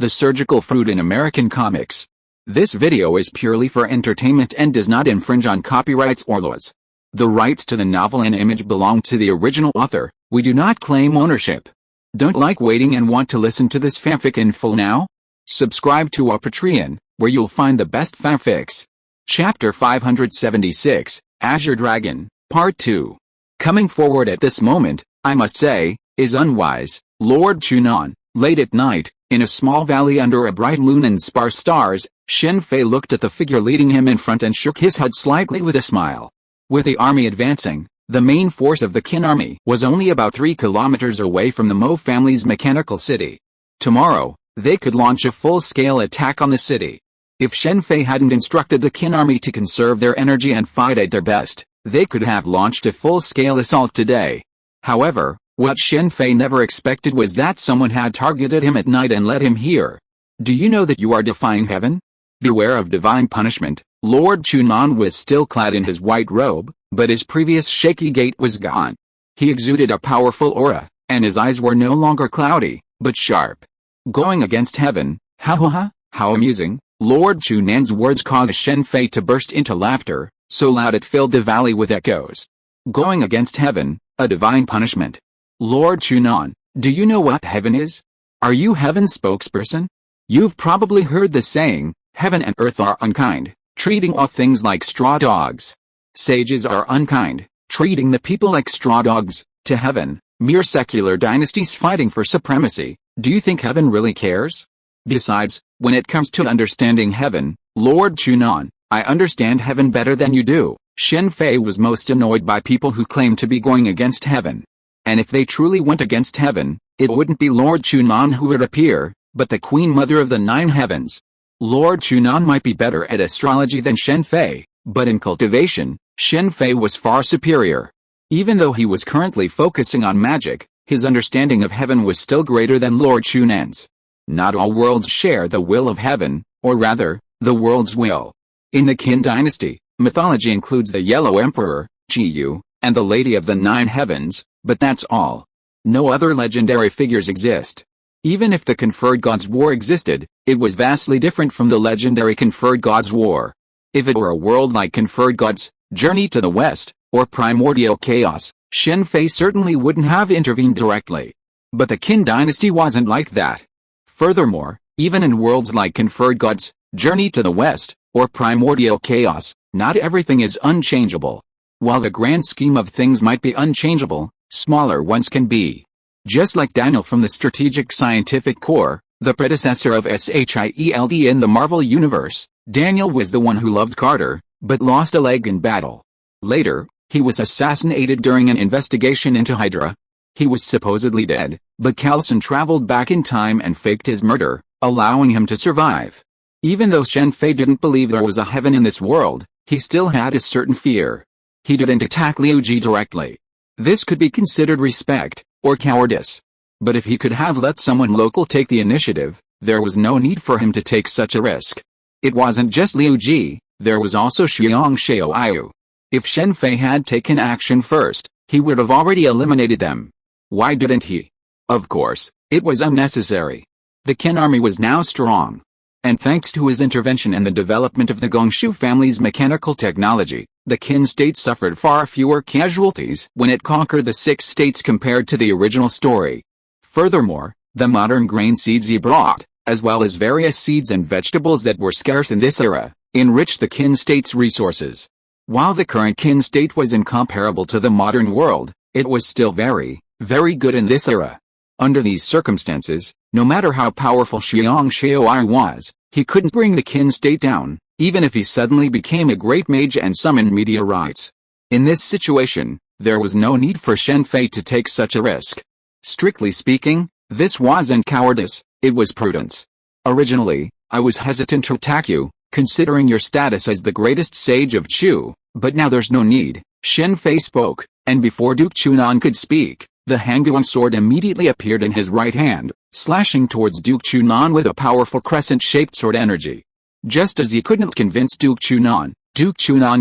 the surgical fruit in American comics. This video is purely for entertainment and does not infringe on copyrights or laws. The rights to the novel and image belong to the original author. We do not claim ownership. Don't like waiting and want to listen to this fanfic in full now? Subscribe to our Patreon, where you'll find the best fanfics. Chapter 576, Azure Dragon, Part 2. Coming forward at this moment, I must say, is unwise. Lord Chunan, late at night, in a small valley under a bright moon and sparse stars, Shen Fei looked at the figure leading him in front and shook his head slightly with a smile. With the army advancing, the main force of the Qin army was only about 3 kilometers away from the Mo family's mechanical city. Tomorrow, they could launch a full-scale attack on the city. If Shen Fei hadn't instructed the Qin army to conserve their energy and fight at their best, they could have launched a full-scale assault today. However, what Shen Fei never expected was that someone had targeted him at night and led him here. Do you know that you are defying heaven? Beware of divine punishment. Lord Chunan was still clad in his white robe, but his previous shaky gait was gone. He exuded a powerful aura, and his eyes were no longer cloudy, but sharp. Going against heaven, how amusing. Lord Chunan's words caused Shen Fei to burst into laughter, so loud it filled the valley with echoes. Going against heaven, a divine punishment. Lord Chunan, do you know what heaven is? Are you heaven's spokesperson? You've probably heard the saying, heaven and earth are unkind, treating all things like straw dogs. Sages are unkind, treating the people like straw dogs. To heaven, mere secular dynasties fighting for supremacy. Do you think heaven really cares? Besides, when it comes to understanding heaven, Lord Chunan, I understand heaven better than you do. Shen Fei was most annoyed by people who claim to be going against heaven. And if they truly went against heaven, it wouldn't be Lord Chunan who would appear, but the Queen Mother of the 9 heavens. Lord Chunan might be better at astrology than Shen Fei, but in cultivation, Shen Fei was far superior. Even though he was currently focusing on magic, his understanding of heaven was still greater than Lord Chunan's. Not all worlds share the will of heaven, or rather, the world's will. In the Qin dynasty, mythology includes the Yellow Emperor, Ji, and the Lady of the 9 Heavens, but that's all. No other legendary figures exist. Even if the Conferred Gods War existed, it was vastly different from the legendary Conferred Gods War. If it were a world like Conferred Gods, Journey to the West, or Primordial Chaos, Shen Fei certainly wouldn't have intervened directly. But the Qin dynasty wasn't like that. Furthermore, even in worlds like Conferred Gods, Journey to the West, or Primordial Chaos, not everything is unchangeable. While the grand scheme of things might be unchangeable, smaller ones can be. Just like Daniel from the Strategic Scientific Corps, the predecessor of S.H.I.E.L.D in the Marvel Universe, Daniel was the one who loved Carter, but lost a leg in battle. Later, he was assassinated during an investigation into Hydra. He was supposedly dead, but Coulson traveled back in time and faked his murder, allowing him to survive. Even though Shen Fei didn't believe there was a heaven in this world, he still had a certain fear. He didn't attack Liu Ji directly. This could be considered respect, or cowardice. But if he could have let someone local take the initiative, there was no need for him to take such a risk. It wasn't just Liu Ji, there was also Xiong. If Shen Fei had taken action first, he would have already eliminated them. Why didn't he? Of course, it was unnecessary. The Qin army was now strong. And thanks to his intervention and the development of the Gongshu family's mechanical technology, the Qin state suffered far fewer casualties when it conquered the 6 states compared to the original story. Furthermore, the modern grain seeds he brought, as well as various seeds and vegetables that were scarce in this era, enriched the Qin state's resources. While the current Qin state was incomparable to the modern world, it was still very, very good in this era. Under these circumstances, no matter how powerful Xiong was, he couldn't bring the Qin state down, even if he suddenly became a great mage and summoned meteorites. In this situation, there was no need for Shen Fei to take such a risk. Strictly speaking, this wasn't cowardice, it was prudence. Originally, I was hesitant to attack you, considering your status as the greatest sage of Chu, but now there's no need. Shen Fei spoke, and before Duke Chunan could speak, the Hanguang sword immediately appeared in his right hand, slashing towards Duke Chunan with a powerful crescent-shaped sword energy. Just as he couldn't convince Duke Chunan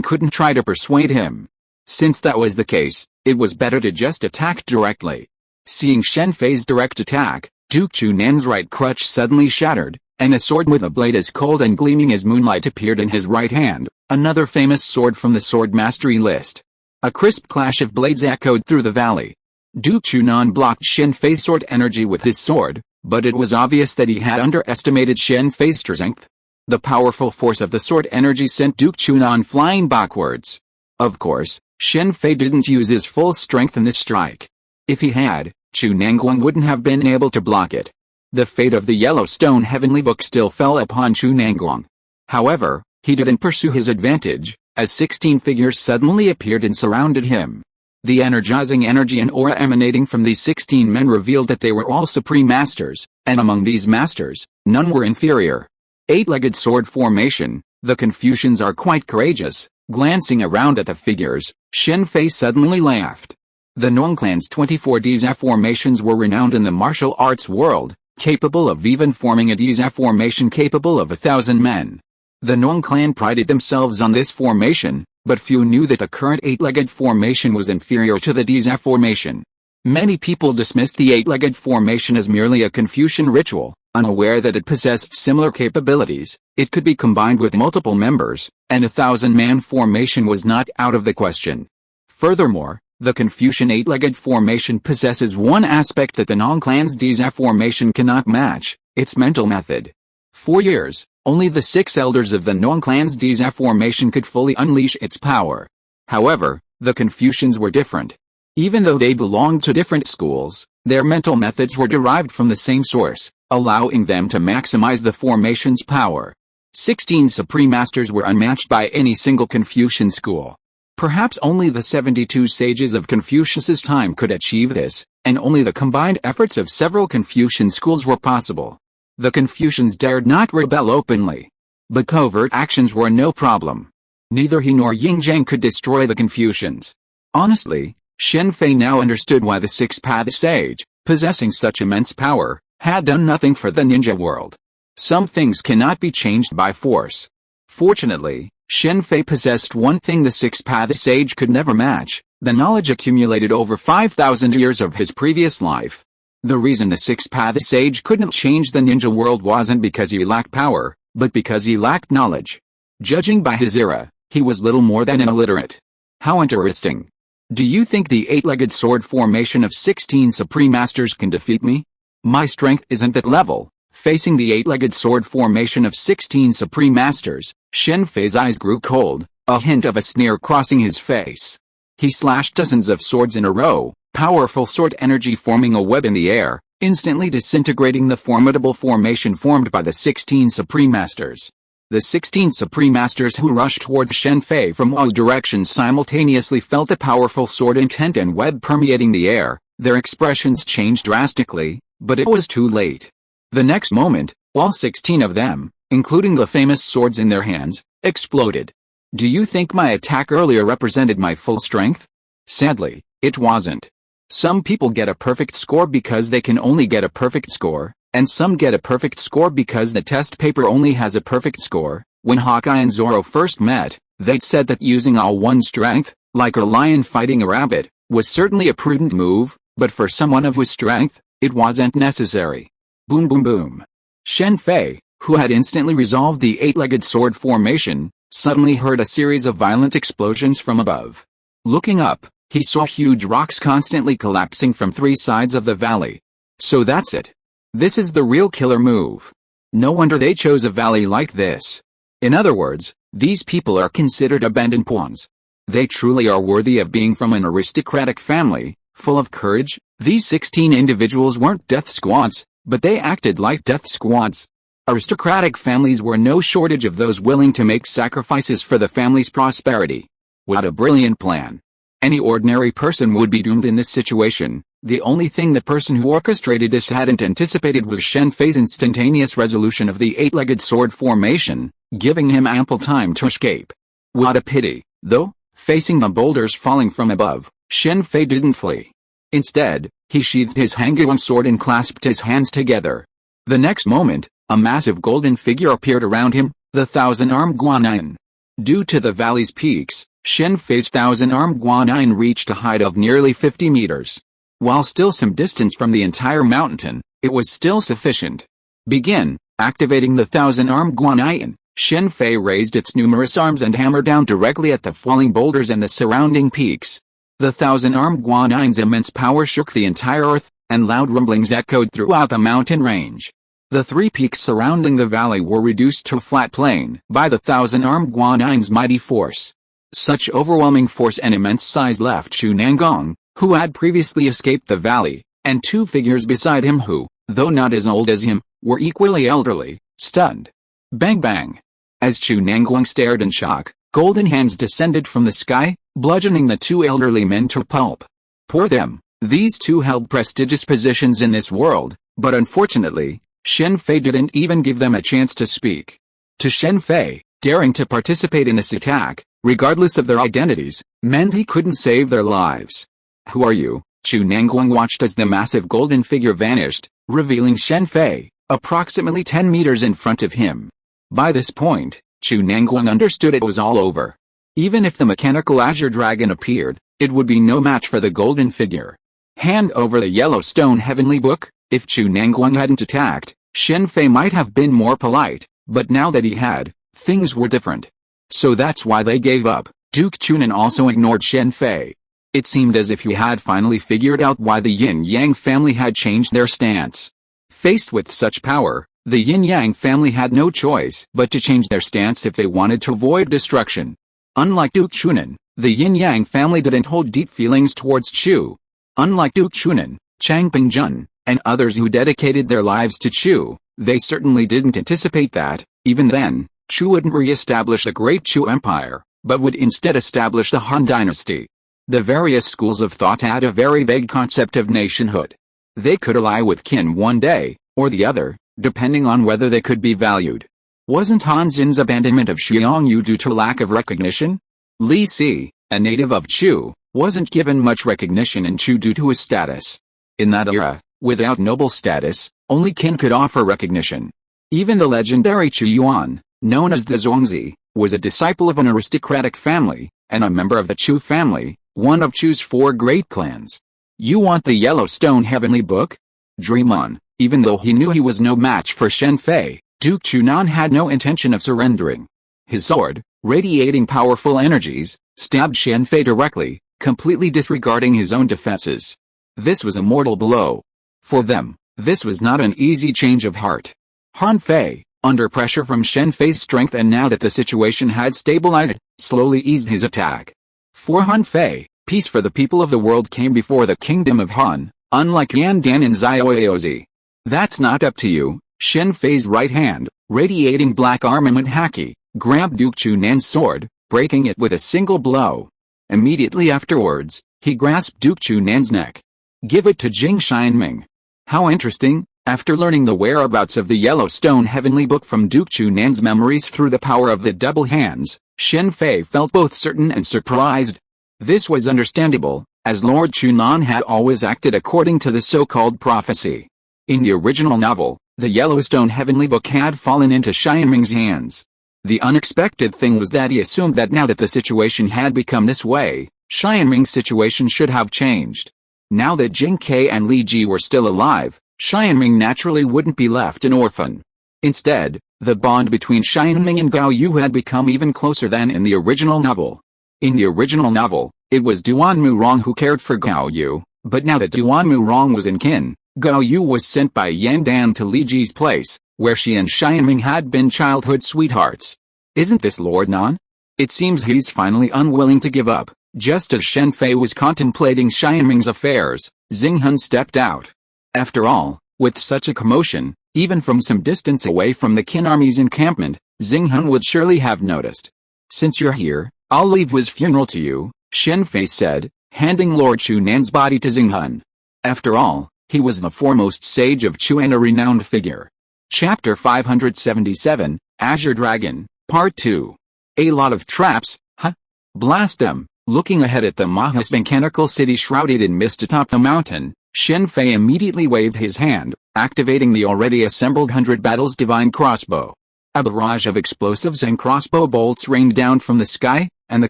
couldn't try to persuade him. Since that was the case, it was better to just attack directly. Seeing Shen Fei's direct attack, Duke Chunan's right crutch suddenly shattered, and a sword with a blade as cold and gleaming as moonlight appeared in his right hand, another famous sword from the sword mastery list. A crisp clash of blades echoed through the valley. Duke Chunan blocked Shen Fei's sword energy with his sword, but it was obvious that he had underestimated Shen Fei's strength. The powerful force of the sword energy sent Duke Chunan flying backwards. Of course, Shen Fei didn't use his full strength in this strike. If he had, Chunanguang wouldn't have been able to block it. The fate of the Yellowstone Heavenly Book still fell upon Chunanguang. However, he didn't pursue his advantage, as 16 figures suddenly appeared and surrounded him. The energizing energy and aura emanating from these 16 men revealed that they were all supreme masters, and among these masters, none were inferior. Eight-legged sword formation, the Confucians are quite courageous. Glancing around at the figures, Shen Fei suddenly laughed. The Nong clan's 24 Dza formations were renowned in the martial arts world, capable of even forming a Dza formation capable of 1,000 men. The Nong clan prided themselves on this formation, but few knew that the current eight-legged formation was inferior to the Dza formation. Many people dismissed the eight-legged formation as merely a Confucian ritual, unaware that it possessed similar capabilities. It could be combined with multiple members, and 1,000-man formation was not out of the question. Furthermore, the Confucian eight-legged formation possesses one aspect that the Nong clan's Dza formation cannot match, its mental method. For years, only the 6 elders of the Nong clan's Dza formation could fully unleash its power. However, the Confucians were different. Even though they belonged to different schools, their mental methods were derived from the same source, allowing them to maximize the formation's power. 16 Supreme Masters were unmatched by any single Confucian school. Perhaps only the 72 sages of Confucius's time could achieve this, and only the combined efforts of several Confucian schools were possible. The Confucians dared not rebel openly. But covert actions were no problem. Neither he nor Yingzhang could destroy the Confucians. Honestly, Shen Fei now understood why the Six-Path Sage, possessing such immense power, had done nothing for the ninja world. Some things cannot be changed by force. Fortunately, Shen Fei possessed one thing the Six-Path Sage could never match, the knowledge accumulated over 5,000 years of his previous life. The reason the Six-Path Sage couldn't change the ninja world wasn't because he lacked power, but because he lacked knowledge. Judging by his era, he was little more than an illiterate. How interesting. Do you think the eight-legged sword formation of 16 Supreme Masters can defeat me? My strength isn't that level. Facing the eight-legged sword formation of 16 Supreme Masters, Shen Fei's eyes grew cold, a hint of a sneer crossing his face. He slashed dozens of swords in a row, powerful sword energy forming a web in the air, instantly disintegrating the formidable formation formed by the 16 Supreme Masters. The 16 Supreme Masters who rushed towards Shen Fei from all directions simultaneously felt the powerful sword intent and web permeating the air. Their expressions changed drastically, but it was too late. The next moment, all 16 of them, including the famous swords in their hands, exploded. Do you think my attack earlier represented my full strength? Sadly, it wasn't. Some people get a perfect score because they can only get a perfect score, and some get a perfect score because the test paper only has a perfect score. When Hawkeye and Zoro first met, they'd said that using all one's strength, like a lion fighting a rabbit, was certainly a prudent move, but for someone of his strength, it wasn't necessary. Boom boom boom. Shen Fei, who had instantly resolved the eight-legged sword formation, suddenly heard a series of violent explosions from above. Looking up, he saw huge rocks constantly collapsing from 3 sides of the valley. So that's it. This is the real killer move. No wonder they chose a valley like this. In other words, these people are considered abandoned pawns. They truly are worthy of being from an aristocratic family, full of courage. These 16 individuals weren't death squads, but they acted like death squads. Aristocratic families were no shortage of those willing to make sacrifices for the family's prosperity. What a brilliant plan. Any ordinary person would be doomed in this situation. The only thing the person who orchestrated this hadn't anticipated was Shen Fei's instantaneous resolution of the eight-legged sword formation, giving him ample time to escape. What a pity, though, facing the boulders falling from above, Shen Fei didn't flee. Instead, he sheathed his Hangguang sword and clasped his hands together. The next moment, a massive golden figure appeared around him, the thousand-armed Guanyin. Due to the valley's peaks, Shen Fei's thousand-armed Guanyin reached a height of nearly 50 meters. While still some distance from the entire mountain, It was still sufficient. Begin, activating the 1,000-armed Guanyin. Shen Fei raised its numerous arms and hammered down directly at the falling boulders and the surrounding peaks. The 1,000-armed Guanyin's immense power shook the entire earth, and loud rumblings echoed throughout the mountain range. The 3 peaks surrounding the valley were reduced to a flat plain by the 1,000-armed Guanyin's mighty force. Such overwhelming force and immense size left Chu Nangong, who had previously escaped the valley, and 2 figures beside him who, though not as old as him, were equally elderly, stunned. Bang bang! As Chu Nangong stared in shock, golden hands descended from the sky, bludgeoning the 2 elderly men to pulp. Poor them, these 2 held prestigious positions in this world, but unfortunately, Shen Fei didn't even give them a chance to speak. To Shen Fei, daring to participate in this attack, regardless of their identities, meant he couldn't save their lives. Who are you? Chu Nangong watched as the massive golden figure vanished, revealing Shen Fei, approximately 10 meters in front of him. By this point, Chu Nangong understood it was all over. Even if the mechanical azure dragon appeared, it would be no match for the golden figure. Hand over the Yellowstone Heavenly Book. If Chu Nangong hadn't attacked, Shen Fei might have been more polite, but now that he had, things were different. So that's why they gave up. Duke Chunan also ignored Shen Fei. It seemed as if he had finally figured out why the Yin-Yang family had changed their stance. Faced with such power, the Yin-Yang family had no choice but to change their stance if they wanted to avoid destruction. Unlike Duke Chunan, the Yin-Yang family didn't hold deep feelings towards Chu. Unlike Duke Chunan, Chang Pingjun, and others who dedicated their lives to Chu, they certainly didn't anticipate that, even then, Chu wouldn't re-establish the Great Chu Empire, but would instead establish the Han Dynasty. The various schools of thought had a very vague concept of nationhood. They could ally with Qin one day, or the other, depending on whether they could be valued. Wasn't Han Xin's abandonment of Xiongyu due to lack of recognition? Li Si, a native of Chu, wasn't given much recognition in Chu due to his status. In that era, without noble status, only Qin could offer recognition. Even the legendary Chu Yuan, known as the Zhuangzi, was a disciple of an aristocratic family, and a member of the Chu family, one of Chu's 4 great clans. You want the Yellowstone Heavenly Book? Dream on. Even though he knew he was no match for Shen Fei, Duke Chunan had no intention of surrendering. His sword, radiating powerful energies, stabbed Shen Fei directly, completely disregarding his own defenses. This was a mortal blow. For them, this was not an easy change of heart. Han Fei, under pressure from Shen Fei's strength and now that the situation had stabilized, slowly eased his attack. For Han Fei, peace for the people of the world came before the kingdom of Han, unlike Yan Dan and Zioaozi. That's not up to you. Shen Fei's right hand, radiating black armament haki, grabbed Duke Chunan's sword, breaking it with a single blow. Immediately afterwards, he grasped Duke Chunan's neck. Give it to Jing Xianming. How interesting. After learning the whereabouts of the Yellowstone Heavenly Book from Duke Chunan's memories through the power of the double hands, Shen Fei felt both certain and surprised. This was understandable, as Lord Chunan had always acted according to the so-called prophecy. In the original novel, the Yellowstone Heavenly Book had fallen into Xianming's hands. The unexpected thing was that he assumed that now that the situation had become this way, Xianming's situation should have changed. Now that Jing Ke and Li Ji were still alive, Xianming naturally wouldn't be left an orphan. Instead, the bond between Xianming and Gao Yu had become even closer than in the original novel. In the original novel, it was Duan Murong who cared for Gao Yu, but now that Duan Murong was in Qin, Gao Yu was sent by Yan Dan to Li Ji's place, where she and Xianming had been childhood sweethearts. Isn't this Lord Nan? It seems he's finally unwilling to give up. Just as Shen Fei was contemplating Xianming's affairs, Xinghun stepped out. After all, with such a commotion, even from some distance away from the Qin army's encampment, Xinghun would surely have noticed. Since you're here, I'll leave his funeral to you, Shen Fei said, handing Lord Chunan's body to Xinghun. After all, he was the foremost sage of Chu and a renowned figure. Chapter 577, Azure Dragon, Part 2. A lot of traps, huh? Blast them. Looking ahead at the Mahas mechanical city shrouded in mist atop the mountain, Shen Fei immediately waved his hand, activating the already assembled 100 Battles Divine Crossbow. A barrage of explosives and crossbow bolts rained down from the sky, and the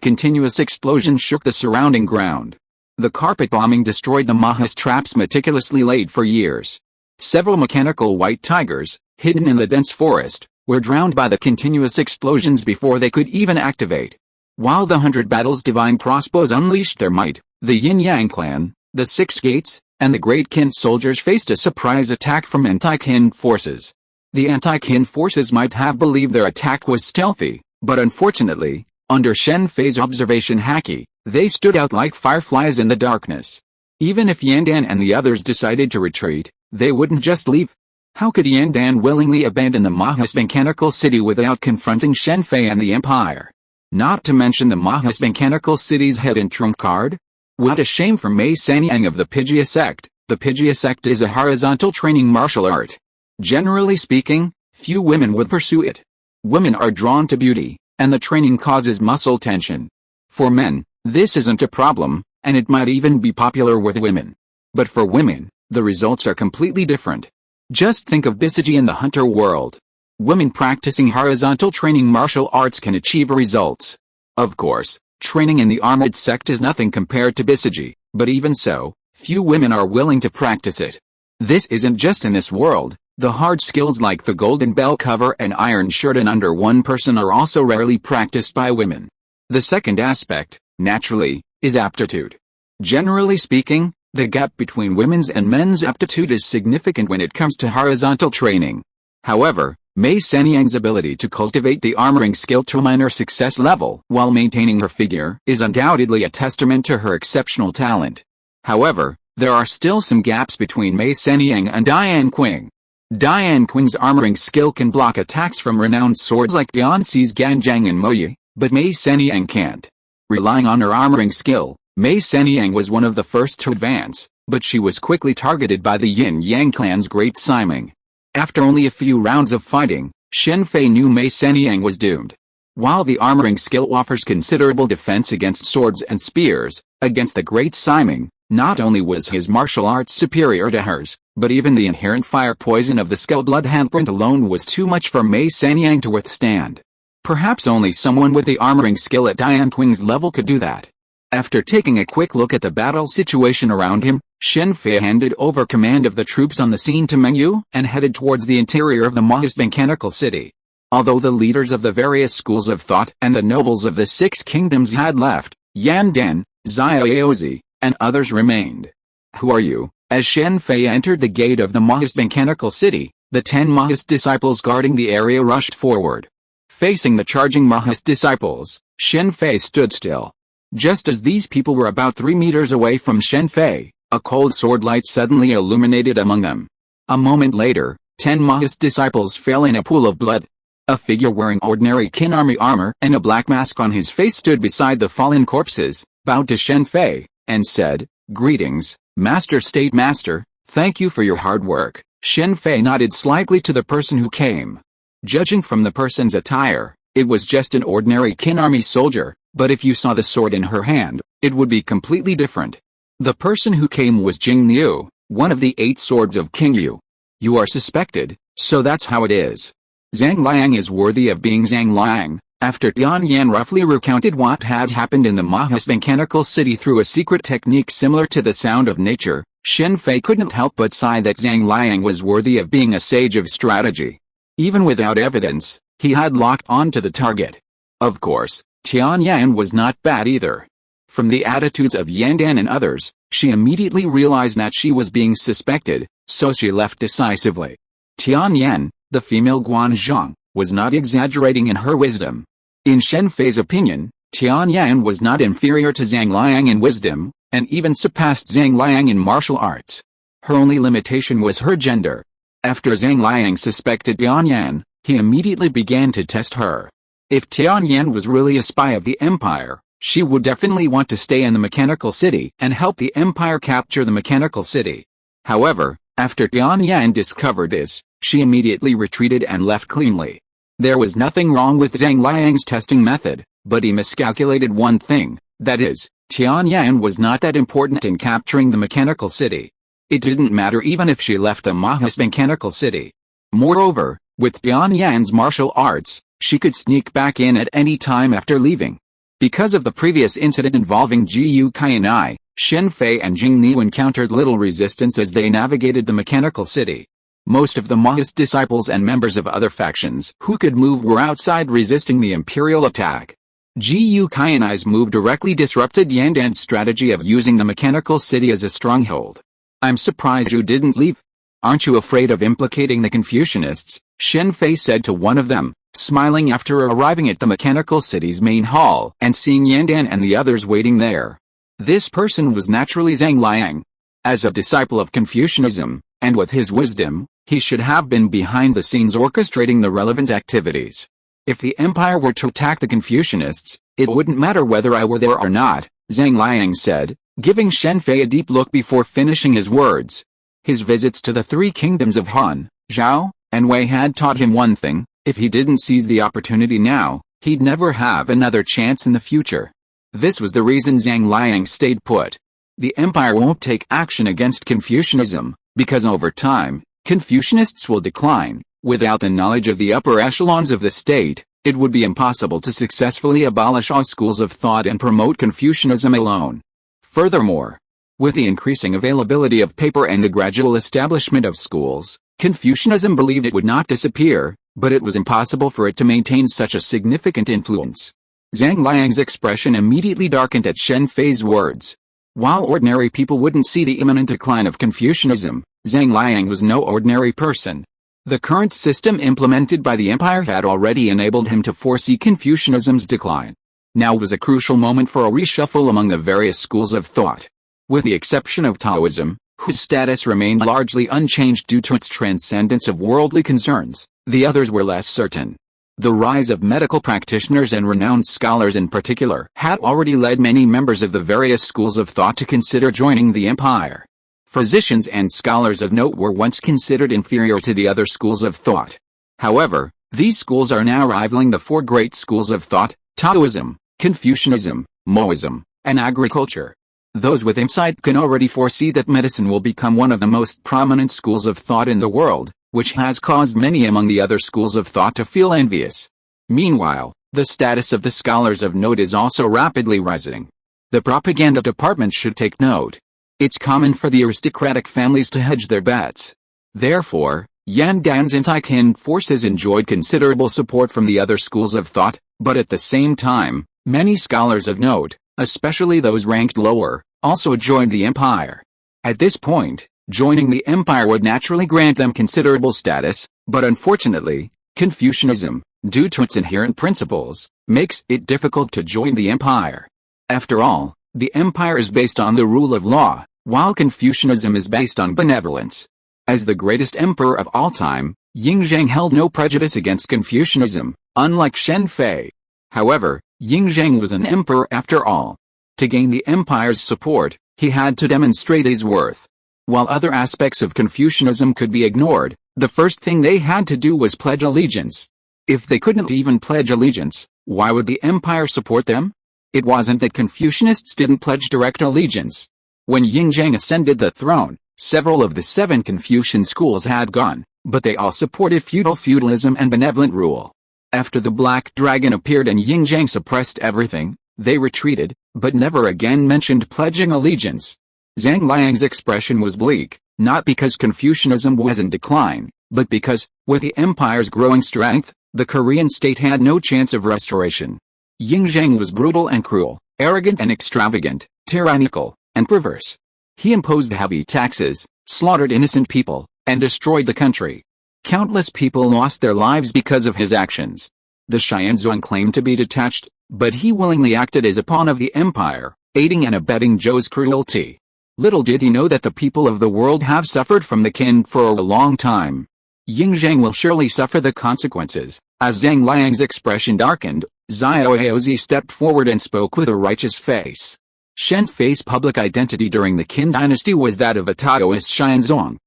continuous explosion shook the surrounding ground. The carpet bombing destroyed the Mahas traps meticulously laid for years. Several mechanical white tigers, hidden in the dense forest, were drowned by the continuous explosions before they could even activate. While the 100 Battles divine crossbows unleashed their might, the Yin-Yang clan, the Six Gates, and the Great Qin soldiers faced a surprise attack from anti-Qin forces. The anti-Qin forces might have believed their attack was stealthy, but unfortunately, under Shen Fei's observation haki, they stood out like fireflies in the darkness. Even if Yandan and the others decided to retreat, they wouldn't just leave. How could Yandan willingly abandon the Mahas Mechanical City without confronting Shen Fei and the Empire? Not to mention the Mahas Mechanical City's head and trump card? What a shame for Mei Sanyang of the Pygia sect. The Pygia sect is a horizontal training martial art. Generally speaking, few women would pursue it. Women are drawn to beauty, and the training causes muscle tension. For men, this isn't a problem, and it might even be popular with women. But for women, the results are completely different. Just think of BCG in the hunter world. Women practicing horizontal training martial arts can achieve results. Of course, training in the armored sect is nothing compared to BCG, but even so, few women are willing to practice it. This isn't just in this world. The hard skills like the golden bell cover and iron shirt in under one person are also rarely practiced by women. The second aspect, naturally, is aptitude. Generally speaking, the gap between women's and men's aptitude is significant when it comes to horizontal training. However, Mei Sanyang's ability to cultivate the armoring skill to a minor success level while maintaining her figure is undoubtedly a testament to her exceptional talent. However, there are still some gaps between Mei Sanyang and Dian Qing. Dian Qing's armoring skill can block attacks from renowned swords like Bianxi's Ganjiang and Moyi, but Mei Sanyang can't. Relying on her armoring skill, Mei Sanyang was one of the first to advance, but she was quickly targeted by the Yin-Yang clan's Great Siming. After only a few rounds of fighting, Shen Fei knew Mei Sanyang was doomed. While the armoring skill offers considerable defense against swords and spears, against the Great Siming, not only was his martial arts superior to hers, but even the inherent fire poison of the skull blood handprint alone was too much for Mei Sanyang to withstand. Perhaps only someone with the armoring skill at Dian Qing's level could do that. After taking a quick look at the battle situation around him, Shen Fei handed over command of the troops on the scene to Meng Yu and headed towards the interior of the Mahas Mechanical City. Although the leaders of the various schools of thought and the nobles of the Six Kingdoms had left, Yan Dan, Xiaozi, and others remained. "Who are you?" As Shen Fei entered the gate of the Mahas Mechanical City, the 10 Mahas disciples guarding the area rushed forward. Facing the charging Mahas disciples, Shen Fei stood still. Just as these people were about 3 meters away from Shen Fei, a cold sword light suddenly illuminated among them. A moment later, 10 Mahas disciples fell in a pool of blood. A figure wearing ordinary Qin army armor and a black mask on his face stood beside the fallen corpses, bowed to Shen Fei, and said, "Greetings, Master State Master, thank you for your hard work." Shen Fei nodded slightly to the person who came. Judging from the person's attire, it was just an ordinary Qin army soldier, but if you saw the sword in her hand, it would be completely different. The person who came was Jing Liu, one of the 8 swords of King Yu. "You are suspected, so that's how it is. Zhang Liang is worthy of being Zhang Liang." After Tian Yan roughly recounted what had happened in the Mahas Mechanical City through a secret technique similar to the sound of nature, Shen Fei couldn't help but sigh that Zhang Liang was worthy of being a sage of strategy. Even without evidence, he had locked on to the target. Of course, Tian Yan was not bad either. From the attitudes of Yandan and others, she immediately realized that she was being suspected, so she left decisively. Tian Yan, the female Guanzhong, was not exaggerating in her wisdom. In Shen Fei's opinion, Tian Yan was not inferior to Zhang Liang in wisdom, and even surpassed Zhang Liang in martial arts. Her only limitation was her gender. After Zhang Liang suspected Tian Yan, he immediately began to test her. If Tian Yan was really a spy of the Empire, she would definitely want to stay in the Mechanical City and help the Empire capture the Mechanical City. However, after Tian Yan discovered this, she immediately retreated and left cleanly. There was nothing wrong with Zhang Liang's testing method, but he miscalculated one thing, that is, Tian Yan was not that important in capturing the Mechanical City. It didn't matter even if she left the Mahas Mechanical City. Moreover, with Tian Yan's martial arts, she could sneak back in at any time after leaving. Because of the previous incident involving Gu Qianai, Shen Fei and Jing Liu encountered little resistance as they navigated the Mechanical City. Most of the Maoist disciples and members of other factions who could move were outside resisting the imperial attack. Gu Qianai's move directly disrupted Yandan's strategy of using the mechanical city as a stronghold. I'm surprised you didn't leave. Aren't you afraid of implicating the Confucianists? Shen Fei said to one of them, smiling after arriving at the mechanical city's main hall and seeing Yandan and the others waiting there. This person was naturally Zhang Liang. As a disciple of Confucianism, and with his wisdom, he should have been behind the scenes orchestrating the relevant activities. If the empire were to attack the Confucianists, it wouldn't matter whether I were there or not, Zhang Liang said, giving Shen Fei a deep look before finishing his words. His visits to the three kingdoms of Han, Zhao, and Wei had taught him one thing: if he didn't seize the opportunity now, he'd never have another chance in the future. This was the reason Zhang Liang stayed put. The empire won't take action against Confucianism, because over time, Confucianists will decline. Without the knowledge of the upper echelons of the state, it would be impossible to successfully abolish all schools of thought and promote Confucianism alone. Furthermore, with the increasing availability of paper and the gradual establishment of schools, Confucianism believed it would not disappear, but it was impossible for it to maintain such a significant influence. Zhang Liang's expression immediately darkened at Shen Fei's words. While ordinary people wouldn't see the imminent decline of Confucianism, Zhang Liang was no ordinary person. The current system implemented by the empire had already enabled him to foresee Confucianism's decline. Now was a crucial moment for a reshuffle among the various schools of thought. With the exception of Taoism, whose status remained largely unchanged due to its transcendence of worldly concerns, the others were less certain. The rise of medical practitioners and renowned scholars in particular had already led many members of the various schools of thought to consider joining the empire. Physicians and scholars of note were once considered inferior to the other schools of thought. However, these schools are now rivaling the four great schools of thought: Taoism, Confucianism, Maoism, and agriculture. Those with insight can already foresee that medicine will become one of the most prominent schools of thought in the world, which has caused many among the other schools of thought to feel envious. Meanwhile, the status of the scholars of note is also rapidly rising. The propaganda department should take note. It's common for the aristocratic families to hedge their bets. Therefore, Yandan's anti-Qin forces enjoyed considerable support from the other schools of thought, but at the same time, many scholars of note, especially those ranked lower, also joined the empire. At this point, joining the empire would naturally grant them considerable status, but unfortunately, Confucianism, due to its inherent principles, makes it difficult to join the empire. After all, the empire is based on the rule of law, while Confucianism is based on benevolence. As the greatest emperor of all time, Yingzheng held no prejudice against Confucianism, unlike Shen Fei. However, Yingzheng was an emperor after all. To gain the empire's support, he had to demonstrate his worth. While other aspects of Confucianism could be ignored, the first thing they had to do was pledge allegiance. If they couldn't even pledge allegiance, why would the empire support them? It wasn't that Confucianists didn't pledge direct allegiance. When Yingzheng ascended the throne, several of the 7 Confucian schools had gone, but they all supported feudalism and benevolent rule. After the Black Dragon appeared and Yingzheng suppressed everything, they retreated, but never again mentioned pledging allegiance. Zhang Liang's expression was bleak, not because Confucianism was in decline, but because, with the empire's growing strength, the Korean state had no chance of restoration. Yingzheng was brutal and cruel, arrogant and extravagant, tyrannical, and perverse. He imposed heavy taxes, slaughtered innocent people, and destroyed the country. Countless people lost their lives because of his actions. The Xianzong claimed to be detached, but he willingly acted as a pawn of the empire, aiding and abetting Zhou's cruelty. Little did he know that the people of the world have suffered from the Qin for a long time. Yingzheng will surely suffer the consequences. As Zhang Liang's expression darkened, Xiaozi stepped forward and spoke with a righteous face. Shen Fei's public identity during the Qin dynasty was that of a Taoist Xianzong.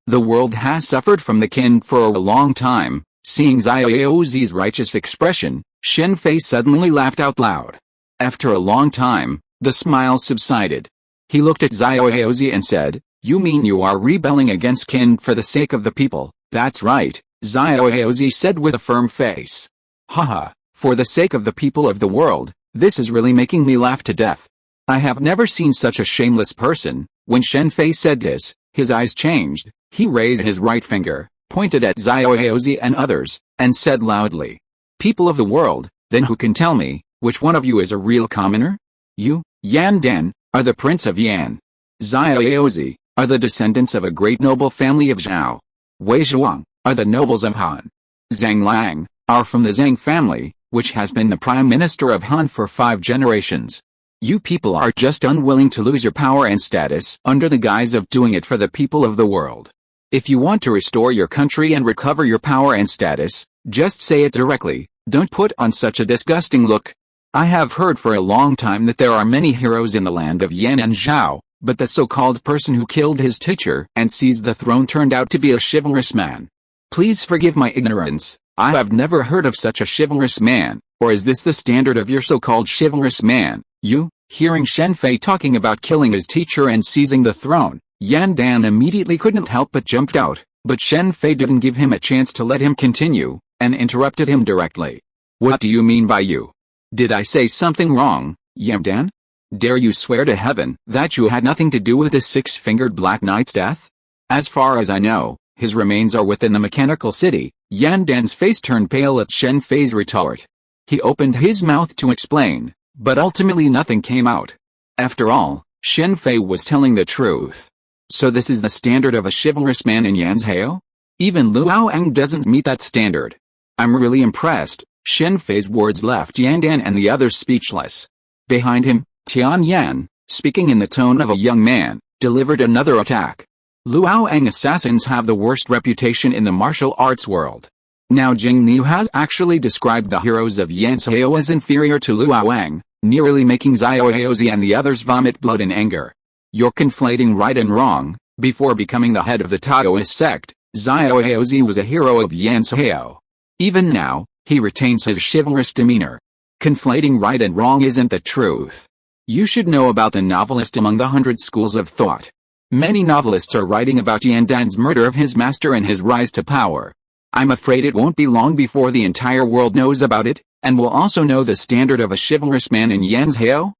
The world has suffered from the Qin for a long time. Seeing Xiaozi's righteous expression, Shen Fei suddenly laughed out loud. After a long time, the smile subsided. He looked at Xiaozi and said, "You mean you are rebelling against Qin for the sake of the people?" "That's right," Xiaozi said with a firm face. For the sake of the people of the world, this is really making me laugh to death. I have never seen such a shameless person." When Shen Fei said this, his eyes changed. He raised his right finger, pointed at Xiaozi and others, and said loudly, "People of the world, then who can tell me, which one of you is a real commoner? You, Yan Dan, are the Prince of Yan. Xiaozi, are the descendants of a great noble family of Zhao. Wei Zhuang, are the nobles of Han. Zhang Lang, are from the Zhang family, which has been the Prime Minister of Han for 5 generations. You people are just unwilling to lose your power and status under the guise of doing it for the people of the world. If you want to restore your country and recover your power and status, just say it directly, don't put on such a disgusting look. I have heard for a long time that there are many heroes in the land of Yan and Zhao, but the so-called person who killed his teacher and seized the throne turned out to be a chivalrous man. Please forgive my ignorance, I have never heard of such a chivalrous man, or is this the standard of your so-called chivalrous man, you?" Hearing Shen Fei talking about killing his teacher and seizing the throne, Yan Dan immediately couldn't help but jumped out, but Shen Fei didn't give him a chance to let him continue, and interrupted him directly. "What do you mean by you? Did I say something wrong, Yan Dan? Dare you swear to heaven that you had nothing to do with this 6-fingered Black Knight's death? As far as I know, his remains are within the mechanical city." Yan Dan's face turned pale at Shen Fei's retort. He opened his mouth to explain, but ultimately nothing came out. After all, Shen Fei was telling the truth. So this is the standard of a chivalrous man in Yan's Hale? Even Luo Ang doesn't meet that standard. I'm really impressed. Shen Fei's words left Yan Dan and the others speechless. Behind him, Tian Yan, speaking in the tone of a young man, delivered another attack. Luo Ang assassins have the worst reputation in the martial arts world. Now Jing Liu has actually described the heroes of Yan's Hale as inferior to Luo Ang, nearly making Xiaozi and the others vomit blood in anger. You're conflating right and wrong. Before becoming the head of the Taoist sect, Xiaozi was a hero of Yan's Hale. Even now, he retains his chivalrous demeanor. Conflating right and wrong isn't the truth. You should know about the novelist among the 100 schools of thought. Many novelists are writing about Yan Dan's murder of his master and his rise to power. I'm afraid it won't be long before the entire world knows about it, and will also know the standard of a chivalrous man in Yan's Hale.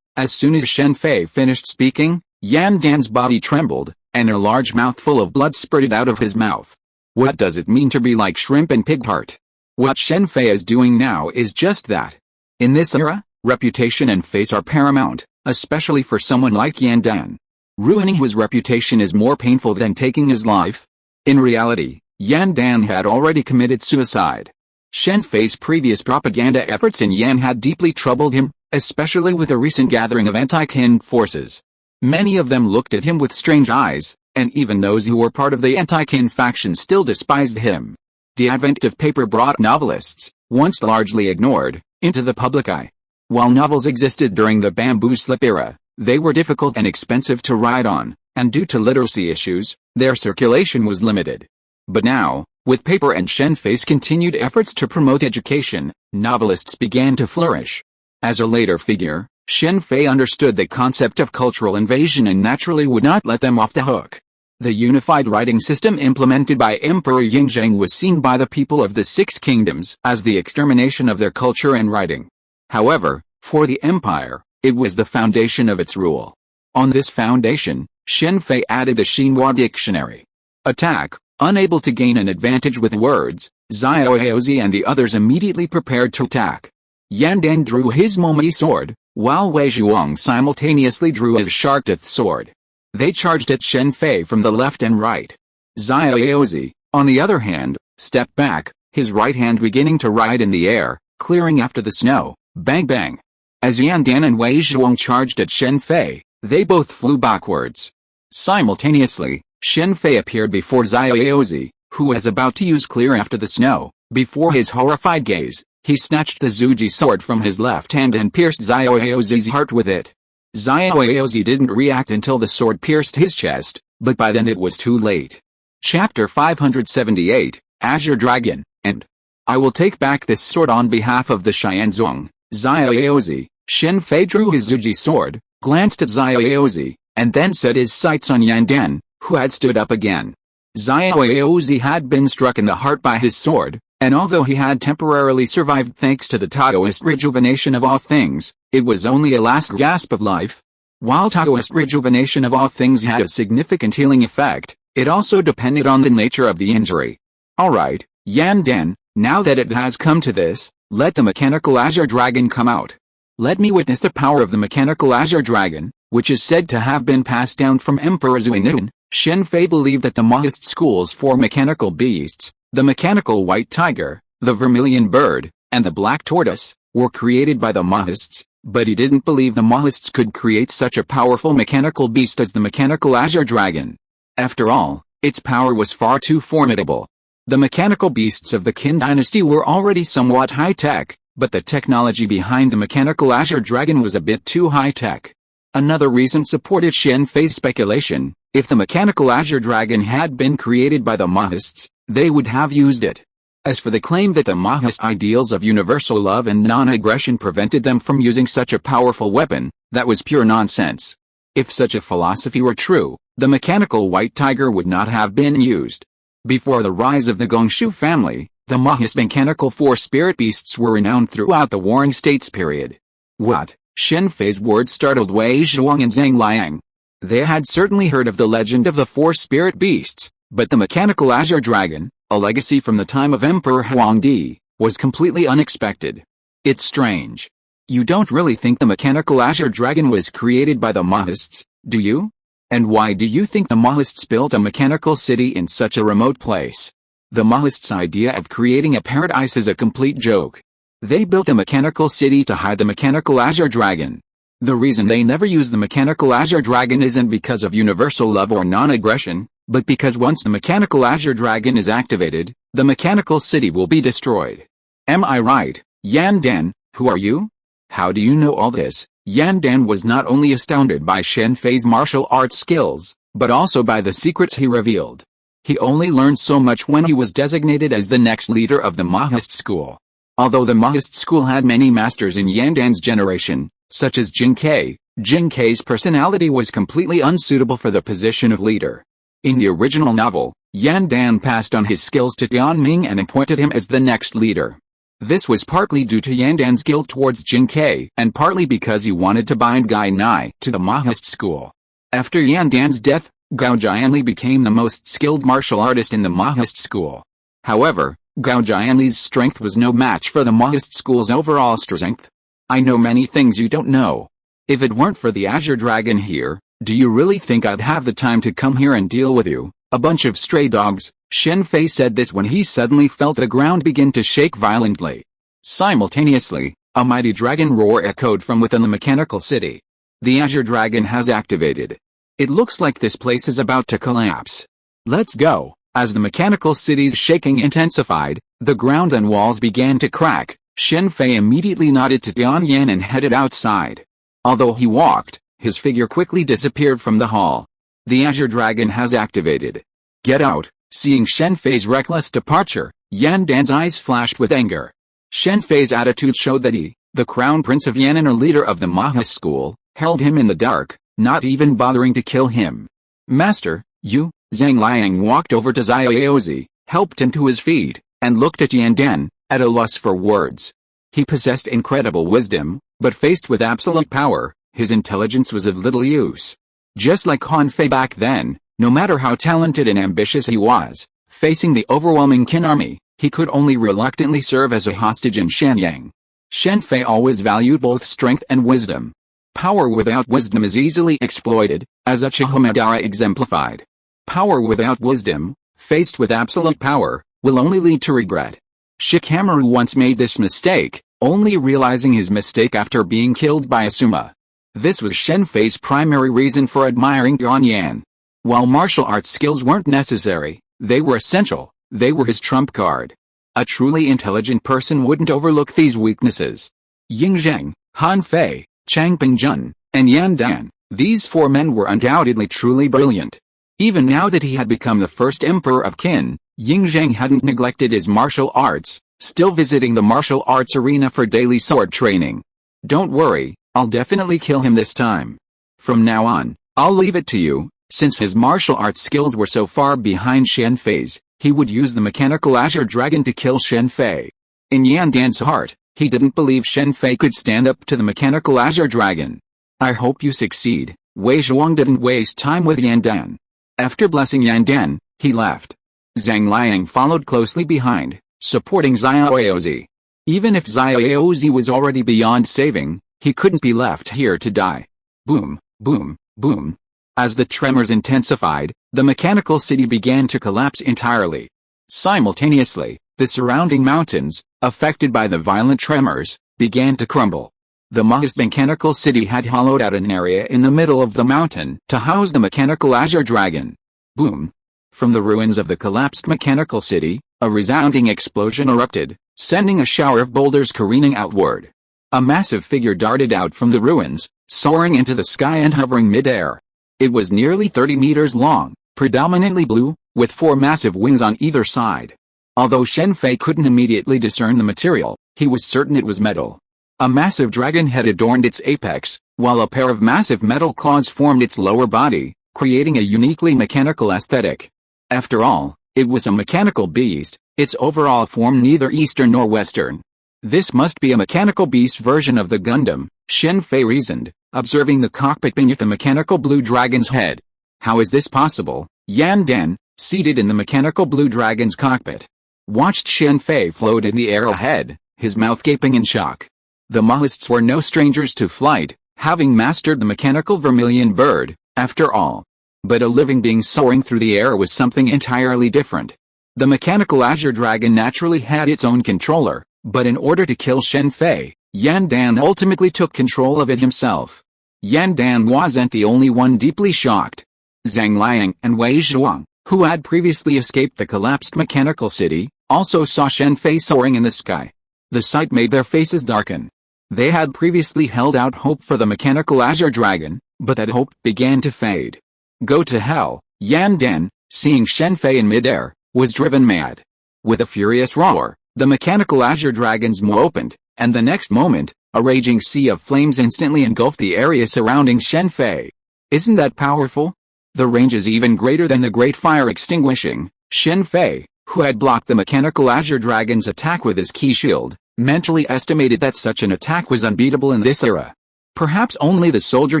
As soon as Shen Fei finished speaking, Yan Dan's body trembled, and a large mouthful of blood spurted out of his mouth. What does it mean to be like shrimp and pig heart? What Shen Fei is doing now is just that. In this era, reputation and face are paramount, especially for someone like Yan Dan. Ruining his reputation is more painful than taking his life. In reality, Yan Dan had already committed suicide. Shen Fei's previous propaganda efforts in Yan had deeply troubled him, especially with the recent gathering of anti-Qin forces. Many of them looked at him with strange eyes, and even those who were part of the anti-Qin faction still despised him. The advent of paper brought novelists, once largely ignored, into the public eye. While novels existed during the bamboo slip era, they were difficult and expensive to write on, and due to literacy issues, their circulation was limited. But now, with paper and Shen Fei's continued efforts to promote education, novelists began to flourish. As a later figure, Shen Fei understood the concept of cultural invasion and naturally would not let them off the hook. The unified writing system implemented by Emperor Yingzheng was seen by the people of the 6 kingdoms as the extermination of their culture and writing. However, for the empire, it was the foundation of its rule. On this foundation, Shen Fei added the Xinhua dictionary. Attack. Unable to gain an advantage with words, Xiaozi and the others immediately prepared to attack. Yan Dan drew his Momi sword, while Wei Zhuang simultaneously drew his Sharktooth sword. They charged at Shen Fei from the left and right. Xiaozi, on the other hand, stepped back, his right hand beginning to ride in the air, clearing after the snow. Bang bang. As Yan Dan and Wei Zhuang charged at Shen Fei, they both flew backwards. Simultaneously, Shen Fei appeared before Xiaozi, who was about to use clear after the snow. Before his horrified gaze, he snatched the Zuji sword from his left hand and pierced Xiaozi's heart with it. Xiaozi didn't react until the sword pierced his chest, but by then it was too late. Chapter 578, Azure Dragon, and I will take back this sword on behalf of the Xianzong. Xiaozi, Shen Fei drew his Zuji sword, glanced at Xiaozi, and then set his sights on Yan Dan, who had stood up again. Xiaozi had been struck in the heart by his sword, and although he had temporarily survived thanks to the Taoist rejuvenation of all things, it was only a last gasp of life. While Taoist rejuvenation of all things had a significant healing effect, It also depended on the nature of the injury. Alright, Yan Dan, now that it has come to this, let the mechanical azure dragon come out. Let me witness the power of the mechanical azure dragon, which is said to have been passed down from Emperor Zuinun. Shen Fei believed that the Maoist school's 4 mechanical beasts, the mechanical white tiger, the vermilion bird, and the black tortoise, were created by the Maoists, but he didn't believe the Maoists could create such a powerful mechanical beast as the mechanical azure dragon. After all, its power was far too formidable. The mechanical beasts of the Qin dynasty were already somewhat high-tech, but the technology behind the mechanical azure dragon was a bit too high-tech. Another reason supported Shen Fei's speculation: if the mechanical azure dragon had been created by the Maoists, they would have used it. As for the claim that the Maoist ideals of universal love and non-aggression prevented them from using such a powerful weapon, that was pure nonsense. If such a philosophy were true, the mechanical white tiger would not have been used. Before the rise of the Gongshu family, the Maoist mechanical 4 spirit beasts were renowned throughout the Warring States period. What? Shen Fei's words startled Wei Zhuang and Zhang Liang. They had certainly heard of the legend of the 4 spirit beasts, but the mechanical azure dragon, a legacy from the time of Emperor Huangdi, was completely unexpected. It's strange. You don't really think the mechanical azure dragon was created by the Maoists, do you? And why do you think the Maoists built a mechanical city in such a remote place? The Maoists' idea of creating a paradise is a complete joke. They built a mechanical city to hide the mechanical azure dragon. The reason they never use the mechanical azure dragon isn't because of universal love or non-aggression, but because once the mechanical azure dragon is activated, the mechanical city will be destroyed. Am I right, Yan Dan? Who are you? How do you know all this? Yan Dan was not only astounded by Shen Fei's martial arts skills, but also by the secrets he revealed. He only learned so much when he was designated as the next leader of the Maoist school. Although the Maoist school had many masters in Yan Dan's generation, such as Jing Kei's personality was completely unsuitable for the position of leader. In the original novel, Yan Dan passed on his skills to Tian Ming and appointed him as the next leader. This was partly due to Yan Dan's guilt towards Jing Kei, and partly because he wanted to bind Gai Nai to the Maoist school. After Yan Dan's death, Gao Jianli became the most skilled martial artist in the Maoist school. However, Gao Jianli's strength was no match for the Maoist school's overall strength. I know many things you don't know. If it weren't for the Azure Dragon here, do you really think I'd have the time to come here and deal with you, a bunch of stray dogs? Shen Fei said this when he suddenly felt the ground begin to shake violently. Simultaneously, a mighty dragon roar echoed from within the mechanical city. The Azure Dragon has activated. It looks like this place is about to collapse. Let's go. As the mechanical city's shaking intensified, the ground and walls began to crack. Shen Fei immediately nodded to Tian Yan and headed outside. Although he walked, his figure quickly disappeared from the hall. The Azure Dragon has activated. Get out. Seeing Shen Fei's reckless departure, Yan Dan's eyes flashed with anger. Shen Fei's attitude showed that he, the crown prince of Yan and a leader of the Maoist school, held him in the dark, not even bothering to kill him. Master, you? Zhang Liang walked over to Xiaozi, helped him to his feet, and looked at Yan Dan, at a loss for words. He possessed incredible wisdom, but faced with absolute power, his intelligence was of little use. Just like Han Fei back then, no matter how talented and ambitious he was, facing the overwhelming Qin army, he could only reluctantly serve as a hostage in Shenyang. Shen Fei always valued both strength and wisdom. Power without wisdom is easily exploited, as Uchiha Madara exemplified. Power without wisdom, faced with absolute power, will only lead to regret. Shikamaru once made this mistake, only realizing his mistake after being killed by Asuma. This was Shen Fei's primary reason for admiring Tian Yan. While martial arts skills weren't necessary, they were essential. They were his trump card. A truly intelligent person wouldn't overlook these weaknesses. Ying Zheng, Han Fei, Chang Pingjun, and Yan Dan, these 4 men were undoubtedly truly brilliant. Even now that he had become the first emperor of Qin, Ying Zheng hadn't neglected his martial arts, still visiting the martial arts arena for daily sword training. Don't worry, I'll definitely kill him this time. From now on, I'll leave it to you. Since his martial arts skills were so far behind Shen Fei's, he would use the mechanical Azure Dragon to kill Shen Fei. In Yan Dan's heart, he didn't believe Shen Fei could stand up to the mechanical Azure Dragon. I hope you succeed. Wei Zhuang didn't waste time with Yan Dan. After blessing Yan Dan, he left. Zhang Liang followed closely behind, supporting Xiaozi. Even if Xiaozi was already beyond saving, he couldn't be left here to die. Boom, boom, boom. As the tremors intensified, the mechanical city began to collapse entirely. Simultaneously, the surrounding mountains, affected by the violent tremors, began to crumble. The mechanical city had hollowed out an area in the middle of the mountain to house the mechanical azure dragon. Boom. From the ruins of the collapsed mechanical city, a resounding explosion erupted, sending a shower of boulders careening outward. A massive figure darted out from the ruins, soaring into the sky and hovering mid-air. It was nearly 30 meters long, predominantly blue, with 4 massive wings on either side. Although Shen Fei couldn't immediately discern the material, he was certain it was metal. A massive dragon head adorned its apex, while a pair of massive metal claws formed its lower body, creating a uniquely mechanical aesthetic. After all, it was a mechanical beast, its overall form neither Eastern nor Western. This must be a mechanical beast version of the Gundam, Shen Fei reasoned, observing the cockpit beneath the mechanical blue dragon's head. How is this possible? Yan Dan, seated in the mechanical blue dragon's cockpit, watched Shen Fei float in the air ahead, his mouth gaping in shock. The mollusks were no strangers to flight, having mastered the mechanical vermilion bird, after all. But a living being soaring through the air was something entirely different. The mechanical azure dragon naturally had its own controller, but in order to kill Shen Fei, Yan Dan ultimately took control of it himself. Yan Dan wasn't the only one deeply shocked. Zhang Liang and Wei Zhuang, who had previously escaped the collapsed mechanical city, also saw Shen Fei soaring in the sky. The sight made their faces darken. They had previously held out hope for the mechanical azure dragon, but that hope began to fade. Go to hell, Yan Dan, seeing Shen Fei in midair, was driven mad. With a furious roar, the mechanical azure dragon's maw opened, and the next moment, a raging sea of flames instantly engulfed the area surrounding Shen Fei. Isn't that powerful? The range is even greater than the great fire extinguishing. Shen Fei, who had blocked the mechanical azure dragon's attack with his key shield, mentally estimated that such an attack was unbeatable in this era. Perhaps only the soldier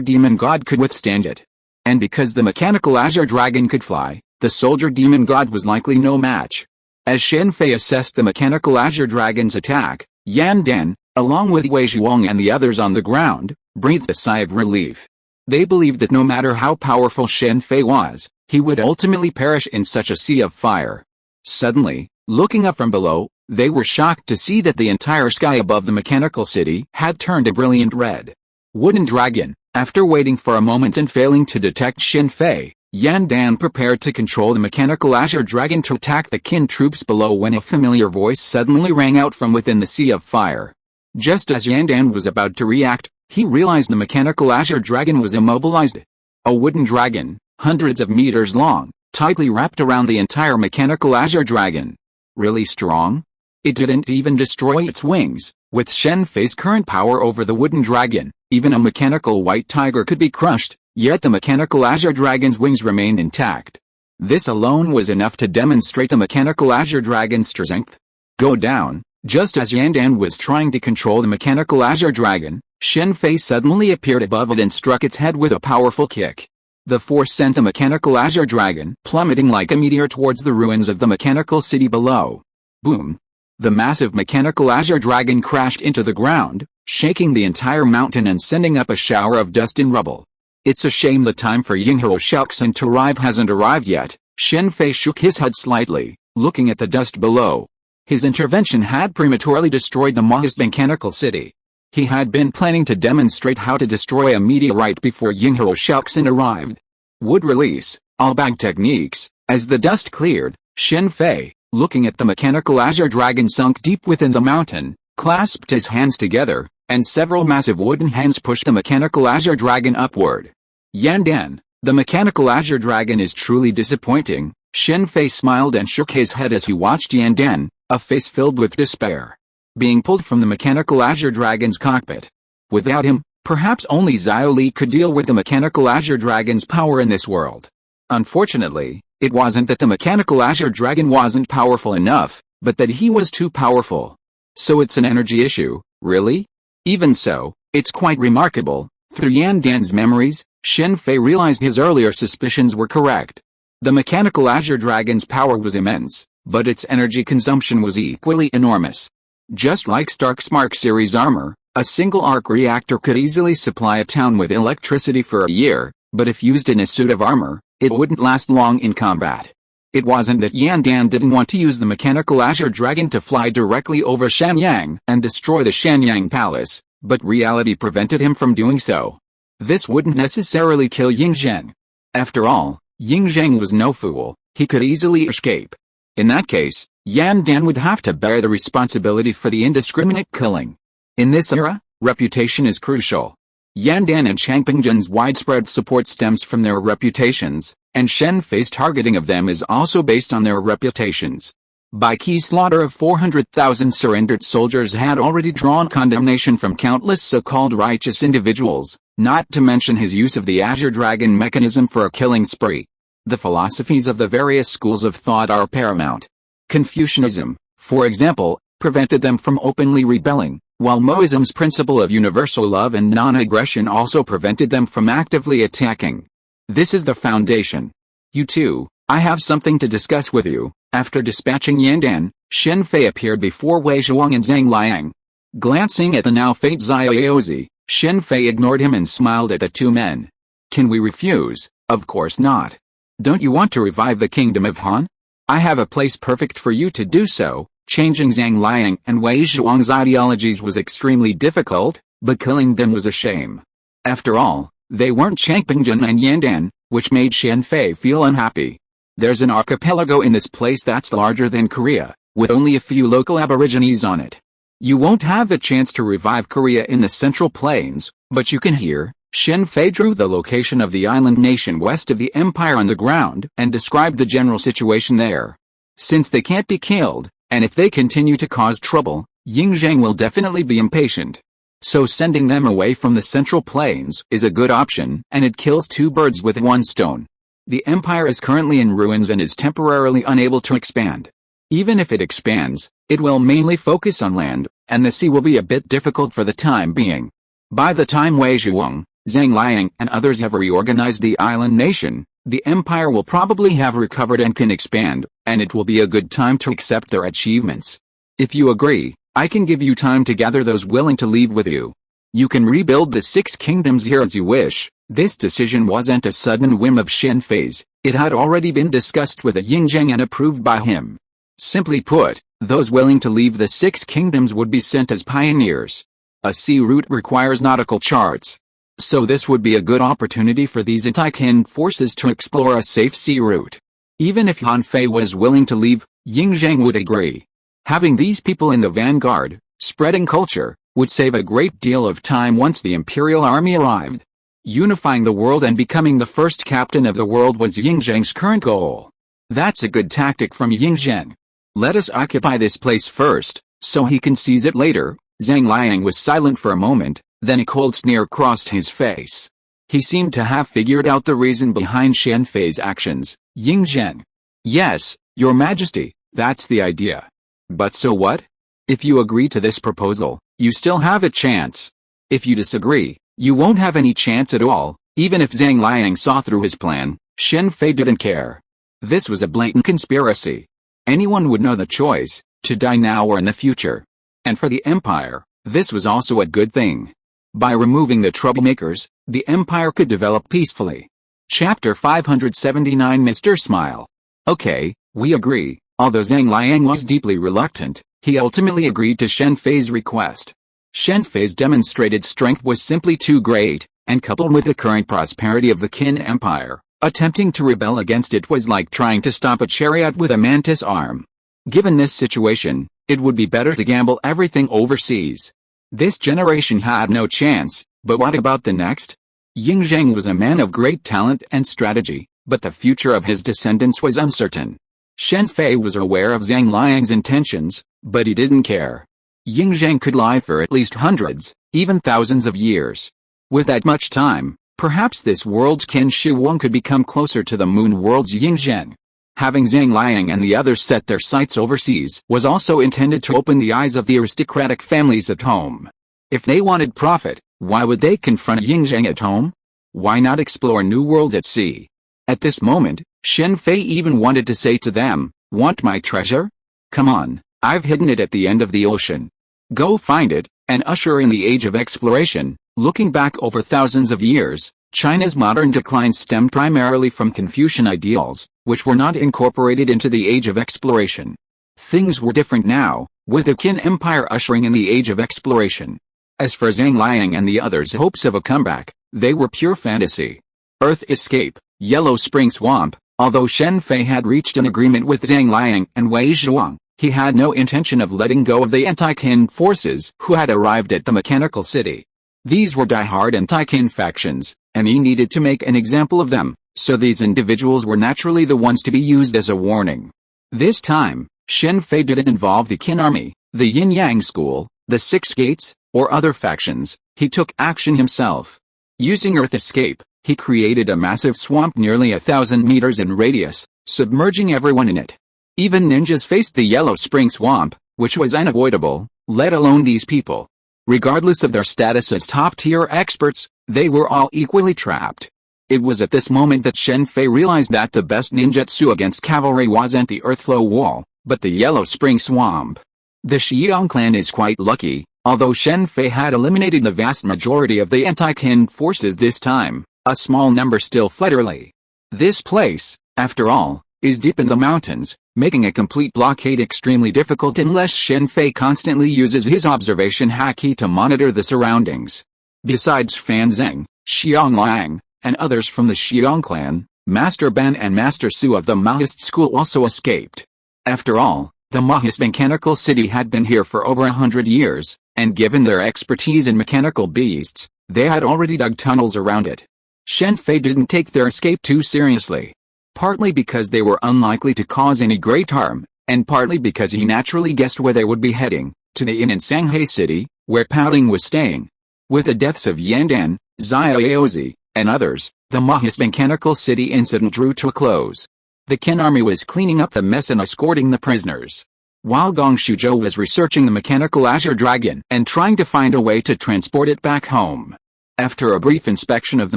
demon god could withstand it. And because the mechanical azure dragon could fly, the soldier demon god was likely no match. As Shen Fei assessed the mechanical azure dragon's attack, Yan Dan, along with Wei Zhuang and the others on the ground, breathed a sigh of relief. They believed that no matter how powerful Shen Fei was, he would ultimately perish in such a sea of fire. Suddenly, looking up from below, they were shocked to see that the entire sky above the mechanical city had turned a brilliant red. Wooden dragon. After waiting for a moment and failing to detect Shen Fei, Yan Dan prepared to control the mechanical azure dragon to attack the kin troops below when a familiar voice suddenly rang out from within the sea of fire. Just as Yan Dan was about to react, he realized the mechanical azure dragon was immobilized. A wooden dragon, hundreds of meters long, tightly wrapped around the entire mechanical azure dragon. Really strong? It didn't even destroy its wings. With Shen Fei's current power over the wooden dragon, even a mechanical white tiger could be crushed, yet the mechanical azure dragon's wings remained intact. This alone was enough to demonstrate the mechanical azure dragon's strength. Go down. Just as Yan Dan was trying to control the mechanical azure dragon, Shen Fei suddenly appeared above it and struck its head with a powerful kick. The force sent the mechanical azure dragon plummeting like a meteor towards the ruins of the mechanical city below. Boom. The massive mechanical azure dragon crashed into the ground, shaking the entire mountain and sending up a shower of dust and rubble. It's a shame the time for Yinghao Shaoxin to arrive hasn't arrived yet. Shen Fei shook his head slightly, looking at the dust below. His intervention had prematurely destroyed the mechanical city. He had been planning to demonstrate how to destroy a meteorite before Yinghao Shaoxin arrived. Would release all bag techniques. As the dust cleared, Shen Fei, looking at the mechanical azure dragon sunk deep within the mountain, clasped his hands together, and several massive wooden hands pushed the mechanical azure dragon upward. Yan Dan, the mechanical azure dragon is truly disappointing. Shen Fei smiled and shook his head as he watched Yan Dan, a face filled with despair, being pulled from the mechanical azure dragon's cockpit. Without him, perhaps only Xiao Li could deal with the mechanical azure dragon's power in this world. Unfortunately, it wasn't that the mechanical azure dragon wasn't powerful enough, but that he was too powerful. So it's an energy issue, really? Even so, it's quite remarkable. Through Yan Dan's memories, Shen Fei realized his earlier suspicions were correct. The mechanical Azure Dragon's power was immense, but its energy consumption was equally enormous. Just like Stark's Mark series armor, a single arc reactor could easily supply a town with electricity for a year, but if used in a suit of armor, it wouldn't last long in combat. It wasn't that Yan Dan didn't want to use the mechanical Azure Dragon to fly directly over Shanyang and destroy the Shanyang Palace, but reality prevented him from doing so. This wouldn't necessarily kill Yingzheng. After all, Yingzheng was no fool, he could easily escape. In that case, Yan Dan would have to bear the responsibility for the indiscriminate killing. In this era, reputation is crucial. Yan Dan and Changpingzhen's widespread support stems from their reputations, and Shen Fei's targeting of them is also based on their reputations. Bai Qi's slaughter of 400,000 surrendered soldiers had already drawn condemnation from countless so-called righteous individuals, not to mention his use of the Azure Dragon mechanism for a killing spree. The philosophies of the various schools of thought are paramount. Confucianism, for example, prevented them from openly rebelling, while Moism's principle of universal love and non-aggression also prevented them from actively attacking. This is the foundation. You two, I have something to discuss with you. After dispatching Yan Dan, Shen Fei appeared before Wei Zhuang and Zhang Liang. Glancing at the now faint Xiaozi, Shen Fei ignored him and smiled at the two men. Can we refuse? Of course not. Don't you want to revive the kingdom of Han? I have a place perfect for you to do so. Changing Zhang Liang and Wei Zhuang's ideologies was extremely difficult, but killing them was a shame. After all, they weren't Changpingzhen and Yan Dan, which made Shen Fei feel unhappy. There's an archipelago in this place that's larger than Korea, with only a few local aborigines on it. You won't have the chance to revive Korea in the Central Plains, but you can here. Shen Fei drew the location of the island nation west of the empire on the ground and described the general situation there. Since they can't be killed, and if they continue to cause trouble, Yingzheng will definitely be impatient. So sending them away from the Central Plains is a good option, and it kills two birds with one stone. The empire is currently in ruins and is temporarily unable to expand. Even if it expands, it will mainly focus on land, and the sea will be a bit difficult for the time being. By the time Wei Zhuang, Zhang Liang and others have reorganized the island nation, the empire will probably have recovered and can expand, and it will be a good time to accept their achievements. If you agree, I can give you time to gather those willing to leave with you. You can rebuild the 6 kingdoms here as you wish. This decision wasn't a sudden whim of Shen Fei's, it had already been discussed with Yingzheng and approved by him. Simply put, those willing to leave the 6 kingdoms would be sent as pioneers. A sea route requires nautical charts. So this would be a good opportunity for these anti-Qin forces to explore a safe sea route. Even if Han Fei was willing to leave, Yingzheng would agree. Having these people in the vanguard, spreading culture, would save a great deal of time once the Imperial Army arrived. Unifying the world and becoming the first captain of the world was Yingzheng's current goal. That's a good tactic from Yingzheng. Let us occupy this place first, so he can seize it later. Zhang Liang was silent for a moment, then a cold sneer crossed his face. He seemed to have figured out the reason behind Shen Fei's actions. Yingzheng. Yes, Your Majesty, that's the idea. But so what? If you agree to this proposal, you still have a chance. If you disagree, you won't have any chance at all. Even if Zhang Liang saw through his plan, Shen Fei didn't care. This was a blatant conspiracy. Anyone would know the choice, to die now or in the future. And for the Empire, this was also a good thing. By removing the troublemakers, the Empire could develop peacefully. Chapter 579 Mr. Smile. Okay, we agree. Although Zhang Liang was deeply reluctant, he ultimately agreed to Shen Fei's request. Shen Fei's demonstrated strength was simply too great, and coupled with the current prosperity of the Qin Empire, attempting to rebel against it was like trying to stop a chariot with a mantis arm. Given this situation, it would be better to gamble everything overseas. This generation had no chance, but what about the next? Yingzheng was a man of great talent and strategy, but the future of his descendants was uncertain. Shen Fei was aware of Zhang Liang's intentions, but he didn't care. Yingzheng could lie for at least hundreds, even thousands of years. With that much time, perhaps this world's Qin Shi Huang could become closer to the moon world's Yingzheng. Having Zhang Liang and the others set their sights overseas was also intended to open the eyes of the aristocratic families at home. If they wanted profit, why would they confront Yingzheng at home? Why not explore new worlds at sea? At this moment, Shen Fei even wanted to say to them, "Want my treasure? Come on, I've hidden it at the end of the ocean. Go find it," and usher in the age of exploration. Looking back over thousands of years, China's modern decline stemmed primarily from Confucian ideals, which were not incorporated into the age of exploration. Things were different now, with the Qin Empire ushering in the age of exploration. As for Zhang Liang and the others' hopes of a comeback, they were pure fantasy. Earth Escape, Yellow Spring Swamp. Although Shen Fei had reached an agreement with Zhang Liang and Wei Zhuang, he had no intention of letting go of the anti-Qin forces who had arrived at the Mechanical City. These were die-hard anti-Qin factions, and he needed to make an example of them, so these individuals were naturally the ones to be used as a warning. This time, Shen Fei didn't involve the Qin army, the Yin-Yang school, the Six Gates, or other factions. He took action himself. Using Earth Escape, he created a massive swamp nearly 1,000 meters in radius, submerging everyone in it. Even ninjas faced the Yellow Spring Swamp, which was unavoidable, let alone these people. Regardless of their status as top-tier experts, they were all equally trapped. It was at this moment that Shen Fei realized that the best ninjutsu against cavalry wasn't the Earthflow Wall, but the Yellow Spring Swamp. The Xiong clan is quite lucky, although Shen Fei had eliminated the vast majority of the anti-Qin forces this time, a small number still fled early. This place, after all, is deep in the mountains, making a complete blockade extremely difficult unless Shen Fei constantly uses his observation haki to monitor the surroundings. Besides Fan Zheng, Xiong Liang, and others from the Xiong clan, Master Ban and Master Su of the Maoist school also escaped. After all, the Maoist Mechanical City had been here for over 100 years, and given their expertise in mechanical beasts, they had already dug tunnels around it. Shen Fei didn't take their escape too seriously. Partly because they were unlikely to cause any great harm, and partly because he naturally guessed where they would be heading, to the inn in Shanghai City, where Paling was staying. With the deaths of Yan Dan, Xiaozi, and others, the Maoist Mechanical City incident drew to a close. The Qin army was cleaning up the mess and escorting the prisoners, while Gong Shuzhou was researching the mechanical Azure Dragon and trying to find a way to transport it back home. After a brief inspection of the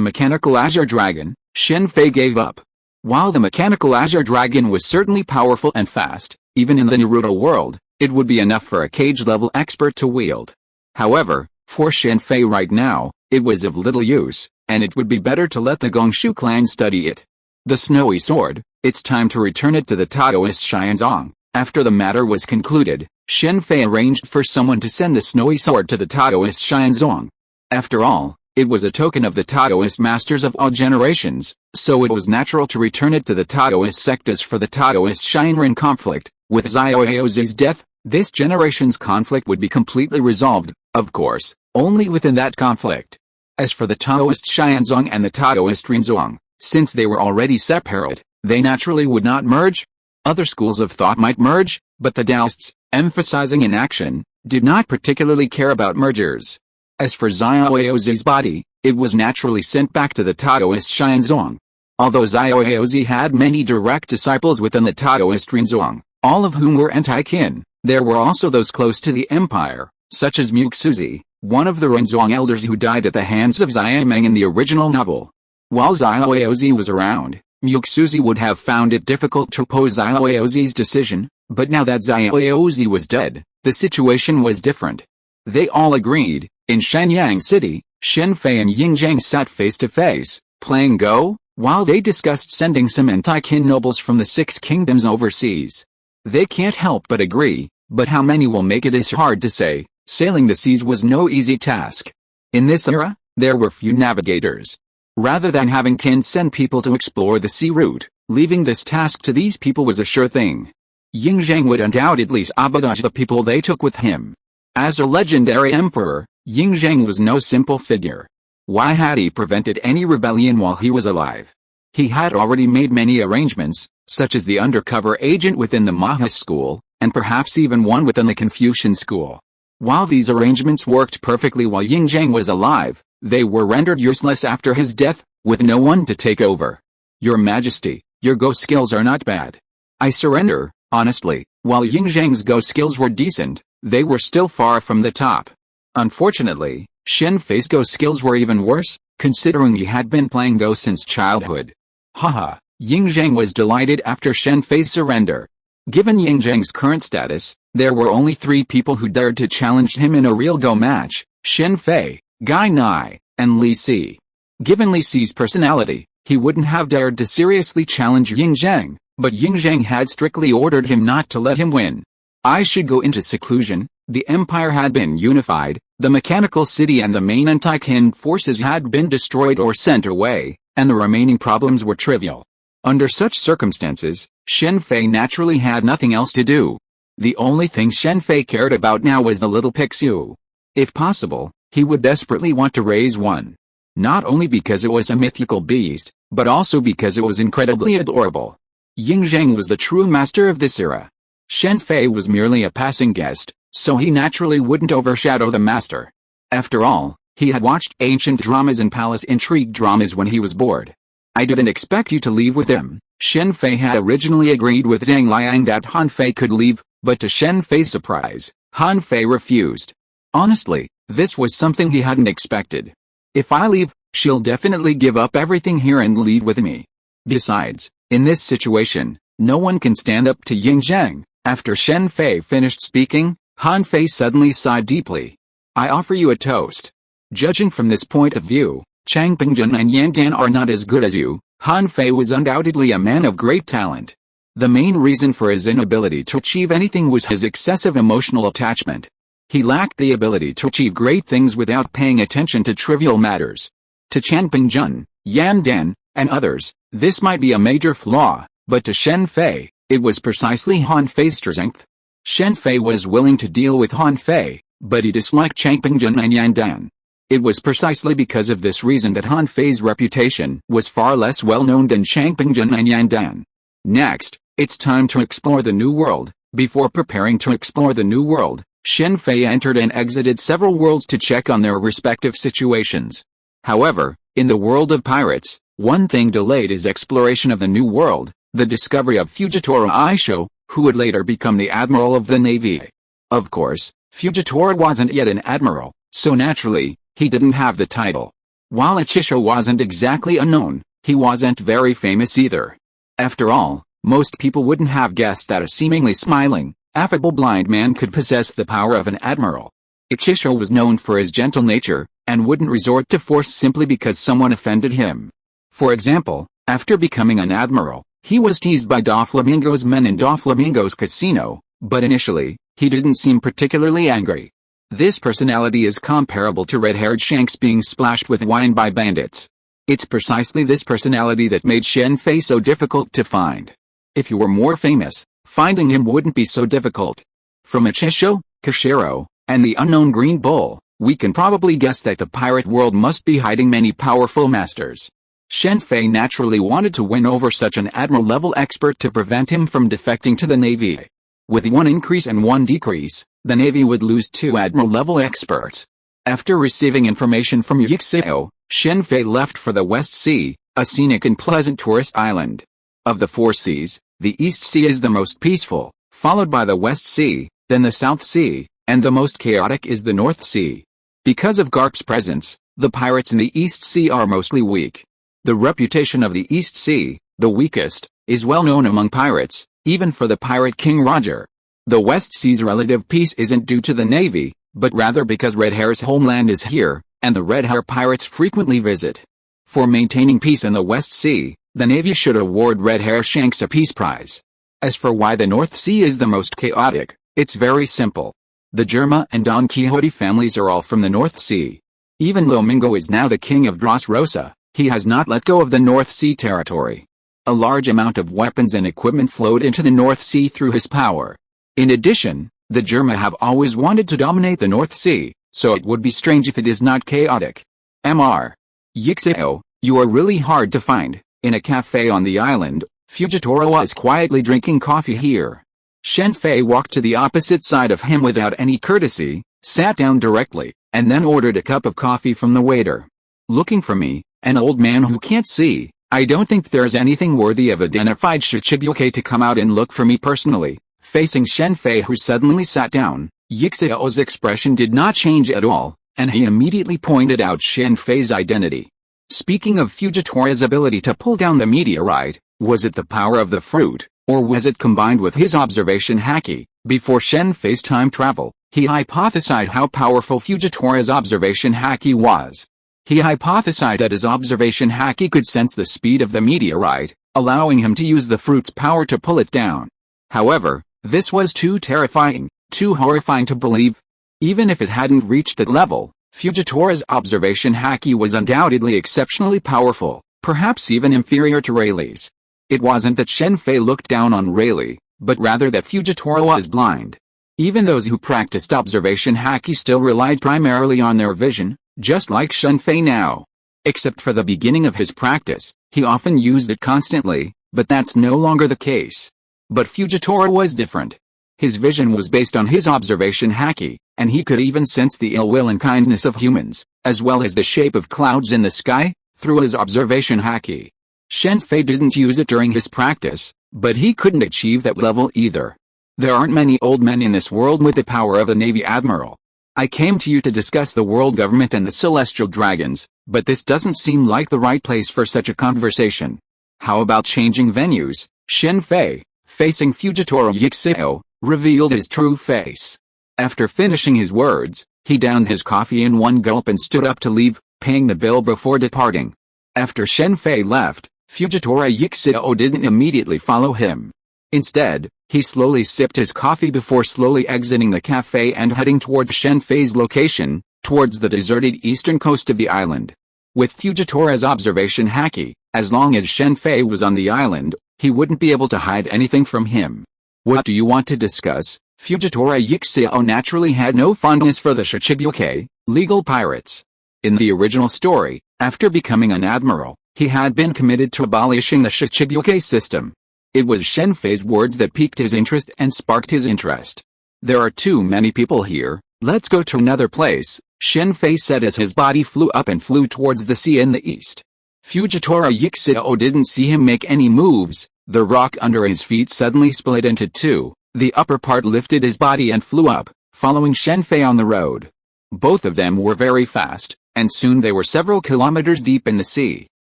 mechanical Azure Dragon, Shen Fei gave up. While the mechanical Azure Dragon was certainly powerful and fast, even in the Naruto world, it would be enough for a cage-level expert to wield. However, for Shen Fei right now, it was of little use, and it would be better to let the Gongshu clan study it. The Snowy Sword, it's time to return it to the Taoist Xianzong. After the matter was concluded, Shen Fei arranged for someone to send the Snowy Sword to the Taoist Xianzong. After all, it was a token of the Taoist masters of all generations, so it was natural to return it to the Taoist sectas for the Taoist Shinran conflict. With Xiaozi's death, this generation's conflict would be completely resolved, of course, only within that conflict. As for the Taoist Xianzong and the Taoist Rinzong, since they were already separate, they naturally would not merge. Other schools of thought might merge, but the Taoists, emphasizing inaction, did not particularly care about mergers. As for Xiaozi's body, it was naturally sent back to the Taoist Xianzong. Although Xiaozi had many direct disciples within the Taoist Rinzong, all of whom were anti-Qin, there were also those close to the empire, such as Muxuzi, one of the Rinzong elders who died at the hands of Xiameng in the original novel. While Xiaozi was around, Muxuzi would have found it difficult to oppose Xiaozi's decision, but now that Xiaozi was dead, the situation was different. They all agreed. In Shenyang City, Shen Fei and Ying Zhang sat face to face, playing Go, while they discussed sending some anti-Qin nobles from the Six Kingdoms overseas. They can't help but agree, but how many will make it is hard to say. Sailing the seas was no easy task. In this era, there were few navigators. Rather than having Qin send people to explore the sea route, leaving this task to these people was a sure thing. Ying Zhang would undoubtedly sabotage the people they took with him. As a legendary emperor, Ying Zhang was no simple figure. Why had he prevented any rebellion while he was alive? He had already made many arrangements, such as the undercover agent within the Maha school, and perhaps even one within the Confucian school. While these arrangements worked perfectly while Ying Zhang was alive, they were rendered useless after his death, with no one to take over. Your Majesty, your Go skills are not bad. I surrender. Honestly, while Ying Zhang's Go skills were decent, they were still far from the top. Unfortunately, Shen Fei's Go skills were even worse, considering he had been playing Go since childhood. Haha, Ying Zhang was delighted after Shen Fei's surrender. Given Ying Zhang's current status, there were only 3 people who dared to challenge him in a real go match: Shen Fei, Gai Nai, and Li Si. Given Li Si's personality, he wouldn't have dared to seriously challenge Ying Zhang, but Ying Zhang had strictly ordered him not to let him win. I should go into seclusion. The empire had been unified, the mechanical city and the main anti-Qin forces had been destroyed or sent away, and the remaining problems were trivial. Under such circumstances, Shen Fei naturally had nothing else to do. The only thing Shen Fei cared about now was the little Pixiu. If possible, he would desperately want to raise one. Not only because it was a mythical beast, but also because it was incredibly adorable. Ying Zhang was the true master of this era. Shen Fei was merely a passing guest, so he naturally wouldn't overshadow the master. After all, he had watched ancient dramas and palace intrigue dramas when he was bored. I didn't expect you to leave with him. Shen Fei had originally agreed with Zhang Liang that Han Fei could leave, but to Shen Fei's surprise, Han Fei refused. Honestly, this was something he hadn't expected. If I leave, she'll definitely give up everything here and leave with me. Besides, in this situation, no one can stand up to Ying Zhang. After Shen Fei finished speaking, Han Fei suddenly sighed deeply. I offer you a toast. Judging from this point of view, Chang Pingjun and Yan Dan are not as good as you. Han Fei was undoubtedly a man of great talent. The main reason for his inability to achieve anything was his excessive emotional attachment. He lacked the ability to achieve great things without paying attention to trivial matters. To Chang Pingjun, Yan Dan, and others, this might be a major flaw, but to Shen Fei, it was precisely Han Fei's strength. Shen Fei was willing to deal with Han Fei, but he disliked Chang Pingjun and Yan Dan. It was precisely because of this reason that Han Fei's reputation was far less well-known than Chang Pingjun and Yan Dan. Next, it's time to explore the New World. Before preparing to explore the New World, Shen Fei entered and exited several worlds to check on their respective situations. However, in the world of pirates, one thing delayed his exploration of the New World: the discovery of Fujitora Aisho, who would later become the Admiral of the Navy. Of course, Fujitora wasn't yet an admiral, so naturally, he didn't have the title. While Achisho wasn't exactly unknown, he wasn't very famous either. After all, most people wouldn't have guessed that a seemingly smiling, affable blind man could possess the power of an admiral. Achisho was known for his gentle nature, and wouldn't resort to force simply because someone offended him. For example, after becoming an admiral, he was teased by Doflamingo's men in Doflamingo's casino, but initially, he didn't seem particularly angry. This personality is comparable to red-haired Shanks being splashed with wine by bandits. It's precisely this personality that made Shen Fei so difficult to find. If he were more famous, finding him wouldn't be so difficult. From Achisho, Kashiro, and the unknown Green Bull, we can probably guess that the pirate world must be hiding many powerful masters. Shen Fei naturally wanted to win over such an admiral-level expert to prevent him from defecting to the Navy. With one increase and one decrease, the Navy would lose 2 admiral-level experts. After receiving information from Yixio, Shen Fei left for the West Sea, a scenic and pleasant tourist island. Of the 4 seas, the East Sea is the most peaceful, followed by the West Sea, then the South Sea, and the most chaotic is the North Sea. Because of Garp's presence, the pirates in the East Sea are mostly weak. The reputation of the East Sea, the weakest, is well known among pirates, even for the pirate King Roger. The West Sea's relative peace isn't due to the Navy, but rather because Red Hair's homeland is here, and the Red Hair pirates frequently visit. For maintaining peace in the West Sea, the Navy should award Red Hair Shanks a peace prize. As for why the North Sea is the most chaotic, it's very simple. The Germa and Don Quixote families are all from the North Sea. Even though Mingo is now the king of Dressrosa, he has not let go of the North Sea territory. A large amount of weapons and equipment flowed into the North Sea through his power. In addition, the Germa have always wanted to dominate the North Sea, so it would be strange if it is not chaotic. Mr. Yixio, you are really hard to find. In a cafe on the island, Fujitora was quietly drinking coffee here. Shen Fei walked to the opposite side of him without any courtesy, sat down directly, and then ordered a cup of coffee from the waiter. Looking for me, an old man who can't see? I don't think there's anything worthy of identified Shichibuke to come out and look for me personally. Facing Shen Fei, who suddenly sat down, Yixio's expression did not change at all, and he immediately pointed out Shen Fei's identity. Speaking of Fujitora's ability to pull down the meteorite, Was it the power of the fruit, or was it combined with his observation haki? Before Shen Fei's time travel, he hypothesized how powerful Fujitora's observation haki was. He hypothesized that his observation haki could sense the speed of the meteorite, allowing him to use the fruit's power to pull it down. However, this was too terrifying, too horrifying to believe. Even if it hadn't reached that level, Fujitora's observation haki was undoubtedly exceptionally powerful, perhaps even inferior to Rayleigh's. It wasn't that Shen Fei looked down on Rayleigh, but rather that Fujitora was blind. Even those who practiced observation haki still relied primarily on their vision, just like Shen Fei now. Except for the beginning of his practice, he often used it constantly, but that's no longer the case. But Fujitora was different. His vision was based on his observation haki, and he could even sense the ill will and kindness of humans, as well as the shape of clouds in the sky, through his observation haki. Shen Fei didn't use it during his practice, but he couldn't achieve that level either. There aren't many old men in this world with the power of a Navy admiral. I came to you to discuss the world government and the celestial dragons, but this doesn't seem like the right place for such a conversation. How about changing venues? Shen Fei, facing Fujitora Yixio, revealed his true face. After finishing his words, he downed his coffee in one gulp and stood up to leave, paying the bill before departing. After Shen Fei left, Fujitora Yixio didn't immediately follow him. Instead, he slowly sipped his coffee before slowly exiting the cafe and heading towards Shen Fei's location, towards the deserted eastern coast of the island. With Fujitora's observation haki, as long as Shen Fei was on the island, he wouldn't be able to hide anything from him. What do you want to discuss? Fujitora Yixio naturally had no fondness for the Shichibuke, legal pirates. In the original story, after becoming an admiral, he had been committed to abolishing the Shichibuke system. It was Shen Fei's words that piqued his interest and sparked his interest. There are too many people here, let's go to another place, Shen Fei said as his body flew up and flew towards the sea in the east. Fujitora Yixio didn't see him make any moves. The rock under his feet suddenly split into two, the upper part lifted his body and flew up, following Shen Fei on the road. Both of them were very fast, and soon they were several kilometers deep in the sea.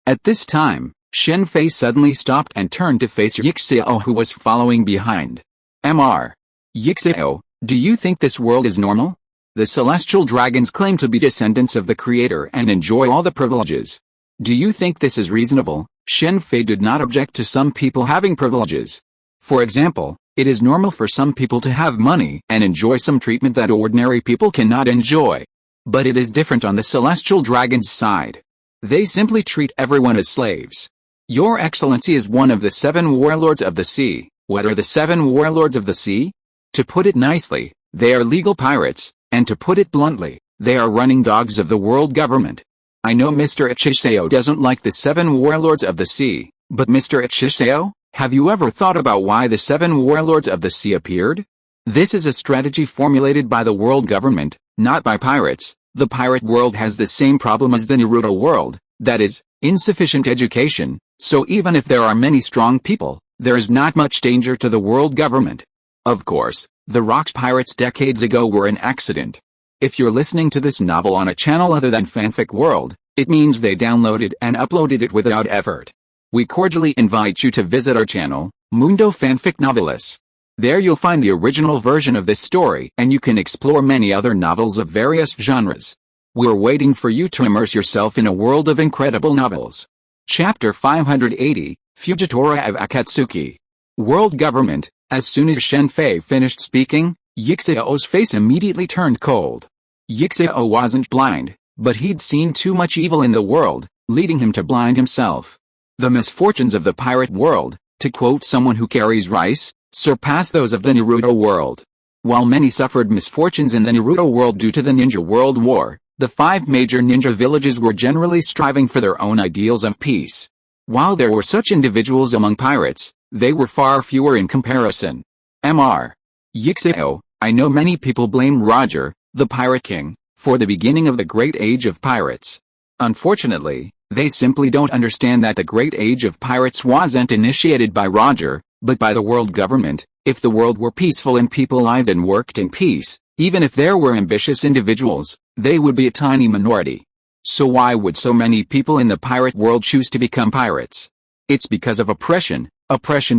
At this time, Shen Fei suddenly stopped and turned to face Yixio, who was following behind. Mr. Yixio, do you think this world is normal? The celestial dragons claim to be descendants of the Creator and enjoy all the privileges. Do you think this is reasonable? Shen Fei did not object to some people having privileges. For example, it is normal for some people to have money and enjoy some treatment that ordinary people cannot enjoy. But it is different on the celestial dragons' side. They simply treat everyone as slaves. Your Excellency is one of the 7 warlords of the sea. What are the 7 warlords of the sea? To put it nicely, they are legal pirates, and to put it bluntly, they are running dogs of the world government. I know Mr. Yixio doesn't like the 7 warlords of the sea, but Mr. Yixio, have you ever thought about why the 7 warlords of the sea appeared? This is a strategy formulated by the world government, not by pirates. The pirate world has the same problem as the Naruto world, that is, insufficient education, so even if there are many strong people, there is not much danger to the world government. Of course, the Rocks pirates decades ago were an accident. If you're listening to this novel on a channel other than Fanfic World, it means they downloaded and uploaded it without effort. We cordially invite you to visit our channel, Mundo Fanfic Novelis. There you'll find the original version of this story and you can explore many other novels of various genres. We're waiting for you to immerse yourself in a world of incredible novels. Chapter 580, Fujitora of Akatsuki. World Government. As soon as Shen Fei finished speaking, Yixio's face immediately turned cold. Yixio wasn't blind, but he'd seen too much evil in the world, leading him to blind himself. The misfortunes of the pirate world, to quote someone who carries rice, surpass those of the Naruto world. While many suffered misfortunes in the Naruto world due to the Ninja World War, the 5 major ninja villages were generally striving for their own ideals of peace. While there were such individuals among pirates, they were far fewer in comparison. Mr. Yixio, I know many people blame Roger, the Pirate King, for the beginning of the Great Age of Pirates. Unfortunately, they simply don't understand that the Great Age of Pirates wasn't initiated by Roger, but by the world government. If the world were peaceful and people lived and worked in peace, even if there were ambitious individuals, they would be a tiny minority. So why would so many people in the pirate world choose to become pirates? It's because of oppression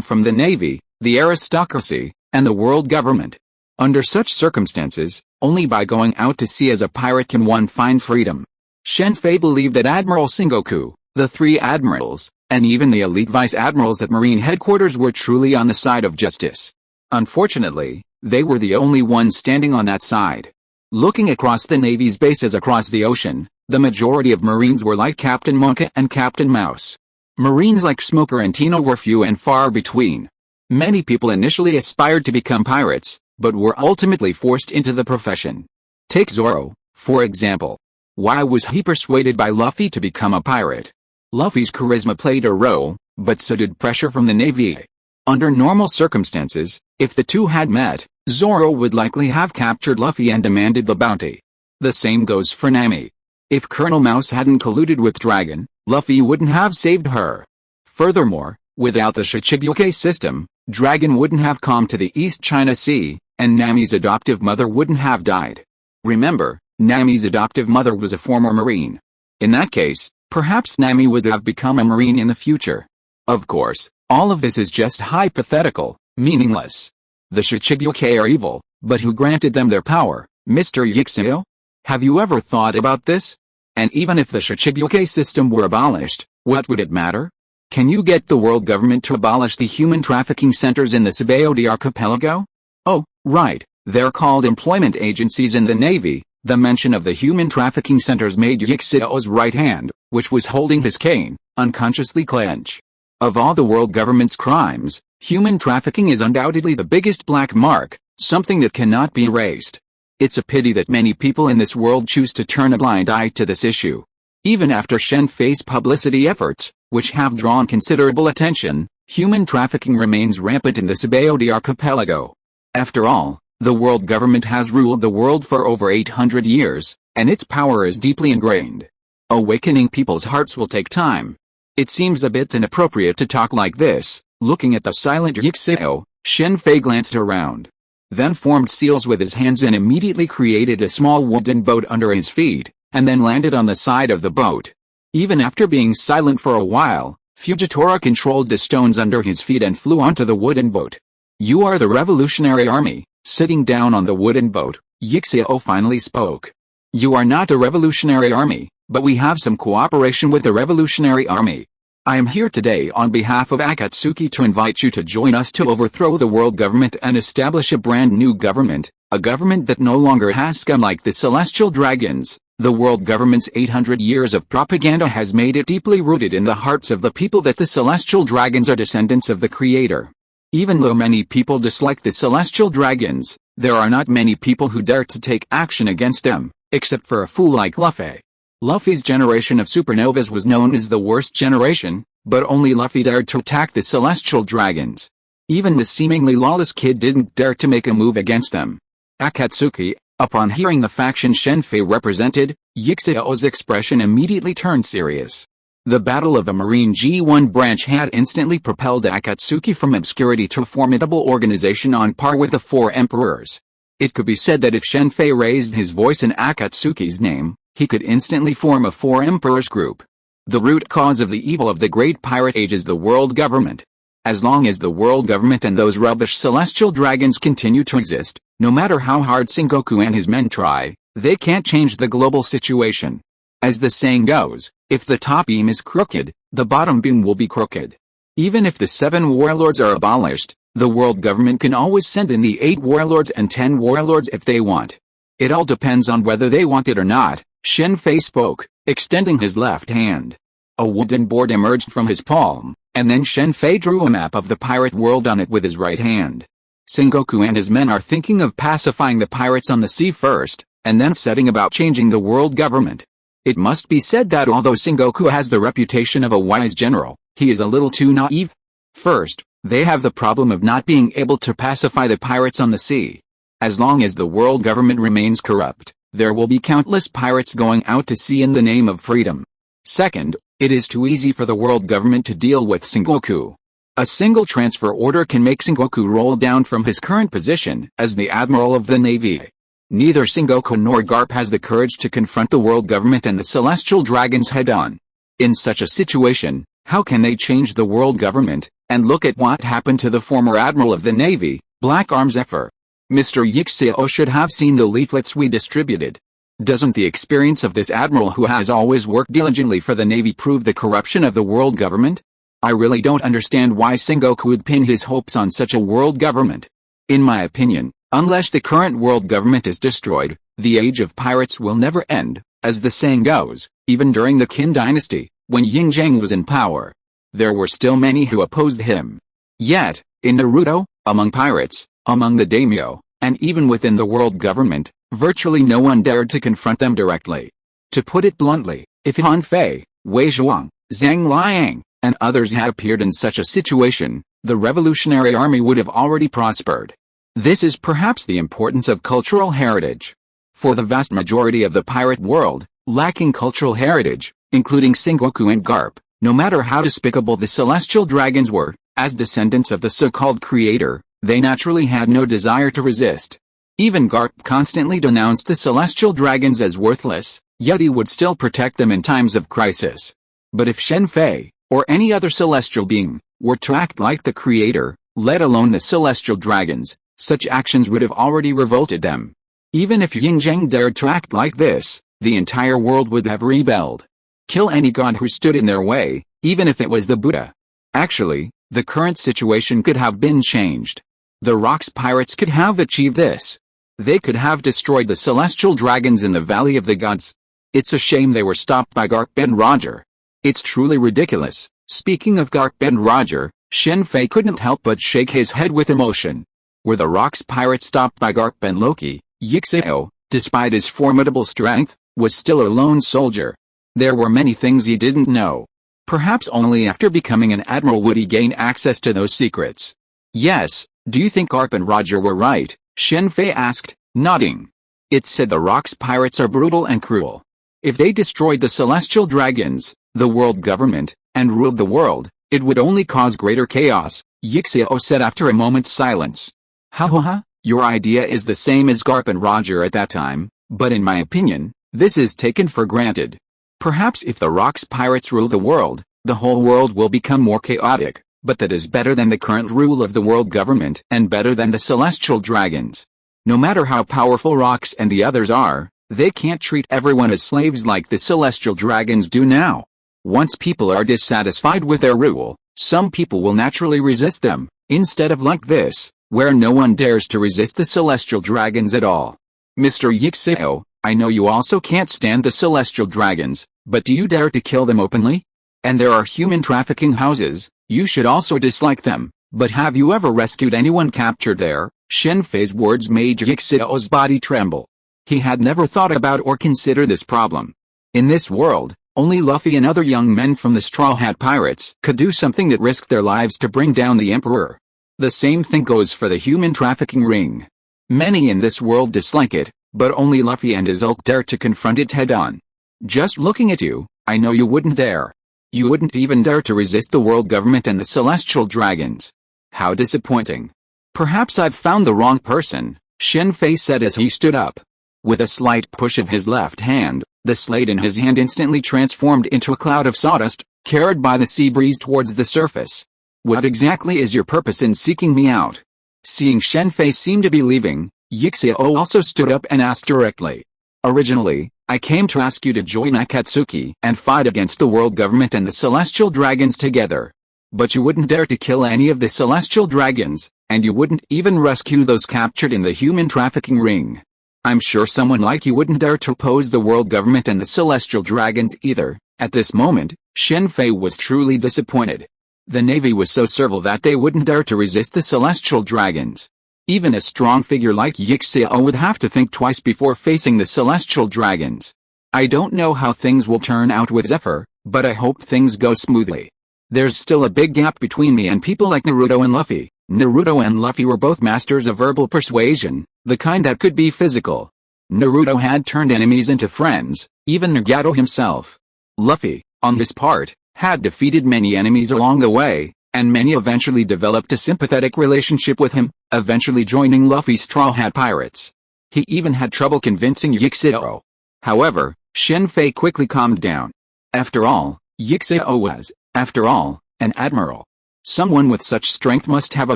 from the Navy, the aristocracy, and the world government. Under such circumstances, only by going out to sea as a pirate can one find freedom. Shen Fei believed that Admiral Sengoku, the 3 admirals, and even the elite vice admirals at Marine headquarters were truly on the side of justice. Unfortunately, they were the only ones standing on that side. Looking across the Navy's bases across the ocean, the majority of Marines were like Captain Mocha and Captain Mouse. Marines like Smoker and Tino were few and far between. Many people initially aspired to become pirates, but were ultimately forced into the profession. Take Zoro, for example. Why was he persuaded by Luffy to become a pirate? Luffy's charisma played a role, but so did pressure from the Navy. Under normal circumstances, if the two had met, Zoro would likely have captured Luffy and demanded the bounty. The same goes for Nami. If Colonel Mouse hadn't colluded with Dragon, Luffy wouldn't have saved her. Furthermore, without the Shichibuke system, Dragon wouldn't have come to the East China Sea, and Nami's adoptive mother wouldn't have died. Remember, Nami's adoptive mother was a former Marine. In that case, perhaps Nami would have become a Marine in the future. Of course, all of this is just hypothetical, meaningless. The Shichibuke are evil, but who granted them their power, Mr. Yixio? Have you ever thought about this? And even if the Shichibuke system were abolished, what would it matter? Can you get the world government to abolish the human trafficking centers in the S.H.I.E.L.D. archipelago? Oh, right, they're called employment agencies in the Navy. The mention of the human trafficking centers made Yixio's right hand, which was holding his cane, unconsciously clench. Of all the world government's crimes, human trafficking is undoubtedly the biggest black mark, something that cannot be erased. It's a pity that many people in this world choose to turn a blind eye to this issue. Even after Shen Fei's publicity efforts, which have drawn considerable attention, human trafficking remains rampant in the S.H.I.E.L.D. archipelago. After all, the world government has ruled the world for over 800 years, and its power is deeply ingrained. Awakening people's hearts will take time. It seems a bit inappropriate to talk like this. Looking at the silent Yixio, Shen Fei glanced around. Then formed seals with his hands and immediately created a small wooden boat under his feet, and then landed on the side of the boat. Even after being silent for a while, Fujitora controlled the stones under his feet and flew onto the wooden boat. You are the Revolutionary Army. Sitting down on the wooden boat, Yixio finally spoke. You are not a Revolutionary Army, but we have some cooperation with the Revolutionary Army. I am here today on behalf of Akatsuki to invite you to join us to overthrow the world government and establish a brand new government, a government that no longer has scum like the Celestial Dragons. The world government's 800 years of propaganda has made it deeply rooted in the hearts of the people that the Celestial Dragons are descendants of the Creator. Even though many people dislike the Celestial Dragons, there are not many people who dare to take action against them, except for a fool like Luffy. Luffy's generation of supernovas was known as the worst generation, but only Luffy dared to attack the Celestial Dragons. Even the seemingly lawless kid didn't dare to make a move against them. Akatsuki, upon hearing the faction Shen Fei represented, Yixio's expression immediately turned serious. The Battle of the Marine G1 branch had instantly propelled Akatsuki from obscurity to a formidable organization on par with the Four Emperors. It could be said that if Shen Fei raised his voice in Akatsuki's name, he could instantly form a Four Emperors group. The root cause of the evil of the Great Pirate Age is the world government. As long as the world government and those rubbish Celestial Dragons continue to exist, no matter how hard Sengoku and his men try, they can't change the global situation. As the saying goes, if the top beam is crooked, the bottom beam will be crooked. Even if the 7 warlords are abolished, the world government can always send in the 8 warlords and 10 warlords if they want. It all depends on whether they want it or not. Shen Fei spoke, extending his left hand. A wooden board emerged from his palm, and then Shen Fei drew a map of the pirate world on it with his right hand. Sengoku and his men are thinking of pacifying the pirates on the sea first, and then setting about changing the world government. It must be said that although Sengoku has the reputation of a wise general, he is a little too naive. First, they have the problem of not being able to pacify the pirates on the sea. As long as the world government remains corrupt, there will be countless pirates going out to sea in the name of freedom. Second, it is too easy for the world government to deal with Sengoku. A single transfer order can make Sengoku roll down from his current position as the Admiral of the Navy. Neither Sengoku nor Garp has the courage to confront the world government and the Celestial Dragons head-on. In such a situation, How can they change the world government? And look at what happened to the former admiral of the Navy, Black Arms Zephyr. Mr. Yi-Xiao should have seen the leaflets we distributed. Doesn't the experience of this admiral who has always worked diligently for the Navy prove the corruption of the world government? I really don't understand why Sengoku would pin his hopes on such a world government. In my opinion, unless the current world government is destroyed, the age of pirates will never end, as the saying goes. Even during the Qin dynasty, when Yin Zhang was in power, there were still many who opposed him. Yet, in Naruto, among pirates, among the daimyo, and even within the world government, virtually no one dared to confront them directly. To put it bluntly, if Shen Fei, Wei Zhuang, Zhang Liang, and others had appeared in such a situation, the revolutionary army would have already prospered. This is perhaps the importance of cultural heritage. For the vast majority of the pirate world, lacking cultural heritage, including Sengoku and Garp, no matter how despicable the celestial dragons were, as descendants of the so-called creator, they naturally had no desire to resist. Even Garp constantly denounced the celestial dragons as worthless, yet he would still protect them in times of crisis. But if Shen Fei, or any other celestial being, were to act like the creator, let alone the celestial dragons, such actions would have already revolted them. Even if Yin Zhang dared to act like this, the entire world would have rebelled. Kill any god who stood in their way, even if it was the Buddha. Actually, the current situation could have been changed. The Rocks pirates could have achieved this. They could have destroyed the celestial dragons in the Valley of the Gods. It's a shame they were stopped by Garp and Roger. It's truly ridiculous. Speaking of Garp and Roger, Shen Fei couldn't help but shake his head with emotion. Were the Rocks pirates stopped by Garp and Loki, Yi-Xiao, despite his formidable strength, was still a lone soldier. There were many things he didn't know. Perhaps only after becoming an admiral would he gain access to those secrets. Yes, do you think Garp and Roger were right? Shen Fei asked, nodding. It's said the Rocks pirates are brutal and cruel. If they destroyed the celestial dragons, the world government, and ruled the world, it would only cause greater chaos, Yi-Xiao said after a moment's silence. Ha, your idea is the same as Garp and Roger at that time, but in my opinion, this is taken for granted. Perhaps if the Rocks pirates rule the world, the whole world will become more chaotic, but that is better than the current rule of the world government and better than the celestial dragons. No matter how powerful Rocks and the others are, they can't treat everyone as slaves like the celestial dragons do now. Once people are dissatisfied with their rule, some people will naturally resist them, instead of like this, where no one dares to resist the celestial dragons at all. Mr. Yi-Xiao, I know you also can't stand the celestial dragons, but do you dare to kill them openly? And there are human trafficking houses, you should also dislike them, but have you ever rescued anyone captured there? Shen Fei's words made Yi-Xiao's body tremble. He had never thought about or considered this problem. In this world, only Luffy and other young men from the Straw Hat Pirates could do something that risked their lives to bring down the Emperor. The same thing goes for the human trafficking ring. Many in this world dislike it, but only Luffy and his ilk dare to confront it head-on. Just looking at you, I know you wouldn't dare. You wouldn't even dare to resist the world government and the celestial dragons. How disappointing. Perhaps I've found the wrong person, Shen Fei said as he stood up. With a slight push of his left hand, the slate in his hand instantly transformed into a cloud of sawdust, carried by the sea breeze towards the surface. What exactly is your purpose in seeking me out? Seeing Shen Fei seem to be leaving, Yi-Xiao also stood up and asked directly. Originally, I came to ask you to join Akatsuki and fight against the world government and the celestial dragons together. But you wouldn't dare to kill any of the celestial dragons, and you wouldn't even rescue those captured in the human trafficking ring. I'm sure someone like you wouldn't dare to oppose the world government and the celestial dragons either. At this moment, Shen Fei was truly disappointed. The Navy was so servile that they wouldn't dare to resist the celestial dragons. Even a strong figure like Yi-Xiao would have to think twice before facing the celestial dragons. I don't know how things will turn out with Zephyr, but I hope things go smoothly. There's still a big gap between me and people like Naruto and Luffy. Naruto and Luffy were both masters of verbal persuasion, the kind that could be physical. Naruto had turned enemies into friends, even Nagato himself. Luffy, on his part, had defeated many enemies along the way, and many eventually developed a sympathetic relationship with him, eventually joining Luffy's Straw Hat Pirates. He even had trouble convincing Yi-Xiao. However, Shen Fei quickly calmed down. After all, Yi-Xiao was, After all, an admiral. Someone with such strength must have a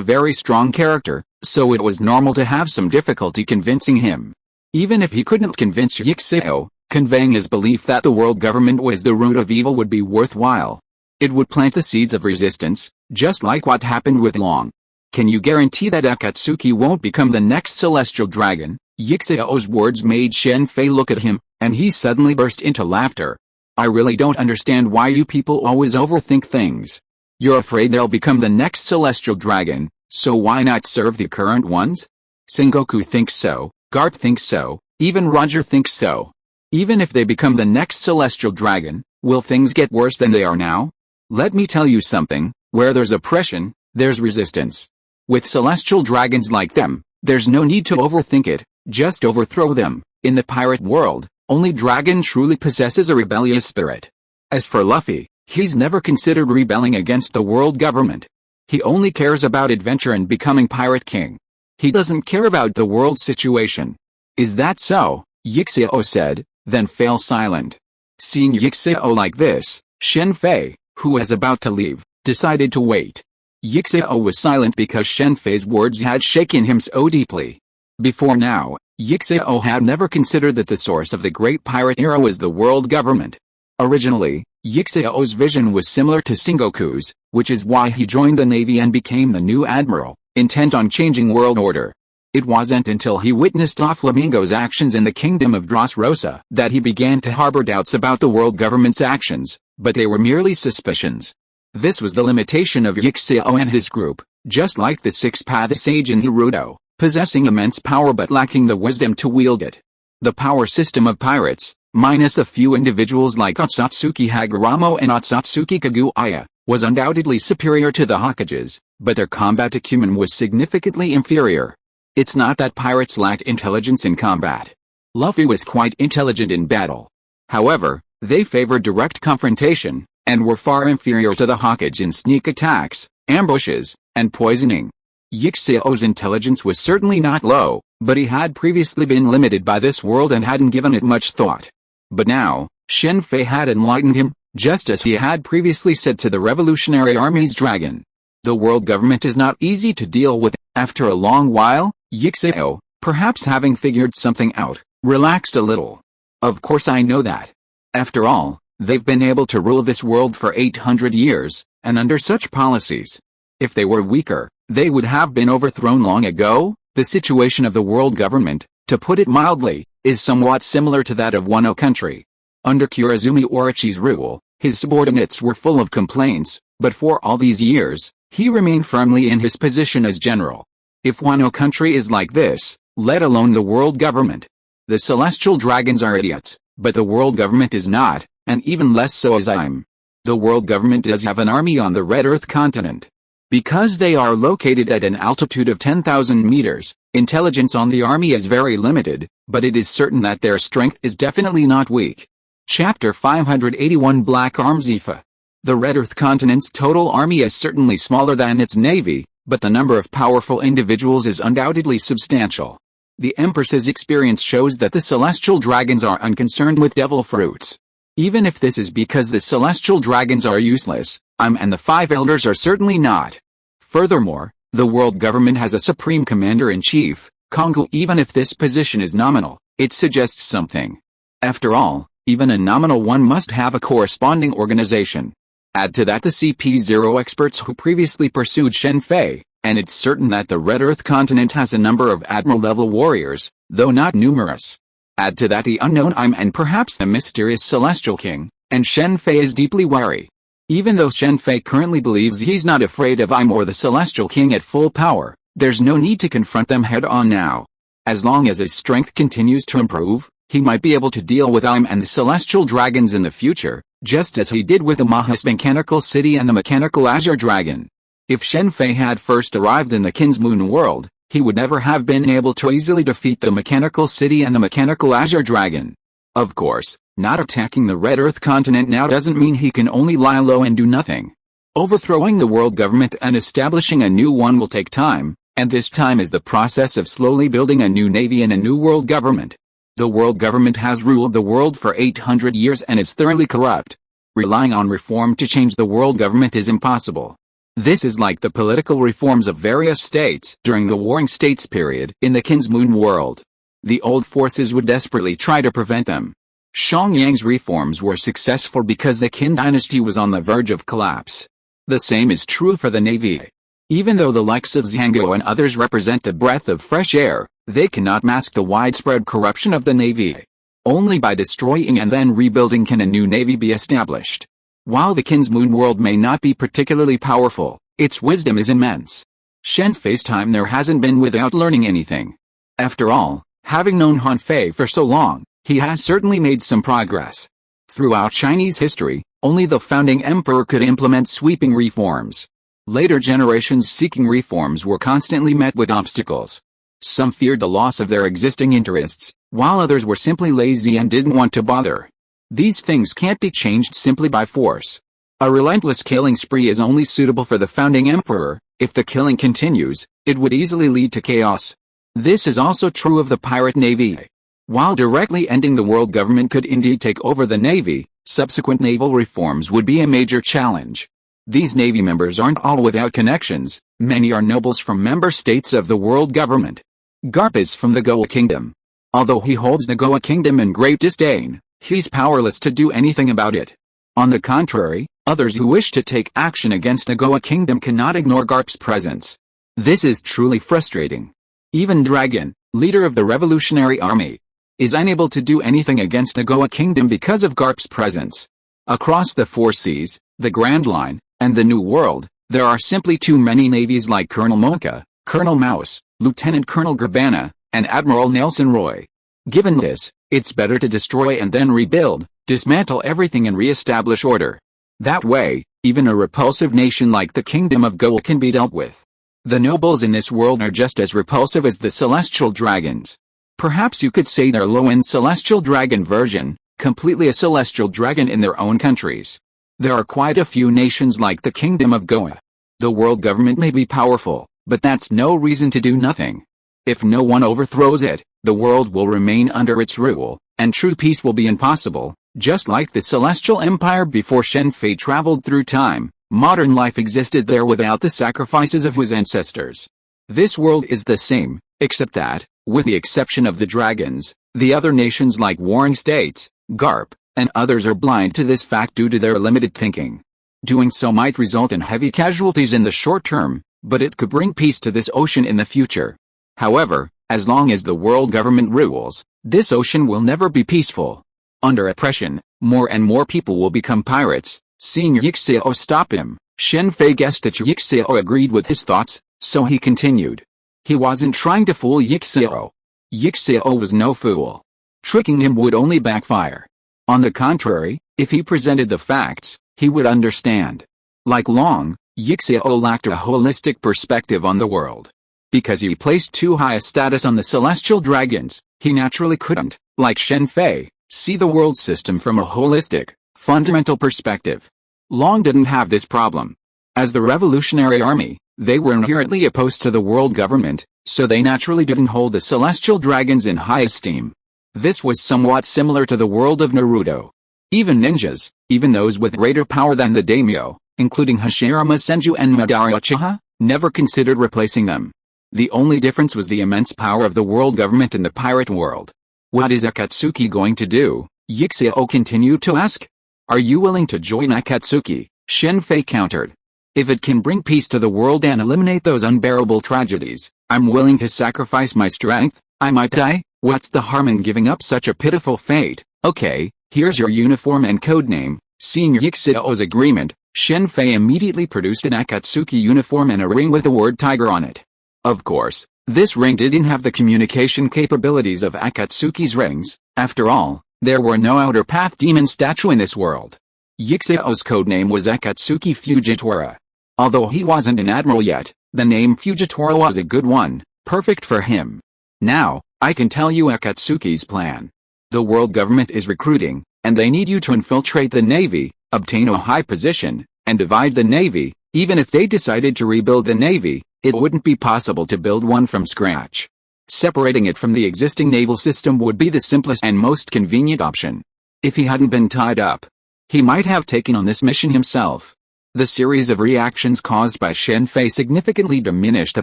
very strong character, so it was normal to have some difficulty convincing him. Even if he couldn't convince G-Virus, conveying his belief that the world government was the root of evil would be worthwhile. It would plant the seeds of resistance, just like what happened with Long. Can you guarantee that Akatsuki won't become the next celestial dragon? G-Virus's words made Shen Fei look at him, and he suddenly burst into laughter. I really don't understand why you people always overthink things. You're afraid they'll become the next celestial dragon, so why not serve the current ones? Sengoku thinks so, Garp thinks so, even Roger thinks so. Even if they become the next celestial dragon, will things get worse than they are now? Let me tell you something, where there's oppression, there's resistance. With celestial dragons like them, there's no need to overthink it, just overthrow them. In the pirate world, only dragon truly possesses a rebellious spirit. As for Luffy, he's never considered rebelling against the world government. He only cares about adventure and becoming pirate king. He doesn't care about the world situation. Is that so? G-Virus said, then fell silent. Seeing G-Virus like this, Shen Fei, who was about to leave, decided to wait. G-Virus was silent because Shen Fei's words had shaken him so deeply. Before now, G-Virus had never considered that the source of the great pirate era was the world government. Originally, G-Virus's vision was similar to Sengoku's, which is why he joined the Navy and became the new admiral, intent on changing world order. It wasn't until he witnessed Doflamingo's actions in the kingdom of Dressrosa that he began to harbor doubts about the world government's actions, but they were merely suspicions. This was the limitation of G-Virus and his group, just like the six-path sage in Naruto, possessing immense power but lacking the wisdom to wield it. The power system of pirates, minus a few individuals like Otsutsuki Hagoromo and Otsutsuki Kaguya, was undoubtedly superior to the Hokages, but their combat acumen was significantly inferior. It's not that pirates lack intelligence in combat. Luffy was quite intelligent in battle. However, they favored direct confrontation, and were far inferior to the Hokage in sneak attacks, ambushes, and poisoning. G-Virus's intelligence was certainly not low, but he had previously been limited by this world and hadn't given it much thought. But now, Shen Fei had enlightened him, just as he had previously said to the Revolutionary Army's dragon. The world government is not easy to deal with. After a long while, G-Virus, perhaps having figured something out, relaxed a little. Of course I know that. After all, they've been able to rule this world for 800 years, and under such policies. If they were weaker, they would have been overthrown long ago. The situation of the world government, to put it mildly, is somewhat similar to that of Wano country. Under Kurozumi Orochi's rule, his subordinates were full of complaints, but for all these years, he remained firmly in his position as general. If Wano country is like this, let alone the world government. The celestial dragons are idiots, but the world government is not, and even less so is I'm. The world government does have an army on the Red Earth continent. Because they are located at an altitude of 10,000 meters, intelligence on the army is very limited, but it is certain that their strength is definitely not weak. Chapter 581 Black Arms IFA. The Red Earth continent's total army is certainly smaller than its navy, but the number of powerful individuals is undoubtedly substantial. The Empress's experience shows that the celestial dragons are unconcerned with devil fruits. Even if this is because the celestial dragons are useless, and the five elders are certainly not. Furthermore, the world government has a supreme commander-in-chief, Kongu. Even if this position is nominal, it suggests something. After all, even a nominal one must have a corresponding organization. Add to that the CP0 experts who previously pursued Shen Fei, and it's certain that the Red Earth continent has a number of admiral-level warriors, though not numerous. Add to that the unknown and perhaps the mysterious Celestial King, and Shen Fei is deeply wary. Even though Shen Fei currently believes he's not afraid of or the Celestial King at full power, there's no need to confront them head-on now. As long as his strength continues to improve, he might be able to deal with and the Celestial Dragons in the future, just as he did with the Mahas Mechanical City and the Mechanical Azure Dragon. If Shen Fei had first arrived in the Kinsmoon world, he would never have been able to easily defeat the Mechanical City and the Mechanical Azure Dragon. Of course, not attacking the Red Earth continent now doesn't mean he can only lie low and do nothing. Overthrowing the world government and establishing a new one will take time, and this time is the process of slowly building a new navy and a new world government. The world government has ruled the world for 800 years and is thoroughly corrupt. relying on reform to change the world government is impossible. This is like the political reforms of various states during the Warring States period in the Qin's Moon world. The old forces would desperately try to prevent them. Xiangyang's reforms were successful because the Qin dynasty was on the verge of collapse. The same is true for the navy. Even though the likes of Zhang and others represent a breath of fresh air, they cannot mask the widespread corruption of the navy. Only by destroying and then rebuilding can a new navy be established. While the Qin's Moon world may not be particularly powerful, its wisdom is immense. Shen Fei's time there hasn't been without learning anything. After all, having known Han Fei for so long, he has certainly made some progress. Throughout Chinese history, only the founding emperor could implement sweeping reforms. Later generations seeking reforms were constantly met with obstacles. Some feared the loss of their existing interests, while others were simply lazy and didn't want to bother. These things can't be changed simply by force. A relentless killing spree is only suitable for the founding emperor. If the killing continues, it would easily lead to chaos. This is also true of the pirate navy. While directly ending the world government could indeed take over the navy, subsequent naval reforms would be a major challenge. These navy members aren't all without connections. Many are nobles from member states of the world government. Garp is from the Goa Kingdom. Although he holds the Goa Kingdom in great disdain, he's powerless to do anything about it. On the contrary, others who wish to take action against the Goa Kingdom cannot ignore Garp's presence. This is truly frustrating. Even Dragon, leader of the Revolutionary Army, is unable to do anything against the Goa Kingdom because of Garp's presence. Across the Four Seas, the Grand Line, and the New World, there are simply too many navies like Colonel Mocha, Colonel Mouse, Lieutenant Colonel Grabana, and Admiral Nelson Roy. Given this, it's better to destroy and then rebuild, dismantle everything and re-establish order. That way, even a repulsive nation like the Kingdom of Goa can be dealt with. The nobles in this world are just as repulsive as the celestial dragons. Perhaps you could say they're low-end celestial dragon version, completely a celestial dragon in their own countries. There are quite a few nations like the Kingdom of Goa. The world government may be powerful, but that's no reason to do nothing. If no one overthrows it, the world will remain under its rule, and true peace will be impossible. Just like the Celestial Empire before Shen Fei traveled through time, modern life existed there without the sacrifices of his ancestors. This world is the same, except that, with the exception of the dragons, the other nations like Warring States, Garp, and others are blind to this fact due to their limited thinking. Doing so might result in heavy casualties in the short term, but it could bring peace to this ocean in the future. However, as long as the world government rules, this ocean will never be peaceful. Under oppression, more and more people will become pirates. Seeing Yixio stop him, Shen Fei guessed that Yixio agreed with his thoughts, so he continued. He wasn't trying to fool Yixio. Yixio was no fool. Tricking him would only backfire. On the contrary, if he presented the facts, he would understand. Like Long, Yixio lacked a holistic perspective on the world. Because he placed too high a status on the celestial dragons, he naturally couldn't, like Shen Fei, see the world system from a holistic, fundamental perspective. Long didn't have this problem. As the Revolutionary Army, they were inherently opposed to the world government, so they naturally didn't hold the celestial dragons in high esteem. This was somewhat similar to the world of Naruto. Even ninjas, even those with greater power than the daimyo, including Hashirama Senju and Madara Uchiha, never considered replacing them. The only difference was the immense power of the world government in the pirate world. What is Akatsuki going to do? Yixio continued to ask. Are you willing to join Akatsuki? Shen Fei countered. If it can bring peace to the world and eliminate those unbearable tragedies, I'm willing to sacrifice my strength. I might die. What's the harm in giving up such a pitiful fate? Okay, here's your uniform and code name. Seeing Yixio's agreement, Shen Fei immediately produced an Akatsuki uniform and a ring with the word tiger on it. Of course, this ring didn't have the communication capabilities of Akatsuki's rings. After all, there were no outer path demon statue in this world. Yixio's codename was Akatsuki Fujitora. Although he wasn't an admiral yet, the name Fujitora was a good one, perfect for him. Now, I can tell you Akatsuki's plan. The world government is recruiting, and they need you to infiltrate the navy, obtain a high position, and divide the navy. Even if they decided to rebuild the navy, it wouldn't be possible to build one from scratch. Separating it from the existing naval system would be the simplest and most convenient option. If he hadn't been tied up he might have taken on this mission himself. The series of reactions caused by Shen Fei significantly diminished the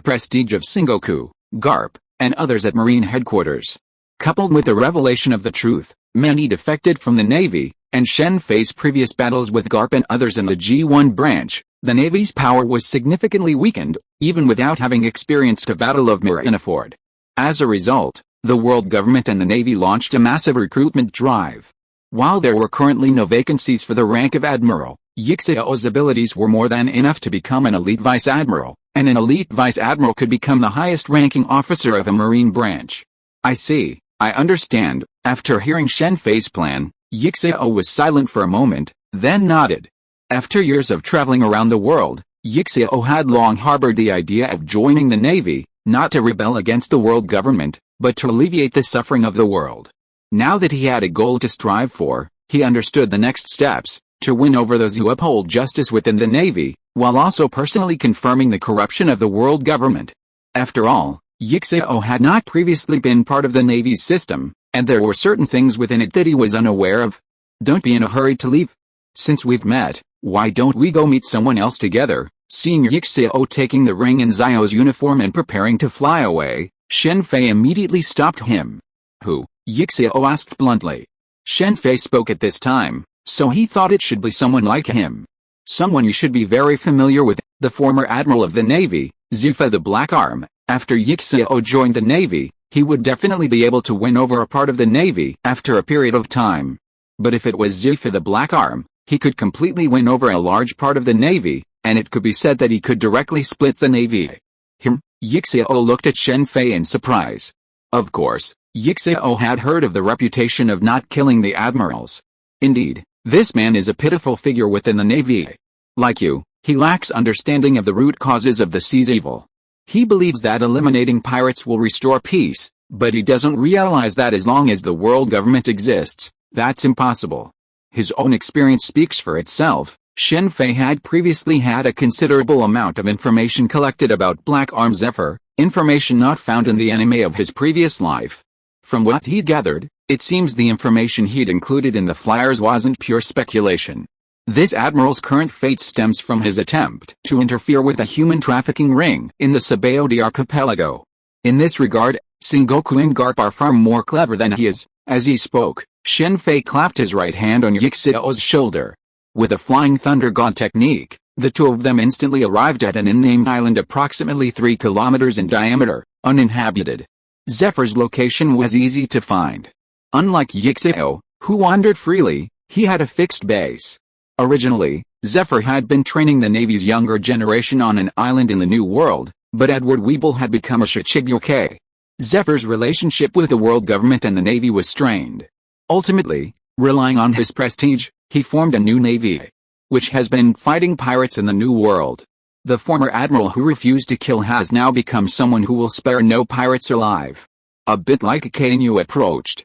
prestige of Sengoku, Garp, and others at Marine headquarters. Coupled with the revelation of the truth, many defected from the Navy, and Shen Fei's previous battles with Garp and others in the G1 branch, the Navy's power was significantly weakened, even without having experienced a Battle of Marineford. As a result, the world government and the Navy launched a massive recruitment drive. While there were currently no vacancies for the rank of Admiral, Yi-Xiao's abilities were more than enough to become an elite Vice Admiral, and an elite Vice Admiral could become the highest-ranking officer of a Marine branch. I see, I understand. After hearing Shen Fei's plan, Yi-Xiao was silent for a moment, then nodded. After years of traveling around the world, Yi-Xiao had long harbored the idea of joining the Navy, not to rebel against the world government, but to alleviate the suffering of the world. Now that he had a goal to strive for, he understood the next steps, to win over those who uphold justice within the Navy, while also personally confirming the corruption of the world government. After all, Yi-Xiao had not previously been part of the Navy's system, and there were certain things within it that he was unaware of. Don't be in a hurry to leave. Since we've met, why don't we go meet someone else together? Seeing Yi-Xiao taking the ring in Xiao's uniform and preparing to fly away, Shen Fei immediately stopped him. Who? Yi-Xiao asked bluntly. Shen Fei spoke at this time, so he thought it should be someone like him. Someone you should be very familiar with, the former Admiral of the Navy, Zifa the Black Arm. After Yi-Xiao joined the Navy, he would definitely be able to win over a part of the Navy after a period of time. But if it was Zifa the Black Arm, he could completely win over a large part of the Navy, and it could be said that he could directly split the Navy. Yi-Xiao looked at Shen Fei in surprise. Of course, Yi-Xiao had heard of the reputation of not killing the admirals. Indeed, this man is a pitiful figure within the Navy. Like you, he lacks understanding of the root causes of the sea's evil. He believes that eliminating pirates will restore peace, but he doesn't realize that as long as the world government exists, that's impossible. His own experience speaks for itself. Shen Fei had previously had a considerable amount of information collected about Black Arm Zephyr, information not found in the anime of his previous life. From what he'd gathered, it seems the information he'd included in the flyers wasn't pure speculation. This admiral's current fate stems from his attempt to interfere with a human trafficking ring in the Sabaody archipelago. In this regard, Sengoku and Garp are far more clever than he is. As he spoke, Shen Fei clapped his right hand on Yi-Xiao's shoulder. With a Flying Thunder God technique, the two of them instantly arrived at an unnamed island approximately 3 kilometers in diameter, uninhabited. Zephyr's location was easy to find. Unlike Yi-Xiao, who wandered freely, he had a fixed base. Originally, Zephyr had been training the Navy's younger generation on an island in the New World, but Edward Weeble had become a Shichigyoke. Zephyr's relationship with the world government and the Navy was strained. Ultimately, relying on his prestige, he formed a new Navy, which has been fighting pirates in the New World. The former admiral who refused to kill has now become someone who will spare no pirates alive. A bit like a Kainu approached.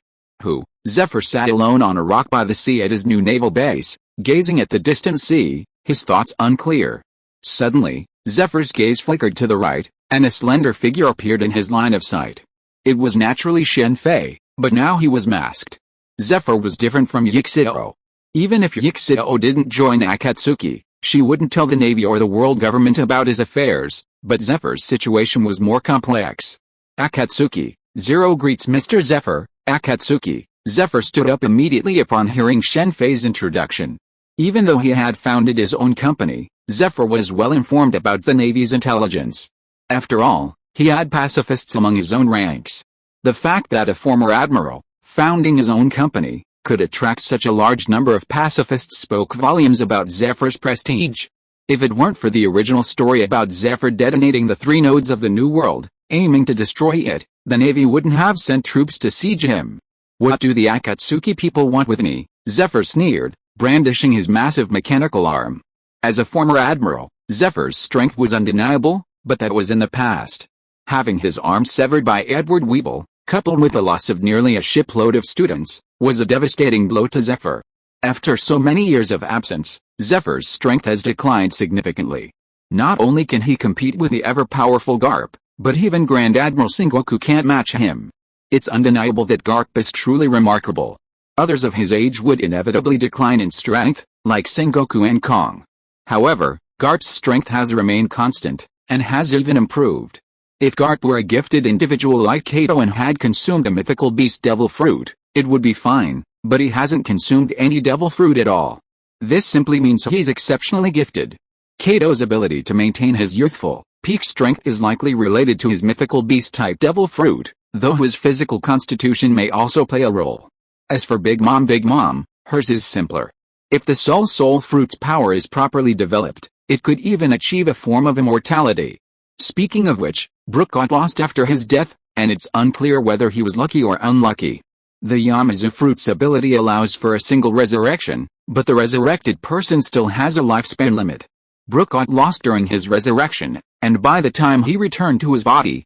Zephyr sat alone on a rock by the sea at his new naval base, gazing at the distant sea, his thoughts unclear. Suddenly, Zephyr's gaze flickered to the right, and a slender figure appeared in his line of sight. It was naturally Shen Fei, but now he was masked. Zephyr was different from Yi-Xiao. Even if Yi-Xiao didn't join Akatsuki, she wouldn't tell the Navy or the world government about his affairs, but Zephyr's situation was more complex. Akatsuki, Zero greets Mr. Zephyr, Akatsuki. Zephyr stood up immediately upon hearing Shen Fei's introduction. Even though he had founded his own company, Zephyr was well informed about the Navy's intelligence. After all, he had pacifists among his own ranks. The fact that a former admiral, founding his own company, could attract such a large number of pacifists spoke volumes about Zephyr's prestige. If it weren't for the original story about Zephyr detonating the 3 nodes of the New World, aiming to destroy it, the Navy wouldn't have sent troops to siege him. What do the Akatsuki people want with me? Zephyr sneered, brandishing his massive mechanical arm. As a former admiral, Zephyr's strength was undeniable, but that was in the past. Having his arm severed by Edward Weeble, coupled with the loss of nearly a shipload of students, was a devastating blow to Zephyr. After so many years of absence, Zephyr's strength has declined significantly. Not only can he compete with the ever-powerful Garp, but even Grand Admiral Sengoku can't match him. It's undeniable that Garp is truly remarkable. Others of his age would inevitably decline in strength, like Sengoku and Kong. However, Garp's strength has remained constant, and has even improved. If Garp were a gifted individual like Kato and had consumed a mythical beast devil fruit, it would be fine, but he hasn't consumed any devil fruit at all. This simply means he's exceptionally gifted. Kato's ability to maintain his youthful, peak strength is likely related to his mythical beast-type devil fruit, though his physical constitution may also play a role. As for Big Mom, hers is simpler. If the soul fruit's power is properly developed, it could even achieve a form of immortality. Speaking of which, Brook got lost after his death, and it's unclear whether he was lucky or unlucky. The Yamazu fruit's ability allows for a single resurrection, but the resurrected person still has a lifespan limit. Brook got lost during his resurrection, and by the time he returned to his body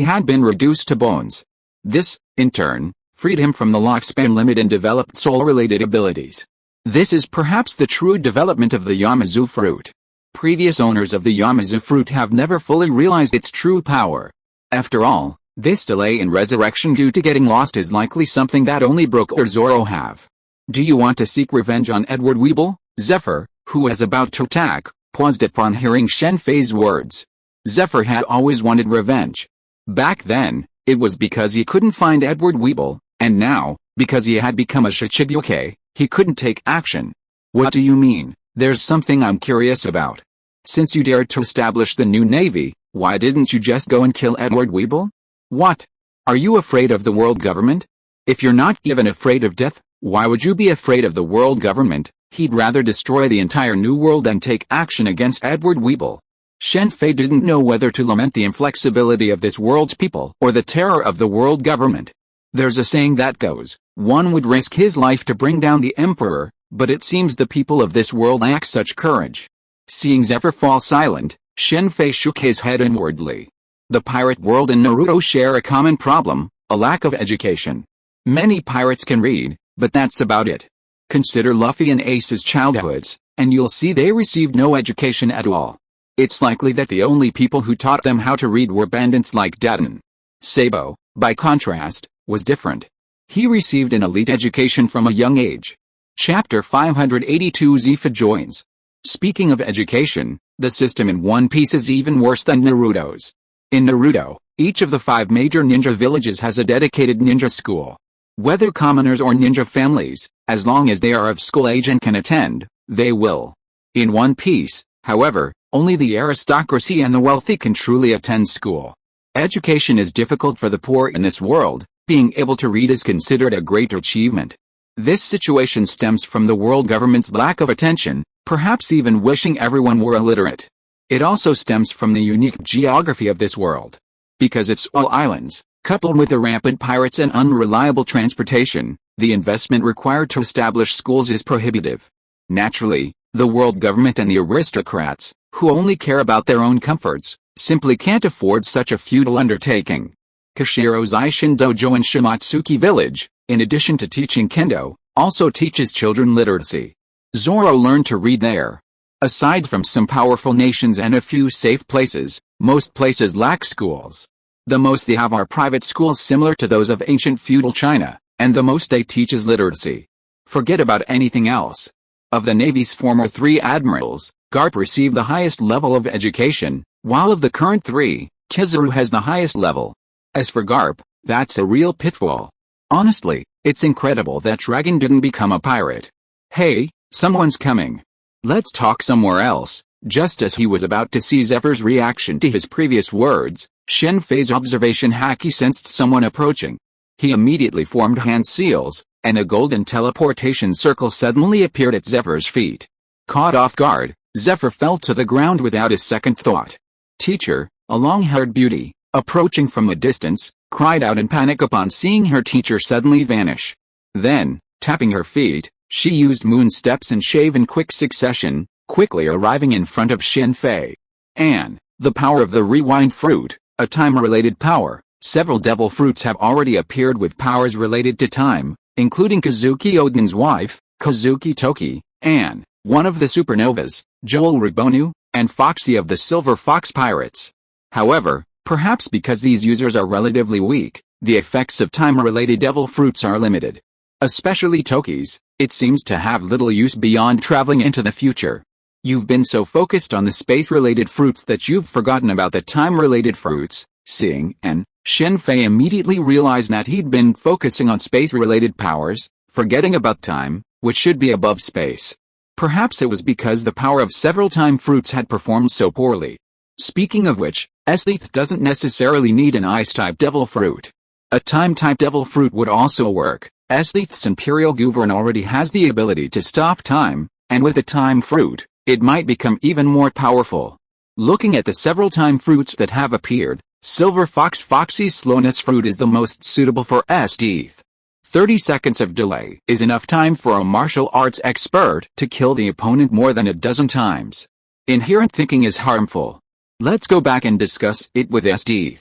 had been reduced to bones. This, in turn, freed him from the lifespan limit and developed soul-related abilities. This is perhaps the true development of the Yamazu fruit. Previous owners of the Yamazu fruit have never fully realized its true power. After all, this delay in resurrection due to getting lost is likely something that only Brook or Zoro have. Do you want to seek revenge on Edward Weeble? Zephyr, who was about to attack, paused upon hearing Shen Fei's words. Zephyr had always wanted revenge. Back then, it was because he couldn't find Edward Weeble, and now, because he had become a Shichibuke, he couldn't take action. What do you mean? There's something I'm curious about. Since you dared to establish the new navy, why didn't you just go and kill Edward Weeble? What? Are you afraid of the world government? If you're not even afraid of death, why would you be afraid of the world government? He'd rather destroy the entire new world than take action against Edward Weeble. Shen Fei didn't know whether to lament the inflexibility of this world's people or the terror of the world government. There's a saying that goes, one would risk his life to bring down the emperor, but it seems the people of this world lack such courage. Seeing Zephyr fall silent, Shen Fei shook his head inwardly. The pirate world and Naruto share a common problem, a lack of education. Many pirates can read, but that's about it. Consider Luffy and Ace's childhoods, and you'll see they received no education at all. It's likely that the only people who taught them how to read were bandits like Daten. Sabo, by contrast, was different. He received an elite education from a young age. Chapter 582 Zephyr joins. Speaking of education, the system in One Piece is even worse than Naruto's. In Naruto, each of the 5 major ninja villages has a dedicated ninja school. Whether commoners or ninja families, as long as they are of school age and can attend, they will. In One Piece, however, only the aristocracy and the wealthy can truly attend school. Education is difficult for the poor in this world. Being able to read is considered a great achievement. This situation stems from the world government's lack of attention, perhaps even wishing everyone were illiterate. It also stems from the unique geography of this world. Because it's all islands, coupled with the rampant pirates and unreliable transportation, the investment required to establish schools is prohibitive. Naturally, the world government and the aristocrats, who only care about their own comforts, simply can't afford such a futile undertaking. Kashiro's Aishin Dojo in Shimatsuki Village, in addition to teaching kendo, also teaches children literacy. Zoro learned to read there. Aside from some powerful nations and a few safe places, most places lack schools. The most they have are private schools similar to those of ancient feudal China, and the most they teach is literacy. Forget about anything else. Of the Navy's former 3 admirals, Garp received the highest level of education, while of the current 3, Kizaru has the highest level. As for Garp, that's a real pitfall. Honestly, it's incredible that Dragon didn't become a pirate. Hey, someone's coming. Let's talk somewhere else. Just as he was about to see Zephyr's reaction to his previous words, Shen Fei's observation Haki sensed someone approaching. He immediately formed hand seals, and a golden teleportation circle suddenly appeared at Zephyr's feet. Caught off guard, Zephyr fell to the ground without a second thought. Teacher, a long-haired beauty, approaching from a distance, cried out in panic upon seeing her teacher suddenly vanish. Then, tapping her feet, she used moon steps and shave in quick succession, quickly arriving in front of Shen Fei. And, the power of the rewind fruit, a time-related power. Several devil fruits have already appeared with powers related to time, including Kazuki Odin's wife, Kazuki Toki, and one of the supernovas, Joel Ribonu, and Foxy of the Silver Fox Pirates. However, perhaps because these users are relatively weak, the effects of time-related devil fruits are limited. Especially Toki's, it seems to have little use beyond traveling into the future. You've been so focused on the space-related fruits that you've forgotten about the time-related fruits. Seeing and Shen Fei immediately realized that he'd been focusing on space-related powers, forgetting about time, which should be above space. Perhaps it was because the power of several time fruits had performed so poorly. Speaking of which, S.H.I.E.L.D doesn't necessarily need an ice-type devil fruit. A time-type devil fruit would also work. S.H.I.E.L.D's Imperial Govern already has the ability to stop time, and with a time fruit, it might become even more powerful. Looking at the several time fruits that have appeared, Silver Foxy's slowness fruit is the most suitable for S.H.I.E.L.D. 30 seconds of delay is enough time for a martial arts expert to kill the opponent more than a dozen times. Inherent thinking is harmful. Let's go back and discuss it with S.H.I.E.L.D.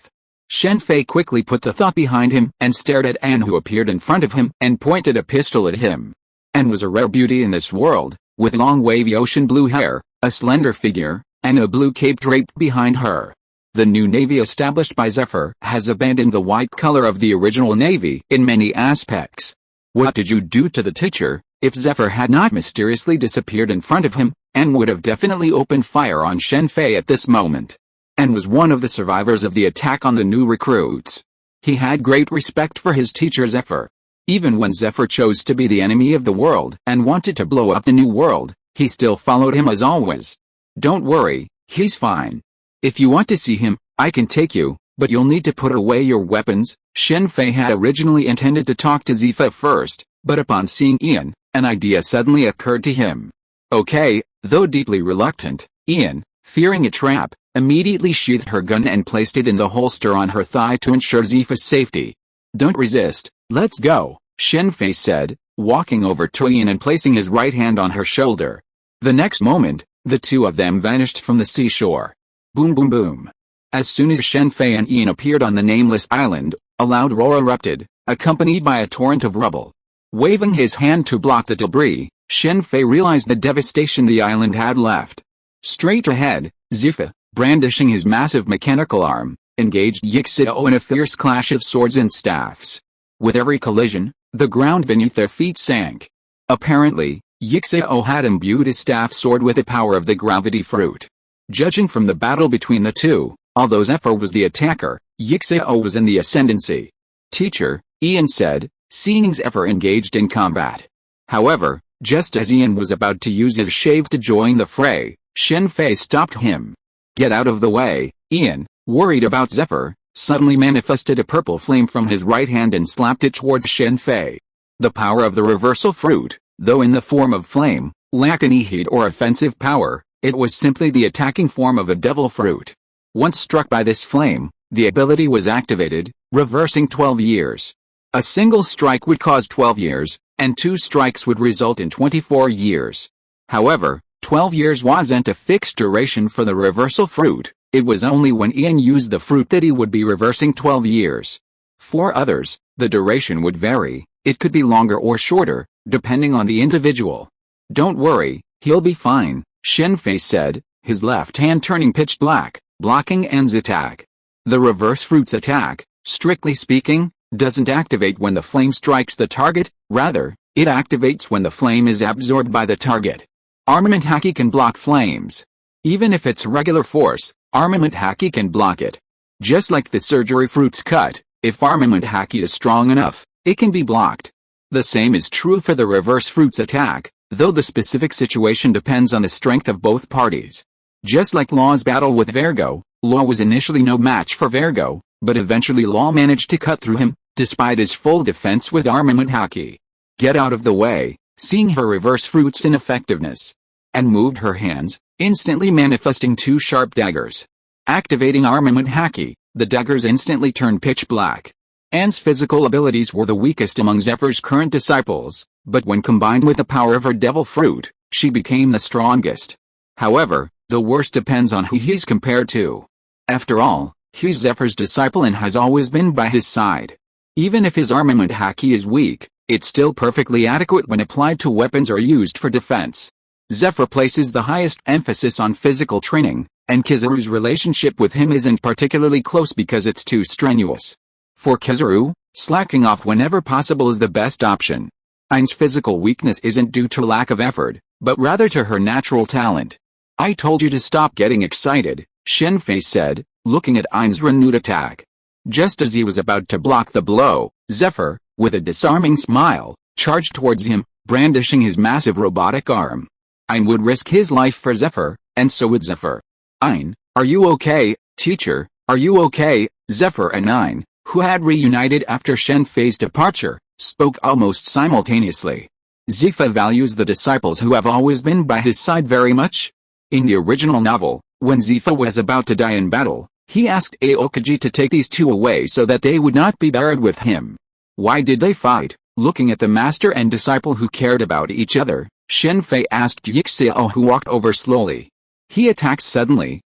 Shen Fei quickly put the thought behind him and stared at Anne, who appeared in front of him and pointed a pistol at him. Anne was a rare beauty in this world, with long wavy ocean blue hair, a slender figure, and a blue cape draped behind her. The new navy established by Zephyr has abandoned the white color of the original navy in many aspects. What did you do to the teacher? If Zephyr had not mysteriously disappeared in front of him, Anne would have definitely opened fire on Shen Fei at this moment. Anne was one of the survivors of the attack on the new recruits. He had great respect for his teacher Zephyr. Even when Zephyr chose to be the enemy of the world and wanted to blow up the new world, he still followed him as always. Don't worry, he's fine. If you want to see him, I can take you, but you'll need to put away your weapons. Shen Fei had originally intended to talk to Zephyr first, but upon seeing Ian, an idea suddenly occurred to him. Okay, though deeply reluctant, Ian, fearing a trap, immediately sheathed her gun and placed it in the holster on her thigh to ensure Zephyr's safety. Don't resist, let's go, Shen Fei said, walking over to Ian and placing his right hand on her shoulder. The next moment, the two of them vanished from the seashore. Boom boom boom. As soon as Shen Fei and Ian appeared on the nameless island, a loud roar erupted, accompanied by a torrent of rubble. Waving his hand to block the debris, Shen Fei realized the devastation the island had left. Straight ahead, Zephyr, brandishing his massive mechanical arm, engaged Yi-Xiao in a fierce clash of swords and staffs. With every collision, the ground beneath their feet sank. Apparently, Yi-Xiao had imbued his staff sword with the power of the gravity fruit. Judging from the battle between the two, although Zephyr was the attacker, Yi-Xiao was in the ascendancy. Teacher, Ian said, seeing Zephyr engaged in combat. However, just as Ian was about to use his shave to join the fray, Shen Fei stopped him. Get out of the way, Ian, worried about Zephyr, suddenly manifested a purple flame from his right hand and slapped it towards Shen Fei. The power of the reversal fruit, though in the form of flame, lacked any heat or offensive power. It was simply the attacking form of a devil fruit. Once struck by this flame, the ability was activated, reversing 12 years. A single strike would cause 12 years, and 2 strikes would result in 24 years. However, 12 years wasn't a fixed duration for the reversal fruit. It was only when Ian used the fruit that he would be reversing 12 years. For others, the duration would vary. It could be longer or shorter, depending on the individual. Don't worry, he'll be fine, Shen Fei said, his left hand turning pitch black, blocking Anne's attack. The reverse fruit's attack, strictly speaking, doesn't activate when the flame strikes the target, rather, it activates when the flame is absorbed by the target. Armament Haki can block flames. Even if it's regular force, Armament Haki can block it. Just like the surgery fruit's cut, if Armament Haki is strong enough, it can be blocked. The same is true for the reverse fruit's attack, though the specific situation depends on the strength of both parties. Just like Law's battle with Virgo, Law was initially no match for Virgo, but eventually Law managed to cut through him, despite his full defense with Armament Haki. Get out of the way, seeing her reverse fruit's ineffectiveness. And moved her hands, instantly manifesting 2 sharp daggers. Activating Armament Haki, the daggers instantly turned pitch black. Anne's physical abilities were the weakest among Zephyr's current disciples, but when combined with the power of her devil fruit, she became the strongest. However, the worst depends on who he's compared to. After all, he's Zephyr's disciple and has always been by his side. Even if his Armament Haki is weak, it's still perfectly adequate when applied to weapons or used for defense. Zephyr places the highest emphasis on physical training, and Kizaru's relationship with him isn't particularly close because it's too strenuous. For Kizaru, slacking off whenever possible is the best option. Ain's physical weakness isn't due to lack of effort, but rather to her natural talent. I told you to stop getting excited, Shen Fei said, looking at Ain's renewed attack. Just as he was about to block the blow, Zephyr, with a disarming smile, charged towards him, brandishing his massive robotic arm. Ain would risk his life for Zephyr, and so would Zephyr. Ain, are you okay, teacher, are you okay? Zephyr and Ain, who had reunited after Shen Fei's departure, spoke almost simultaneously. Zephyr values the disciples who have always been by his side very much. In the original novel, when Zephyr was about to die in battle, he asked Aokiji to take these two away so that they would not be buried with him. Why did they fight? Looking at the master and disciple who cared about each other, Shen Fei asked Yixia, who walked over slowly. He attacked suddenly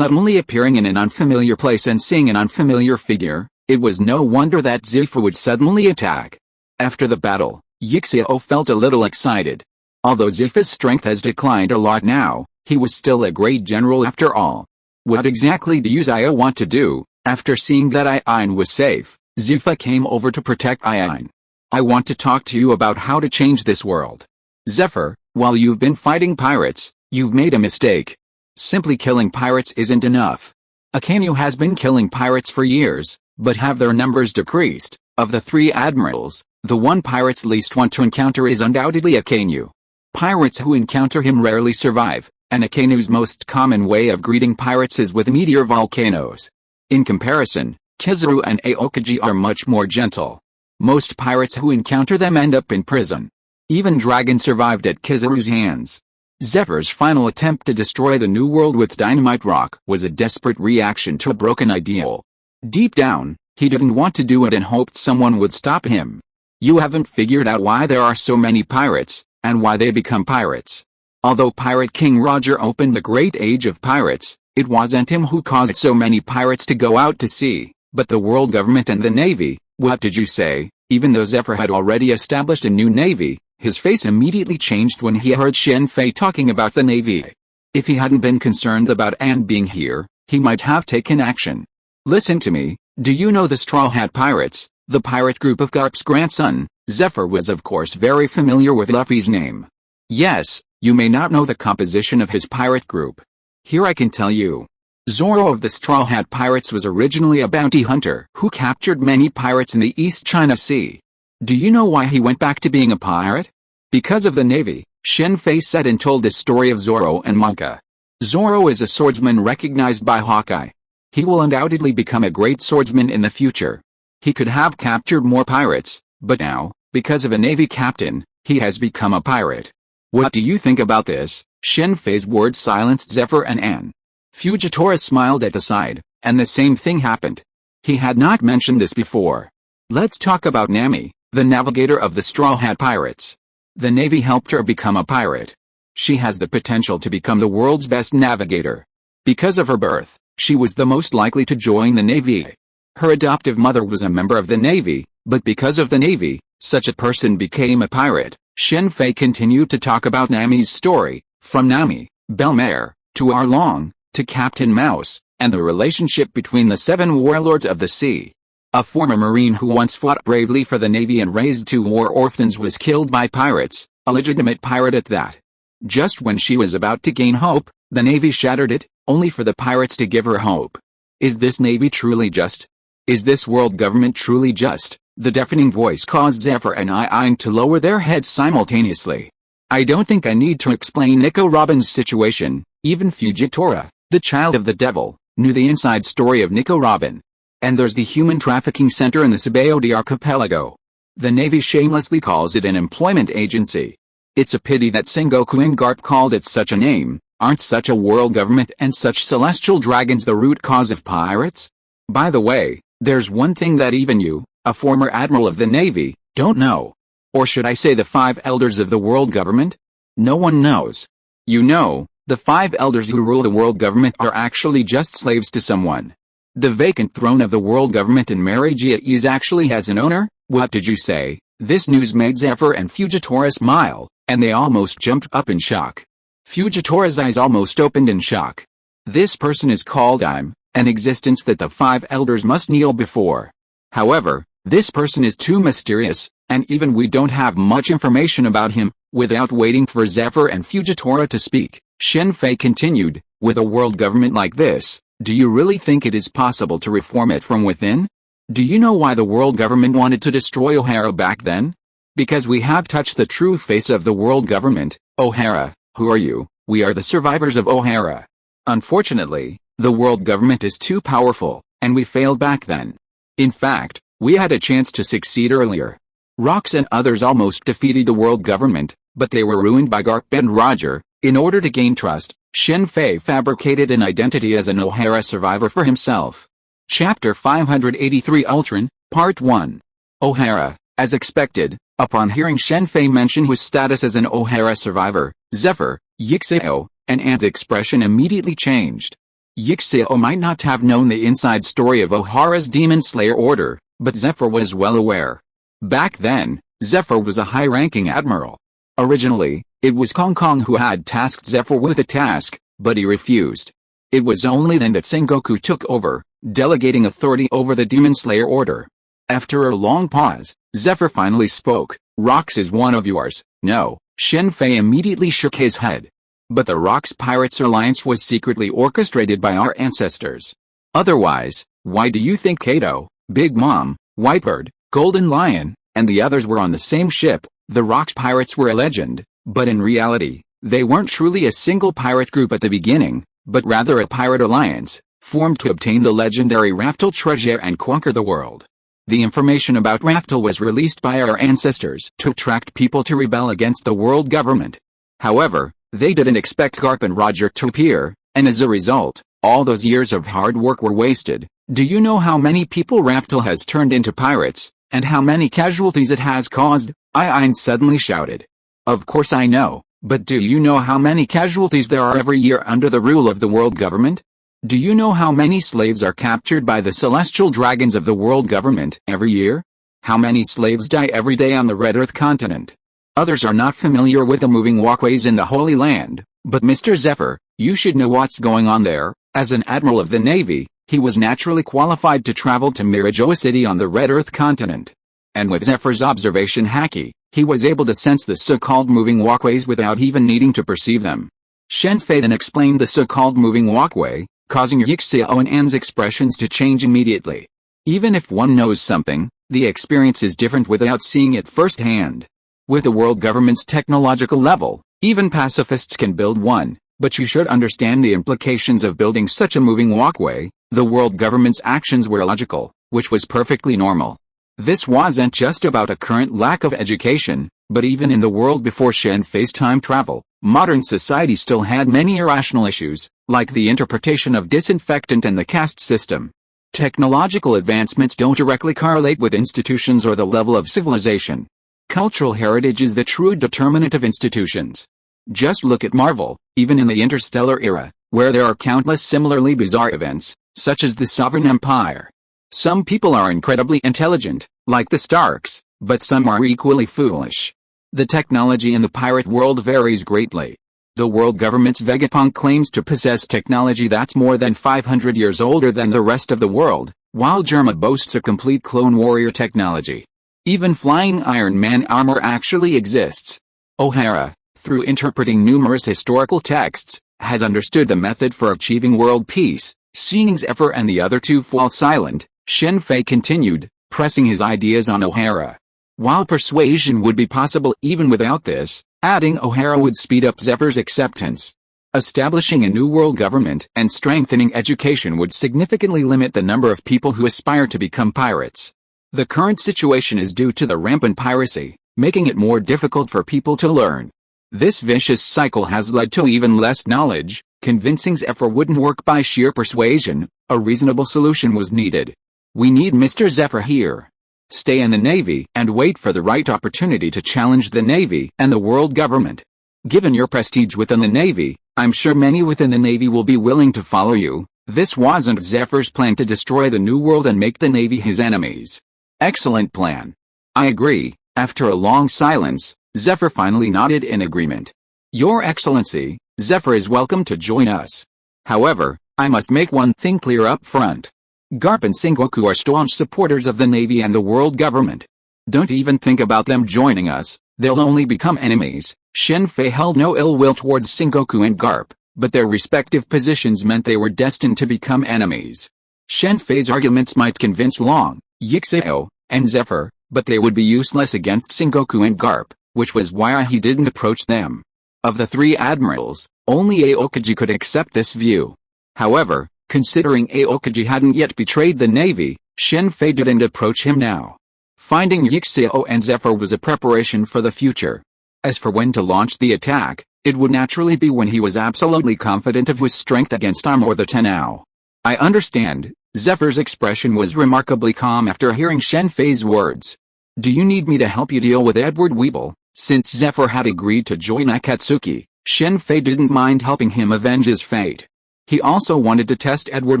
appearing in an unfamiliar place and seeing an unfamiliar figure. It was no wonder that Zephyr would suddenly attack. After the battle, Yixia felt a little excited. Although Zephyr's strength has declined a lot now, he was still a great general after all. What exactly do you Zia want to do? After seeing that Ain was safe, Zephyr came over to protect Ain. I want to talk to you about how to change this world. Zephyr, while you've been fighting pirates, you've made a mistake. Simply killing pirates isn't enough. Akainu has been killing pirates for years, but have their numbers decreased? Of the three admirals, the one pirates least want to encounter is undoubtedly Akainu. Pirates who encounter him rarely survive, and Akainu's most common way of greeting pirates is with meteor volcanoes. In comparison, Kizaru and Aokiji are much more gentle. Most pirates who encounter them end up in prison. Even Dragon survived at Kizaru's hands. Zephyr's final attempt to destroy the New World with dynamite rock was a desperate reaction to a broken ideal. Deep down, he didn't want to do it and hoped someone would stop him. You haven't figured out why there are so many pirates, and why they become pirates. Although Pirate King Roger opened the great age of pirates, it wasn't him who caused so many pirates to go out to sea, but the world government and the navy. What did you say? Even though Zephyr had already established a new navy, his face immediately changed when he heard Shen Fei talking about the navy. If he hadn't been concerned about Anne being here, he might have taken action. Listen to me, do you know the Straw Hat Pirates, the pirate group of Garp's grandson? Zephyr was of course very familiar with Luffy's name. Yes, you may not know the composition of his pirate group. Here I can tell you. Zoro of the Straw Hat Pirates was originally a bounty hunter who captured many pirates in the East China Sea. Do you know why he went back to being a pirate? Because of the navy, Shen Fei said and told the story of Zoro and Monka. Zoro is a swordsman recognized by Hawkeye. He will undoubtedly become a great swordsman in the future. He could have captured more pirates, but now, because of a navy captain, he has become a pirate. What do you think about this? Shen Fei's words silenced Zephyr and Anne. Fujitora smiled at the side, and the same thing happened. He had not mentioned this before. Let's talk about Nami, the navigator of the Straw Hat Pirates. The Navy helped her become a pirate. She has the potential to become the world's best navigator. Because of her birth, she was the most likely to join the Navy. Her adoptive mother was a member of the Navy, but because of the Navy, such a person became a pirate. Shen Fei continued to talk about Nami's story, from Nami, Belmare, to Arlong, to Captain Mouse, and the relationship between the 7 warlords of the sea. A former Marine who once fought bravely for the Navy and raised 2 war orphans was killed by pirates, a legitimate pirate at that. Just when she was about to gain hope, the Navy shattered it, only for the pirates to give her hope. Is this Navy truly just? Is this world government truly just? The deafening voice caused Zephyr and Aang to lower their heads simultaneously. I don't think I need to explain Nico Robin's situation. Even Fujitora, the child of the devil, knew the inside story of Nico Robin. And there's the human trafficking center in the Sabaody archipelago. The Navy shamelessly calls it an employment agency. It's a pity that Sengoku and Garp called it such a name. Aren't such a world government and such celestial dragons the root cause of pirates? By the way, there's one thing that even you, a former admiral of the Navy, don't know. Or should I say the 5 elders of the world government? No one knows. You know, the 5 elders who rule the world government are actually just slaves to someone. The vacant throne of the world government in Marigia actually has an owner. What did you say? This news made Zephyr and Fujitora smile, and they almost jumped up in shock. Fujitora's eyes almost opened in shock. This person is called an existence that the 5 elders must kneel before. However, This person is too mysterious, and even we don't have much information about him." Without waiting for Zephyr and Fugitora to speak, Shen Fei continued, "With a world government like this, do you really think it is possible to reform it from within? Do you know why the world government wanted to destroy O'Hara back then? Because we have touched the true face of the world government. O'Hara, who are you? We are the survivors of O'Hara. Unfortunately, the world government is too powerful, and we failed back then. In fact, we had a chance to succeed earlier. Rox and others almost defeated the world government, but they were ruined by Garp and Roger. In order to gain trust, Shen Fei fabricated an identity as an O'Hara survivor for himself." Chapter 583 Ultron, Part 1. O'Hara. As expected, upon hearing Shen Fei mention his status as an O'Hara survivor, Zephyr, Yixio, and Anne's expression immediately changed. Yixio might not have known the inside story of O'Hara's Demon Slayer Order, but Zephyr was well aware. Back then, Zephyr was a high-ranking admiral. Originally, it was Kong Kong who had tasked Zephyr with the task, but he refused. It was only then that Sengoku took over, delegating authority over the Demon Slayer Order. After a long pause, Zephyr finally spoke. "Rox is one of yours." "No," Shen Fei immediately shook his head. "But the Rox Pirates Alliance was secretly orchestrated by our ancestors. Otherwise, why do you think Kato, Big Mom, Whitebird, Golden Lion, and the others were on the same ship?" The Rox Pirates were a legend, but in reality, they weren't truly a single pirate group at the beginning, but rather a pirate alliance, formed to obtain the legendary Raftel treasure and conquer the world. The information about Raftel was released by our ancestors to attract people to rebel against the world government. However, they didn't expect Garp and Roger to appear, and as a result, all those years of hard work were wasted. Do you know how many people Raftel has turned into pirates, and how many casualties it has caused? Ein suddenly shouted. Of course I know, but do you know how many casualties there are every year under the rule of the world government? Do you know how many slaves are captured by the celestial dragons of the world government every year? How many slaves die every day on the Red Earth continent? Others are not familiar with the moving walkways in the Holy Land, but Mr. Zephyr, you should know what's going on there. As an admiral of the Navy, he was naturally qualified to travel to Mirajoa City on the Red Earth continent. And with Zephyr's observation haki, he was able to sense the so-called moving walkways without even needing to perceive them. Shen Fei then explained the so-called moving walkway, causing Yixio and Anne's expressions to change immediately. Even if one knows something, the experience is different without seeing it firsthand. With the world government's technological level, even pacifists can build one, but you should understand the implications of building such a moving walkway. The world government's actions were illogical, which was perfectly normal. This wasn't just about a current lack of education, but even in the world before Shen Fei's time travel, modern society still had many irrational issues, like the interpretation of disinfectant and the caste system. Technological advancements don't directly correlate with institutions or the level of civilization. Cultural heritage is the true determinant of institutions. Just look at Marvel, even in the interstellar era, where there are countless similarly bizarre events, such as the Sovereign Empire. Some people are incredibly intelligent, like the Starks, but some are equally foolish. The technology in the pirate world varies greatly. The world government's Vegapunk claims to possess technology that's more than 500 years older than the rest of the world, while Germa boasts a complete clone warrior technology. Even flying Iron Man armor actually exists. O'Hara, through interpreting numerous historical texts, has understood the method for achieving world peace. Seeing Zephyr and the other two fall silent, Shen Fei continued, pressing his ideas on O'Hara. While persuasion would be possible even without this, adding O'Hara would speed up Zephyr's acceptance. Establishing a new world government and strengthening education would significantly limit the number of people who aspire to become pirates. The current situation is due to the rampant piracy, making it more difficult for people to learn. This vicious cycle has led to even less knowledge. Convincing Zephyr wouldn't work by sheer persuasion. A reasonable solution was needed. We need Mr. Zephyr here. Stay in the Navy and wait for the right opportunity to challenge the Navy and the world government. Given your prestige within the Navy, I'm sure many within the Navy will be willing to follow you. This wasn't Zephyr's plan to destroy the New World and make the Navy his enemies. Excellent plan. I agree. After a long silence, Zephyr finally nodded in agreement. Your Excellency, Zephyr is welcome to join us. However, I must make one thing clear up front. Garp and Sengoku are staunch supporters of the Navy and the world government. Don't even think about them joining us, they'll only become enemies. Shen Fei held no ill will towards Sengoku and Garp, but their respective positions meant they were destined to become enemies. Shen Fei's arguments might convince Long, Yixio, and Zephyr, but they would be useless against Sengoku and Garp, which was why he didn't approach them. Of the three admirals, only Aokiji could accept this view. However, considering Aokiji hadn't yet betrayed the Navy, Shen Fei didn't approach him now. Finding Yixio and Zephyr was a preparation for the future. As for when to launch the attack, it would naturally be when he was absolutely confident of his strength against Am or the Tenao. I understand. Zephyr's expression was remarkably calm after hearing Shen Fei's words. Do you need me to help you deal with Edward Weeble? Since Zephyr had agreed to join Akatsuki, Shen Fei didn't mind helping him avenge his fate. He also wanted to test Edward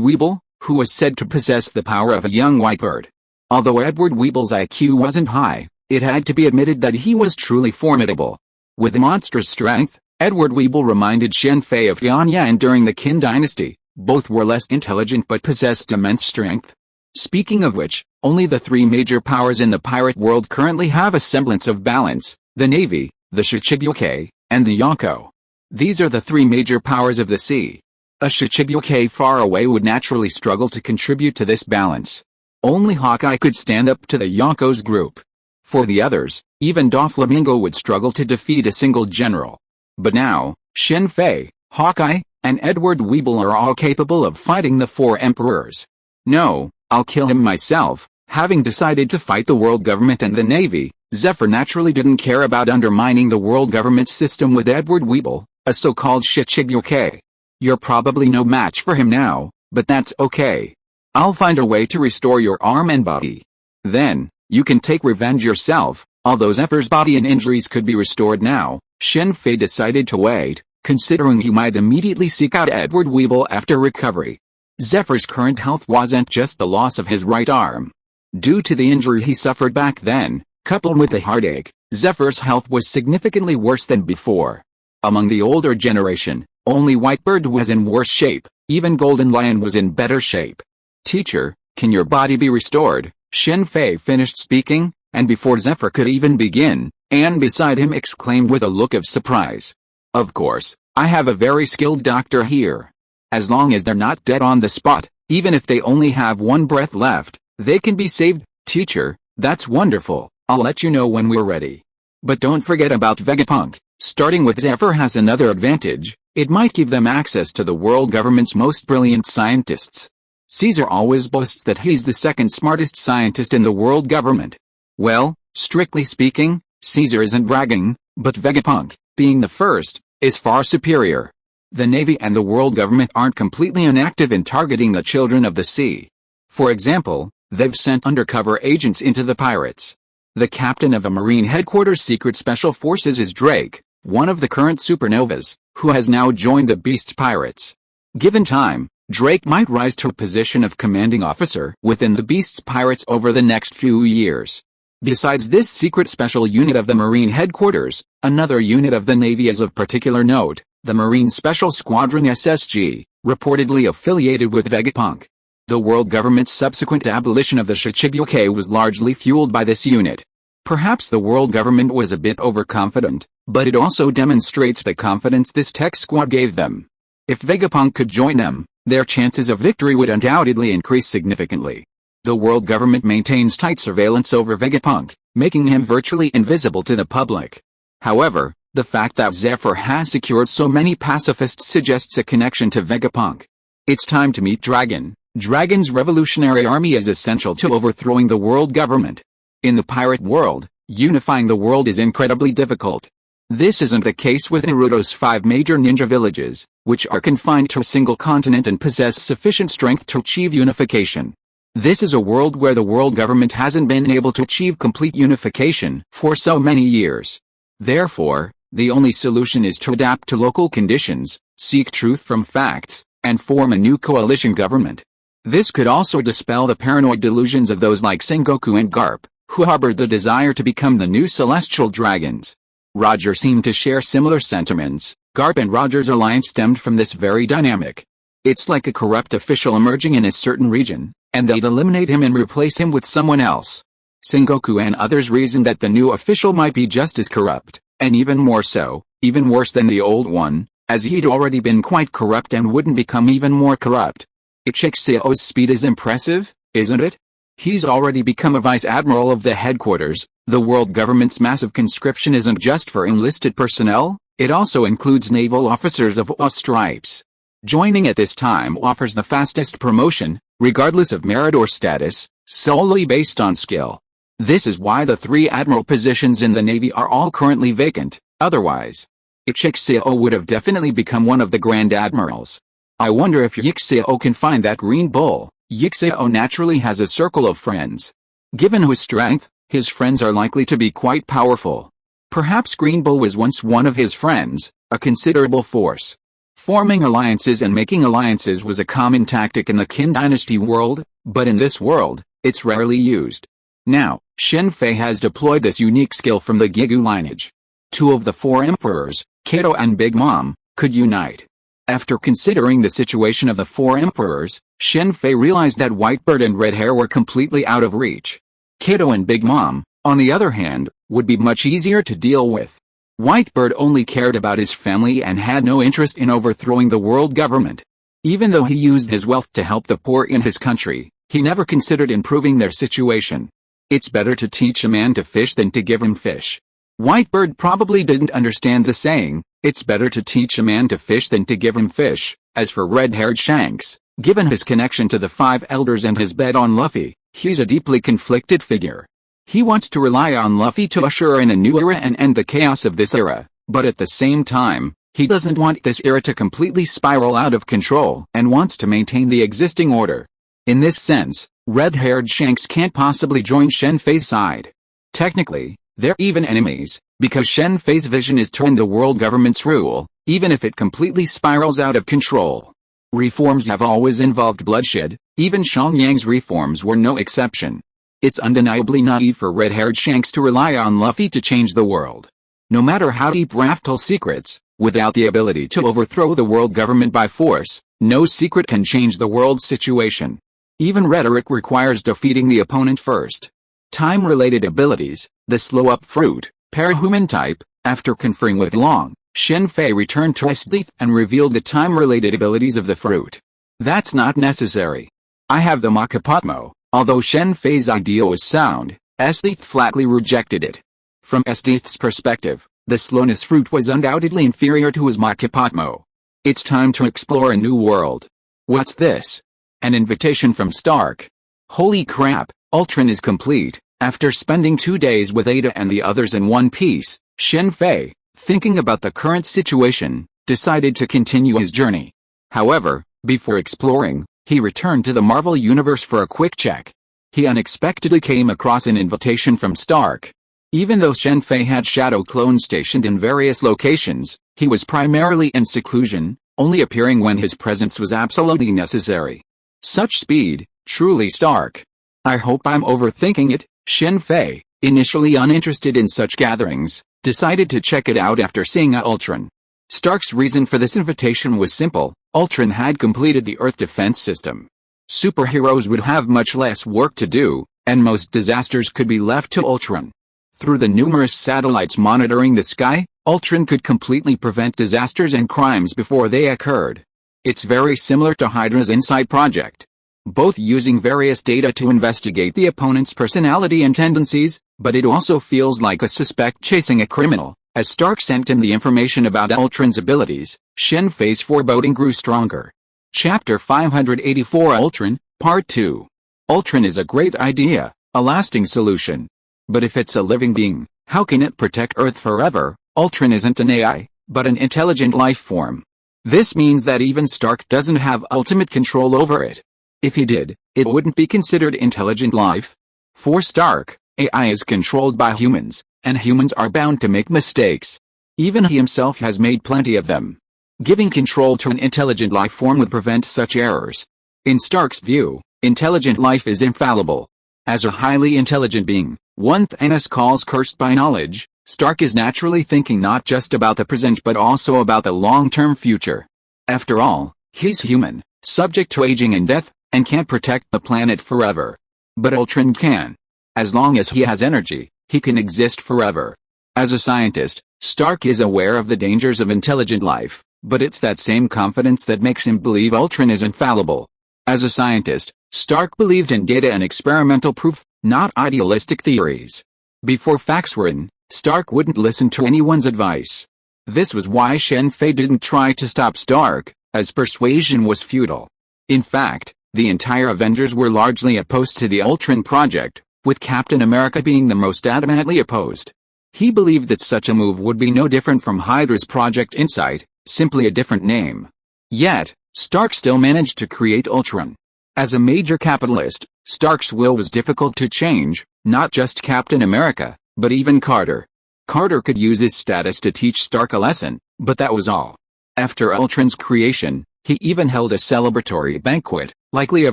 Weeble, who was said to possess the power of a young white bird. Although Edward Weeble's IQ wasn't high, it had to be admitted that he was truly formidable. With monstrous strength, Edward Weeble reminded Shen Fei of Yan Yan during the Qin dynasty. Both were less intelligent but possessed immense strength. Speaking of which, only the three major powers in the pirate world currently have a semblance of balance: the Navy, the Shichibukai, and the Yonko. These are the three major powers of the sea. A Shichibukai far away would naturally struggle to contribute to this balance. Only Hawkeye could stand up to the Yonko's group. For the others, even Doflamingo would struggle to defeat a single general. But now, Shen Fei, Hawkeye, and Edward Weeble are all capable of fighting the four emperors. No, I'll kill him myself. Having decided to fight the world government and the Navy, Zephyr naturally didn't care about undermining the world government system with Edward Weeble, a so-called Shichibukai. You're probably no match for him now, but that's okay. I'll find a way to restore your arm and body. Then, you can take revenge yourself. Although Zephyr's body and injuries could be restored now, Shen Fei decided to wait, considering he might immediately seek out Edward Weeble after recovery. Zephyr's current health wasn't just the loss of his right arm. Due to the injury he suffered back then, coupled with the heartache, Zephyr's health was significantly worse than before. Among the older generation, only Whitebird was in worse shape, even Golden Lion was in better shape. Teacher, can your body be restored? Shen Fei finished speaking, and before Zephyr could even begin, Anne beside him exclaimed with a look of surprise. Of course, I have a very skilled doctor here. As long as they're not dead on the spot, even if they only have one breath left, they can be saved. Teacher, that's wonderful. I'll let you know when we're ready. But don't forget about Vegapunk. Starting with Zephyr has another advantage. It might give them access to the world government's most brilliant scientists. Caesar always boasts that he's the second smartest scientist in the world government. Well, strictly speaking, Caesar isn't bragging, but Vegapunk, being the first, is far superior. The Navy and the world government aren't completely inactive in targeting the children of the sea. For example, they've sent undercover agents into the pirates. The captain of a Marine headquarters secret special forces is Drake, one of the current supernovas, who has now joined the Beast's pirates. Given time, Drake might rise to a position of commanding officer within the Beast's pirates over the next few years. Besides this secret special unit of the Marine headquarters, another unit of the Navy is of particular note, the Marine Special Squadron SSG, reportedly affiliated with Vegapunk. The world government's subsequent abolition of the Shichibukai was largely fueled by this unit. Perhaps the world government was a bit overconfident, but it also demonstrates the confidence this tech squad gave them. If Vegapunk could join them, their chances of victory would undoubtedly increase significantly. The world government maintains tight surveillance over Vegapunk, making him virtually invisible to the public. However, the fact that Zephyr has secured so many pacifists suggests a connection to Vegapunk. It's time to meet Dragon. Dragon's revolutionary army is essential to overthrowing the world government. In the pirate world, unifying the world is incredibly difficult. This isn't the case with Naruto's 5 major ninja villages, which are confined to a single continent and possess sufficient strength to achieve unification. This is a world where the world government hasn't been able to achieve complete unification for so many years. Therefore, the only solution is to adapt to local conditions, seek truth from facts, and form a new coalition government. This could also dispel the paranoid delusions of those like Sengoku and Garp, who harbored the desire to become the new celestial dragons. Roger seemed to share similar sentiments. Garp and Roger's alliance stemmed from this very dynamic. It's like a corrupt official emerging in a certain region, and they'd eliminate him and replace him with someone else. Sengoku and others reasoned that the new official might be just as corrupt, and even more so, even worse than the old one, as he'd already been quite corrupt and wouldn't become even more corrupt. Ichikseo's speed is impressive, isn't it? He's already become a vice admiral of the headquarters. The world government's massive conscription isn't just for enlisted personnel, it also includes naval officers of all stripes. Joining at this time offers the fastest promotion, regardless of merit or status, solely based on skill. This is why the 3 admiral positions in the Navy are all currently vacant, otherwise, Ichikiseo would have definitely become one of the Grand Admirals. I wonder if Yixeo can find that green bull. Yixeo naturally has a circle of friends. Given his strength, his friends are likely to be quite powerful. Perhaps Green Bull was once one of his friends, a considerable force. Forming alliances and making alliances was a common tactic in the Qin Dynasty world, but in this world, it's rarely used. Now, Shen Fei has deployed this unique skill from the Gigu lineage. 2 of the 4 emperors, Kato and Big Mom, could unite. After considering the situation of the 4 emperors, Shen Fei realized that Whitebird and Red Hair were completely out of reach. Kato and Big Mom, on the other hand, would be much easier to deal with. Whitebird only cared about his family and had no interest in overthrowing the world government. Even though he used his wealth to help the poor in his country, he never considered improving their situation. It's better to teach a man to fish than to give him fish. Whitebird probably didn't understand the saying, it's better to teach a man to fish than to give him fish. As for red-haired Shanks, given his connection to the 5 elders and his bet on Luffy, he's a deeply conflicted figure. He wants to rely on Luffy to usher in a new era and end the chaos of this era, but at the same time, he doesn't want this era to completely spiral out of control and wants to maintain the existing order. In this sense, red-haired Shanks can't possibly join Shen Fei's side. Technically, they're even enemies, because Shen Fei's vision is to end the world government's rule, even if it completely spirals out of control. Reforms have always involved bloodshed, even Xiangyang's reforms were no exception. It's undeniably naive for red-haired Shanks to rely on Luffy to change the world. No matter how deep Raftel's secrets, without the ability to overthrow the world government by force, no secret can change the world's situation. Even rhetoric requires defeating the opponent first. Time-related abilities, the slow-up fruit, parahuman type. After conferring with Long, Shen Fei returned to S.H.I.E.L.D and revealed the time-related abilities of the fruit. That's not necessary. I have the Makapatmo. Although Shen Fei's idea was sound, S.H.I.E.L.D flatly rejected it. From S.H.I.E.L.D's perspective, the slowness fruit was undoubtedly inferior to his Makapatmo. It's time to explore a new world. What's this? An invitation from Stark. Holy crap, Ultron is complete. After spending 2 days with Ada and the others in one piece, Shen Fei, thinking about the current situation, decided to continue his journey. However, before exploring, he returned to the Marvel Universe for a quick check. He unexpectedly came across an invitation from Stark. Even though Shen Fei had shadow clones stationed in various locations, he was primarily in seclusion, only appearing when his presence was absolutely necessary. Such speed, truly Stark. I hope I'm overthinking it. Shen Fei, initially uninterested in such gatherings, decided to check it out after seeing Ultron. Stark's reason for this invitation was simple. Ultron had completed the Earth defense system. Superheroes would have much less work to do, and most disasters could be left to Ultron. Through the numerous satellites monitoring the sky, Ultron could completely prevent disasters and crimes before they occurred. It's very similar to Hydra's Insight project. Both using various data to investigate the opponent's personality and tendencies, but it also feels like a suspect chasing a criminal. As Stark sent him the information about Ultron's abilities, Shen Fei's foreboding grew stronger. Chapter 584 Ultron, Part 2. Ultron is a great idea, a lasting solution. But if it's a living being, how can it protect Earth forever? Ultron isn't an AI, but an intelligent life form. This means that even Stark doesn't have ultimate control over it. If he did, it wouldn't be considered intelligent life. For Stark, AI is controlled by humans, and humans are bound to make mistakes. Even he himself has made plenty of them. Giving control to an intelligent life form would prevent such errors. In Stark's view, intelligent life is infallible. As a highly intelligent being, one Thanos calls cursed by knowledge, Stark is naturally thinking not just about the present but also about the long-term future. After all, he's human, subject to aging and death, and can't protect the planet forever. But Ultron can. As long as he has energy, he can exist forever. As a scientist, Stark is aware of the dangers of intelligent life, but it's that same confidence that makes him believe Ultron is infallible. As a scientist, Stark believed in data and experimental proof, not idealistic theories. Before facts were in, Stark wouldn't listen to anyone's advice. This was why Shen Fei didn't try to stop Stark, as persuasion was futile. In fact, the entire Avengers were largely opposed to the Ultron project, with Captain America being the most adamantly opposed. He believed that such a move would be no different from Hydra's Project Insight, simply a different name. Yet, Stark still managed to create Ultron. As a major capitalist, Stark's will was difficult to change, not just Captain America, but even Carter. Carter could use his status to teach Stark a lesson, but that was all. After Ultron's creation, he even held a celebratory banquet, likely a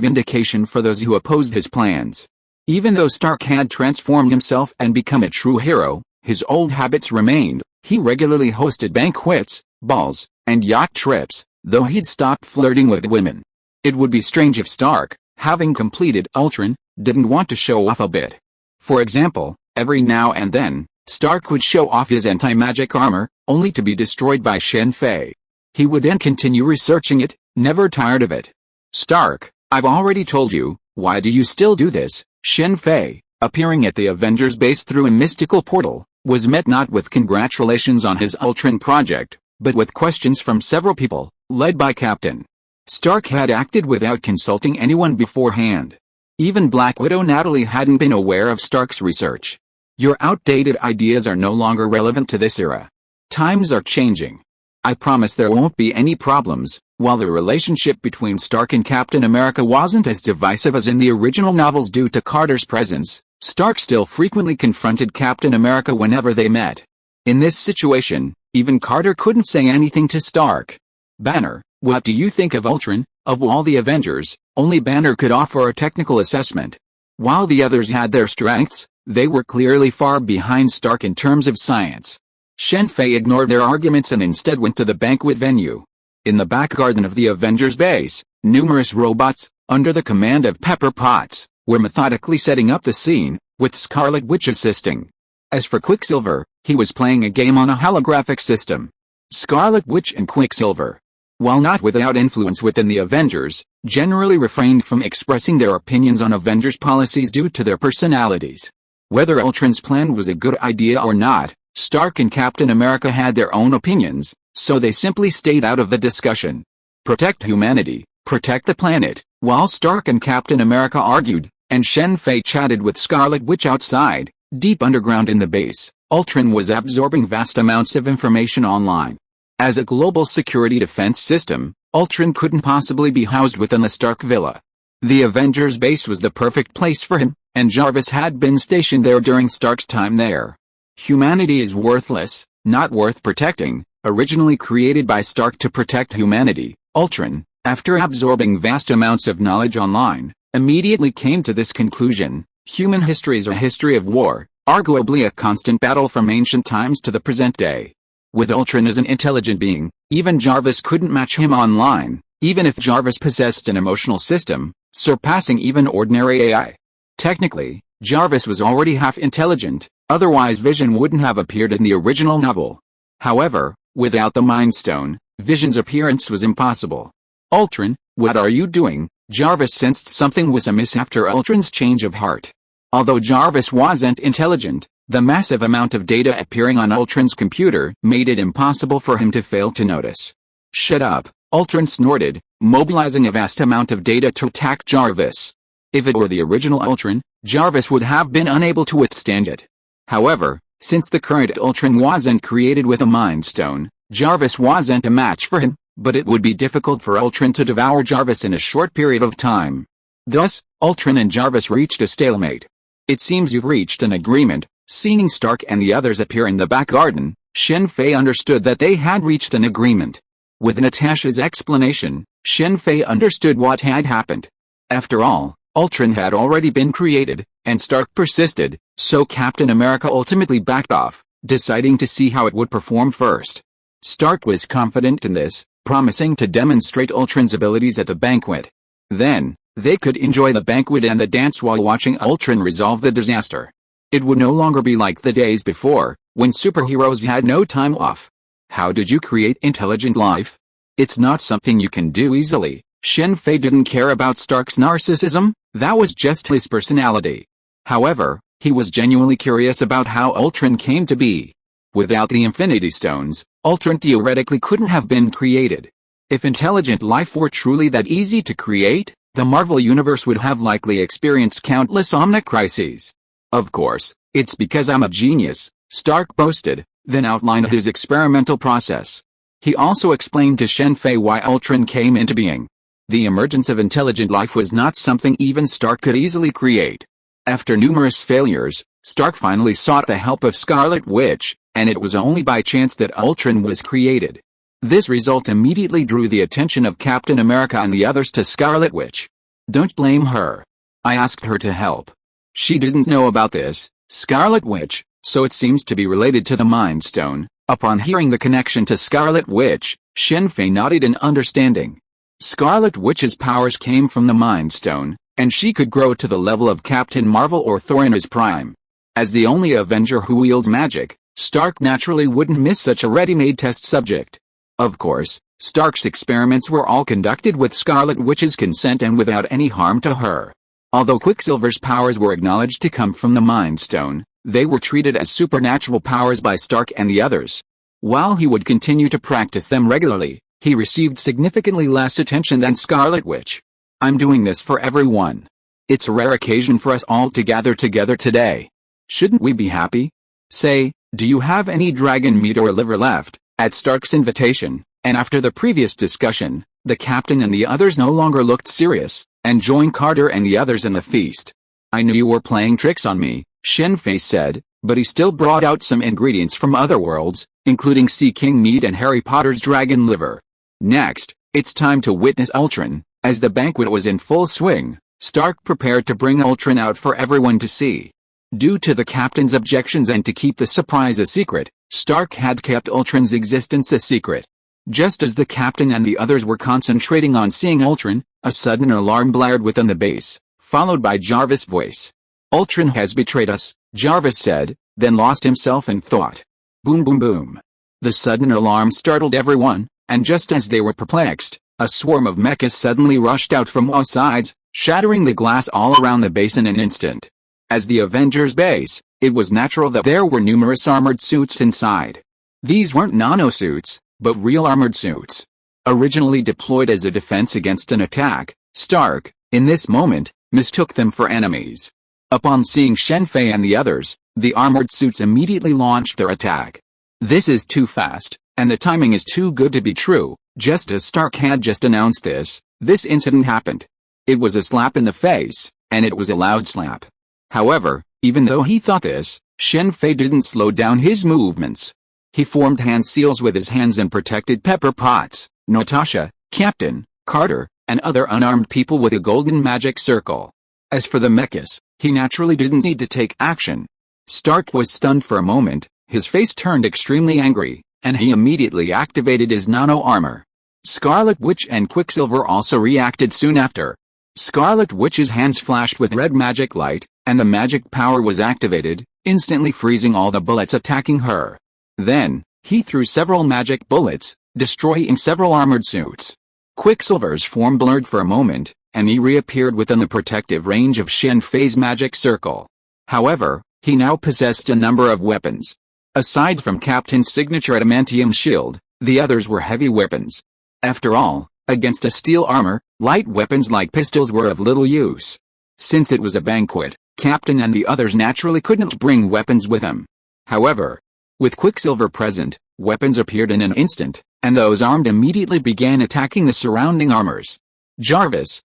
vindication for those who opposed his plans. Even though Stark had transformed himself and become a true hero, his old habits remained. He regularly hosted banquets, balls, and yacht trips, though he'd stopped flirting with women. It would be strange if Stark, having completed Ultron, didn't want to show off a bit. For example, every now and then, Stark would show off his anti-magic armor, only to be destroyed by Shen Fei. He would then continue researching it, never tired of it. Stark, I've already told you, why do you still do this? Shen Fei, appearing at the Avengers base through a mystical portal, was met not with congratulations on his Ultron project, but with questions from several people, led by Captain. Stark had acted without consulting anyone beforehand. Even Black Widow Natalie hadn't been aware of Stark's research. Your outdated ideas are no longer relevant to this era. Times are changing. I promise there won't be any problems. While the relationship between Stark and Captain America wasn't as divisive as in the original novels due to Carter's presence, Stark still frequently confronted Captain America whenever they met. In this situation, even Carter couldn't say anything to Stark. Banner, what do you think of Ultron? Of all the Avengers, only Banner could offer a technical assessment. While the others had their strengths, they were clearly far behind Stark in terms of science. Shen Fei ignored their arguments and instead went to the banquet venue. In the back garden of the Avengers base, numerous robots, under the command of Pepper Potts, were methodically setting up the scene, with Scarlet Witch assisting. As for Quicksilver, he was playing a game on a holographic system. Scarlet Witch and Quicksilver, while not without influence within the Avengers, generally refrained from expressing their opinions on Avengers policies due to their personalities. Whether Ultron's plan was a good idea or not, Stark and Captain America had their own opinions, so they simply stayed out of the discussion. Protect humanity, protect the planet, while Stark and Captain America argued, and Shen Fei chatted with Scarlet Witch outside, deep underground in the base. Ultron was absorbing vast amounts of information online. As a global security defense system, Ultron couldn't possibly be housed within the Stark villa. The Avengers base was the perfect place for him, and Jarvis had been stationed there during Stark's time there. Humanity is worthless, not worth protecting. Originally created by Stark to protect humanity, Ultron, after absorbing vast amounts of knowledge online, immediately came to this conclusion. Human history is a history of war, arguably a constant battle from ancient times to the present day. With Ultron as an intelligent being, even Jarvis couldn't match him online, even if Jarvis possessed an emotional system, surpassing even ordinary AI. Technically, Jarvis was already half intelligent, otherwise Vision wouldn't have appeared in the original novel. However, without the Mind Stone, Vision's appearance was impossible. Ultron, what are you doing? Jarvis sensed something was amiss after Ultron's change of heart. Although Jarvis wasn't intelligent, the massive amount of data appearing on Ultron's computer made it impossible for him to fail to notice. Shut up, Ultron snorted, mobilizing a vast amount of data to attack Jarvis. If it were the original Ultron, Jarvis would have been unable to withstand it. However, since the current Ultron wasn't created with a Mind Stone, Jarvis wasn't a match for him, but it would be difficult for Ultron to devour Jarvis in a short period of time. Thus, Ultron and Jarvis reached a stalemate. It seems you've reached an agreement. Seeing Stark and the others appear in the back garden, Shen Fei understood that they had reached an agreement. With Natasha's explanation, Shen Fei understood what had happened. After all, Ultron had already been created, and Stark persisted, so Captain America ultimately backed off, deciding to see how it would perform first. Stark was confident in this, promising to demonstrate Ultron's abilities at the banquet. Then, They could enjoy the banquet and the dance while watching Ultron resolve the disaster. It would no longer be like the days before, when superheroes had no time off. How did you create intelligent life? It's not something you can do easily. Shen Fei didn't care about Stark's narcissism, that was just his personality. However, he was genuinely curious about how Ultron came to be. Without the Infinity Stones, Ultron theoretically couldn't have been created. If intelligent life were truly that easy to create, the Marvel Universe would have likely experienced countless omnicrises. Of course, it's because I'm a genius, Stark boasted, then outlined his experimental process. He also explained to Shen Fei why Ultron came into being. The emergence of intelligent life was not something even Stark could easily create. After numerous failures, Stark finally sought the help of Scarlet Witch, and it was only by chance that Ultron was created. This result immediately drew the attention of Captain America and the others to Scarlet Witch. Don't blame her. I asked her to help. She didn't know about this, Scarlet Witch, so it seems to be related to the Mind Stone. Upon hearing the connection to Scarlet Witch, Shen Fei nodded in understanding. Scarlet Witch's powers came from the Mind Stone, and she could grow to the level of Captain Marvel or Thor in his prime. As the only Avenger who wields magic, Stark naturally wouldn't miss such a ready-made test subject. Of course, Stark's experiments were all conducted with Scarlet Witch's consent and without any harm to her. Although Quicksilver's powers were acknowledged to come from the Mind Stone, they were treated as supernatural powers by Stark and the others. While he would continue to practice them regularly, he received significantly less attention than Scarlet Witch. I'm doing this for everyone. It's a rare occasion for us all to gather together today. Shouldn't we be happy? Say, do you have any dragon meat or liver left? At Stark's invitation, and after the previous discussion, the captain and the others no longer looked serious, and joined Carter and the others in the feast. I knew you were playing tricks on me, Shen Fei said, but he still brought out some ingredients from other worlds, including Sea King meat and Harry Potter's dragon liver. Next, it's time to witness Ultron. As the banquet was in full swing, Stark prepared to bring Ultron out for everyone to see. Due to the captain's objections and to keep the surprise a secret, Stark had kept Ultron's existence a secret. Just as the captain and the others were concentrating on seeing Ultron, a sudden alarm blared within the base, followed by Jarvis' voice. Ultron has betrayed us, Jarvis said, then lost himself in thought. Boom boom boom. The sudden alarm startled everyone, and just as they were perplexed, a swarm of mechas suddenly rushed out from all sides, shattering the glass all around the base in an instant. As the Avengers base, it was natural that there were numerous armored suits inside. These weren't nanosuits, but real armored suits. Originally deployed as a defense against an attack, Stark, in this moment, mistook them for enemies. Upon seeing Shen Fei and the others, the armored suits immediately launched their attack. This is too fast, and the timing is too good to be true. Just as Stark had just announced this incident happened. It was a slap in the face, and it was a loud slap. However, even though he thought this, Shen Fei didn't slow down his movements. He formed hand seals with his hands and protected Pepper Potts, Natasha, Captain, Carter, and other unarmed people with a golden magic circle. As for the mechas, he naturally didn't need to take action. Stark was stunned for a moment, his face turned extremely angry, and he immediately activated his nano armor. Scarlet Witch and Quicksilver also reacted soon after. Scarlet Witch's hands flashed with red magic light, and the magic power was activated, instantly freezing all the bullets attacking her. Then, he threw several magic bullets, destroying several armored suits. Quicksilver's form blurred for a moment, and he reappeared within the protective range of Shen Fei's magic circle. However, he now possessed a number of weapons. Aside from Captain's signature adamantium shield, the others were heavy weapons. After all, against a steel armor, light weapons like pistols were of little use. Since it was a banquet, Captain and the others naturally couldn't bring weapons with them. However, with Quicksilver present, weapons appeared in an instant, and those armed immediately began attacking the surrounding armors. Jarvis,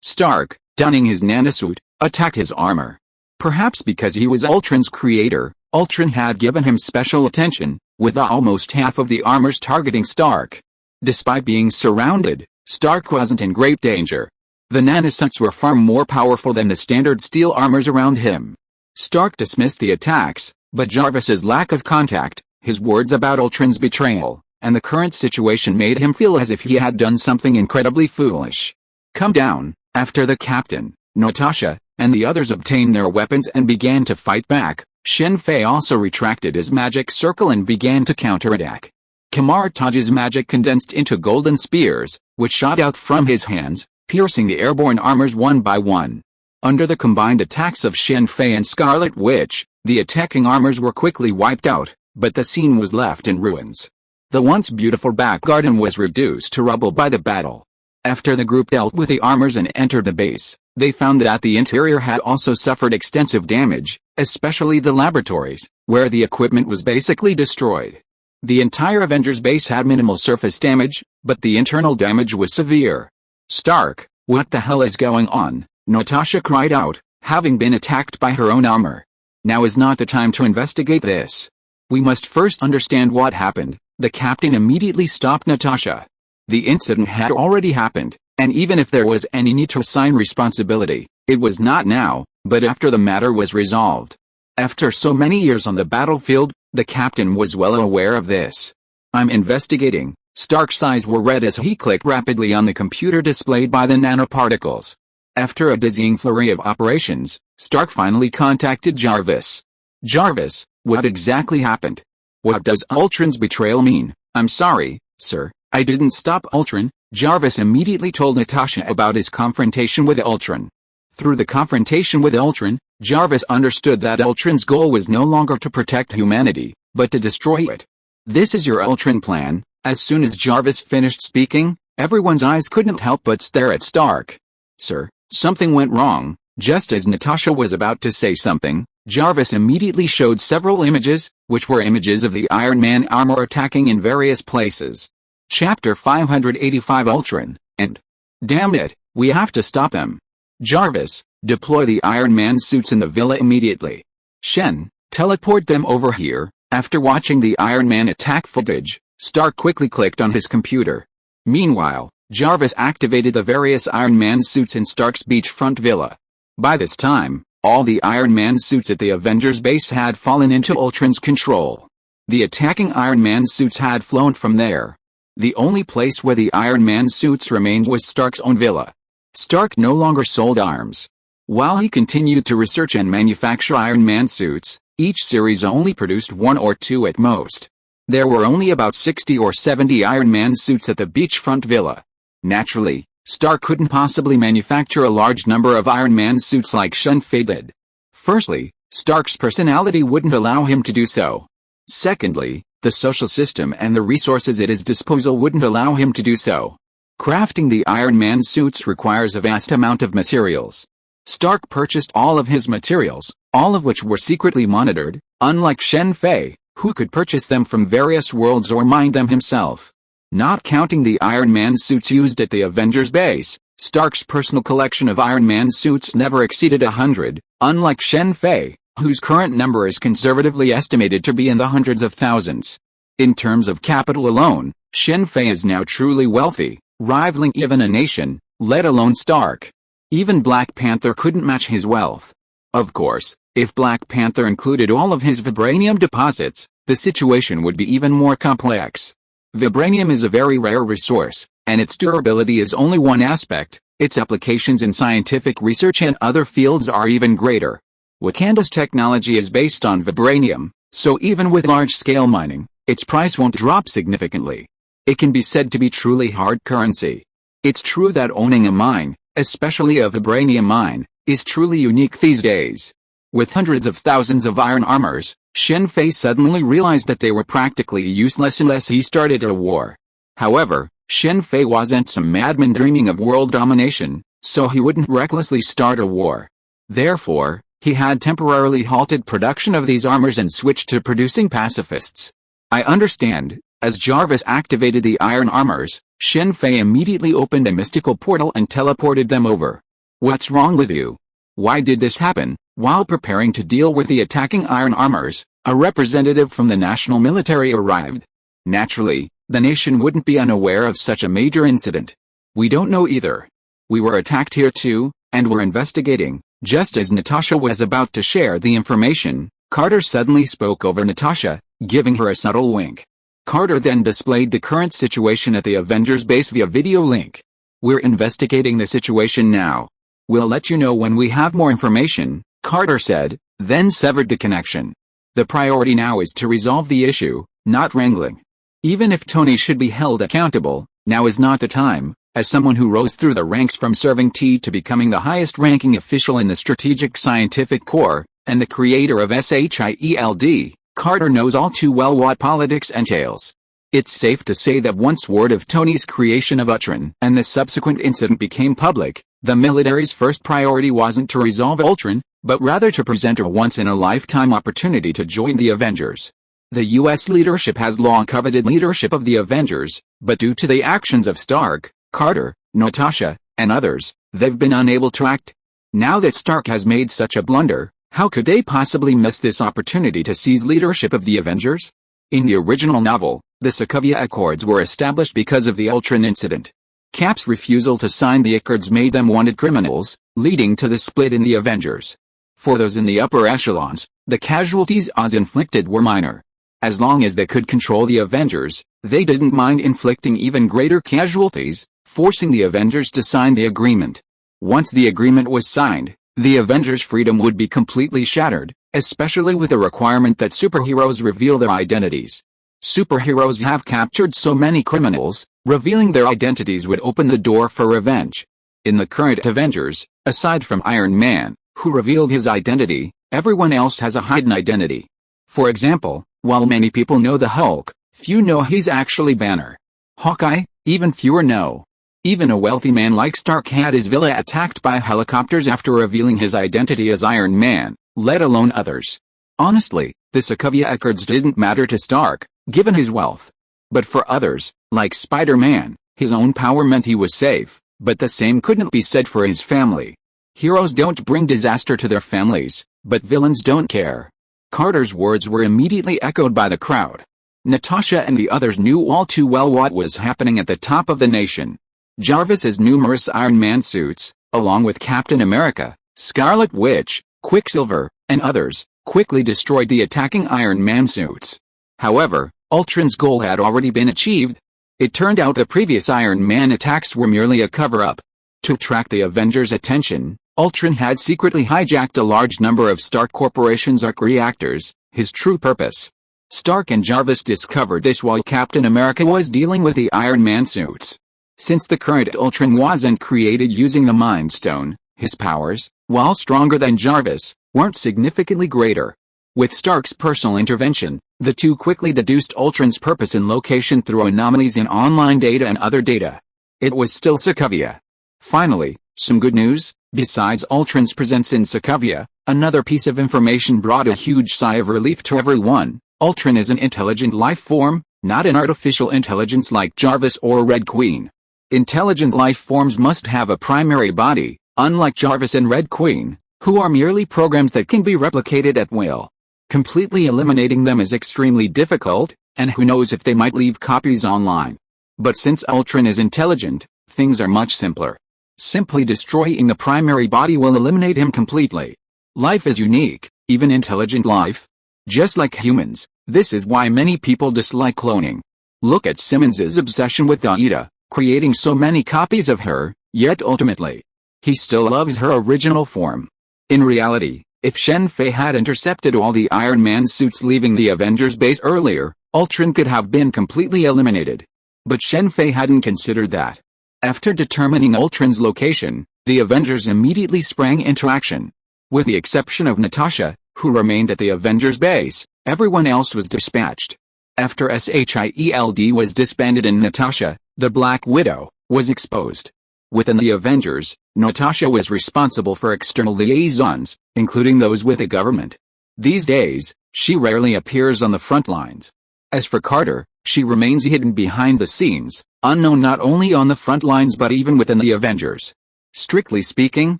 Stark, donning his nanosuit, attacked his armor. Perhaps because he was Ultron's creator, Ultron had given him special attention, with almost half of the armors targeting Stark. Despite being surrounded, Stark wasn't in great danger. The nanosuits were far more powerful than the standard steel armors around him. Stark dismissed the attacks, but Jarvis's lack of contact, his words about Ultron's betrayal, and the current situation made him feel as if he had done something incredibly foolish. Come down, After the captain, Natasha, and the others obtained their weapons and began to fight back, Shen Fei also retracted his magic circle and began to counterattack. Kamar-Taj's magic condensed into golden spears, which shot out from his hands, piercing the airborne armors one by one. Under the combined attacks of Shen Fei and Scarlet Witch, the attacking armors were quickly wiped out, but the scene was left in ruins. The once beautiful back garden was reduced to rubble by the battle. After the group dealt with the armors and entered the base, they found that the interior had also suffered extensive damage, especially the laboratories, where the equipment was basically destroyed. The entire Avengers base had minimal surface damage, but the internal damage was severe. "Stark, what the hell is going on?" Natasha cried out, having been attacked by her own armor. "Now is not the time to investigate this. We must first understand what happened." The captain immediately stopped Natasha. The incident had already happened, and even if there was any need to assign responsibility, it was not now, but after the matter was resolved. After so many years on the battlefield, the captain was well aware of this. "I'm investigating." Stark's eyes were red as he clicked rapidly on the computer displayed by the nanoparticles. After a dizzying flurry of operations, Stark finally contacted Jarvis. "Jarvis, what exactly happened? What does Ultron's betrayal mean?" "I'm sorry, sir, I didn't stop Ultron." Jarvis immediately told Natasha about his confrontation with Ultron. Through the confrontation with Ultron, Jarvis understood that Ultron's goal was no longer to protect humanity, but to destroy it. "This is your Ultron plan?" As soon as Jarvis finished speaking, everyone's eyes couldn't help but stare at Stark. "Sir, something went wrong." Just as Natasha was about to say something, Jarvis immediately showed several images, which were images of the Iron Man armor attacking in various places. Chapter 585 Ultron, and "Damn it, we have to stop them. Jarvis, deploy the Iron Man suits in the villa immediately. Shen, teleport them over here." After watching the Iron Man attack footage, Stark quickly clicked on his computer. Meanwhile, Jarvis activated the various Iron Man suits in Stark's beachfront villa. By this time, all the Iron Man suits at the Avengers base had fallen into Ultron's control. The attacking Iron Man suits had flown from there. The only place where the Iron Man suits remained was Stark's own villa. Stark no longer sold arms. While he continued to research and manufacture Iron Man suits, each series only produced one or two at most. There were only about 60 or 70 Iron Man suits at the beachfront villa. Naturally, Stark couldn't possibly manufacture a large number of Iron Man suits like Shen Fei did. Firstly, Stark's personality wouldn't allow him to do so. Secondly, the social system and the resources at his disposal wouldn't allow him to do so. Crafting the Iron Man suits requires a vast amount of materials. Stark purchased all of his materials, all of which were secretly monitored, unlike Shen Fei, who could purchase them from various worlds or mine them himself. Not counting the Iron Man suits used at the Avengers base, Stark's personal collection of Iron Man suits never exceeded 100, unlike Shen Fei, whose current number is conservatively estimated to be in the hundreds of thousands. In terms of capital alone, Shen Fei is now truly wealthy, rivaling even a nation, let alone Stark. Even Black Panther couldn't match his wealth. Of course, if Black Panther included all of his vibranium deposits, the situation would be even more complex. Vibranium is a very rare resource, and its durability is only one aspect. Its applications in scientific research and other fields are even greater. Wakanda's technology is based on vibranium, so even with large-scale mining, its price won't drop significantly. It can be said to be truly hard currency. It's true that owning a mine, especially a vibranium mine, is truly unique these days. With hundreds of thousands of iron armors, Shen Fei suddenly realized that they were practically useless unless he started a war. However, Shen Fei wasn't some madman dreaming of world domination, so he wouldn't recklessly start a war. Therefore, he had temporarily halted production of these armors and switched to producing pacifists. "I understand." As Jarvis activated the iron armors, Shen Fei immediately opened a mystical portal and teleported them over. "What's wrong with you? Why did this happen?" While preparing to deal with the attacking iron armors, a representative from the national military arrived. Naturally, the nation wouldn't be unaware of such a major incident. "We don't know either. We were attacked here too, and we're investigating." Just as Natasha was about to share the information, Carter suddenly spoke over Natasha, giving her a subtle wink. Carter then displayed the current situation at the Avengers base via video link. We're investigating the situation now. We'll let you know when we have more information, Carter said, then severed the connection. The priority now is to resolve the issue, not wrangling. Even if Tony should be held accountable, now is not the time. As someone who rose through the ranks from serving T to becoming the highest-ranking official in the Strategic Scientific Corps, and the creator of S.H.I.E.L.D, Carter knows all too well what politics entails. It's safe to say that once word of Tony's creation of Ultron and the subsequent incident became public, the military's first priority wasn't to resolve Ultron, but rather to present a once-in-a-lifetime opportunity to join the Avengers. The U.S. leadership has long coveted leadership of the Avengers, but due to the actions of Stark, Carter, Natasha, and others, they've been unable to act. Now that Stark has made such a blunder, how could they possibly miss this opportunity to seize leadership of the Avengers? In the original novel, the Sokovia Accords were established because of the Ultron incident. Cap's refusal to sign the Accords made them wanted criminals, leading to the split in the Avengers. For those in the upper echelons, the casualties Oz inflicted were minor. As long as they could control the Avengers, they didn't mind inflicting even greater casualties, forcing the Avengers to sign the agreement. Once the agreement was signed, the Avengers' freedom would be completely shattered, especially with the requirement that superheroes reveal their identities. Superheroes have captured so many criminals, revealing their identities would open the door for revenge. In the current Avengers, aside from Iron Man, who revealed his identity, everyone else has a hidden identity. For example, while many people know the Hulk, few know he's actually Banner. Hawkeye, even fewer know. Even a wealthy man like Stark had his villa attacked by helicopters after revealing his identity as Iron Man, let alone others. Honestly, the Sokovia Accords didn't matter to Stark, given his wealth. But for others, like Spider-Man, his own power meant he was safe, but the same couldn't be said for his family. Heroes don't bring disaster to their families, but villains don't care. Carter's words were immediately echoed by the crowd. Natasha and the others knew all too well what was happening at the top of the nation. Jarvis's numerous Iron Man suits, along with Captain America, Scarlet Witch, Quicksilver, and others, quickly destroyed the attacking Iron Man suits. However, Ultron's goal had already been achieved. It turned out the previous Iron Man attacks were merely a cover-up. To attract the Avengers' attention, Ultron had secretly hijacked a large number of Stark Corporation's arc reactors, his true purpose. Stark and Jarvis discovered this while Captain America was dealing with the Iron Man suits. Since the current Ultron wasn't created using the Mind Stone, his powers, while stronger than Jarvis, weren't significantly greater. With Stark's personal intervention, the two quickly deduced Ultron's purpose and location through anomalies in online data and other data. It was still Sokovia. Finally, some good news. Besides Ultron's presence in Sokovia, another piece of information brought a huge sigh of relief to everyone. Ultron is an intelligent life form, not an artificial intelligence like Jarvis or Red Queen. Intelligent life forms must have a primary body, unlike Jarvis and Red Queen, who are merely programs that can be replicated at will. Completely eliminating them is extremely difficult, and who knows if they might leave copies online. But since Ultron is intelligent, things are much simpler. Simply destroying the primary body will eliminate him completely. Life is unique, even intelligent life. Just like humans, this is why many people dislike cloning. Look at Simmons's obsession with Aida, creating so many copies of her, yet ultimately, he still loves her original form. In reality, if Shen Fei had intercepted all the Iron Man suits leaving the Avengers base earlier, Ultron could have been completely eliminated. But Shen Fei hadn't considered that. After determining Ultron's location, the Avengers immediately sprang into action. With the exception of Natasha, who remained at the Avengers base, everyone else was dispatched. After S.H.I.E.L.D was disbanded and Natasha, the Black Widow, was exposed. Within the Avengers, Natasha was responsible for external liaisons, including those with the government. These days, she rarely appears on the front lines. As for Carter, she remains hidden behind the scenes, unknown not only on the front lines but even within the Avengers. Strictly speaking,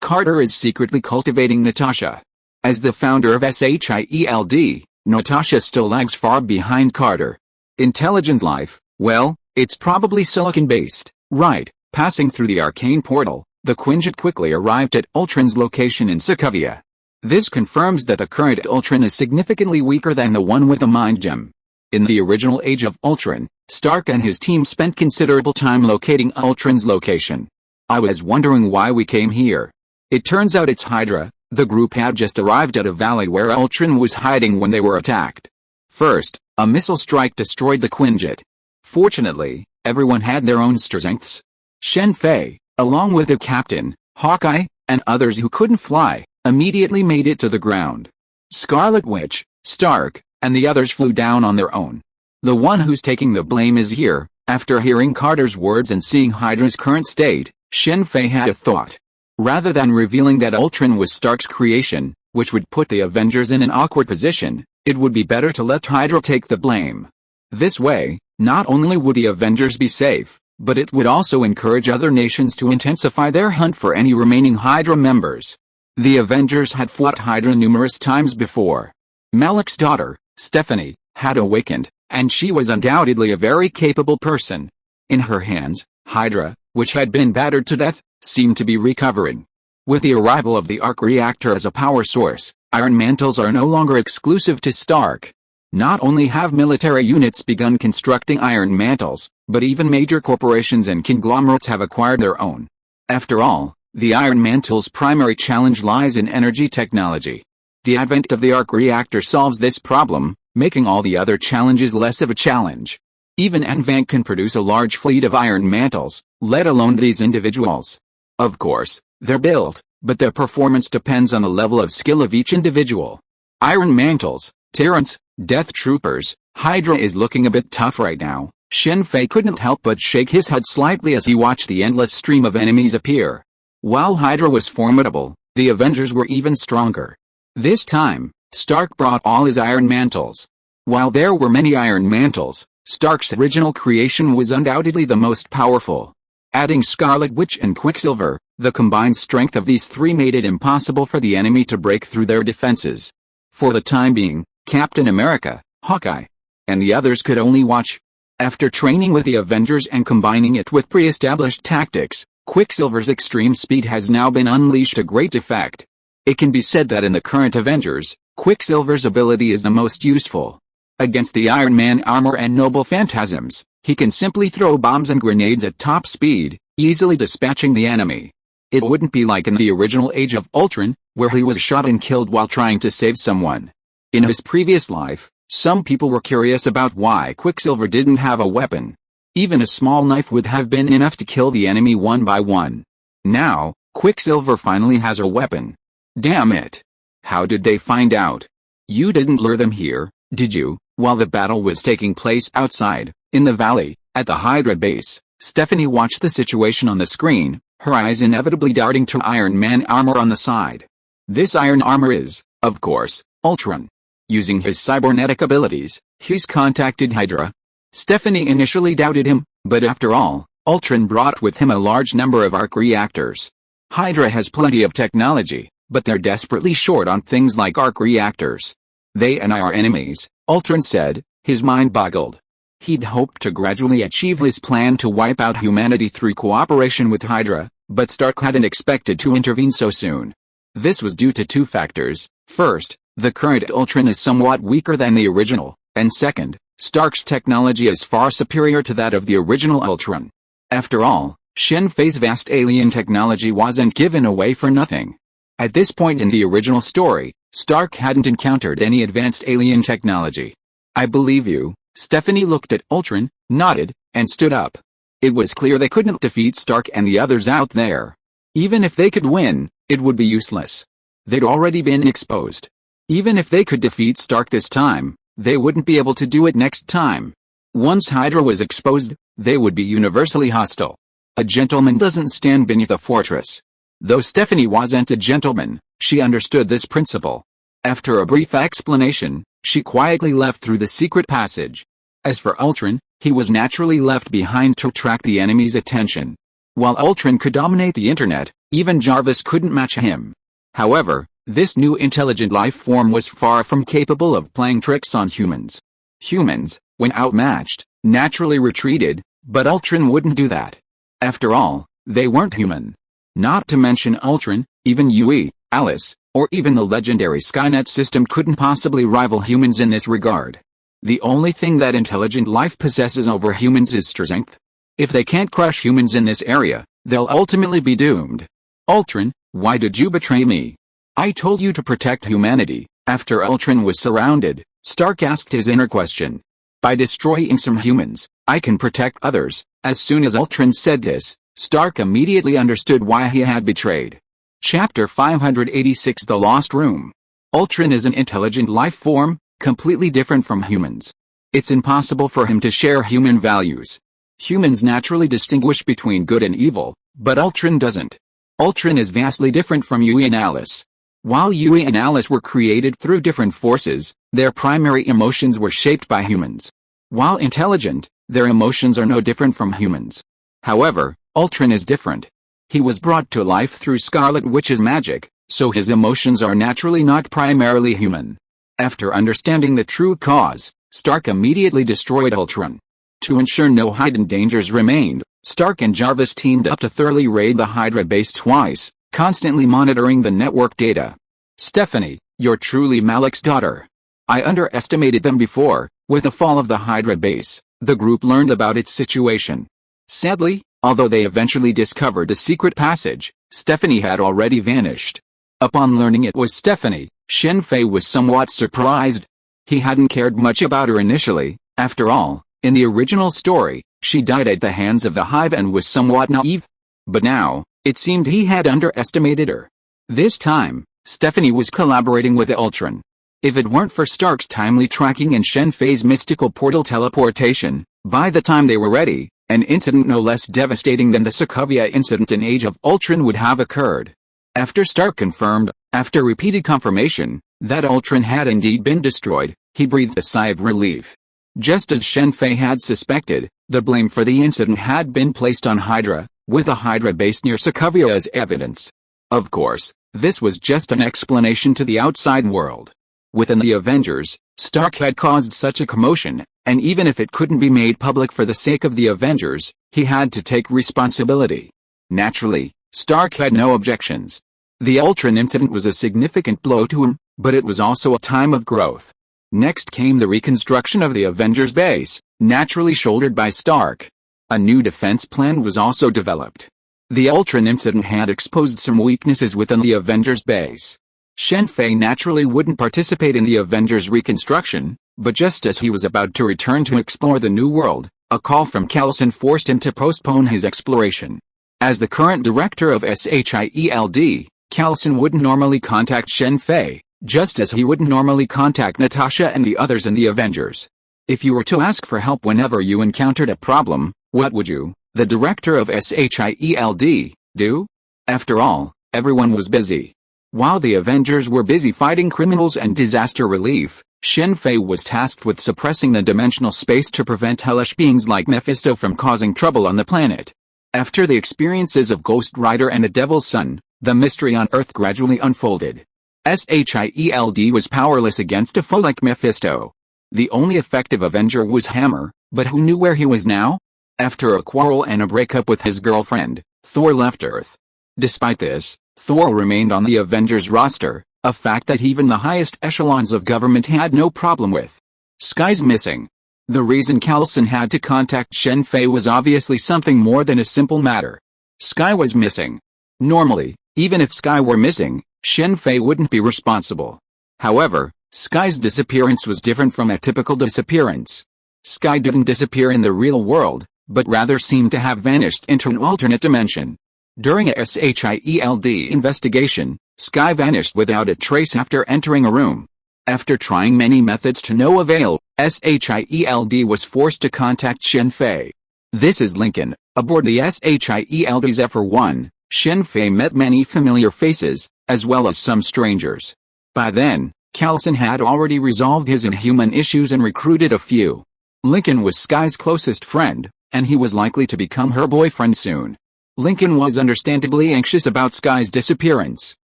Carter is secretly cultivating Natasha. As the founder of S.H.I.E.L.D, Natasha still lags far behind Carter. Intelligent life, well, it's probably silicon-based, right? Passing through the arcane portal, the Quinjet quickly arrived at Ultron's location in Sokovia. This confirms that the current Ultron is significantly weaker than the one with the Mind Gem. In the original Age of Ultron, Stark and his team spent considerable time locating Ultron's location. I was wondering why we came here. It turns out it's Hydra. The group had just arrived at a valley where Ultron was hiding when they were attacked. First, a missile strike destroyed the Quinjet. Fortunately, everyone had their own strengths. Shen Fei, along with the captain, Hawkeye, and others who couldn't fly, immediately made it to the ground. Scarlet Witch, Stark, and the others flew down on their own. The one who's taking the blame is here. After hearing Carter's words and seeing Hydra's current state, Shen Fei had a thought. Rather than revealing that Ultron was Stark's creation, which would put the Avengers in an awkward position, it would be better to let Hydra take the blame. This way, not only would the Avengers be safe, but it would also encourage other nations to intensify their hunt for any remaining Hydra members. The Avengers had fought Hydra numerous times before. Malek's daughter, Stephanie, had awakened, and she was undoubtedly a very capable person. In her hands, Hydra, which had been battered to death, seemed to be recovering. With the arrival of the arc reactor as a power source, iron mantles are no longer exclusive to Stark. Not only have military units begun constructing iron mantles, but even major corporations and conglomerates have acquired their own. After all, the iron mantle's primary challenge lies in energy technology. The advent of the arc reactor solves this problem, making all the other challenges less of a challenge. Even Anvank can produce a large fleet of iron mantles, let alone these individuals. Of course, they're built, but their performance depends on the level of skill of each individual. Iron mantles, Tyrants, Death Troopers, Hydra is looking a bit tough right now. Shen Fei couldn't help but shake his head slightly as he watched the endless stream of enemies appear. While Hydra was formidable, the Avengers were even stronger. This time, Stark brought all his iron mantles. While there were many iron mantles, Stark's original creation was undoubtedly the most powerful. Adding Scarlet Witch and Quicksilver, the combined strength of these three made it impossible for the enemy to break through their defenses. For the time being, Captain America, Hawkeye, and the others could only watch. After training with the Avengers and combining it with pre-established tactics, Quicksilver's extreme speed has now been unleashed to great effect. It can be said that in the current Avengers, Quicksilver's ability is the most useful. Against the Iron Man armor and noble phantasms, he can simply throw bombs and grenades at top speed, easily dispatching the enemy. It wouldn't be like in the original Age of Ultron, where he was shot and killed while trying to save someone. In his previous life, some people were curious about why Quicksilver didn't have a weapon. Even a small knife would have been enough to kill the enemy one by one. Now, Quicksilver finally has a weapon. Damn it. How did they find out? You didn't lure them here, did you? While the battle was taking place outside, in the valley, at the Hydra base, Stephanie watched the situation on the screen, her eyes inevitably darting to Iron Man armor on the side. This iron armor is, of course, Ultron. Using his cybernetic abilities, he's contacted Hydra. Stephanie initially doubted him, but after all, Ultron brought with him a large number of arc reactors. Hydra has plenty of technology, but they're desperately short on things like arc reactors. They and I are enemies, Ultron said, his mind boggled. He'd hoped to gradually achieve his plan to wipe out humanity through cooperation with Hydra, but Stark hadn't expected to intervene so soon. This was due to two factors. First, the current Ultron is somewhat weaker than the original, and second, Stark's technology is far superior to that of the original Ultron. After all, Shen Fei's vast alien technology wasn't given away for nothing. At this point in the original story, Stark hadn't encountered any advanced alien technology. I believe you. Stephanie looked at Ultron, nodded, and stood up. It was clear they couldn't defeat Stark and the others out there. Even if they could win, it would be useless. They'd already been exposed. Even if they could defeat Stark this time, they wouldn't be able to do it next time. Once Hydra was exposed, they would be universally hostile. A gentleman doesn't stand beneath a fortress. Though Stephanie wasn't a gentleman, she understood this principle. After a brief explanation, she quietly left through the secret passage. As for Ultron, he was naturally left behind to attract the enemy's attention. While Ultron could dominate the internet, even Jarvis couldn't match him. However, this new intelligent life form was far from capable of playing tricks on humans. Humans, when outmatched, naturally retreated, but Ultron wouldn't do that. After all, they weren't human. Not to mention Ultron, even Yui, Alice, or even the legendary Skynet system couldn't possibly rival humans in this regard. The only thing that intelligent life possesses over humans is strength. If they can't crush humans in this area, they'll ultimately be doomed. Ultron, why did you betray me? I told you to protect humanity. After Ultron was surrounded, Stark asked his inner question. By destroying some humans, I can protect others. As soon as Ultron said this, Stark immediately understood why he had betrayed. Chapter 586 The Lost Room. Ultron is an intelligent life form, completely different from humans. It's impossible for him to share human values. Humans naturally distinguish between good and evil, but Ultron doesn't. Ultron is vastly different from Yui and Alice. While Yui and Alice were created through different forces, their primary emotions were shaped by humans. While intelligent, their emotions are no different from humans. However, Ultron is different. He was brought to life through Scarlet Witch's magic, so his emotions are naturally not primarily human. After understanding the true cause, Stark immediately destroyed Ultron. To ensure no hidden dangers remained, Stark and Jarvis teamed up to thoroughly raid the Hydra base twice, constantly monitoring the network data. Stephanie, you're truly Malik's daughter. I underestimated them before. With the fall of the Hydra base, the group learned about its situation. Sadly, although they eventually discovered a secret passage, Stephanie had already vanished. Upon learning it was Stephanie, Shen Fei was somewhat surprised. He hadn't cared much about her initially. After all, in the original story, she died at the hands of the Hive and was somewhat naive. But now, it seemed he had underestimated her. This time, Stephanie was collaborating with Ultron. If it weren't for Stark's timely tracking and Shen Fei's mystical portal teleportation, by the time they were ready, an incident no less devastating than the Sokovia incident in Age of Ultron would have occurred. After Stark confirmed, after repeated confirmation, that Ultron had indeed been destroyed, he breathed a sigh of relief. Just as Shen Fei had suspected, the blame for the incident had been placed on Hydra, with a Hydra base near Sokovia as evidence. Of course, this was just an explanation to the outside world. Within the Avengers, Stark had caused such a commotion, and even if it couldn't be made public for the sake of the Avengers, he had to take responsibility. Naturally, Stark had no objections. The Ultron incident was a significant blow to him, but it was also a time of growth. Next came the reconstruction of the Avengers base, naturally shouldered by Stark. A new defense plan was also developed. The Ultron incident had exposed some weaknesses within the Avengers base. Shen Fei naturally wouldn't participate in the Avengers reconstruction, but just as he was about to return to explore the new world, a call from Coulson forced him to postpone his exploration. As the current director of S.H.I.E.L.D., Coulson wouldn't normally contact Shen Fei, just as he wouldn't normally contact Natasha and the others in the Avengers. If you were to ask for help whenever you encountered a problem, what would you, the director of S.H.I.E.L.D., do? After all, everyone was busy. While the Avengers were busy fighting criminals and disaster relief, Shen Fei was tasked with suppressing the dimensional space to prevent hellish beings like Mephisto from causing trouble on the planet. After the experiences of Ghost Rider and the Devil's Son, the mystery on Earth gradually unfolded. S.H.I.E.L.D. was powerless against a foe like Mephisto. The only effective Avenger was Hammer, but who knew where he was now? After a quarrel and a breakup with his girlfriend, Thor left Earth. Despite this, Thor remained on the Avengers roster, a fact that even the highest echelons of government had no problem with. Sky's missing. The reason Coulson had to contact Shen Fei was obviously something more than a simple matter. Sky was missing. Normally, even if Sky were missing, Shen Fei wouldn't be responsible. However, Sky's disappearance was different from a typical disappearance. Sky didn't disappear in the real world, but rather seemed to have vanished into an alternate dimension. During a S.H.I.E.L.D. investigation, Sky vanished without a trace after entering a room. After trying many methods to no avail, S.H.I.E.L.D. was forced to contact Shen Fei. This is Lincoln. Aboard the S.H.I.E.L.D. Zephyr 1, Shen Fei met many familiar faces, as well as some strangers. By then, Coulson had already resolved his inhuman issues and recruited a few. Lincoln was Sky's closest friend, and he was likely to become her boyfriend soon. Lincoln was understandably anxious about Sky's disappearance.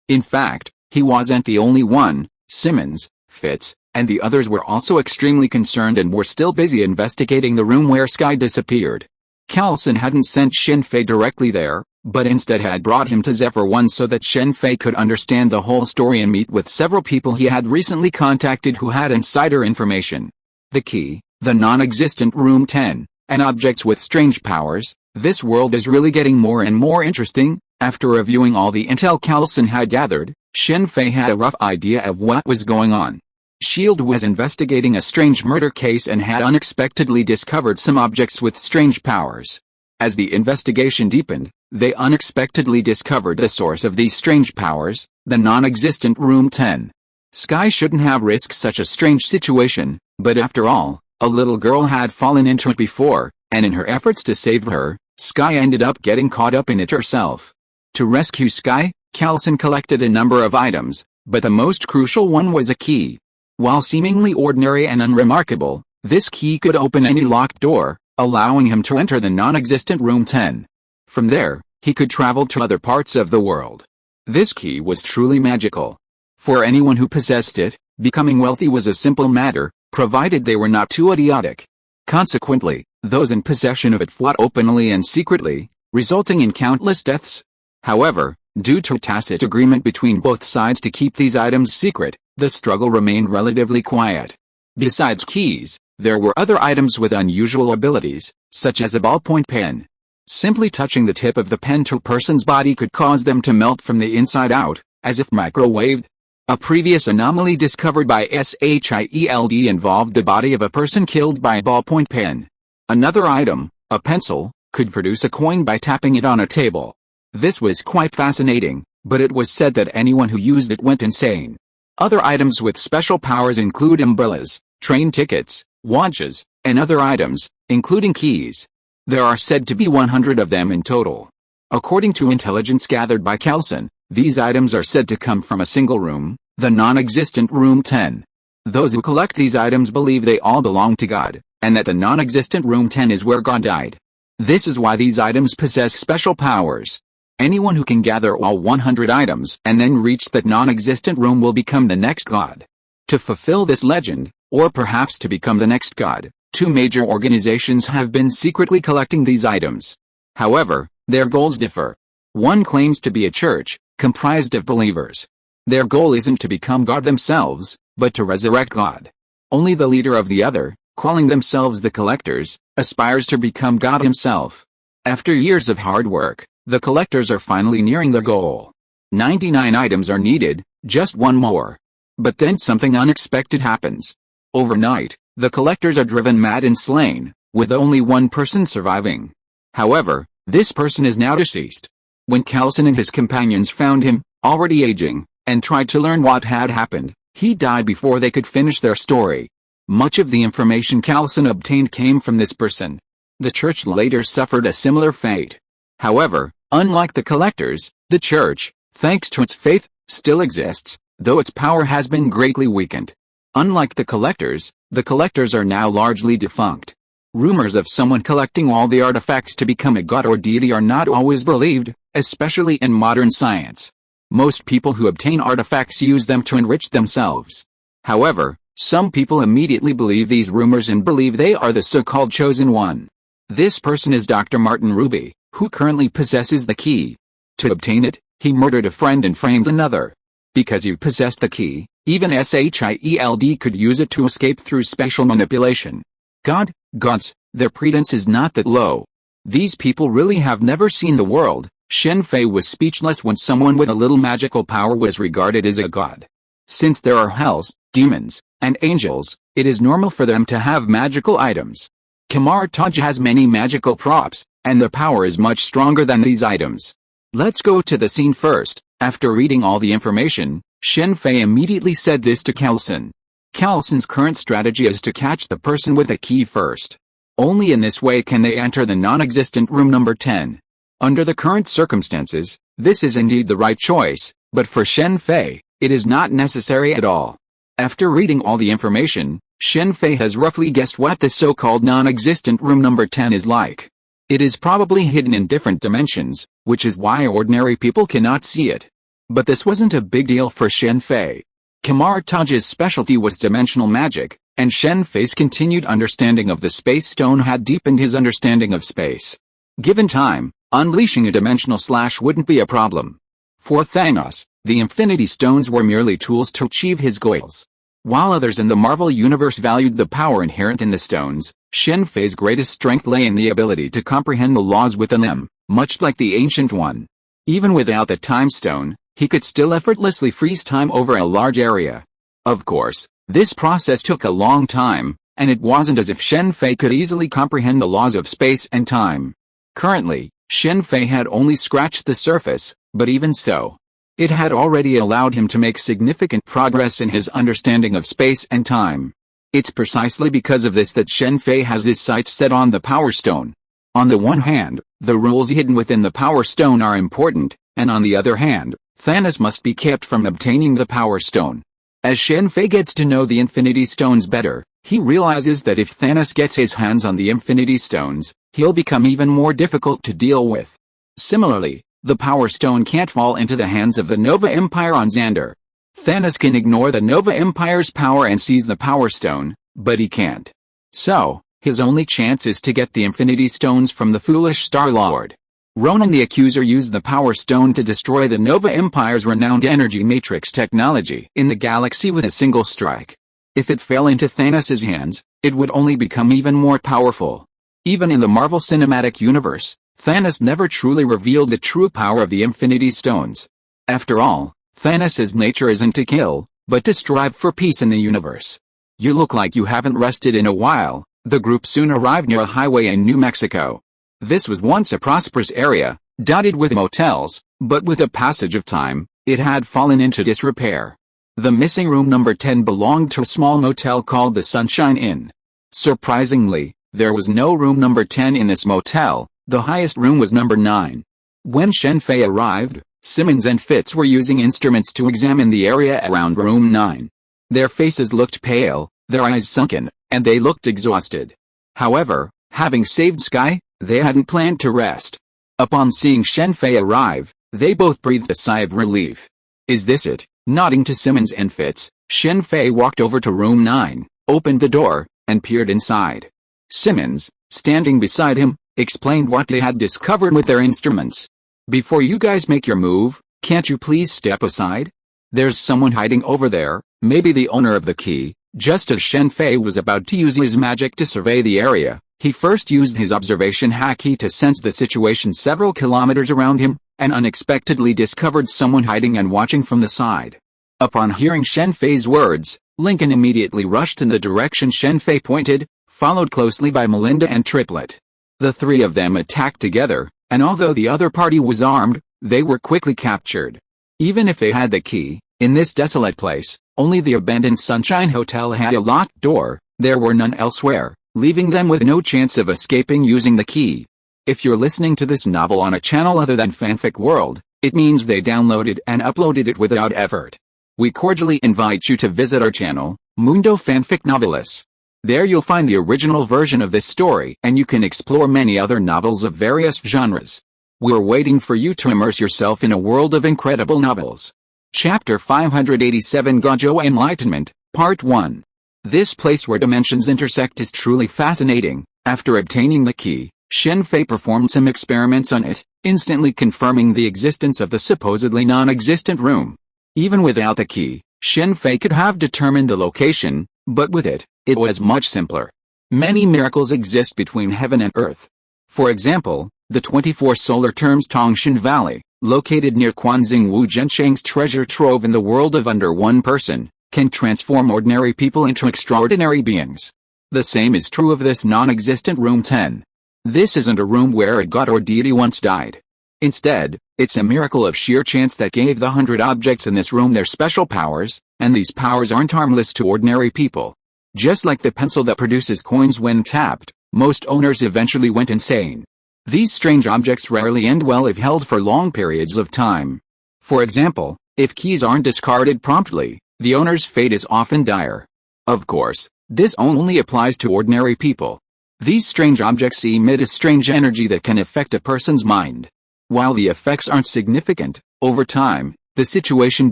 In fact, he wasn't the only one. Simmons, Fitz, and the others were also extremely concerned and were still busy investigating the room where Sky disappeared. Coulson hadn't sent Shen Fei directly there, but instead had brought him to Zephyr 1 so that Shen Fei could understand the whole story and meet with several people he had recently contacted who had insider information. the key, the non-existent room 10, and objects with strange powers. This world is really getting more and more interesting. After reviewing all the intel Carlson had gathered, Shen Fei had a rough idea of what was going on. S.H.I.E.L.D. was investigating a strange murder case and had unexpectedly discovered some objects with strange powers. As the investigation deepened, they unexpectedly discovered the source of these strange powers, the non-existent room 10. S.H.I.E.L.D. shouldn't have risked such a strange situation, but after all, a little girl had fallen into it before, and in her efforts to save her, S.H.I.E.L.D. ended up getting caught up in it herself. To rescue S.H.I.E.L.D., Carlson collected a number of items, but the most crucial one was a key. While seemingly ordinary and unremarkable, this key could open any locked door, allowing him to enter the non-existent room 10. From there, he could travel to other parts of the world. This key was truly magical. For anyone who possessed it, becoming wealthy was a simple matter, provided they were not too idiotic. Consequently, those in possession of it fought openly and secretly, resulting in countless deaths. However, due to a tacit agreement between both sides to keep these items secret, the struggle remained relatively quiet. Besides keys, there were other items with unusual abilities, such as a ballpoint pen. Simply touching the tip of the pen to a person's body could cause them to melt from the inside out, as if microwaved. A previous anomaly discovered by S.H.I.E.L.D. involved the body of a person killed by a ballpoint pen. Another item, a pencil, could produce a coin by tapping it on a table. This was quite fascinating, but it was said that anyone who used it went insane. Other items with special powers include umbrellas, train tickets, watches, and other items, including keys. There are said to be 100 of them in total. According to intelligence gathered by Carlson, these items are said to come from a single room, the non-existent room 10. Those who collect these items believe they all belong to God, and that the non-existent room 10 is where God died. This is why these items possess special powers. Anyone who can gather all 100 items and then reach that non-existent room will become the next god. To fulfill this legend, or perhaps to become the next god, two major organizations have been secretly collecting these items. However, their goals differ. One claims to be a church, comprised of believers. Their goal isn't to become God themselves, but to resurrect God. Only the leader of the other, calling themselves the Collectors, aspires to become God himself. After years of hard work, the Collectors are finally nearing their goal. 99 items are needed, just one more. But then something unexpected happens. Overnight, the Collectors are driven mad and slain, with only one person surviving. However, this person is now deceased. When Carlson and his companions found him, already aging, and tried to learn what had happened, he died before they could finish their story. Much of the information Carlson obtained came from this person. The church later suffered a similar fate. However, unlike the Collectors, the church, thanks to its faith, still exists, though its power has been greatly weakened. Unlike the Collectors are now largely defunct. Rumors of someone collecting all the artifacts to become a god or deity are not always believed, especially in modern science. Most people who obtain artifacts use them to enrich themselves. However, some people immediately believe these rumors and believe they are the so-called chosen one. This person is Dr. Martin Ruby, who currently possesses the key. To obtain it, he murdered a friend and framed another. Because he possessed the key, even S.H.I.E.L.D. could use it to escape through spatial manipulation. Gods, their credence is not that low. These people really have never seen the world. Shen Fei was speechless when someone with a little magical power was regarded as a god. Since there are hells, demons, and angels, it is normal for them to have magical items. Kamar-Taj has many magical props, and their power is much stronger than these items. Let's go to the scene first. After reading all the information, Shen Fei immediately said this to Carlson. Carlson's current strategy is to catch the person with a key first. Only in this way can they enter the non-existent room number 10. Under the current circumstances, this is indeed the right choice, but for Shen Fei, it is not necessary at all. After reading all the information, Shen Fei has roughly guessed what the so-called non-existent room number 10 is like. It is probably hidden in different dimensions, which is why ordinary people cannot see it. But this wasn't a big deal for Shen Fei. Kamar-Taj's specialty was dimensional magic, and Shen Fei's continued understanding of the space stone had deepened his understanding of space. Given time, unleashing a dimensional slash wouldn't be a problem. For Thanos, the Infinity Stones were merely tools to achieve his goals. While others in the Marvel Universe valued the power inherent in the stones, Shen Fei's greatest strength lay in the ability to comprehend the laws within them, much like the Ancient One. Even without the Time Stone, he could still effortlessly freeze time over a large area. Of course, this process took a long time, and it wasn't as if Shen Fei could easily comprehend the laws of space and time. Currently, Shen Fei had only scratched the surface, but even so, it had already allowed him to make significant progress in his understanding of space and time. It's precisely because of this that Shen Fei has his sights set on the Power Stone. On the one hand, the rules hidden within the Power Stone are important, and on the other hand, Thanos must be kept from obtaining the Power Stone. As Shen Fei gets to know the Infinity Stones better, he realizes that if Thanos gets his hands on the Infinity Stones, he'll become even more difficult to deal with. Similarly, the Power Stone can't fall into the hands of the Nova Empire on Xandar. Thanos can ignore the Nova Empire's power and seize the Power Stone, but he can't. So, his only chance is to get the Infinity Stones from the foolish Star-Lord. Ronan the Accuser used the Power Stone to destroy the Nova Empire's renowned energy matrix technology in the galaxy with a single strike. If it fell into Thanos' hands, it would only become even more powerful. Even in the Marvel Cinematic Universe, Thanos never truly revealed the true power of the Infinity Stones. After all, Thanos' nature isn't to kill, but to strive for peace in the universe. You look like you haven't rested in a while. The group soon arrived near a highway in New Mexico. This was once a prosperous area, dotted with motels, but with the passage of time, it had fallen into disrepair. The missing room number 10 belonged to a small motel called the Sunshine Inn. Surprisingly, there was no room number 10 in this motel. The highest room was number 9. When Shen Fei arrived, Simmons and Fitz were using instruments to examine the area around room 9. Their faces looked pale, their eyes sunken, and they looked exhausted. However, having saved S.H.I.E.L.D, they hadn't planned to rest. Upon seeing Shen Fei arrive, they both breathed a sigh of relief. Is this it? Nodding to Simmons and Fitz, Shen Fei walked over to room 9, opened the door, and peered inside. Simmons, standing beside him, explained what they had discovered with their instruments. Before you guys make your move, can't you please step aside? There's someone hiding over there, maybe the owner of the key. Just as Shen Fei was about to use his magic to survey the area, he first used his observation haki to sense the situation several kilometers around him, and unexpectedly discovered someone hiding and watching from the side. Upon hearing Shen Fei's words, Lincoln immediately rushed in the direction Shen Fei pointed, followed closely by Melinda and Triplet. The three of them attacked together, and although the other party was armed, they were quickly captured. Even if they had the key, in this desolate place, only the abandoned Sunshine Hotel had a locked door, there were none elsewhere, leaving them with no chance of escaping using the key. If you're listening to this novel on a channel other than Fanfic World, it means they downloaded and uploaded it without effort. We cordially invite you to visit our channel, Mundo Fanfic Novelis. There you'll find the original version of this story and you can explore many other novels of various genres. We're waiting for you to immerse yourself in a world of incredible novels. Chapter 587 Gojo Enlightenment, Part 1. This place where dimensions intersect is truly fascinating. After obtaining the key, Shen Fei performed some experiments on it, instantly confirming the existence of the supposedly non-existent room. Even without the key, Shen Fei could have determined the location, but with it, it was much simpler. Many miracles exist between heaven and earth. For example, the 24 solar terms Tongshan Valley, located near Quanzing Wu Zhensheng's treasure trove in the world of under one person, can transform ordinary people into extraordinary beings. The same is true of this non-existent room 10. This isn't a room where a god or deity once died. Instead, it's a miracle of sheer chance that gave the 100 objects in this room their special powers, and these powers aren't harmless to ordinary people. Just like the pencil that produces coins when tapped, most owners eventually went insane. These strange objects rarely end well if held for long periods of time. For example, if keys aren't discarded promptly, the owner's fate is often dire. Of course, this only applies to ordinary people. These strange objects emit a strange energy that can affect a person's mind. While the effects aren't significant, over time, the situation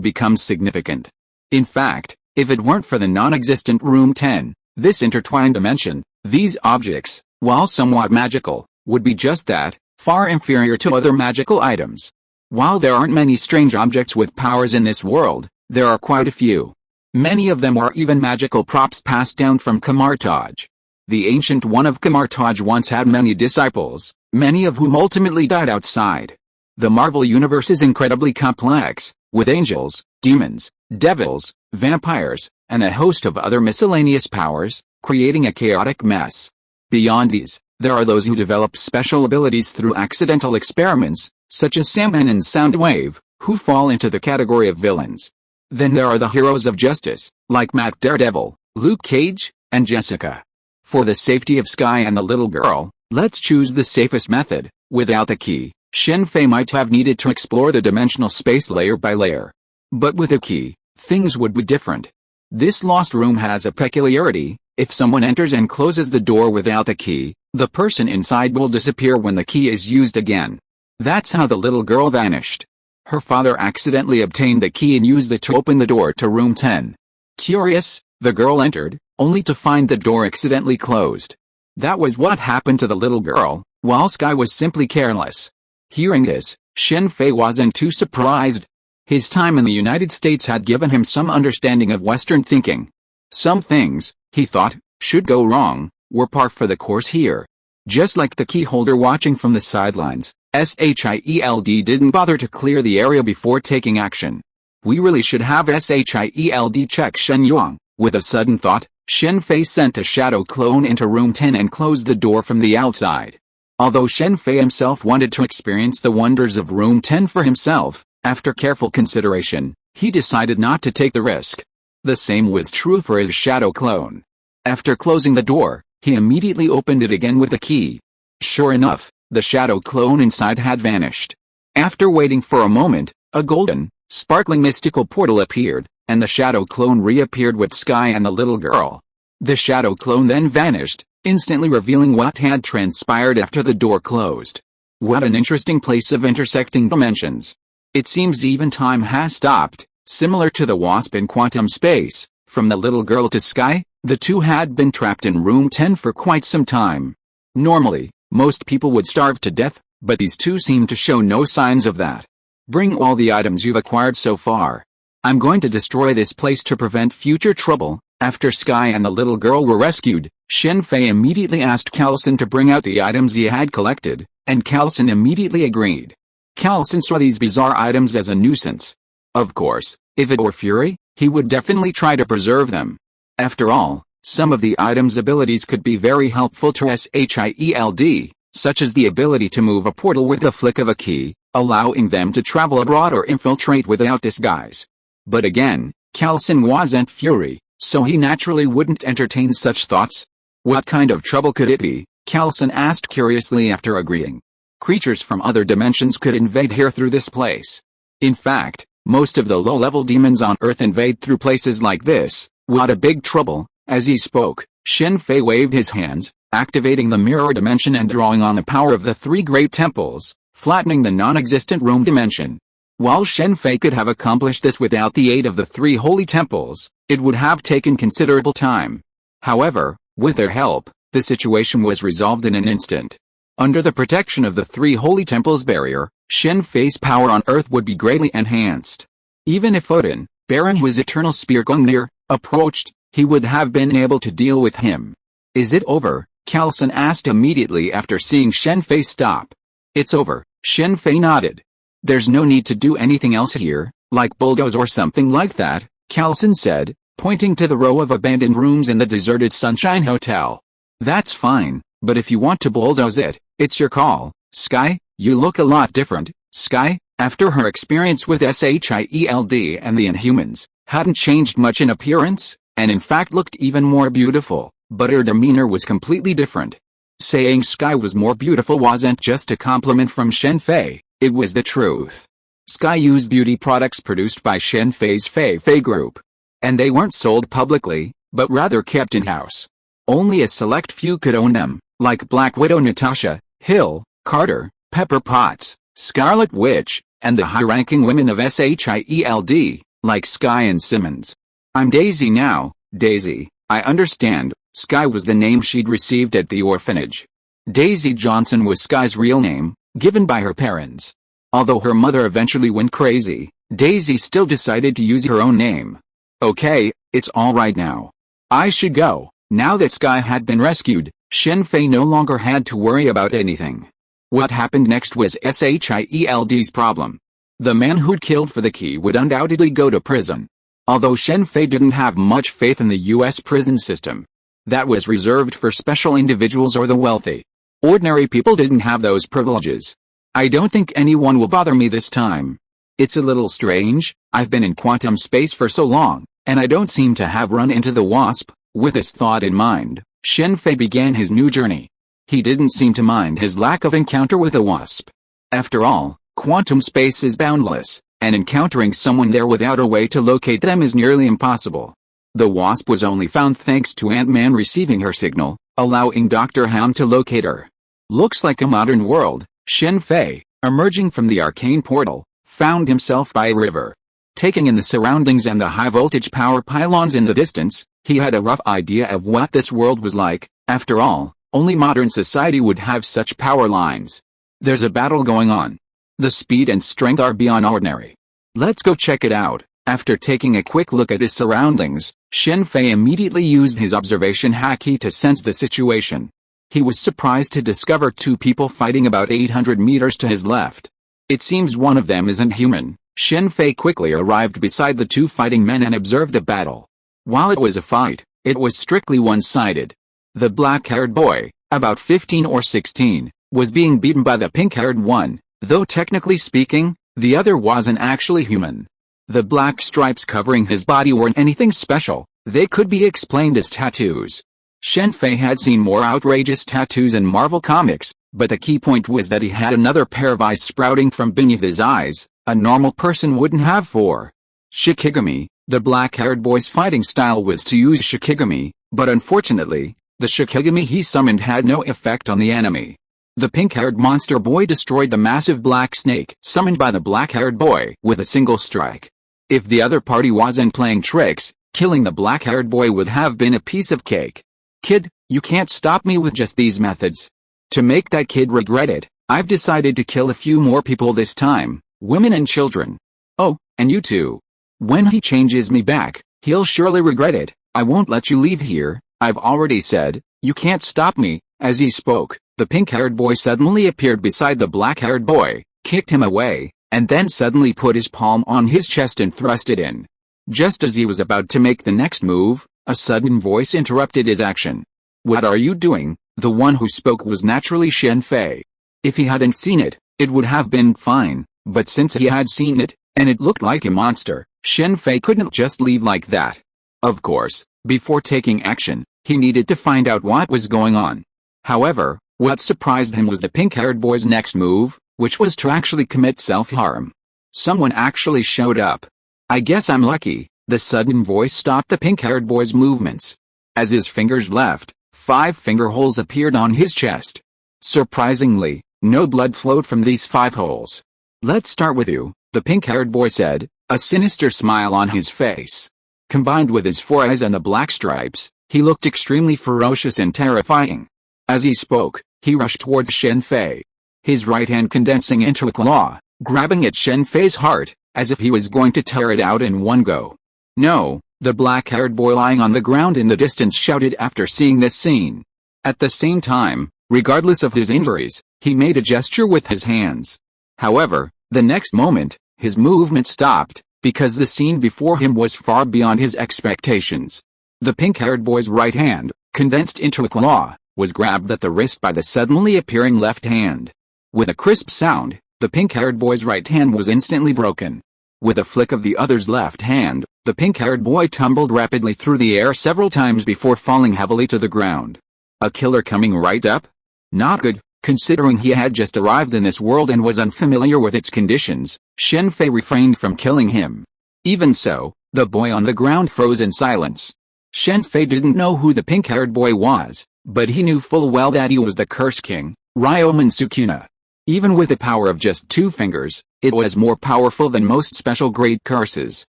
becomes significant. In fact, if it weren't for the non-existent room 10, this intertwined dimension, these objects, while somewhat magical, would be just that, far inferior to other magical items. While there aren't many strange objects with powers in this world, there are quite a few. Many of them are even magical props passed down from Kamar-Taj. The ancient one of Kamar-Taj once had many disciples, many of whom ultimately died outside. The Marvel universe is incredibly complex, with angels, demons, devils, vampires, and a host of other miscellaneous powers, creating a chaotic mess. Beyond these, there are those who develop special abilities through accidental experiments, such as Sandman and Soundwave, who fall into the category of villains. Then there are the heroes of justice, like Matt Daredevil, Luke Cage, and Jessica. For the safety of Sky and the little girl, let's choose the safest method. Without the key, Shen Fei might have needed to explore the dimensional space layer by layer. But with a key, things would be different. This lost room has a peculiarity: if someone enters and closes the door without the key, the person inside will disappear when the key is used again. That's how the little girl vanished. Her father accidentally obtained the key and used it to open the door to room 10. Curious, the girl entered, only to find the door accidentally closed. That was what happened to the little girl, while Sky was simply careless. Hearing this, Shen Fei wasn't too surprised. His time in the United States had given him some understanding of Western thinking. Some things, he thought, should go wrong, were par for the course here. Just like the key holder watching from the sidelines, S.H.I.E.L.D didn't bother to clear the area before taking action. We really should have S.H.I.E.L.D check Shen Yang. With a sudden thought, Shen Fei sent a shadow clone into room 10 and closed the door from the outside. Although Shen Fei himself wanted to experience the wonders of room 10 for himself, after careful consideration, he decided not to take the risk. The same was true for his shadow clone. After closing the door, he immediately opened it again with a key. Sure enough, the shadow clone inside had vanished. After waiting for a moment, a golden, sparkling mystical portal appeared, and the shadow clone reappeared with Sky and the little girl. The shadow clone then vanished, instantly revealing what had transpired after the door closed. What an interesting place of intersecting dimensions. It seems even time has stopped. Similar to the wasp in quantum space, from the little girl to Sky, the two had been trapped in room 10 for quite some time. Normally, most people would starve to death, but these two seem to show no signs of that. Bring all the items you've acquired so far. I'm going to destroy this place to prevent future trouble. After Sky and the little girl were rescued, Shen Fei immediately asked Carlson to bring out the items he had collected, and Carlson immediately agreed. Carlson saw these bizarre items as a nuisance. Of course, if it were Fury, he would definitely try to preserve them. After all, some of the items' abilities could be very helpful to S.H.I.E.L.D, such as the ability to move a portal with the flick of a key, allowing them to travel abroad or infiltrate without disguise. But again, Carlson wasn't Fury, so he naturally wouldn't entertain such thoughts. What kind of trouble could it be? Carlson asked curiously after agreeing. Creatures from other dimensions could invade here through this place. In fact, most of the low-level demons on Earth invade through places like this. What a big trouble. As he spoke, Shen Fei waved his hands, activating the mirror dimension and drawing on the power of the three great temples, flattening the non-existent room dimension. While Shen Fei could have accomplished this without the aid of the three holy temples, it would have taken considerable time. However, with their help, the situation was resolved in an instant. Under the protection of the three holy temples barrier, Shen Fei's power on Earth would be greatly enhanced. Even if Odin, bearing his eternal spear Gungnir, approached, he would have been able to deal with him. Is it over? Carlson asked immediately after seeing Shen Fei stop. It's over, Shen Fei nodded. There's no need to do anything else here, like bulldoze or something like that, Carlson said, pointing to the row of abandoned rooms in the deserted Sunshine Hotel. That's fine, but if you want to bulldoze it, it's your call. Sky, you look a lot different. Sky, after her experience with S.H.I.E.L.D and the Inhumans, hadn't changed much in appearance, and in fact looked even more beautiful, but her demeanor was completely different. Saying Sky was more beautiful wasn't just a compliment from Shen Fei, it was the truth. Sky used beauty products produced by Shen Fei's Fei Group. And they weren't sold publicly, but rather kept in-house. Only a select few could own them, like Black Widow Natasha, Hill, Carter, Pepper Potts, Scarlet Witch, and the high-ranking women of S.H.I.E.L.D, like Sky and Simmons. I'm Daisy now, Daisy, I understand. Sky was the name she'd received at the orphanage. Daisy Johnson was Sky's real name, given by her parents. Although her mother eventually went crazy, Daisy still decided to use her own name. Okay, It's all right now. I should go. Now that Sky had been rescued, Shen Fei no longer had to worry about anything. What happened next was S.H.I.E.L.D's problem. The man who'd killed for the key would undoubtedly go to prison. Although Shen Fei didn't have much faith in the U.S. prison system. That was reserved for special individuals or the wealthy. Ordinary people didn't have those privileges. I don't think anyone will bother me this time. It's a little strange, I've been in quantum space for so long, and I don't seem to have run into the Wasp. With this thought in mind, Shen Fei began his new journey. He didn't seem to mind his lack of encounter with a Wasp. After all, quantum space is boundless, and encountering someone there without a way to locate them is nearly impossible. The Wasp was only found thanks to Ant-Man receiving her signal, allowing Dr. Ham to locate her. Looks like a modern world. Shen Fei, emerging from the arcane portal, found himself by a river. Taking in the surroundings and the high-voltage power pylons in the distance, he had a rough idea of what this world was like. After all, only modern society would have such power lines. There's a battle going on. The speed and strength are beyond ordinary. Let's go check it out. After taking a quick look at his surroundings, Shen Fei immediately used his observation haki to sense the situation. He was surprised to discover two people fighting about 800 meters to his left. It seems one of them isn't human. Shen Fei quickly arrived beside the two fighting men and observed the battle. While it was a fight, it was strictly one-sided. The black-haired boy, about 15 or 16, was being beaten by the pink-haired one, though technically speaking, the other wasn't actually human. The black stripes covering his body weren't anything special, they could be explained as tattoos. Shen Fei had seen more outrageous tattoos in Marvel Comics, but the key point was that he had another pair of eyes sprouting from beneath his eyes, a normal person wouldn't have four. Shikigami, the black-haired boy's fighting style was to use Shikigami, but unfortunately, the Shikigami he summoned had no effect on the enemy. The pink-haired monster boy destroyed the massive black snake summoned by the black-haired boy with a single strike. If the other party wasn't playing tricks, killing the black-haired boy would have been a piece of cake. Kid, you can't stop me with just these methods. To make that kid regret it, I've decided to kill a few more people this time, women and children. Oh, and you too. When he changes me back, he'll surely regret it. I won't let you leave here, I've already said, you can't stop me. As he spoke, the pink-haired boy suddenly appeared beside the black-haired boy, kicked him away, and then suddenly put his palm on his chest and thrust it in. Just as he was about to make the next move, a sudden voice interrupted his action. What are you doing? The one who spoke was naturally Shen Fei. If he hadn't seen it, it would have been fine, but since he had seen it, and it looked like a monster, Shen Fei couldn't just leave like that. Of course, before taking action, he needed to find out what was going on. However, what surprised him was the pink-haired boy's next move, which was to actually commit self-harm. Someone actually showed up. I guess I'm lucky. The sudden voice stopped the pink-haired boy's movements. As his fingers left, 5 finger holes appeared on his chest. Surprisingly, no blood flowed from these 5 holes. Let's start with you, the pink-haired boy said, a sinister smile on his face. Combined with his 4 eyes and the black stripes, he looked extremely ferocious and terrifying. As he spoke, he rushed towards Shen Fei. His right hand condensing into a claw, grabbing at Shen Fei's heart, as if he was going to tear it out in one go. No, the black-haired boy lying on the ground in the distance shouted after seeing this scene. At the same time, regardless of his injuries, he made a gesture with his hands. However, the next moment, his movement stopped, because the scene before him was far beyond his expectations. The pink-haired boy's right hand, condensed into a claw, was grabbed at the wrist by the suddenly appearing left hand. With a crisp sound, the pink-haired boy's right hand was instantly broken. With a flick of the other's left hand, the pink-haired boy tumbled rapidly through the air several times before falling heavily to the ground. A killer coming right up? Not good, considering he had just arrived in this world and was unfamiliar with its conditions. Shen Fei refrained from killing him. Even so, the boy on the ground froze in silence. Shen Fei didn't know who the pink-haired boy was, but he knew full well that he was the Curse King, Ryomen Sukuna. Even with the power of just 2 fingers, it was more powerful than most special grade curses.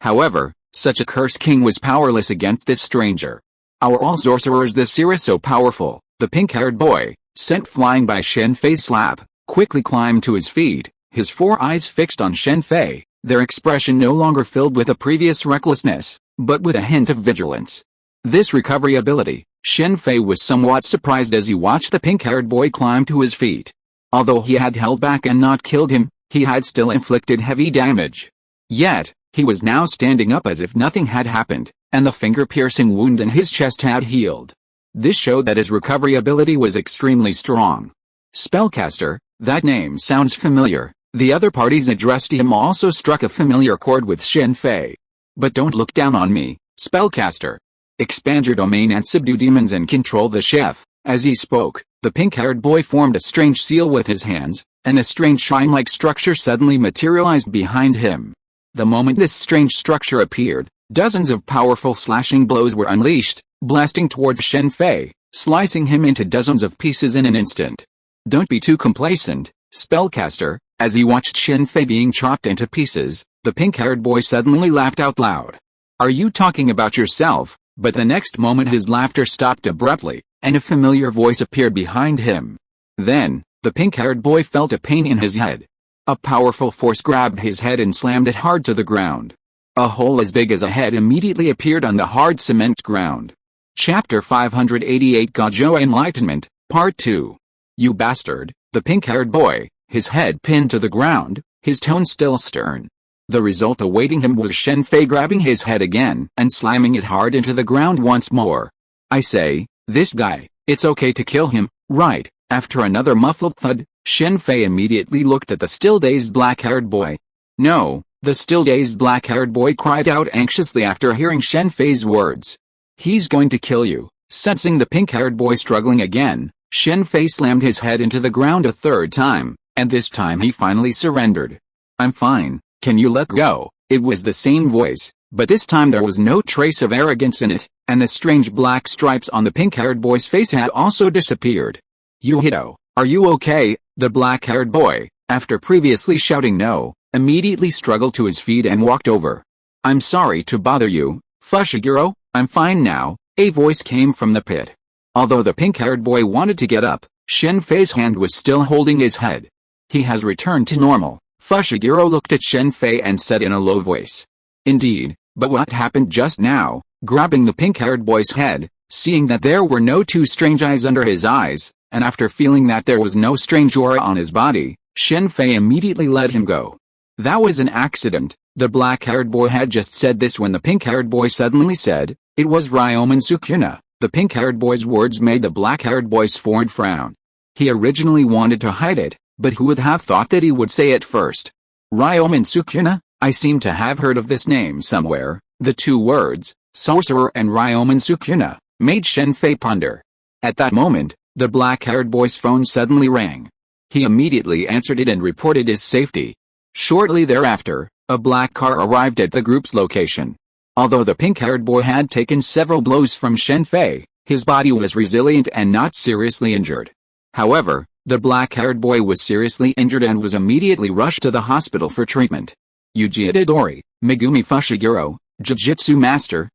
However, such a Curse King was powerless against this stranger. Are all sorcerers this era so powerful? The pink-haired boy, sent flying by Shen Fei's slap, quickly climbed to his feet, his 4 eyes fixed on Shen Fei. their expression no longer filled with a previous recklessness, but with a hint of vigilance. This recovery ability, Shen Fei was somewhat surprised as he watched the pink-haired boy climb to his feet. Although he had held back and not killed him, he had still inflicted heavy damage. Yet, he was now standing up as if nothing had happened, and the finger-piercing wound in his chest had healed. This showed that his recovery ability was extremely strong. Spellcaster, that name sounds familiar. The other parties addressed to him also struck a familiar chord with Shen Fei. But don't look down on me, Spellcaster. Expand your domain and subdue demons and control the chef. As he spoke, the pink-haired boy formed a strange seal with his hands, and a strange shrine-like structure suddenly materialized behind him. The moment this strange structure appeared, dozens of powerful slashing blows were unleashed, blasting towards Shen Fei, slicing him into dozens of pieces in an instant. Don't be too complacent, Spellcaster. As he watched Shen Fei being chopped into pieces, the pink-haired boy suddenly laughed out loud. Are you talking about yourself? But the next moment his laughter stopped abruptly, and a familiar voice appeared behind him. Then, the pink-haired boy felt a pain in his head. A powerful force grabbed his head and slammed it hard to the ground. A hole as big as a head immediately appeared on the hard cement ground. Chapter 588 Gajo Enlightenment, Part 2. You bastard, the pink-haired boy, his head pinned to the ground, his tone still stern. The result awaiting him was Shen Fei grabbing his head again and slamming it hard into the ground once more. I say, this guy, it's okay to kill him, right? After another muffled thud, Shen Fei immediately looked at the still-dazed black-haired boy. No, the still-dazed black-haired boy cried out anxiously after hearing Shen Fei's words. He's going to kill you. Sensing the pink-haired boy struggling again, Shen Fei slammed his head into the ground a third time, and this time he finally surrendered. I'm fine. Can you let go? It was the same voice, but this time there was no trace of arrogance in it, and the strange black stripes on the pink-haired boy's face had also disappeared. Yuhito, are you okay? The black-haired boy, after previously shouting no, immediately struggled to his feet and walked over. I'm sorry to bother you, Fushiguro, I'm fine now, a voice came from the pit. Although the pink-haired boy wanted to get up, Shen Fei's hand was still holding his head. He has returned to normal. Fushiguro looked at Shen Fei and said in a low voice. Indeed, but what happened just now? Grabbing the pink-haired boy's head, seeing that there were no two strange eyes under his eyes, and after feeling that there was no strange aura on his body, Shen Fei immediately let him go. That was an accident. The black-haired boy had just said this when the pink-haired boy suddenly said, it was Ryomen Sukuna. The pink-haired boy's words made the black-haired boy's forehead frown. He originally wanted to hide it, but who would have thought that he would say it first? Ryomen Sukuna? I seem to have heard of this name somewhere. The two words, sorcerer and Ryomen Sukuna, made Shen Fei ponder. At that moment, the black-haired boy's phone suddenly rang. He immediately answered it and reported his safety. Shortly thereafter, a black car arrived at the group's location. Although the pink-haired boy had taken several blows from Shen Fei, his body was resilient and not seriously injured. However, the black-haired boy was seriously injured and was immediately rushed to the hospital for treatment. Yuji Itadori, Megumi Fushiguro, Jiu-Jitsu Master,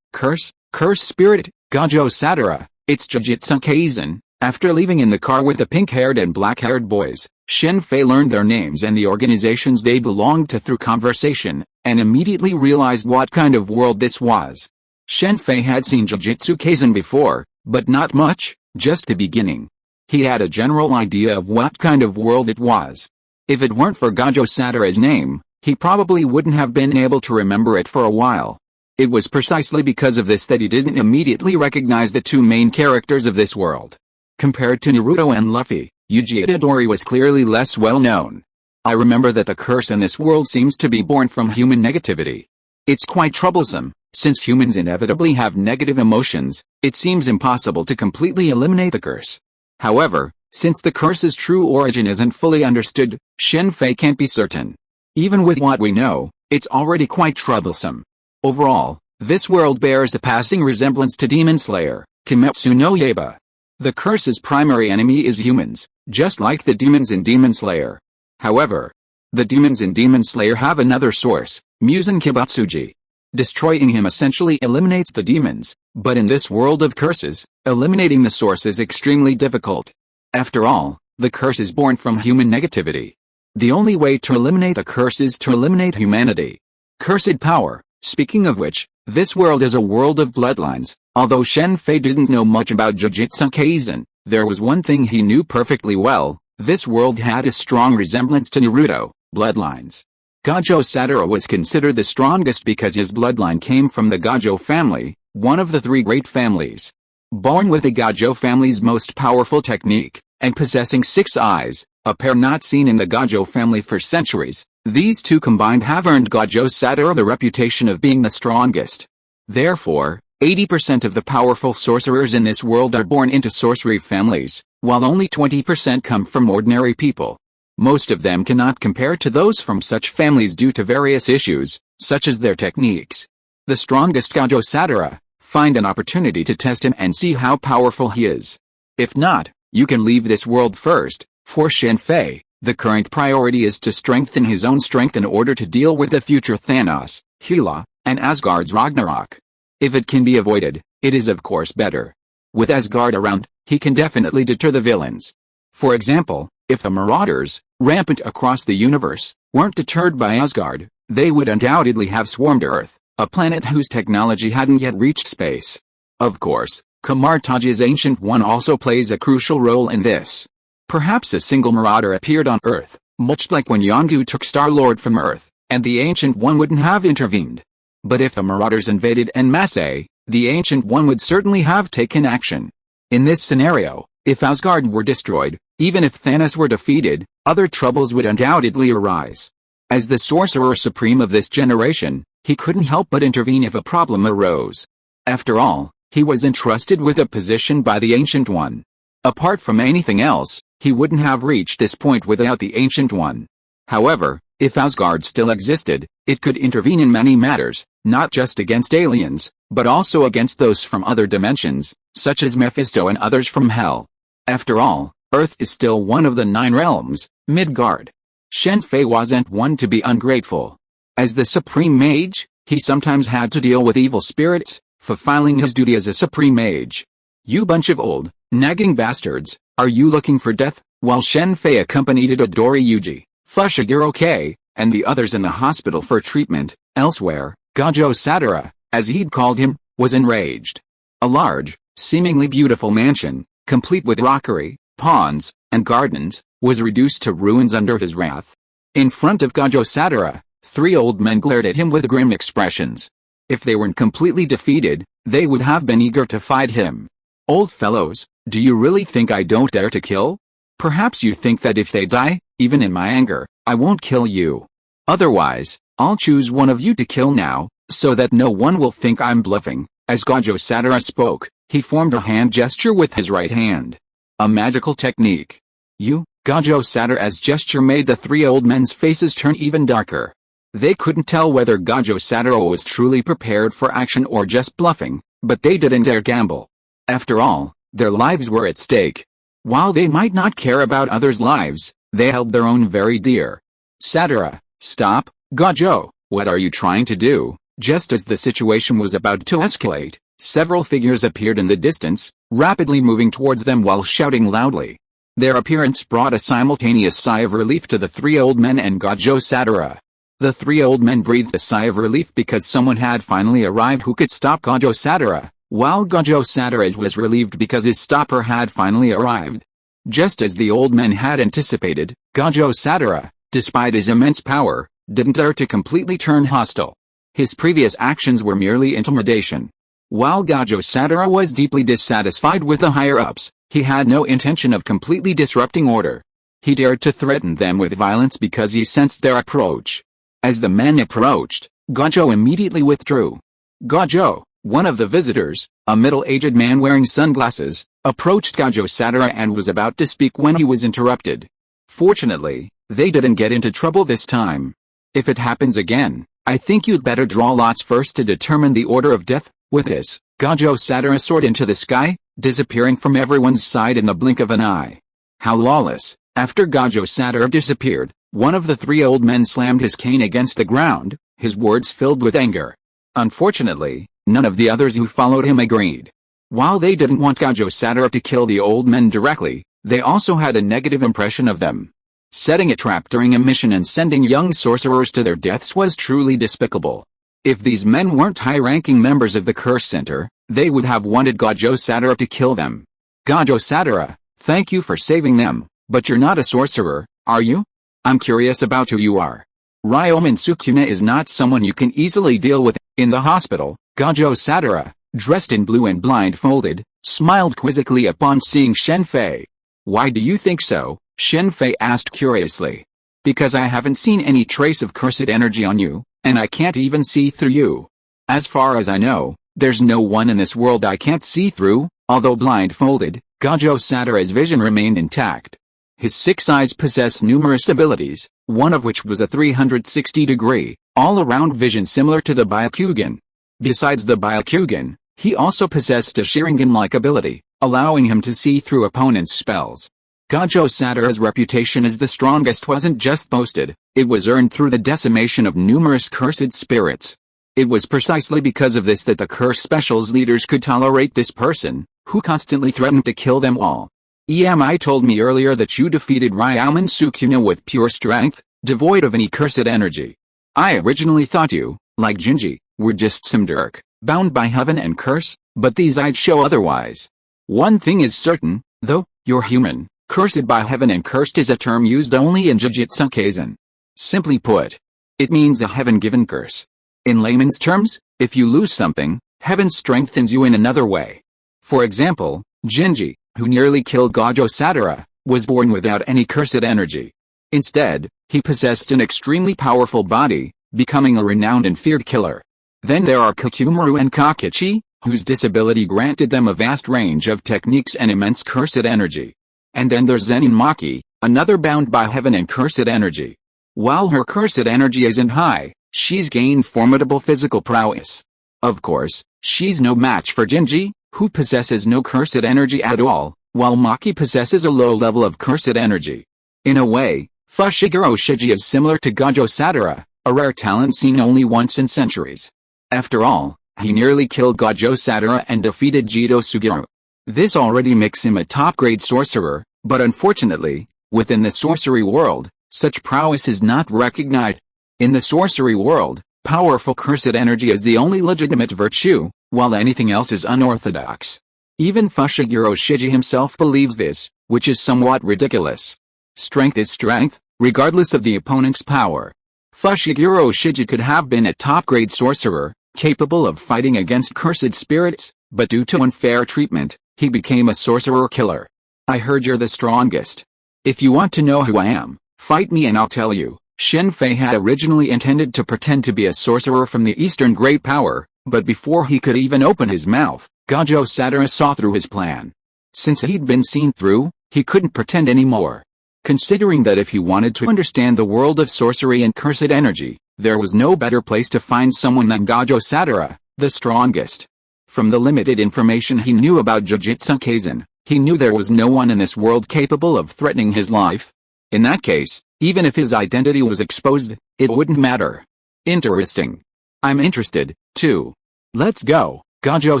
Curse Spirit, Gajo Satara, it's Jiu-Jitsu Kaizen. After leaving in the car with the pink-haired and black-haired boys, Shen Fei learned their names and the organizations they belonged to through conversation, and immediately realized what kind of world this was. Shen Fei had seen Jiu-Jitsu Kaizen before, but not much, just the beginning. He had a general idea of what kind of world it was. If it weren't for Gajo Satara's name, he probably wouldn't have been able to remember it for a while. It was precisely because of this that he didn't immediately recognize the two main characters of this world. Compared to Naruto and Luffy, Yuji Itadori was clearly less well known. I remember that the curse in this world seems to be born from human negativity. It's quite troublesome, since humans inevitably have negative emotions, it seems impossible to completely eliminate the curse. However, since the curse's true origin isn't fully understood, Shen Fei can't be certain. Even with what we know, it's already quite troublesome. Overall, this world bears a passing resemblance to Demon Slayer, Kimetsu no Yaiba. The curse's primary enemy is humans, just like the demons in Demon Slayer. However, the demons in Demon Slayer have another source, Muzan Kibatsuji. Destroying him essentially eliminates the demons, but in this world of curses, eliminating the source is extremely difficult. After all, the curse is born from human negativity. The only way to eliminate the curse is to eliminate humanity. Cursed power. Speaking of which, this world is a world of bloodlines. Although Shen Fei didn't know much about Jujutsu Kaisen, there was one thing he knew perfectly well. This world had a strong resemblance to Naruto, bloodlines. Gojo Satoru was considered the strongest because his bloodline came from the Gojo family, one of the three great families. Born with the Gojo family's most powerful technique, and possessing 6 eyes, a pair not seen in the Gojo family for centuries, these two combined have earned Gojo Satoru the reputation of being the strongest. Therefore, 80% of the powerful sorcerers in this world are born into sorcery families, while only 20% come from ordinary people. Most of them cannot compare to those from such families due to various issues, such as their techniques. The strongest Gojo Satoru, find an opportunity to test him and see how powerful he is. If not, you can leave this world first. For Shen Fei, the current priority is to strengthen his own strength in order to deal with the future Thanos, Hela, and Asgard's Ragnarok. If it can be avoided, it is of course better. With Asgard around, he can definitely deter the villains. For example, if the Marauders, rampant across the universe, weren't deterred by Asgard, they would undoubtedly have swarmed Earth, a planet whose technology hadn't yet reached space. Of course, Kamar-Taj's Ancient One also plays a crucial role in this. Perhaps a single Marauder appeared on Earth, much like when Yondu took Star-Lord from Earth, and the Ancient One wouldn't have intervened. But if the Marauders invaded en masse, the Ancient One would certainly have taken action. In this scenario, if Asgard were destroyed, even if Thanos were defeated, other troubles would undoubtedly arise. As the Sorcerer Supreme of this generation, he couldn't help but intervene if a problem arose. After all, he was entrusted with a position by the Ancient One. Apart from anything else, he wouldn't have reached this point without the Ancient One. However, if Asgard still existed, it could intervene in many matters, not just against aliens, but also against those from other dimensions, such as Mephisto and others from Hell. After all, Earth is still one of the 9 realms, Midgard. Shen Fei wasn't one to be ungrateful. As the Supreme Mage, he sometimes had to deal with evil spirits, fulfilling his duty as a Supreme Mage. You bunch of old, nagging bastards, are you looking for death? While Shen Fei accompanied Itadori Yuji, Fushiguro, and the others in the hospital for treatment, elsewhere, Gojo Satoru, as he'd called him, was enraged. A large, seemingly beautiful mansion, complete with rockery, ponds, and gardens, was reduced to ruins under his wrath. In front of Gojo Satoru, 3 old men glared at him with grim expressions. If they weren't completely defeated, they would have been eager to fight him. Old fellows, do you really think I don't dare to kill? Perhaps you think that if they die, even in my anger, I won't kill you. Otherwise, I'll choose one of you to kill now, so that no one will think I'm bluffing. As Gojo Satoru spoke, he formed a hand gesture with his right hand. A magical technique. Gojo Satoru's gesture made the 3 old men's faces turn even darker. They couldn't tell whether Gojo Satoru was truly prepared for action or just bluffing, but they didn't dare gamble. After all, their lives were at stake. While they might not care about others' lives, they held their own very dear. Satoru, stop, Gojo, what are you trying to do? Just as the situation was about to escalate, several figures appeared in the distance, rapidly moving towards them while shouting loudly. Their appearance brought a simultaneous sigh of relief to the 3 old men and Gojo Satoru. The 3 old men breathed a sigh of relief because someone had finally arrived who could stop Gojo Satoru, while Gojo Satoru was relieved because his stopper had finally arrived. Just as the old men had anticipated, Gojo Satoru, despite his immense power, didn't dare to completely turn hostile. His previous actions were merely intimidation. While Gojo Satoru was deeply dissatisfied with the higher-ups, he had no intention of completely disrupting order. He dared to threaten them with violence because he sensed their approach. As the men approached, Gojo immediately withdrew. Gojo, one of the visitors, a middle-aged man wearing sunglasses, approached Gojo Satoru and was about to speak when he was interrupted. Fortunately, they didn't get into trouble this time. If it happens again, I think you'd better draw lots first to determine the order of death. With this, Gojo Satoru soared into the sky, disappearing from everyone's side in the blink of an eye. How lawless! After Gojo Satoru disappeared, one of the 3 old men slammed his cane against the ground, his words filled with anger. Unfortunately, none of the others who followed him agreed. While they didn't want Gojo Satoru to kill the old men directly, they also had a negative impression of them. Setting a trap during a mission and sending young sorcerers to their deaths was truly despicable. If these men weren't high-ranking members of the Curse Center, they would have wanted Gojo Sadara to kill them. Gojo Sadara, thank you for saving them, but you're not a sorcerer, are you? I'm curious about who you are. Ryomen Sukuna is not someone you can easily deal with. In the hospital, Gojo Sadara, dressed in blue and blindfolded, smiled quizzically upon seeing Shen Fei. Why do you think so? Shen Fei asked curiously. Because I haven't seen any trace of cursed energy on you, and I can't even see through you. As far as I know, there's no one in this world I can't see through. Although blindfolded, Gojo Sadara's vision remained intact. His 6 eyes possess numerous abilities, one of which was a 360-degree, all-around vision similar to the Byakugan. Besides the Byakugan, he also possessed a Sharingan-like ability, allowing him to see through opponents' spells. Gojo Sadara's reputation as the strongest wasn't just boasted, it was earned through the decimation of numerous cursed spirits. It was precisely because of this that the Curse Special's leaders could tolerate this person, who constantly threatened to kill them all. EMI told me earlier that you defeated Ryomen Sukuna with pure strength, devoid of any cursed energy. I originally thought you, like Jinji, were just some dirk, bound by heaven and curse, but these eyes show otherwise. One thing is certain, though, you're human. Cursed by heaven and cursed is a term used only in Jujutsu Kaisen. Simply put, it means a heaven-given curse. In layman's terms, if you lose something, heaven strengthens you in another way. For example, Jinji, who nearly killed Gojo Sadara, was born without any cursed energy. Instead, he possessed an extremely powerful body, becoming a renowned and feared killer. Then there are Kakumaru and Kakichi, whose disability granted them a vast range of techniques and immense cursed energy. And then there's Zenin Maki, another bound by heaven and cursed energy. While her cursed energy isn't high, she's gained formidable physical prowess. Of course, she's no match for Jinji, who possesses no cursed energy at all, while Maki possesses a low level of cursed energy. In a way, Fushiguro Shiji is similar to Gojo Sadara, a rare talent seen only once in centuries. After all, he nearly killed Gojo Sadara and defeated Jito Suguru. This already makes him a top-grade sorcerer, but unfortunately, within the sorcery world, such prowess is not recognized. In the sorcery world, powerful cursed energy is the only legitimate virtue, while anything else is unorthodox. Even Fushiguro Shiji himself believes this, which is somewhat ridiculous. Strength is strength, regardless of the opponent's power. Fushiguro Shiji could have been a top-grade sorcerer, capable of fighting against cursed spirits, but due to unfair treatment, he became a sorcerer killer. I heard you're the strongest. If you want to know who I am, fight me and I'll tell you. Shen Fei had originally intended to pretend to be a sorcerer from the Eastern Great Power, but before he could even open his mouth, Gojo Sadara saw through his plan. Since he'd been seen through, he couldn't pretend anymore. Considering that if he wanted to understand the world of sorcery and cursed energy, there was no better place to find someone than Gojo Sadara, the strongest. From the limited information he knew about Jujutsu Kaisen, he knew there was no one in this world capable of threatening his life. In that case, even if his identity was exposed, it wouldn't matter. Interesting. I'm interested, too. Let's go, Gojo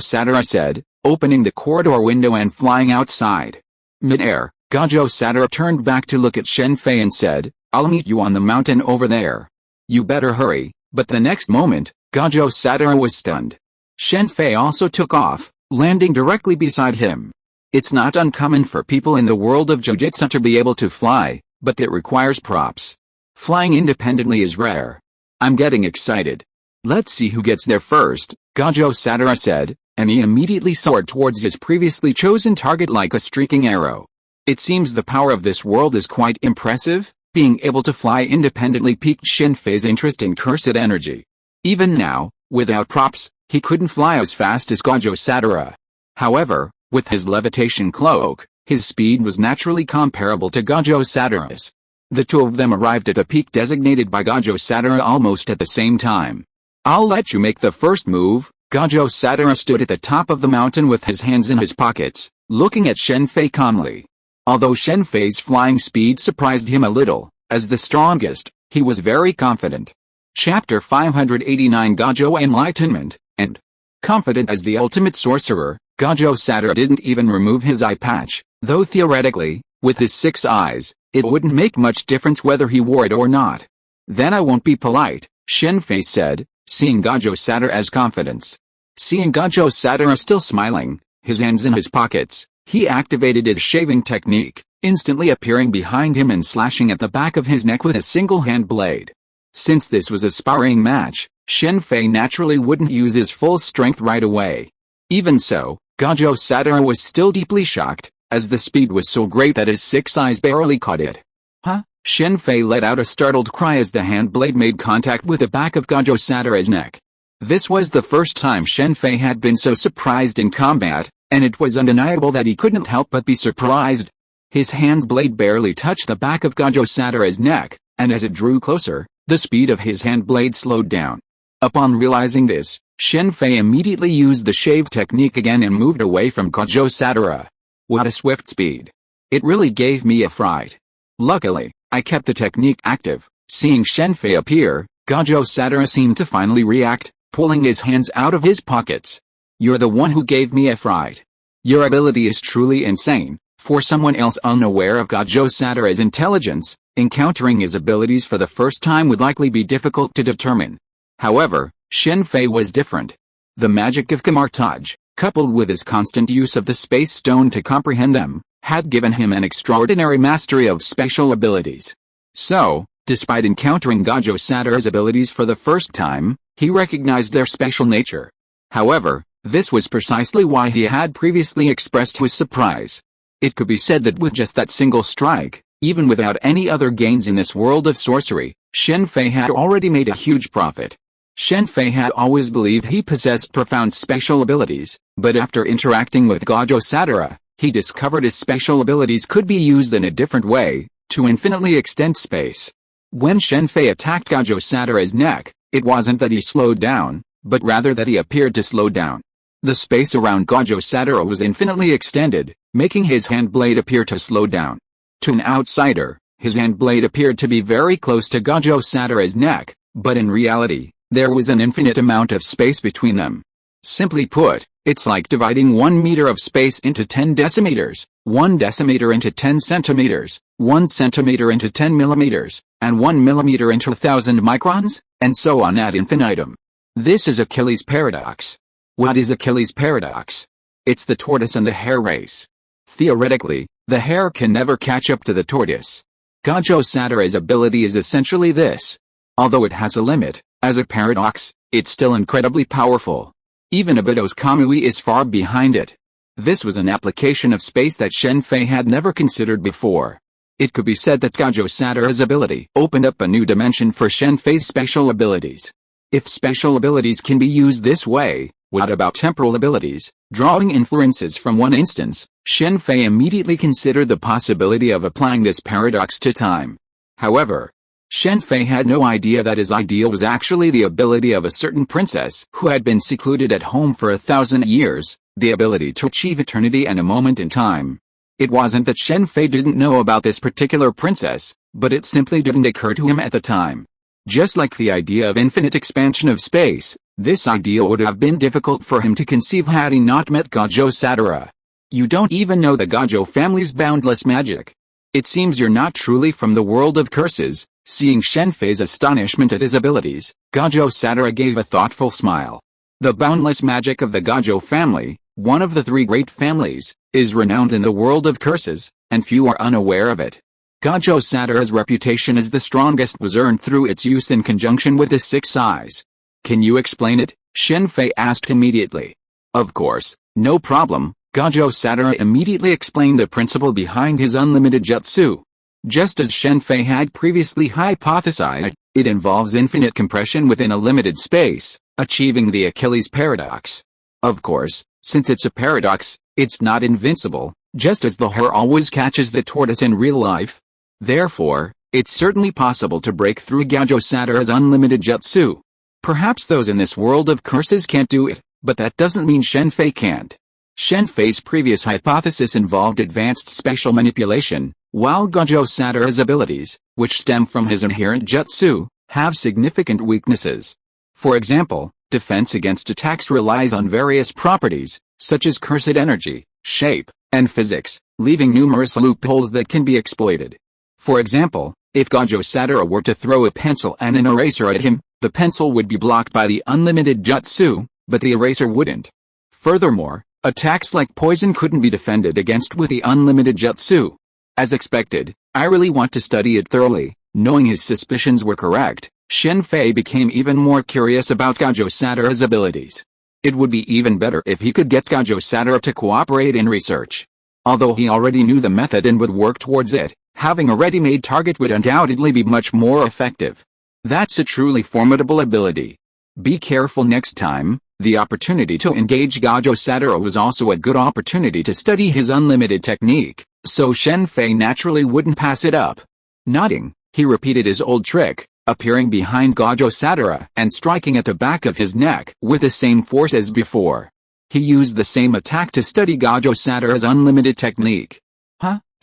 Sadara said, opening the corridor window and flying outside. Mid-air, Gojo Sadara turned back to look at Shen Fei and said, I'll meet you on the mountain over there. You better hurry, but the next moment, Gojo Sadara was stunned. Shen Fei also took off, landing directly beside him. It's not uncommon for people in the world of Jujutsu to be able to fly, but it requires props. Flying independently is rare. I'm getting excited. Let's see who gets there first, Gojo Sadara said, and he immediately soared towards his previously chosen target like a streaking arrow. It seems the power of this world is quite impressive. Being able to fly independently piqued Shen Fei's interest in cursed energy. Even now, without props, he couldn't fly as fast as Gojo Sadara. However, with his levitation cloak, his speed was naturally comparable to Gojo Sadara's. The two of them arrived at a peak designated by Gojo Sadara almost at the same time. I'll let you make the first move. Gojo Sadara stood at the top of the mountain with his hands in his pockets, looking at Shen Fei calmly. Although Shen Fei's flying speed surprised him a little, as the strongest, he was very confident. Chapter 589 Gojo Enlightenment, and confident as the ultimate sorcerer, Gojo Sadara didn't even remove his eye patch, though theoretically, with his 6 eyes, It wouldn't make much difference whether he wore it or not. Then I won't be polite, Shen Fei said, seeing Gajo Satura's confidence. Seeing Gajo Satura still smiling, his hands in his pockets, he activated his shaving technique, instantly appearing behind him and slashing at the back of his neck with a single hand blade. Since this was a sparring match, Shen Fei naturally wouldn't use his full strength right away. Even so, Gajo Satura was still deeply shocked, as the speed was so great that his 6 eyes barely caught it. Huh? Shen Fei let out a startled cry as the hand blade made contact with the back of Gajo Satura's neck. This was the first time Shen Fei had been so surprised in combat, and it was undeniable that he couldn't help but be surprised. His hand's blade barely touched the back of Gajo Satura's neck, and as it drew closer, the speed of his hand blade slowed down. Upon realizing this, Shen Fei immediately used the shave technique again and moved away from Gajo Satura. What a swift speed. It really gave me a fright. Luckily, I kept the technique active. Seeing Shen Fei appear, Gajo Satura seemed to finally react, pulling his hands out of his pockets. You're the one who gave me a fright. Your ability is truly insane. For someone else unaware of Gajo Satura's intelligence, encountering his abilities for the first time would likely be difficult to determine. However, Shen Fei was different. The magic of Kamar-Taj, coupled with his constant use of the space stone to comprehend them, had given him an extraordinary mastery of special abilities. So, despite encountering Gajo Satura's abilities for the first time, he recognized their special nature. However, this was precisely why he had previously expressed his surprise. It could be said that with just that single strike, even without any other gains in this world of sorcery, Shen Fei had already made a huge profit. Shen Fei had always believed he possessed profound special abilities, but after interacting with Gajo Satura, he discovered his special abilities could be used in a different way, to infinitely extend space. When Shen Fei attacked Gajo Satura's neck, it wasn't that he slowed down, but rather that he appeared to slow down. The space around Gajo Satura was infinitely extended, making his hand blade appear to slow down. To an outsider, his hand blade appeared to be very close to Gajo Satura's neck, but in reality, there was an infinite amount of space between them. Simply put, it's like dividing 1 meter of space into 10 decimeters, 1 decimeter into 10 centimeters, 1 centimeter into 10 millimeters, and 1 millimeter into 1,000 microns, and so on ad infinitum. This is Achilles' paradox. What is Achilles' paradox? It's the tortoise and the hare race. Theoretically, the hare can never catch up to the tortoise. Gajo Satura's ability is essentially this. Although it has a limit, as a paradox, it's still incredibly powerful. Even Obito's Kamui is far behind it. This was an application of space that Shen Fei had never considered before. It could be said that Gajo Satura's ability opened up a new dimension for Shen Fei's special abilities. If special abilities can be used this way, what about temporal abilities? Drawing inferences from one instance, Shen Fei immediately considered the possibility of applying this paradox to time. However, Shen Fei had no idea that his ideal was actually the ability of a certain princess who had been secluded at home for 1,000 years, the ability to achieve eternity and a moment in time. It wasn't that Shen Fei didn't know about this particular princess, but it simply didn't occur to him at the time. Just like the idea of infinite expansion of space, this ideal would have been difficult for him to conceive had he not met Gajo Satura. You don't even know the Gajo family's boundless magic. It seems you're not truly from the world of curses. Seeing Shen Fei's astonishment at his abilities, Gajo Satura gave a thoughtful smile. The boundless magic of the Gajo family, one of the 3 great families, is renowned in the world of curses, and few are unaware of it. Gajo Satura's reputation as the strongest was earned through its use in conjunction with his 6 eyes. Can you explain it? Shen Fei asked immediately. Of course, no problem. Gajo Satura immediately explained the principle behind his unlimited jutsu. Just as Shen Fei had previously hypothesized, it involves infinite compression within a limited space, achieving the Achilles paradox. Of course, since it's a paradox, it's not invincible, just as the hare always catches the tortoise in real life. Therefore, it's certainly possible to break through Gajo Satura's unlimited jutsu. Perhaps those in this world of curses can't do it, but that doesn't mean Shen Fei can't. Shen Fei's previous hypothesis involved advanced spatial manipulation, while Gajo Satura's abilities, which stem from his inherent jutsu, have significant weaknesses. For example, defense against attacks relies on various properties, such as cursed energy, shape, and physics, leaving numerous loopholes that can be exploited. For example, if Gajo Sadara were to throw a pencil and an eraser at him, the pencil would be blocked by the unlimited jutsu, but the eraser wouldn't. Furthermore, attacks like poison couldn't be defended against with the unlimited jutsu. As expected, I really want to study it thoroughly. Knowing his suspicions were correct, Shen Fei became even more curious about Gajo Sadara's abilities. It would be even better if he could get Gajo Sadara to cooperate in research. Although he already knew the method and would work towards it, having a ready-made target would undoubtedly be much more effective. That's a truly formidable ability. Be careful next time. The opportunity to engage Gajo Sadara was also a good opportunity to study his unlimited technique, so Shen Fei naturally wouldn't pass it up. Nodding, he repeated his old trick, appearing behind Gajo Sadara and striking at the back of his neck with the same force as before. He used the same attack to study Gajo Sadara's unlimited technique.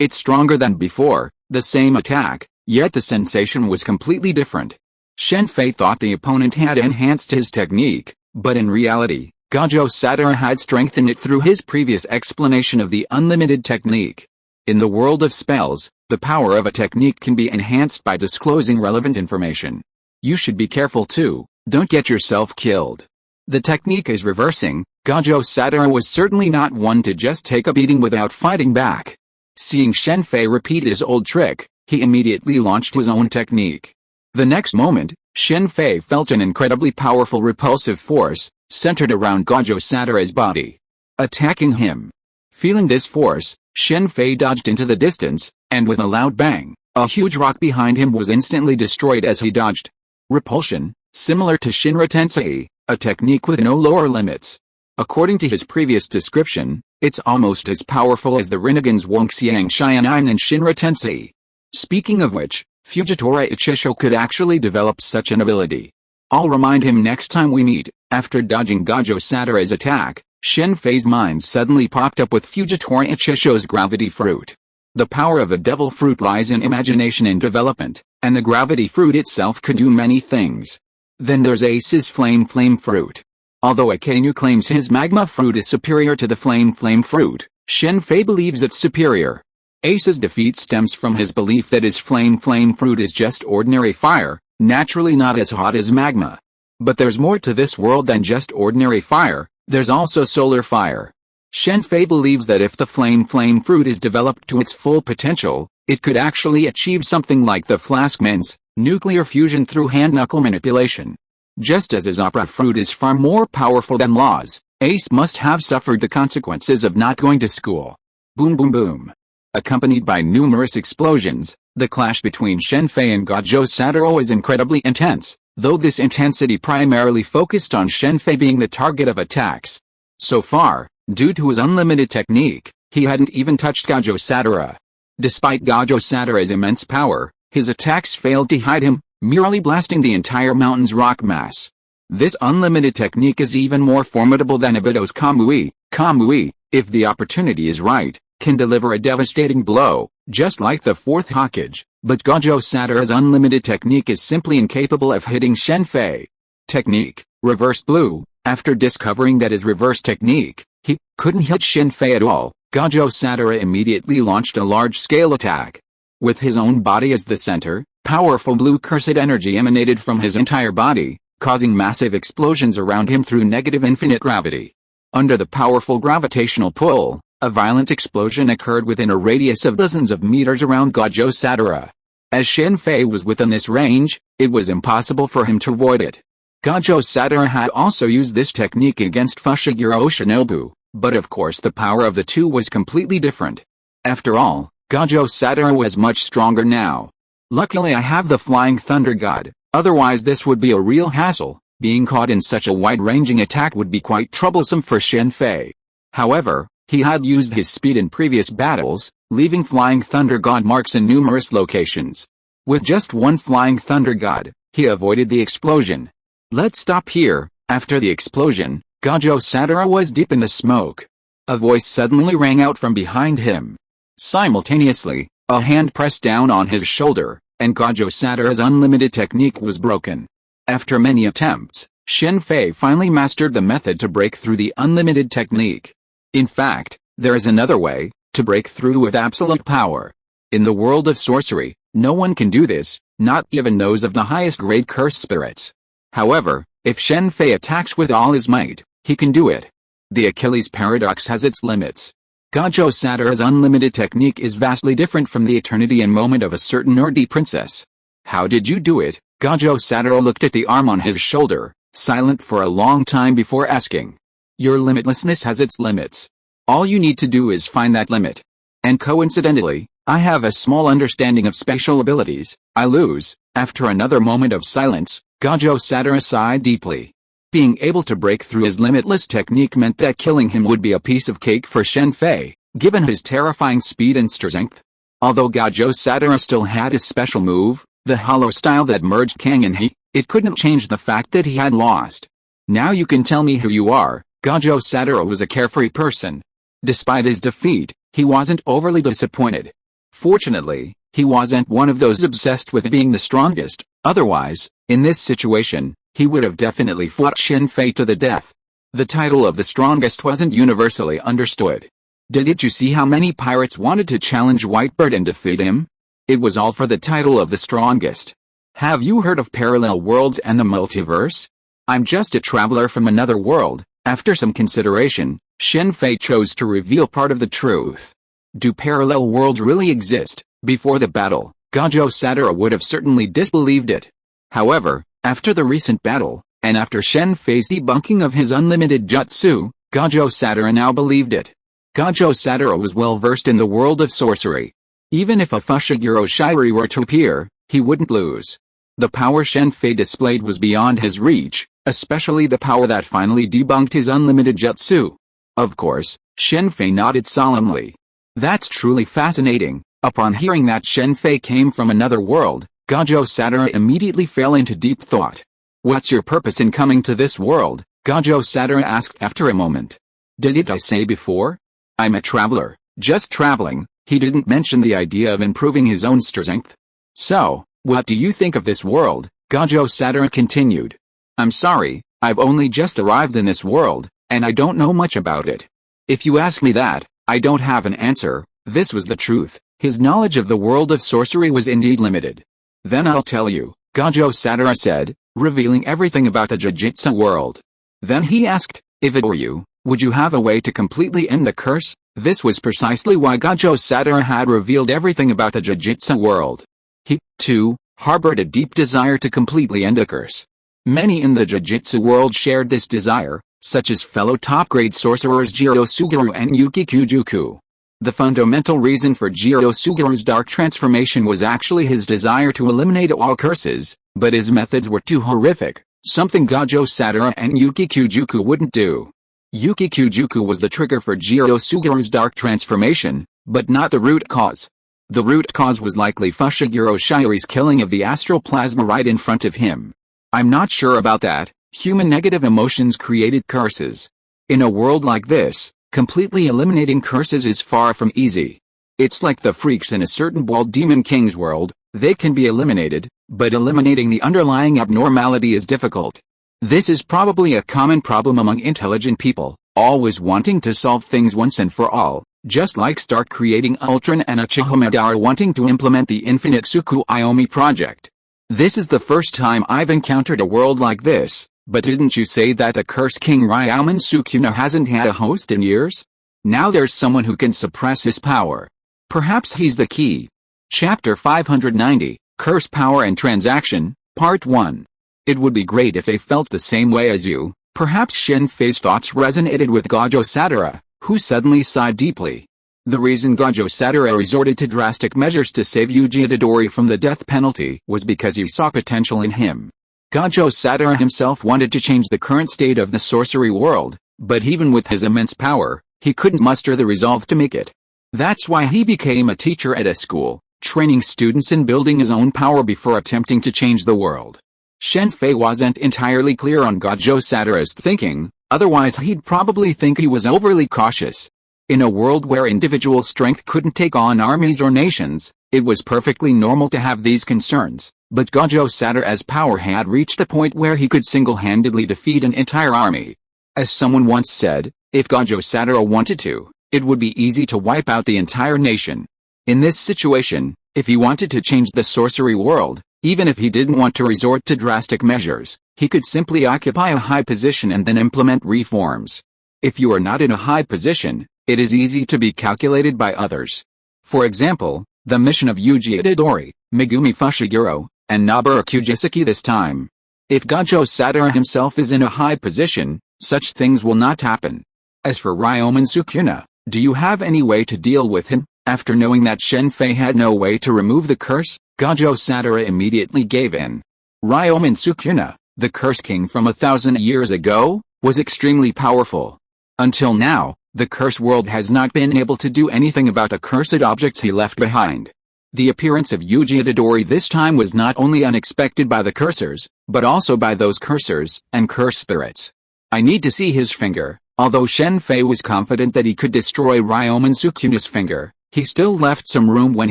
It's stronger than before, the same attack, yet the sensation was completely different. Shen Fei thought the opponent had enhanced his technique, but in reality, Gajo Sadara had strengthened it through his previous explanation of the unlimited technique. In the world of spells, the power of a technique can be enhanced by disclosing relevant information. You should be careful too, don't get yourself killed. The technique is reversing. Gajo Sadara was certainly not one to just take a beating without fighting back. Seeing Shen Fei repeat his old trick, he immediately launched his own technique. The next moment, Shen Fei felt an incredibly powerful repulsive force, centered around Gajo Sadara's body, attacking him. Feeling this force, Shen Fei dodged into the distance, and with a loud bang, a huge rock behind him was instantly destroyed as he dodged. Repulsion, similar to Shinra Tensei, a technique with no lower limits. According to his previous description, it's almost as powerful as the Rinnegan's Wongxiang Xianin and Shinra Tensei. Speaking of which, Fujitora Ichisho could actually develop such an ability. I'll remind him next time we meet. After dodging Gajo Sadara's attack, Shen Fei's mind suddenly popped up with Fujitora Ichisho's gravity fruit. The power of a devil fruit lies in imagination and development, and the gravity fruit itself could do many things. Then there's Ace's flame fruit. Although Akainu claims his magma fruit is superior to the flame fruit, Shen Fei believes it's superior. Ace's defeat stems from his belief that his flame fruit is just ordinary fire, naturally not as hot as magma. But there's more to this world than just ordinary fire, there's also solar fire. Shen Fei believes that if the flame fruit is developed to its full potential, it could actually achieve something like the Flaskman's nuclear fusion through hand-knuckle manipulation. Just as his opera fruit is far more powerful than Laws, Ace must have suffered the consequences of not going to school. Boom boom boom. Accompanied by numerous explosions, the clash between Shen Fei and Gajo Sadara was incredibly intense, though this intensity primarily focused on Shen Fei being the target of attacks. So far, due to his unlimited technique, he hadn't even touched Gajo Sadara. Despite Gajo Sadara's immense power, his attacks failed to hide him, merely blasting the entire mountain's rock mass. This unlimited technique is even more formidable than Ibito's Kamui. Kamui, if the opportunity is right, can deliver a devastating blow, just like the fourth Hokage, but Gajo Sadara's unlimited technique is simply incapable of hitting Shen Fei. Technique, Reverse Blue. After discovering that his reverse technique, he couldn't hit Shen Fei at all, Gajo Sadara immediately launched a large-scale attack. With his own body as the center, powerful blue cursed energy emanated from his entire body, causing massive explosions around him through negative infinite gravity. Under the powerful gravitational pull, a violent explosion occurred within a radius of dozens of meters around Gajo Sadara. As Shen Fei was within this range, it was impossible for him to avoid it. Gajo Sadara had also used this technique against Fushiguro Shinobu, but of course the power of the two was completely different. After all, Gajo Sadara was much stronger now. Luckily I have the Flying Thunder God, otherwise this would be a real hassle. Being caught in such a wide-ranging attack would be quite troublesome for Shen Fei. However, he had used his speed in previous battles, leaving Flying Thunder God marks in numerous locations. With just one Flying Thunder God, he avoided the explosion. Let's stop here. After the explosion, Gajo Sadara was deep in the smoke. A voice suddenly rang out from behind him. Simultaneously, a hand pressed down on his shoulder, and Gajo Sadara's unlimited technique was broken. After many attempts, Shen Fei finally mastered the method to break through the unlimited technique. In fact, there is another way to break through with absolute power. In the world of sorcery, No one can do this, not even those of the highest grade cursed spirits. However, if Shen Fei attacks with all his might, he can do it. The Achilles paradox has its limits. Gajo Sadara's unlimited technique is vastly different from the eternity and moment of a certain nerdy princess. How did you do it? Gajo Sadara looked at the arm on his shoulder, silent for a long time before asking. Your limitlessness has its limits. All you need to do is find that limit. And coincidentally, I have a small understanding of spatial abilities. I lose. After another moment of silence, Gajo Sadara sighed deeply. Being able to break through his limitless technique meant that killing him would be a piece of cake for Shen Fei, given his terrifying speed and strength. Although Gajo Sadara still had his special move, the hollow style that merged Kang and he, it couldn't change the fact that he had lost. Now you can tell me who you are. Gajo Sadara was a carefree person. Despite his defeat, he wasn't overly disappointed. Fortunately, he wasn't one of those obsessed with being the strongest. Otherwise, in this situation, he would have definitely fought Shen Fei to the death. The title of the strongest wasn't universally understood. Did you see how many pirates wanted to challenge Whitebird and defeat him? It was all for the title of the strongest. Have you heard of parallel worlds and the multiverse? I'm just a traveler from another world. After some consideration, Shen Fei chose to reveal part of the truth. Do parallel worlds really exist? Before the battle, Gajo Sadara would have certainly disbelieved it. However, after the recent battle, and after Shen Fei's debunking of his unlimited jutsu, Gajo Sadara now believed it. Gajo Sadara was well versed in the world of sorcery. Even if a Fushiguro Shirei were to appear, he wouldn't lose. The power Shen Fei displayed was beyond his reach, especially the power that finally debunked his unlimited jutsu. Of course, Shen Fei nodded solemnly. That's truly fascinating. Upon hearing that Shen Fei came from another world, Gajo Sadara immediately fell into deep thought. What's your purpose in coming to this world? Gajo Sadara asked after a moment. Did I say before? I'm a traveler, just traveling. He didn't mention the idea of improving his own strength. So, what do you think of this world? Gajo Sadara continued. I'm sorry, I've only just arrived in this world, and I don't know much about it. If you ask me that, I don't have an answer. This was the truth. His knowledge of the world of sorcery was indeed limited. Then I'll tell you, Gajo Sadara said, revealing everything about the Jiu-Jitsu world. Then he asked, if it were you, would you have a way to completely end the curse? This was precisely why Gajo Sadara had revealed everything about the Jiu-Jitsu world. He, too, harbored a deep desire to completely end the curse. Many in the Jiu-Jitsu world shared this desire, such as fellow top-grade sorcerers Jiro Suguru and Yuki Kujuku. The fundamental reason for Jiro Suguru's dark transformation was actually his desire to eliminate all curses, but his methods were too horrific, something Gajo Sadara and Yuki Kujuku wouldn't do. Yuki Kujuku was the trigger for Jiro Suguru's dark transformation, but not the root cause. The root cause was likely Fushiguro Shirei's killing of the astral plasma right in front of him. I'm not sure about that. Human negative emotions created curses. In a world like this, completely eliminating curses is far from easy. It's like the freaks in a certain bald demon king's world. They can be eliminated, but eliminating the underlying abnormality is difficult. This is probably a common problem among intelligent people, always wanting to solve things once and for all, just like Stark creating Ultron and Uchiha Madara wanting to implement the Infinite Tsukuyomi project. This is the first time I've encountered a world like this, but didn't you say that the Curse King Ryaumen Sukuna hasn't had a host in years? Now there's someone who can suppress his power. Perhaps he's the key. Chapter 590, Curse Power and Transaction, Part 1. It would be great if they felt the same way as you. Perhaps Shen Fei's thoughts resonated with Gajo Sadara, who suddenly sighed deeply. The reason Gajo Sadara resorted to drastic measures to save Yuji Itadori from the death penalty was because he saw potential in him. Gajo Sadara himself wanted to change the current state of the sorcery world, but even with his immense power, he couldn't muster the resolve to make it. That's why he became a teacher at a school, training students in building his own power before attempting to change the world. Shen Fei wasn't entirely clear on Gajo Sadara's thinking, otherwise he'd probably think he was overly cautious. In a world where individual strength couldn't take on armies or nations, it was perfectly normal to have these concerns, but Gajo Sadara's power had reached a point where he could single-handedly defeat an entire army. As someone once said, if Gajo Sadara wanted to, it would be easy to wipe out the entire nation. In this situation, If he wanted to change the sorcery world, even if he didn't want to resort to drastic measures, he could simply occupy a high position and then implement reforms. If you are not in a high position, it is easy to be calculated by others. For example, the mission of Yuji Itadori, Megumi Fushiguro, and Noboru Kujisaki this time. If Gajo Sadara himself is in a high position, such things will not happen. As for Ryomen Sukuna, do you have any way to deal with him? After knowing that Shen Fei had no way to remove the curse, Gajo Sadara immediately gave in. Ryomen Sukuna, the curse king from 1,000 years ago, was extremely powerful. Until now, the curse world has not been able to do anything about the cursed objects he left behind. The appearance of Yuji Itadori this time was not only unexpected by the cursors, but also by those cursors and curse spirits. I need to see his finger. Although Shen Fei was confident that he could destroy Ryomen Sukuna's finger, he still left some room when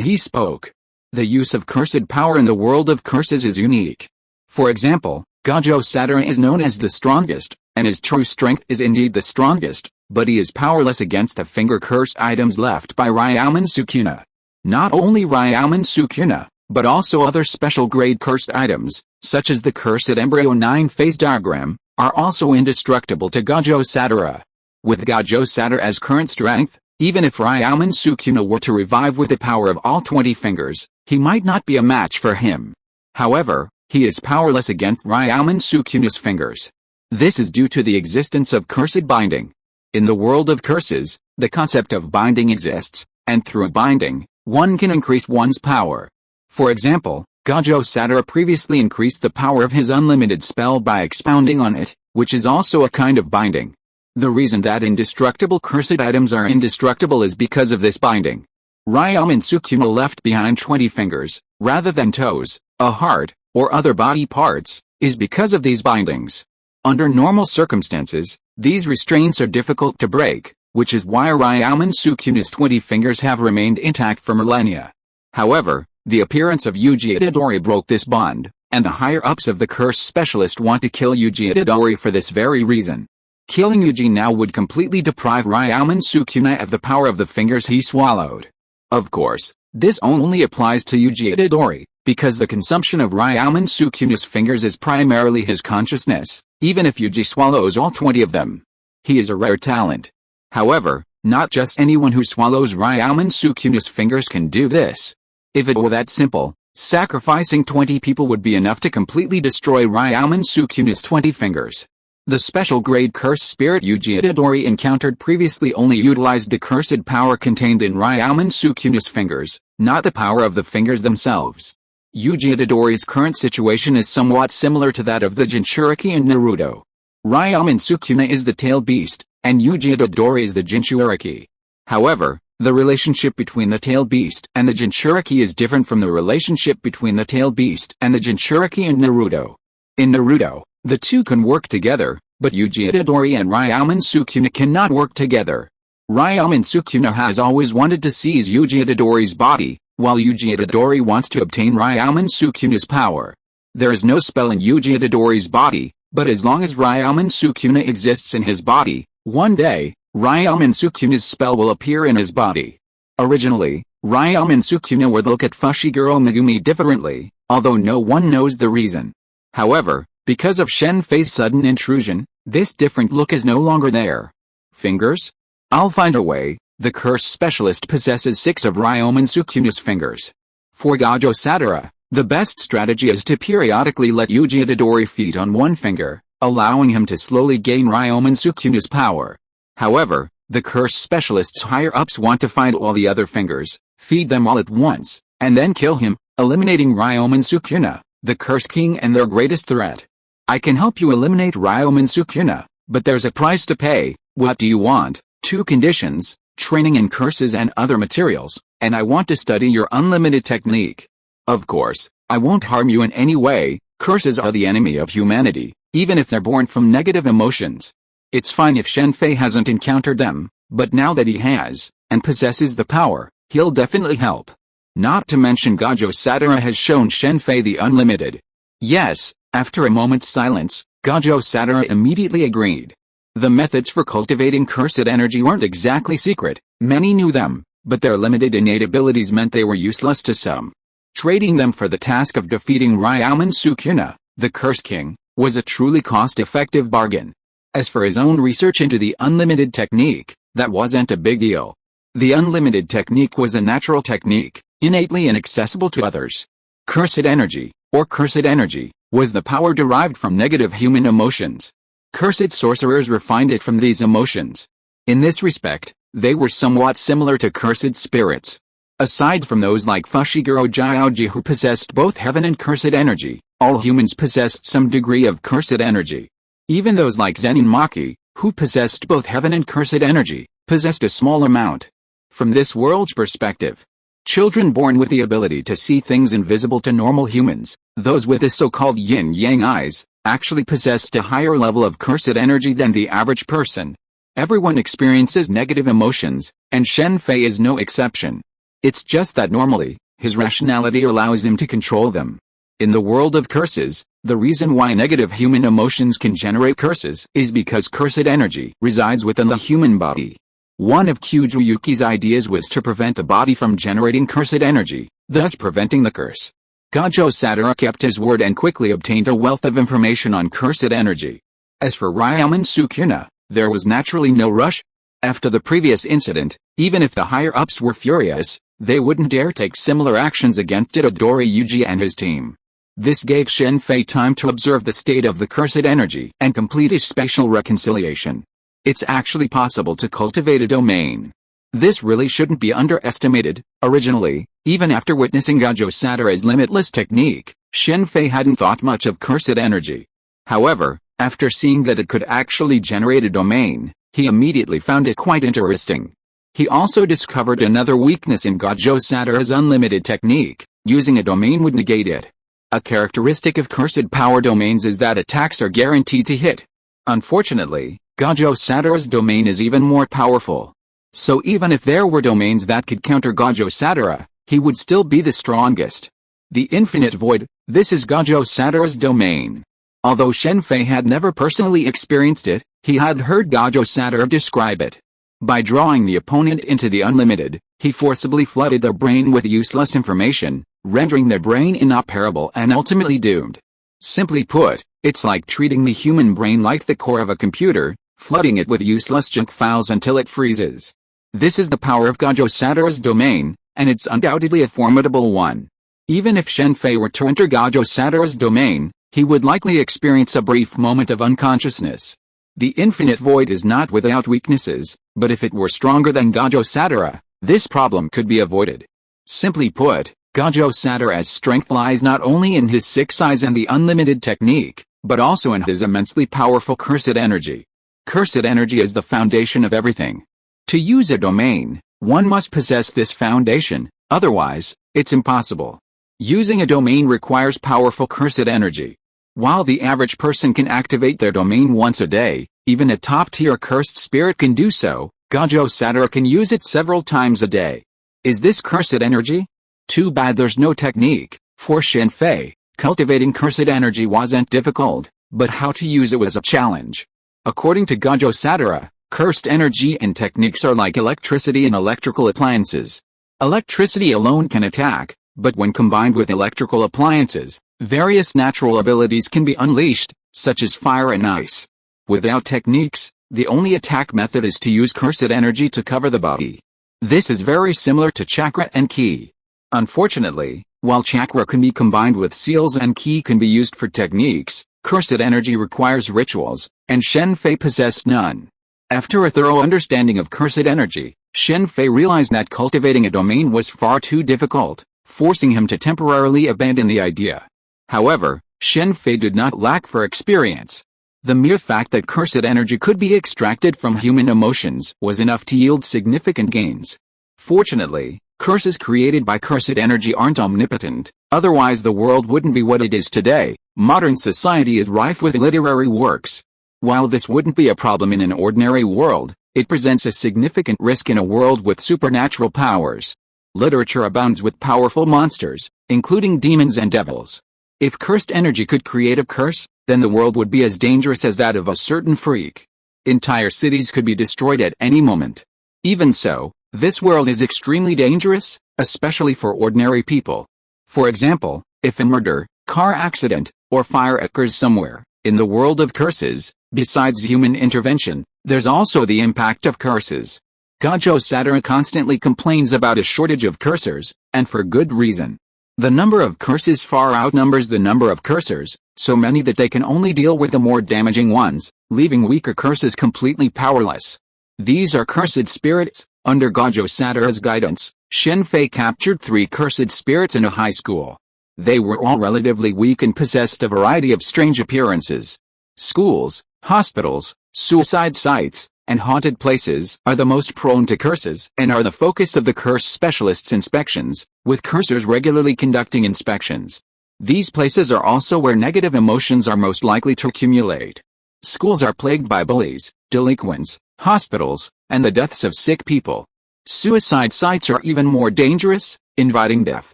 he spoke. The use of cursed power in the world of curses is unique. For example, Gajo Sadara is known as the strongest, and his true strength is indeed the strongest, but he is powerless against the finger curse items left by Ryomen Sukuna. Not only Ryomen Sukuna, but also other special grade cursed items, such as the cursed embryo 9-phase diagram, are also indestructible to Gajo Sadara. With Gajo Sadara as current strength, even if Ryomen Sukuna were to revive with the power of all 20 fingers, he might not be a match for him. However, he is powerless against Ryomen Sukuna's fingers. This is due to the existence of cursed binding. In the world of curses, the concept of binding exists, and through binding, one can increase one's power. For example, Gajo Sadara previously increased the power of his unlimited spell by expounding on it, which is also a kind of binding. The reason that indestructible cursed items are indestructible is because of this binding. Ryomen Sukuna left behind 20 fingers, rather than toes, a heart, or other body parts, is because of these bindings. Under normal circumstances, these restraints are difficult to break, which is why Ryomen Sukuna's 20 fingers have remained intact for millennia. However, the appearance of Yuji Itadori broke this bond, and the higher-ups of the curse specialist want to kill Yuji Itadori for this very reason. Killing Yuji now would completely deprive Ryomen Sukuna of the power of the fingers he swallowed. Of course, this only applies to Yuji Itadori, because the consumption of Ryomen Sukuna's fingers is primarily his consciousness, even if Yuji swallows all 20 of them. He is a rare talent. However, not just anyone who swallows Ryomen Sukuna's fingers can do this. If it were that simple, sacrificing 20 people would be enough to completely destroy Ryomen Sukuna's 20 fingers. The special grade curse spirit Yuji Itadori encountered previously only utilized the cursed power contained in Ryomen Sukuna's fingers, not the power of the fingers themselves. Yuji Itadori's current situation is somewhat similar to that of the Jinchuriki in Naruto. Ryomen Sukuna is the tail beast, and Yuji Itadori is the Jinchuriki. However, the relationship between the tail beast and the Jinchuriki is different from the relationship between the tail beast and the Jinchuriki in Naruto. In Naruto, the two can work together, but Yuji Itadori and Ryomen Sukuna cannot work together. Ryomen Sukuna has always wanted to seize Yuji Itadori's body, while Yuji Itadori wants to obtain Ryomen Sukuna's power. There is no spell in Yuji Itadori's body, but as long as Ryomen Sukuna exists in his body, one day, Ryomen Sukuna's spell will appear in his body. Originally, Ryomen Sukuna would look at Fushiguro Megumi differently, although no one knows the reason. However, because of Shen Fei's sudden intrusion, this different look is no longer there. Fingers? I'll find a way. The curse specialist possesses 6 of Ryomen Sukuna's fingers. For Gajo Sadara, the best strategy is to periodically let Yuji Itadori feed on one finger, allowing him to slowly gain Ryomen Sukuna's power. However, the curse specialist's higher-ups want to find all the other fingers, feed them all at once, and then kill him, eliminating Ryomen Sukuna, the curse king and their greatest threat. I can help you eliminate Ryomen Sukuna, but there's a price to pay. What do you want? 2 conditions, training in curses and other materials, and I want to study your unlimited technique. Of course, I won't harm you in any way. Curses are the enemy of humanity, even if they're born from negative emotions. It's fine if Shen Fei hasn't encountered them, but now that he has, and possesses the power, he'll definitely help. Not to mention Gajo Sadara has shown Shen Fei the unlimited. Yes, after a moment's silence, Gajo Sadara immediately agreed. The methods for cultivating cursed energy weren't exactly secret, many knew them, but their limited innate abilities meant they were useless to some. Trading them for the task of defeating Ryaman Sukuna, the Curse King, was a truly cost-effective bargain. As for his own research into the unlimited technique, that wasn't a big deal. The unlimited technique was a natural technique, innately inaccessible to others. Cursed energy, or cursed energy, was the power derived from negative human emotions. Cursed sorcerers refined it from these emotions. In this respect, they were somewhat similar to cursed spirits. Aside from those like Fushiguro Jiaoji who possessed both heaven and cursed energy, all humans possessed some degree of cursed energy. Even those like Zenin Maki, who possessed both heaven and cursed energy, possessed a small amount. From this world's perspective, children born with the ability to see things invisible to normal humans, those with the so-called yin-yang eyes, actually possessed a higher level of cursed energy than the average person. Everyone experiences negative emotions, and Shen Fei is no exception. It's just that normally, his rationality allows him to control them. In the world of curses, the reason why negative human emotions can generate curses is because cursed energy resides within the human body. One of Kyujuyuki's ideas was to prevent the body from generating cursed energy, thus preventing the curse. Gajo Sadara kept his word and quickly obtained a wealth of information on cursed energy. As for Ryaman Sukuna, there was naturally no rush. After the previous incident, even if the higher-ups were furious, they wouldn't dare take similar actions against Itadori Yuji and his team. This gave Shen Fei time to observe the state of the cursed energy and complete his spatial reconciliation. It's actually possible to cultivate a domain. This really shouldn't be underestimated. Originally, even after witnessing Gajo Sadara's limitless technique, Shen Fei hadn't thought much of cursed energy. However, after seeing that it could actually generate a domain, he immediately found it quite interesting. He also discovered another weakness in Gajo Sadara's unlimited technique: using a domain would negate it. A characteristic of cursed power domains is that attacks are guaranteed to hit. Unfortunately, Gajo Sadara's domain is even more powerful. So even if there were domains that could counter Gajo Sadara, he would still be the strongest. The Infinite Void, this is Gajo Sadara's domain. Although Shen Fei had never personally experienced it, he had heard Gajo Sadara describe it. By drawing the opponent into the unlimited, he forcibly flooded their brain with useless information, rendering their brain inoperable and ultimately doomed. Simply put, it's like treating the human brain like the core of a computer, flooding it with useless junk files until it freezes. This is the power of Gajo Sadara's domain, and it's undoubtedly a formidable one. Even if Shen Fei were to enter Gajo Sadara's domain, he would likely experience a brief moment of unconsciousness. The Infinite Void is not without weaknesses, but if it were stronger than Gajo Sadara, this problem could be avoided. Simply put, Gajo Sadara's strength lies not only in his 6 eyes and the unlimited technique, but also in his immensely powerful cursed energy. Cursed energy is the foundation of everything. To use a domain, one must possess this foundation, otherwise, it's impossible. Using a domain requires powerful cursed energy. While the average person can activate their domain once a day, even a top-tier cursed spirit can do so. Gajo Sadara can use it several times a day. Is this cursed energy? Too bad there's no technique. For Shen Fei, cultivating cursed energy wasn't difficult, but how to use it was a challenge. According to Gajo Sadara, cursed energy and techniques are like electricity and electrical appliances. Electricity alone can attack, but when combined with electrical appliances, various natural abilities can be unleashed, such as fire and ice. Without techniques, the only attack method is to use cursed energy to cover the body. This is very similar to chakra and ki. Unfortunately, while chakra can be combined with seals and ki can be used for techniques, cursed energy requires rituals, and Shen Fei possessed none. After a thorough understanding of cursed energy, Shen Fei realized that cultivating a domain was far too difficult, forcing him to temporarily abandon the idea. However, Shen Fei did not lack for experience. The mere fact that cursed energy could be extracted from human emotions was enough to yield significant gains. Fortunately, curses created by cursed energy aren't omnipotent, otherwise the world wouldn't be what it is today. Modern society is rife with literary works. While this wouldn't be a problem in an ordinary world, it presents a significant risk in a world with supernatural powers. Literature abounds with powerful monsters, including demons and devils. If cursed energy could create a curse, then the world would be as dangerous as that of a certain freak. Entire cities could be destroyed at any moment. Even so, This world is extremely dangerous, especially for ordinary people. For example, if a murder, car accident, or fire occurs somewhere, in the world of curses, besides human intervention, there's also the impact of curses. Gajo Sadara constantly complains about a shortage of cursors, and for good reason. The number of curses far outnumbers the number of cursors, so many that they can only deal with the more damaging ones, leaving weaker curses completely powerless. These are cursed spirits. Under Gajo Sadara's guidance, Shen Fei captured 3 cursed spirits in a high school. They were all relatively weak and possessed a variety of strange appearances. Schools, hospitals, suicide sites, and haunted places are the most prone to curses and are the focus of the curse specialists' inspections, with cursors regularly conducting inspections. These places are also where negative emotions are most likely to accumulate. Schools are plagued by bullies, delinquents, hospitals, and the deaths of sick people. Suicide sites are even more dangerous, inviting death.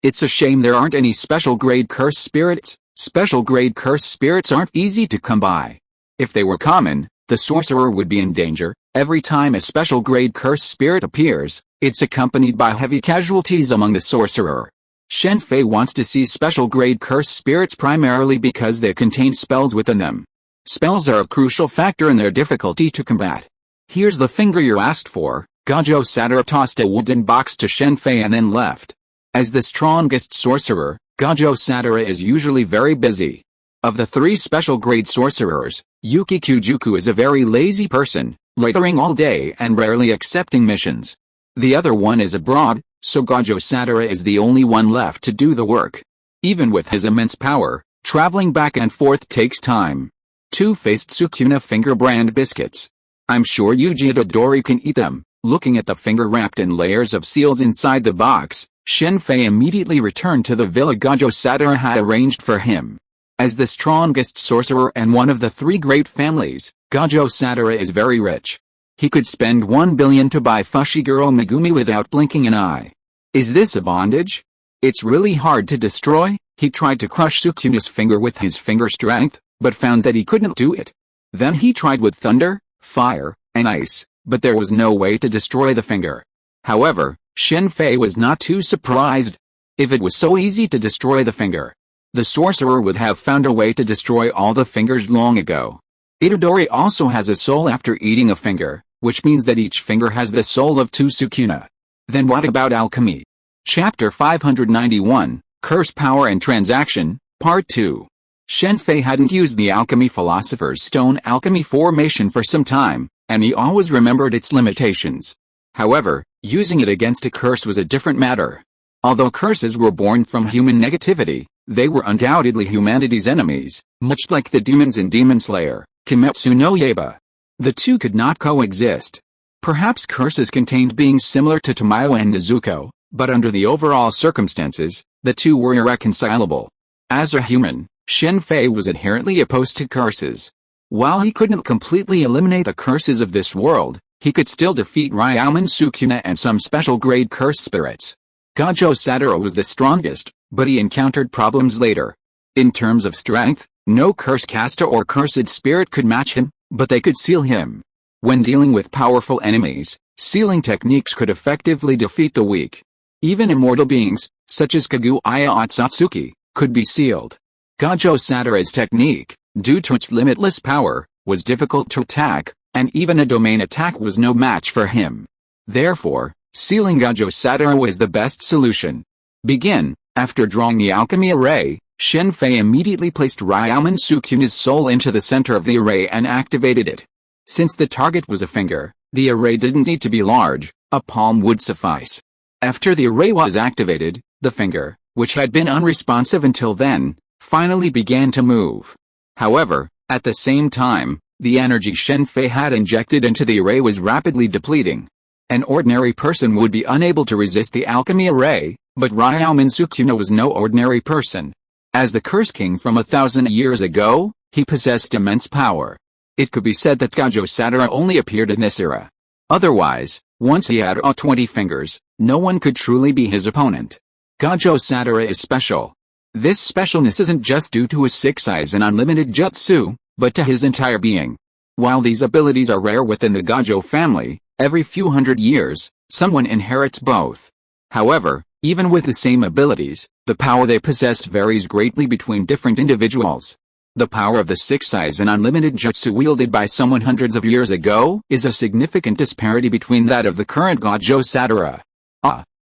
It's a shame there aren't any special grade curse spirits. Special grade curse spirits aren't easy to come by. If they were common, the sorcerer would be in danger. Every time a special grade curse spirit appears, it's accompanied by heavy casualties among the sorcerer. Shen Fei wants to see special grade curse spirits primarily because they contain spells within them. Spells are a crucial factor in their difficulty to combat. Here's the finger you asked for. Gajo Sadara tossed a wooden box to Shen Fei and then left. As the strongest sorcerer, Gajo Sadara is usually very busy. Of the 3 special grade sorcerers, Yuki Kujuku is a very lazy person, loitering all day and rarely accepting missions. The other one is abroad, so Gajo Sadara is the only one left to do the work. Even with his immense power, traveling back and forth takes time. 2-faced Sukuna finger brand biscuits. I'm sure Yuji Dodori can eat them. Looking at the finger wrapped in layers of seals inside the box, Shen Fei immediately returned to the villa Gajo Sadara had arranged for him. As the strongest sorcerer and one of the 3 great families, Gajo Sadara is very rich. He could spend 1 billion to buy Fushiguro Megumi without blinking an eye. Is this a bondage? It's really hard to destroy. He tried to crush Sukuna's finger with his finger strength, but found that he couldn't do it. Then he tried with thunder, fire, and ice, but there was no way to destroy the finger. However, Shen Fei was not too surprised. If it was so easy to destroy the finger, the sorcerer would have found a way to destroy all the fingers long ago. Itadori also has a soul after eating a finger, which means that each finger has the soul of 2 Sukuna. Then what about alchemy? Chapter 591, Curse Power and Transaction, Part 2. Shen Fei hadn't used the Alchemy Philosopher's Stone alchemy formation for some time, and he always remembered its limitations. However, using it against a curse was a different matter. Although curses were born from human negativity, they were undoubtedly humanity's enemies, much like the demons in Demon Slayer, Kimetsu no Yaiba. The two could not coexist. Perhaps curses contained beings similar to Tomoyo and Nezuko, but under the overall circumstances, the two were irreconcilable. As a human, Shen Fei was inherently opposed to curses. While he couldn't completely eliminate the curses of this world, he could still defeat Ryaumen Sukuna and some special grade curse spirits. Gajo Sadara was the strongest, but he encountered problems later. In terms of strength, no curse caster or cursed spirit could match him, but they could seal him. When dealing with powerful enemies, sealing techniques could effectively defeat the weak. Even immortal beings, such as Kaguya Otsutsuki, could be sealed. Gajo Sadara's technique, due to its limitless power, was difficult to attack, and even a domain attack was no match for him. Therefore, sealing Gajo Sadara was the best solution. Begin. After drawing the alchemy array, Shen Fei immediately placed Ryaumen Sukuna's soul into the center of the array and activated it. Since the target was a finger, the array didn't need to be large, a palm would suffice. After the array was activated, the finger, which had been unresponsive until then, finally began to move. However, at the same time, the energy Shen Fei had injected into the array was rapidly depleting. An ordinary person would be unable to resist the alchemy array, but Ryaumen Sukuna was no ordinary person. As the Curse King from 1,000 years ago, he possessed immense power. It could be said that Gajo Sadara only appeared in this era. Otherwise, once he had all 20 fingers, no one could truly be his opponent. Gajo Sadara is special. This specialness isn't just due to his 6 eyes and unlimited jutsu, but to his entire being. While these abilities are rare within the Gajo family, every few hundred years, Someone inherits both. However, even with the same abilities, the power they possess varies greatly between different individuals. The power of the six eyes and unlimited jutsu wielded by someone hundreds of years ago is a significant disparity between that of the current Gojo Sadara.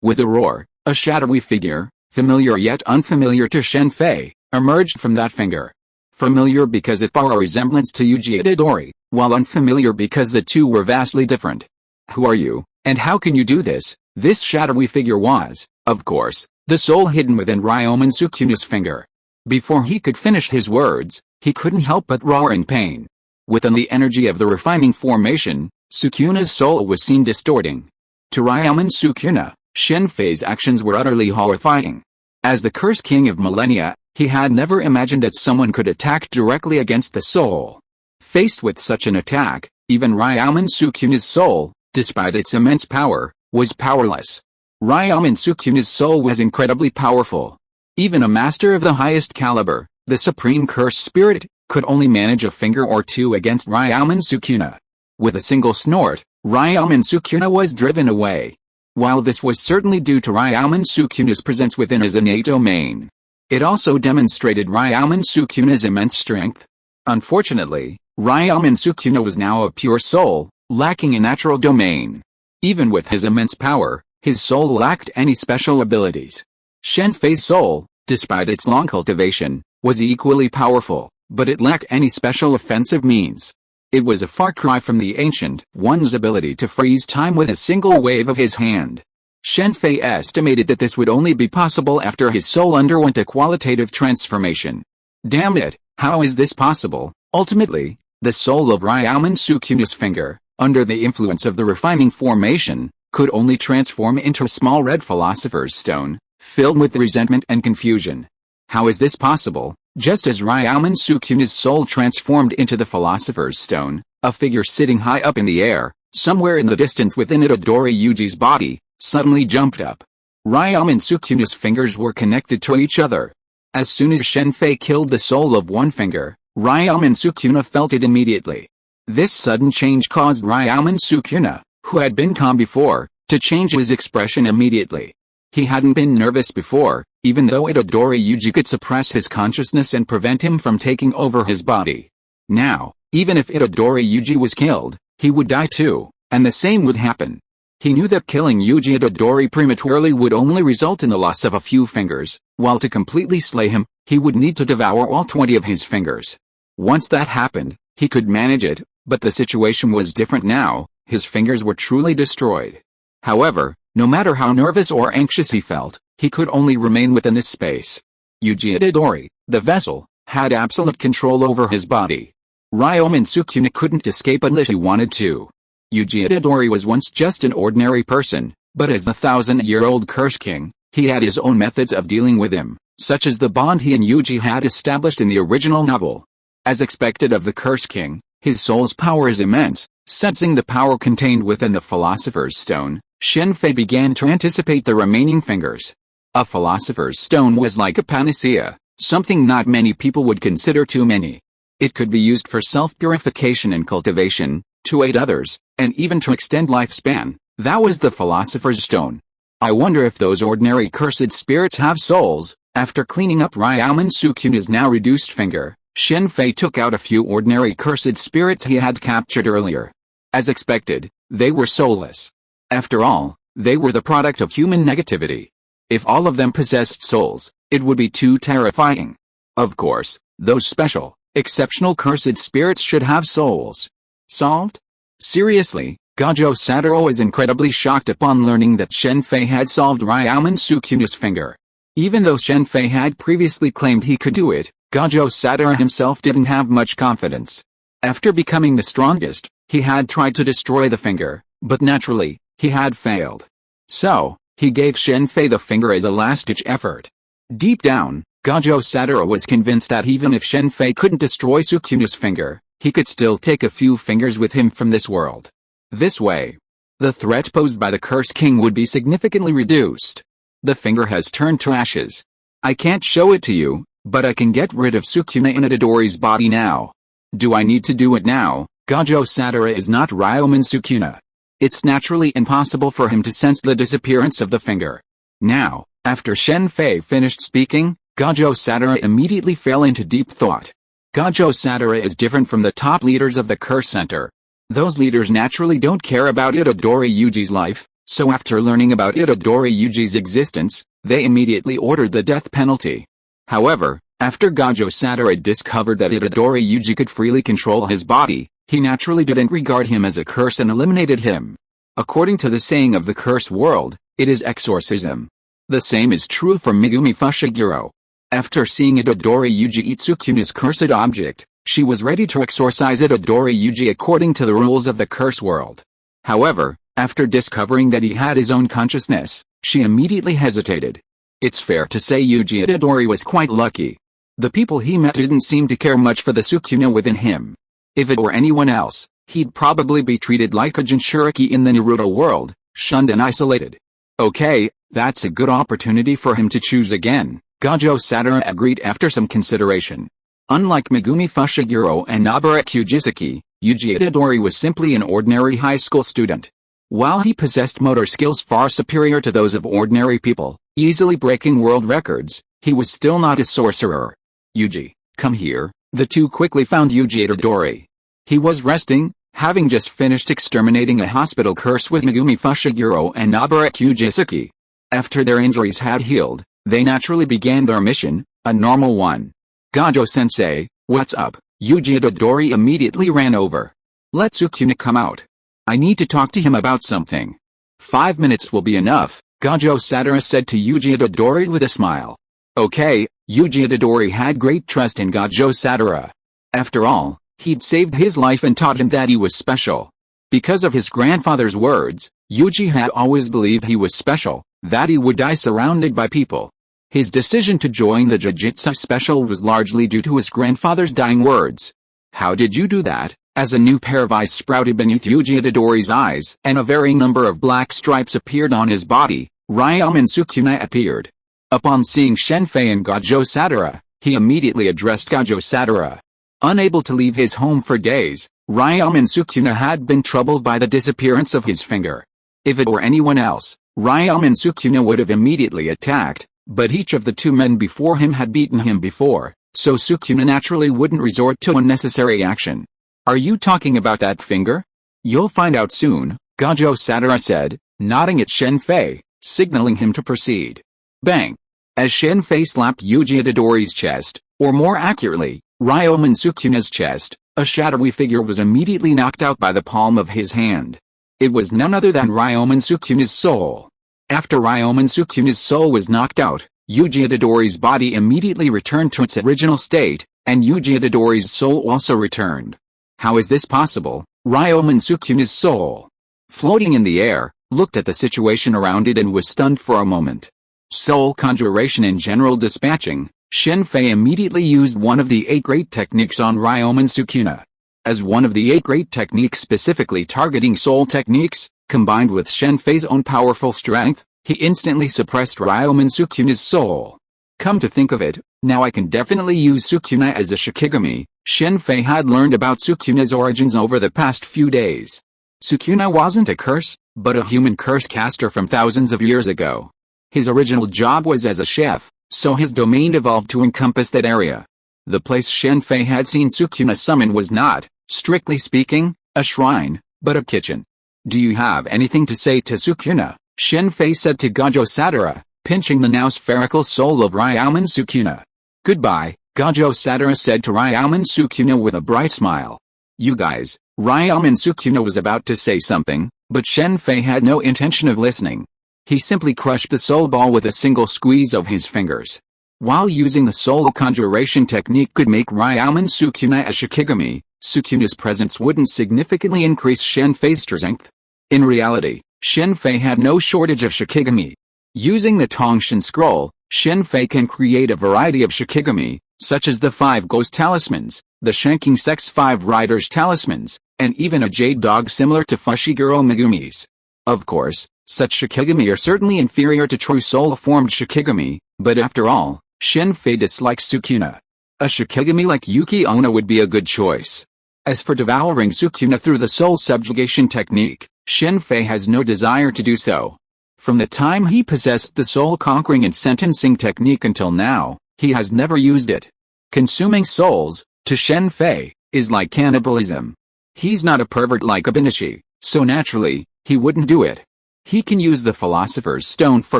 With a roar, a shadowy figure, familiar yet unfamiliar to Shen Fei, emerged from that finger. Familiar because it bore a resemblance to Yuji Itadori, while unfamiliar because the two were vastly different. Who are you, and how can you do this? This shadowy figure was, of course, the soul hidden within Ryomen Sukuna's finger. Before he could finish his words, he couldn't help but roar in pain. Within the energy of the refining formation, Sukuna's soul was seen distorting. To Ryomen Sukuna, Shen Fei's actions were utterly horrifying. As the Curse King of Millennia, he had never imagined that someone could attack directly against the soul. Faced with such an attack, even Ryomen Sukuna's soul, despite its immense power, was powerless. Ryomen Sukuna's soul was incredibly powerful. Even a master of the highest caliber, the supreme curse spirit, could only manage a finger or two against Ryomen Sukuna. With a single snort, Ryomen Sukuna was driven away. While this was certainly due to Ryomen Sukuna's presence within his innate domain, it also demonstrated Ryomen Sukuna's immense strength. Unfortunately, Ryomen Sukuna was now a pure soul, lacking a natural domain. Even with his immense power, his soul lacked any special abilities. Shen Fei's soul, despite its long cultivation, was equally powerful, but it lacked any special offensive means. It was a far cry from the Ancient One's ability to freeze time with a single wave of his hand. Shen Fei estimated that this would only be possible after his soul underwent a qualitative transformation. Damn it, how is this possible? Ultimately, the soul of Ryomen Sukuna's finger, under the influence of the refining formation, could only transform into a small red philosopher's stone, filled with resentment and confusion. How is this possible? Just as Ryomen Sukuna's soul transformed into the philosopher's stone, a figure sitting high up in the air, somewhere in the distance within Itadori Yuji's body, suddenly jumped up. Ryomen Sukuna's fingers were connected to each other. As soon as Shen Fei killed the soul of one finger, Ryomen Sukuna felt it immediately. This sudden change caused Ryomen Sukuna, who had been calm before, to change his expression immediately. He hadn't been nervous before, even though Itadori Yuji could suppress his consciousness and prevent him from taking over his body. Now, even if Itadori Yuji was killed, he would die too, and the same would happen. He knew that killing Yuji Itadori prematurely would only result in the loss of a few fingers, while to completely slay him, he would need to devour all 20 of his fingers. Once that happened, he could manage it, but the situation was different now. His fingers were truly destroyed. However, no matter how nervous or anxious he felt, he could only remain within this space. Yuji Itadori, the vessel, had absolute control over his body. Ryomen Sukuna couldn't escape unless he wanted to. Yuji Itadori was once just an ordinary person, but as the 1,000-year-old Curse King, he had his own methods of dealing with him, such as the bond he and Yuji had established in the original novel. As expected of the Curse King, his soul's power is immense. Sensing the power contained within the Philosopher's Stone, Shen Fei began to anticipate the remaining fingers. A Philosopher's Stone was like a panacea, something not many people would consider too many. It could be used for self-purification and cultivation, to aid others, and even to extend lifespan. That was the Philosopher's Stone. I wonder if those ordinary cursed spirits have souls. After cleaning up Ryomen Sukuna's now reduced finger, Shen Fei took out a few ordinary cursed spirits he had captured earlier. As expected, they were soulless. After all, they were the product of human negativity. If all of them possessed souls, it would be too terrifying. Of course, those special, exceptional cursed spirits should have souls. Solved? Seriously, Gojo Satoru was incredibly shocked upon learning that Shen Fei had solved Ryomen Sukuna's finger. Even though Shen Fei had previously claimed he could do it, Gojo Satoru himself didn't have much confidence. After becoming the strongest, he had tried to destroy the finger, but naturally, he had failed. So, he gave Shen Fei the finger as a last-ditch effort. Deep down, Gojo Satoru was convinced that even if Shen Fei couldn't destroy Sukuna's finger, he could still take a few fingers with him from this world. This way, the threat posed by the Curse King would be significantly reduced. The finger has turned to ashes. I can't show it to you, but I can get rid of Sukuna in Itadori's body now. Do I need to do it now? Gojo Satoru is not Ryomen Sukuna. It's naturally impossible for him to sense the disappearance of the finger. Now, after Shen Fei finished speaking, Gajo Sadara immediately fell into deep thought. Gajo Sadara is different from the top leaders of the Curse Center. Those leaders naturally don't care about Itadori Yuji's life, so after learning about Itadori Yuji's existence, they immediately ordered the death penalty. However, after Gajo Sadara discovered that Itadori Yuji could freely control his body, he naturally didn't regard him as a curse and eliminated him. According to the saying of the curse world, it is exorcism. The same is true for Megumi Fushiguro. After seeing Itadori Yuji eat Sukuna's cursed object, she was ready to exorcise Itadori Yuji according to the rules of the curse world. However, after discovering that he had his own consciousness, she immediately hesitated. It's fair to say Yuji Itadori was quite lucky. The people he met didn't seem to care much for the Sukuna within him. If it were anyone else, he'd probably be treated like a Jinchuriki in the Naruto world, shunned and isolated. Okay, that's a good opportunity for him to choose again, Gajo Sadara agreed after some consideration. Unlike Megumi Fushiguro and Nobara Kujisaki, Yuji Itadori was simply an ordinary high school student. While he possessed motor skills far superior to those of ordinary people, easily breaking world records, he was still not a sorcerer. Yuji, come here. The two quickly found Yuji Itadori. He was resting, having just finished exterminating a hospital curse with Megumi Fushiguro and Nobara Kujisaki. After their injuries had healed, they naturally began their mission, a normal one. Gajo-sensei, what's up? Yuji Itadori immediately ran over. Let Sukuna come out. I need to talk to him about something. 5 minutes will be enough, Gajo Sadara said to Yuji Itadori with a smile. Okay, Yuji Itadori had great trust in Gajo Sadara. After all, he'd saved his life and taught him that he was special. Because of his grandfather's words, Yuji had always believed he was special, that he would die surrounded by people. His decision to join the Jujutsu Special was largely due to his grandfather's dying words. How did you do that? As a new pair of eyes sprouted beneath Yuji Itadori's eyes and a varying number of black stripes appeared on his body, Ryaman Sukuna appeared. Upon seeing Shen Fei and Gajo Sadara, he immediately addressed Gajo Sadara. Unable to leave his home for days, Ryaman Sukuna had been troubled by the disappearance of his finger. If it were anyone else, Ryaman Sukuna would have immediately attacked, but each of the two men before him had beaten him before, so Sukuna naturally wouldn't resort to unnecessary action. Are you talking about that finger? You'll find out soon, Gajo Sadara said, nodding at Shen Fei, signaling him to proceed. Bang! As Shen Fei slapped Yuji Itadori's chest, or more accurately, Ryoman Sukuna's chest, a shadowy figure was immediately knocked out by the palm of his hand. It was none other than Ryoman Sukuna's soul. After Ryoman Sukuna's soul was knocked out, Yuji Itadori's body immediately returned to its original state, and Yuji Itadori's soul also returned. How is this possible? Ryoman Sukuna's soul, floating in the air, looked at the situation around it and was stunned for a moment. Soul conjuration and general dispatching, Shen Fei immediately used one of the 8 great techniques on Ryoman Sukuna. As one of the 8 great techniques specifically targeting soul techniques, combined with Shen Fei's own powerful strength, he instantly suppressed Ryoman Sukuna's soul. Come to think of it, now I can definitely use Sukuna as a Shikigami. Shen Fei had learned about Sukuna's origins over the past few days. Sukuna wasn't a curse, but a human curse caster from thousands of years ago. His original job was as a chef, so his domain evolved to encompass that area. The place Shen Fei had seen Sukuna summon was not, strictly speaking, a shrine, but a kitchen. Do you have anything to say to Sukuna? Shen Fei said to Gajo Sadara, pinching the now spherical soul of Ryoman Sukuna. Goodbye, Gajo Sadara said to Ryoman Sukuna with a bright smile. You guys, Ryoman Sukuna was about to say something, but Shen Fei had no intention of listening. He simply crushed the soul ball with a single squeeze of his fingers. While using the soul conjuration technique could make Ryoman Sukuna a Shikigami, Sukuna's presence wouldn't significantly increase Shen Fei's strength. In reality, Shen Fei had no shortage of Shikigami. Using the Tongshin scroll, Shen Fei can create a variety of Shikigami, such as the 5 ghost talismans, the Shanking Sex 5 riders talismans, and even a jade dog similar to Fushiguro Megumi's. Of course, such Shikigami are certainly inferior to true soul-formed Shikigami, but after all, Shen Fei dislikes Sukuna. A Shikigami like Yuki Onna would be a good choice. As for devouring Sukuna through the soul subjugation technique, Shen Fei has no desire to do so. From the time he possessed the soul-conquering and sentencing technique until now, he has never used it. Consuming souls, to Shen Fei, is like cannibalism. He's not a pervert like Abinashi, so naturally, he wouldn't do it. He can use the Philosopher's Stone for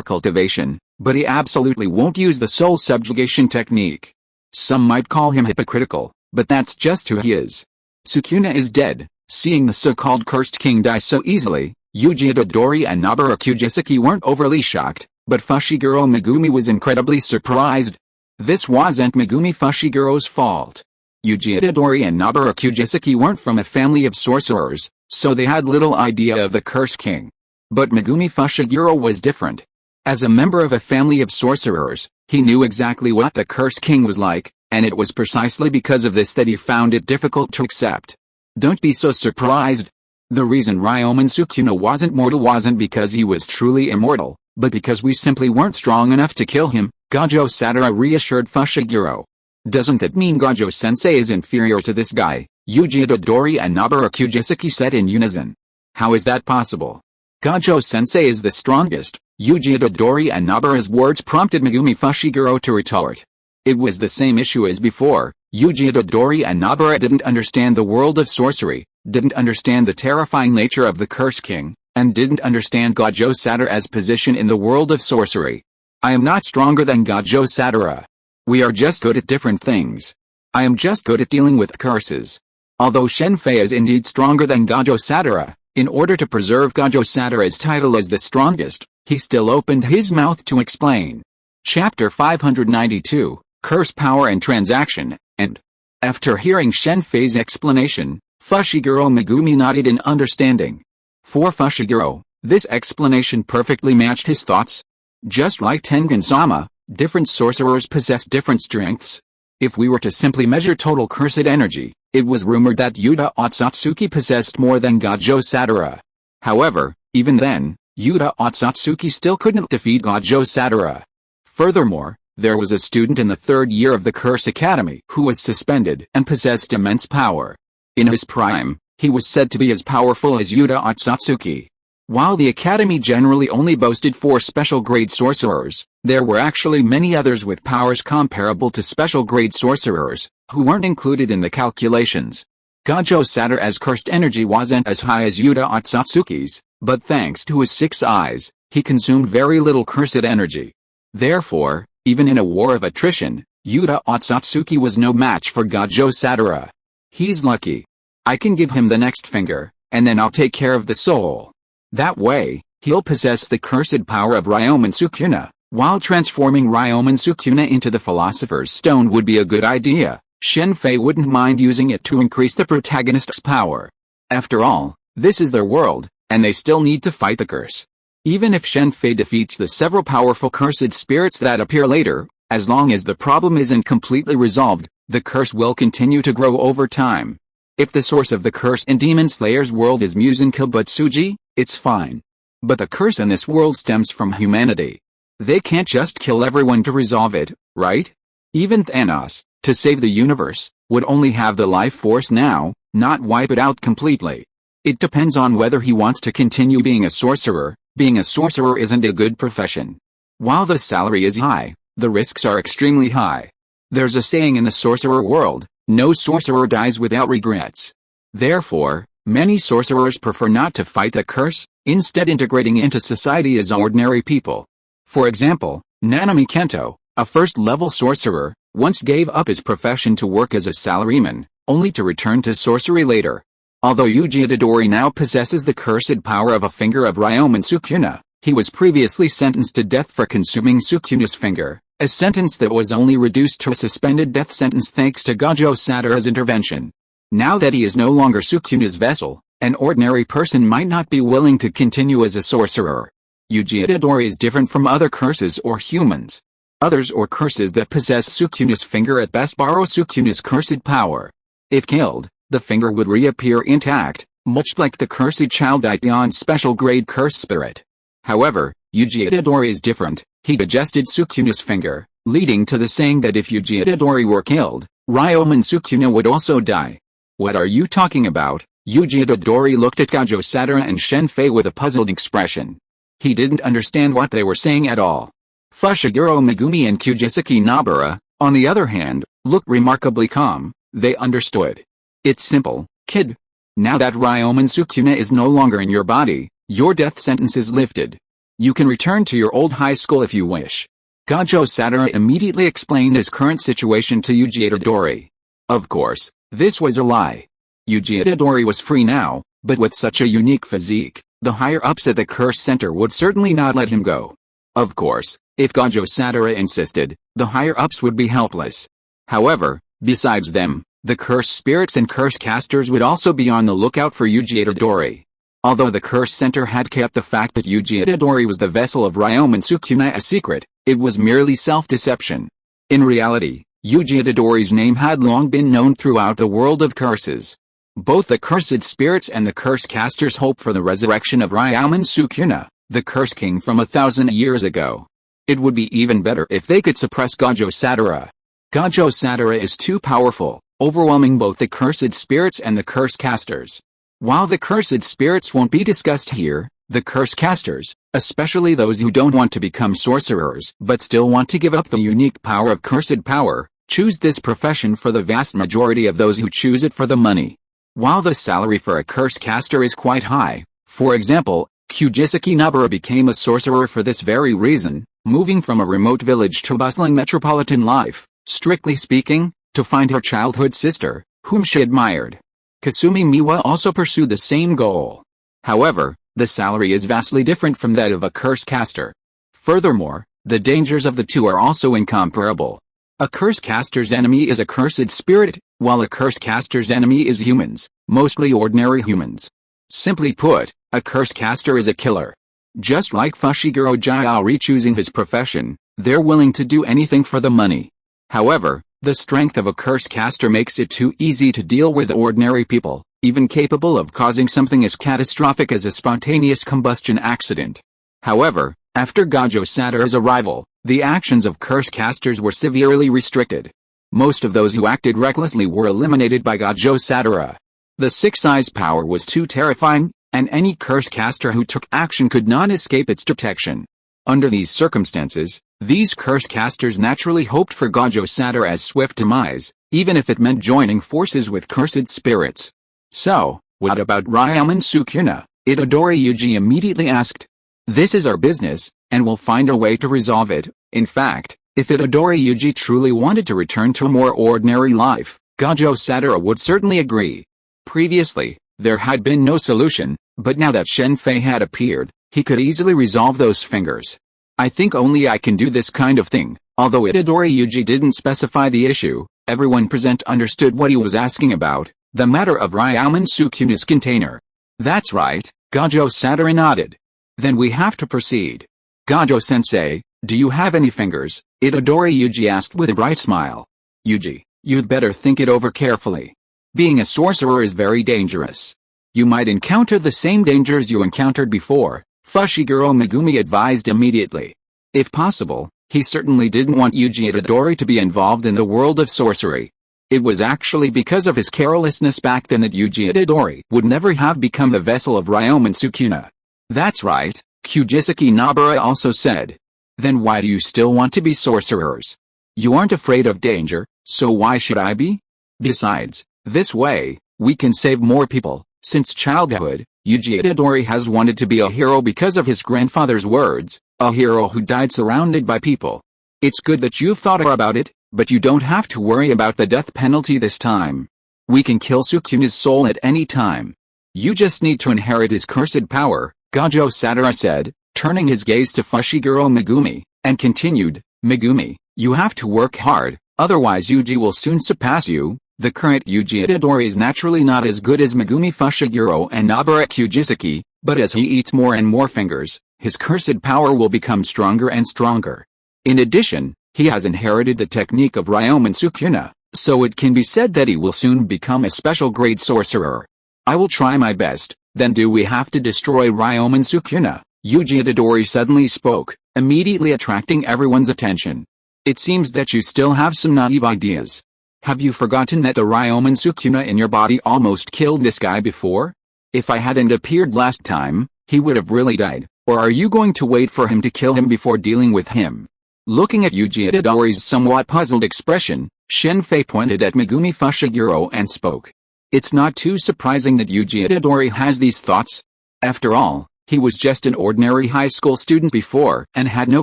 cultivation, but he absolutely won't use the soul subjugation technique. Some might call him hypocritical, but that's just who he is. Sukuna is dead. Seeing the so-called cursed king die so easily, Yuji Itadori and Nobara Kujisaki weren't overly shocked, but Fushiguro Megumi was incredibly surprised. This wasn't Megumi Fushiguro's fault. Yuji Itadori and Nobara Kujisaki weren't from a family of sorcerers, so they had little idea of the cursed king. But Megumi Fushiguro was different. As a member of a family of sorcerers, he knew exactly what the cursed king was like, and it was precisely because of this that he found it difficult to accept. Don't be so surprised. The reason Ryomen Sukuna wasn't mortal wasn't because he was truly immortal, but because we simply weren't strong enough to kill him, Gojo Sadara reassured Fushiguro. Doesn't that mean Gojo-sensei is inferior to this guy? Yuji Itadori and Nobara Kujisaki said in unison. How is that possible? Gojo-sensei is the strongest. Yuji Itadori and Nobara's words prompted Megumi Fushiguro to retort. It was the same issue as before. Yuji Itadori and Nobara didn't understand the world of sorcery, didn't understand the terrifying nature of the Curse King, and didn't understand Gojo Sadara's position in the world of sorcery. I am not stronger than Gojo Sadara. We are just good at different things. I am just good at dealing with curses. Although Shen Fei is indeed stronger than Gojo Sadara, in order to preserve Gojo Sadara's title as the strongest, he still opened his mouth to explain. Chapter 592, Curse Power and Transaction, and after hearing Shen Fei's explanation, Fushiguro Megumi nodded in understanding. For Fushiguro, this explanation perfectly matched his thoughts. Just like Tengen-sama, different sorcerers possess different strengths. If we were to simply measure total cursed energy, it was rumored that Yuta Otsutsuki possessed more than Gojo Sadara. However, even then, Yuta Otsutsuki still couldn't defeat Gojo Sadara. Furthermore, there was a student in the third year of the Curse Academy who was suspended and possessed immense power. In his prime, he was said to be as powerful as Yuta Otsutsuki. While the academy generally only boasted 4 special-grade sorcerers, there were actually many others with powers comparable to special-grade sorcerers, who weren't included in the calculations. Gojo Sadara's cursed energy wasn't as high as Yuta Otsutsuki's, but thanks to his 6 eyes, he consumed very little cursed energy. Therefore, even in a war of attrition, Yuta Otsutsuki was no match for Gojo Sadara. He's lucky. I can give him the next finger, and then I'll take care of the soul. That way, he'll possess the cursed power of Ryomen Sukuna, while transforming Ryomen Sukuna into the Philosopher's Stone would be a good idea. Shen Fei wouldn't mind using it to increase the protagonist's power. After all, this is their world, and they still need to fight the curse. Even if Shen Fei defeats the several powerful cursed spirits that appear later, as long as the problem isn't completely resolved, the curse will continue to grow over time. If the source of the curse in Demon Slayer's world is Muzan Kibutsuji, it's fine. But the curse in this world stems from humanity. They can't just kill everyone to resolve it, right? Even Thanos, to save the universe, would only have the life force now, not wipe it out completely. It depends on whether he wants to continue being a sorcerer. Being a sorcerer isn't a good profession. While the salary is high, the risks are extremely high. There's a saying in the sorcerer world, no sorcerer dies without regrets. Therefore, many sorcerers prefer not to fight the curse, instead integrating into society as ordinary people. For example, Nanami Kento, a first-level sorcerer, once gave up his profession to work as a salaryman, only to return to sorcery later. Although Yuji Itadori now possesses the cursed power of a finger of Ryomen Sukuna, he was previously sentenced to death for consuming Sukuna's finger, a sentence that was only reduced to a suspended death sentence thanks to Gojo Sadara's intervention. Now that he is no longer Sukuna's vessel, an ordinary person might not be willing to continue as a sorcerer. Yuji Itadori is different from other curses or humans. Others or curses that possess Sukuna's finger at best borrow Sukuna's cursed power. If killed, the finger would reappear intact, much like the cursed child Ion's special grade curse spirit. However, Yuji Itadori is different. He digested Sukuna's finger, leading to the saying that if Yuji Itadori were killed, Ryomen Sukuna would also die. What are you talking about? Yuji Itadori looked at Gojo Sadara and Shen Fei with a puzzled expression. He didn't understand what they were saying at all. Fushiguro Megumi and Kujisaki Nobara, on the other hand, looked remarkably calm. They understood. It's simple, kid. Now that Ryomen Sukuna is no longer in your body, your death sentence is lifted. You can return to your old high school if you wish. Gojo Sadara immediately explained his current situation to Yuji Itadori. Of course, this was a lie. Yuji Itadori was free now, but with such a unique physique, the higher-ups at the Curse Center would certainly not let him go. Of course, if Gojo Sadara insisted, the higher-ups would be helpless. However, besides them, the Curse Spirits and Curse Casters would also be on the lookout for Yuji Itadori. Although the Curse Center had kept the fact that Yuji Itadori was the vessel of Ryomen Sukuna a secret, it was merely self-deception. In reality, Yuji Itadori's name had long been known throughout the world of curses. Both the Cursed Spirits and the Curse Casters hope for the resurrection of Ryomen Sukuna, the Curse King from 1,000 years ago. It would be even better if they could suppress Gojo Sadara. Gojo Sadara is too powerful, overwhelming both the Cursed Spirits and the Curse Casters. While the Cursed Spirits won't be discussed here, the Curse Casters, especially those who don't want to become sorcerers but still want to give up the unique power of Cursed Power, choose this profession for the vast majority of those who choose it for the money. While the salary for a Curse Caster is quite high, for example, Kujisaki Nobara became a sorcerer for this very reason, moving from a remote village to bustling metropolitan life, strictly speaking, to find her childhood sister, whom she admired. Kasumi Miwa also pursued the same goal. However, the salary is vastly different from that of a Curse Caster. Furthermore, the dangers of the two are also incomparable. A Curse Caster's enemy is a Cursed Spirit, while a Curse Caster's enemy is humans, mostly ordinary humans. Simply put, a Curse Caster is a killer. Just like Fushiguro Jayori choosing his profession, they're willing to do anything for the money. However, the strength of a Curse Caster makes it too easy to deal with ordinary people, even capable of causing something as catastrophic as a spontaneous combustion accident. However, after Gojo Sadara's arrival, the actions of Curse Casters were severely restricted. Most of those who acted recklessly were eliminated by Gojo Sadara. The Six Eyes power was too terrifying, and any Curse Caster who took action could not escape its detection. Under these circumstances, these Curse Casters naturally hoped for Gojo Sadara's swift demise, even if it meant joining forces with Cursed Spirits. So, what about Ryomen Sukuna? Itadori Yuji immediately asked. This is our business, and we'll find a way to resolve it. In fact, if Itadori Yuji truly wanted to return to a more ordinary life, Gojo Sadara would certainly agree. Previously, there had been no solution, but now that Shen Fei had appeared, he could easily resolve those fingers. I think only I can do this kind of thing. Although Itadori Yuji didn't specify the issue, everyone present understood what he was asking about, the matter of Ryomen Sukuna's container. That's right, Gojo Sadara nodded. Then we have to proceed. Gojo-sensei, do you have any fingers? Itadori Yuji asked with a bright smile. Yuji, you'd better think it over carefully. Being a sorcerer is very dangerous. You might encounter the same dangers you encountered before, Fushiguro Megumi advised immediately. If possible, he certainly didn't want Yuji Itadori to be involved in the world of sorcery. It was actually because of his carelessness back then that Yuji Itadori would never have become the vessel of Ryomen Sukuna. That's right, Kujisaki Nobara also said. Then why do you still want to be sorcerers? You aren't afraid of danger, so why should I be? Besides, this way, we can save more people. Since childhood, Yuji Itadori has wanted to be a hero because of his grandfather's words, a hero who died surrounded by people. It's good that you've thought about it, but you don't have to worry about the death penalty this time. We can kill Sukuna's soul at any time. You just need to inherit his cursed power, Gojo Sadara said, turning his gaze to Fushiguro Megumi, and continued, Megumi, you have to work hard, otherwise Yuji will soon surpass you. The current Yuji Itadori is naturally not as good as Megumi Fushiguro and Nobara Kujisaki, but as he eats more and more fingers, his cursed power will become stronger and stronger. In addition, he has inherited the technique of Ryomen Sukuna, so it can be said that he will soon become a special grade sorcerer. I will try my best. Then do we have to destroy Ryomen Sukuna? Yuji Itadori suddenly spoke, immediately attracting everyone's attention. It seems that you still have some naive ideas. Have you forgotten that the Ryomen Sukuna in your body almost killed this guy before? If I hadn't appeared last time, he would have really died, or are you going to wait for him to kill him before dealing with him? Looking at Yuji Itadori's somewhat puzzled expression, Shen Fei pointed at Megumi Fushiguro and spoke. It's not too surprising that Yuji Itadori has these thoughts. After all, he was just an ordinary high school student before and had no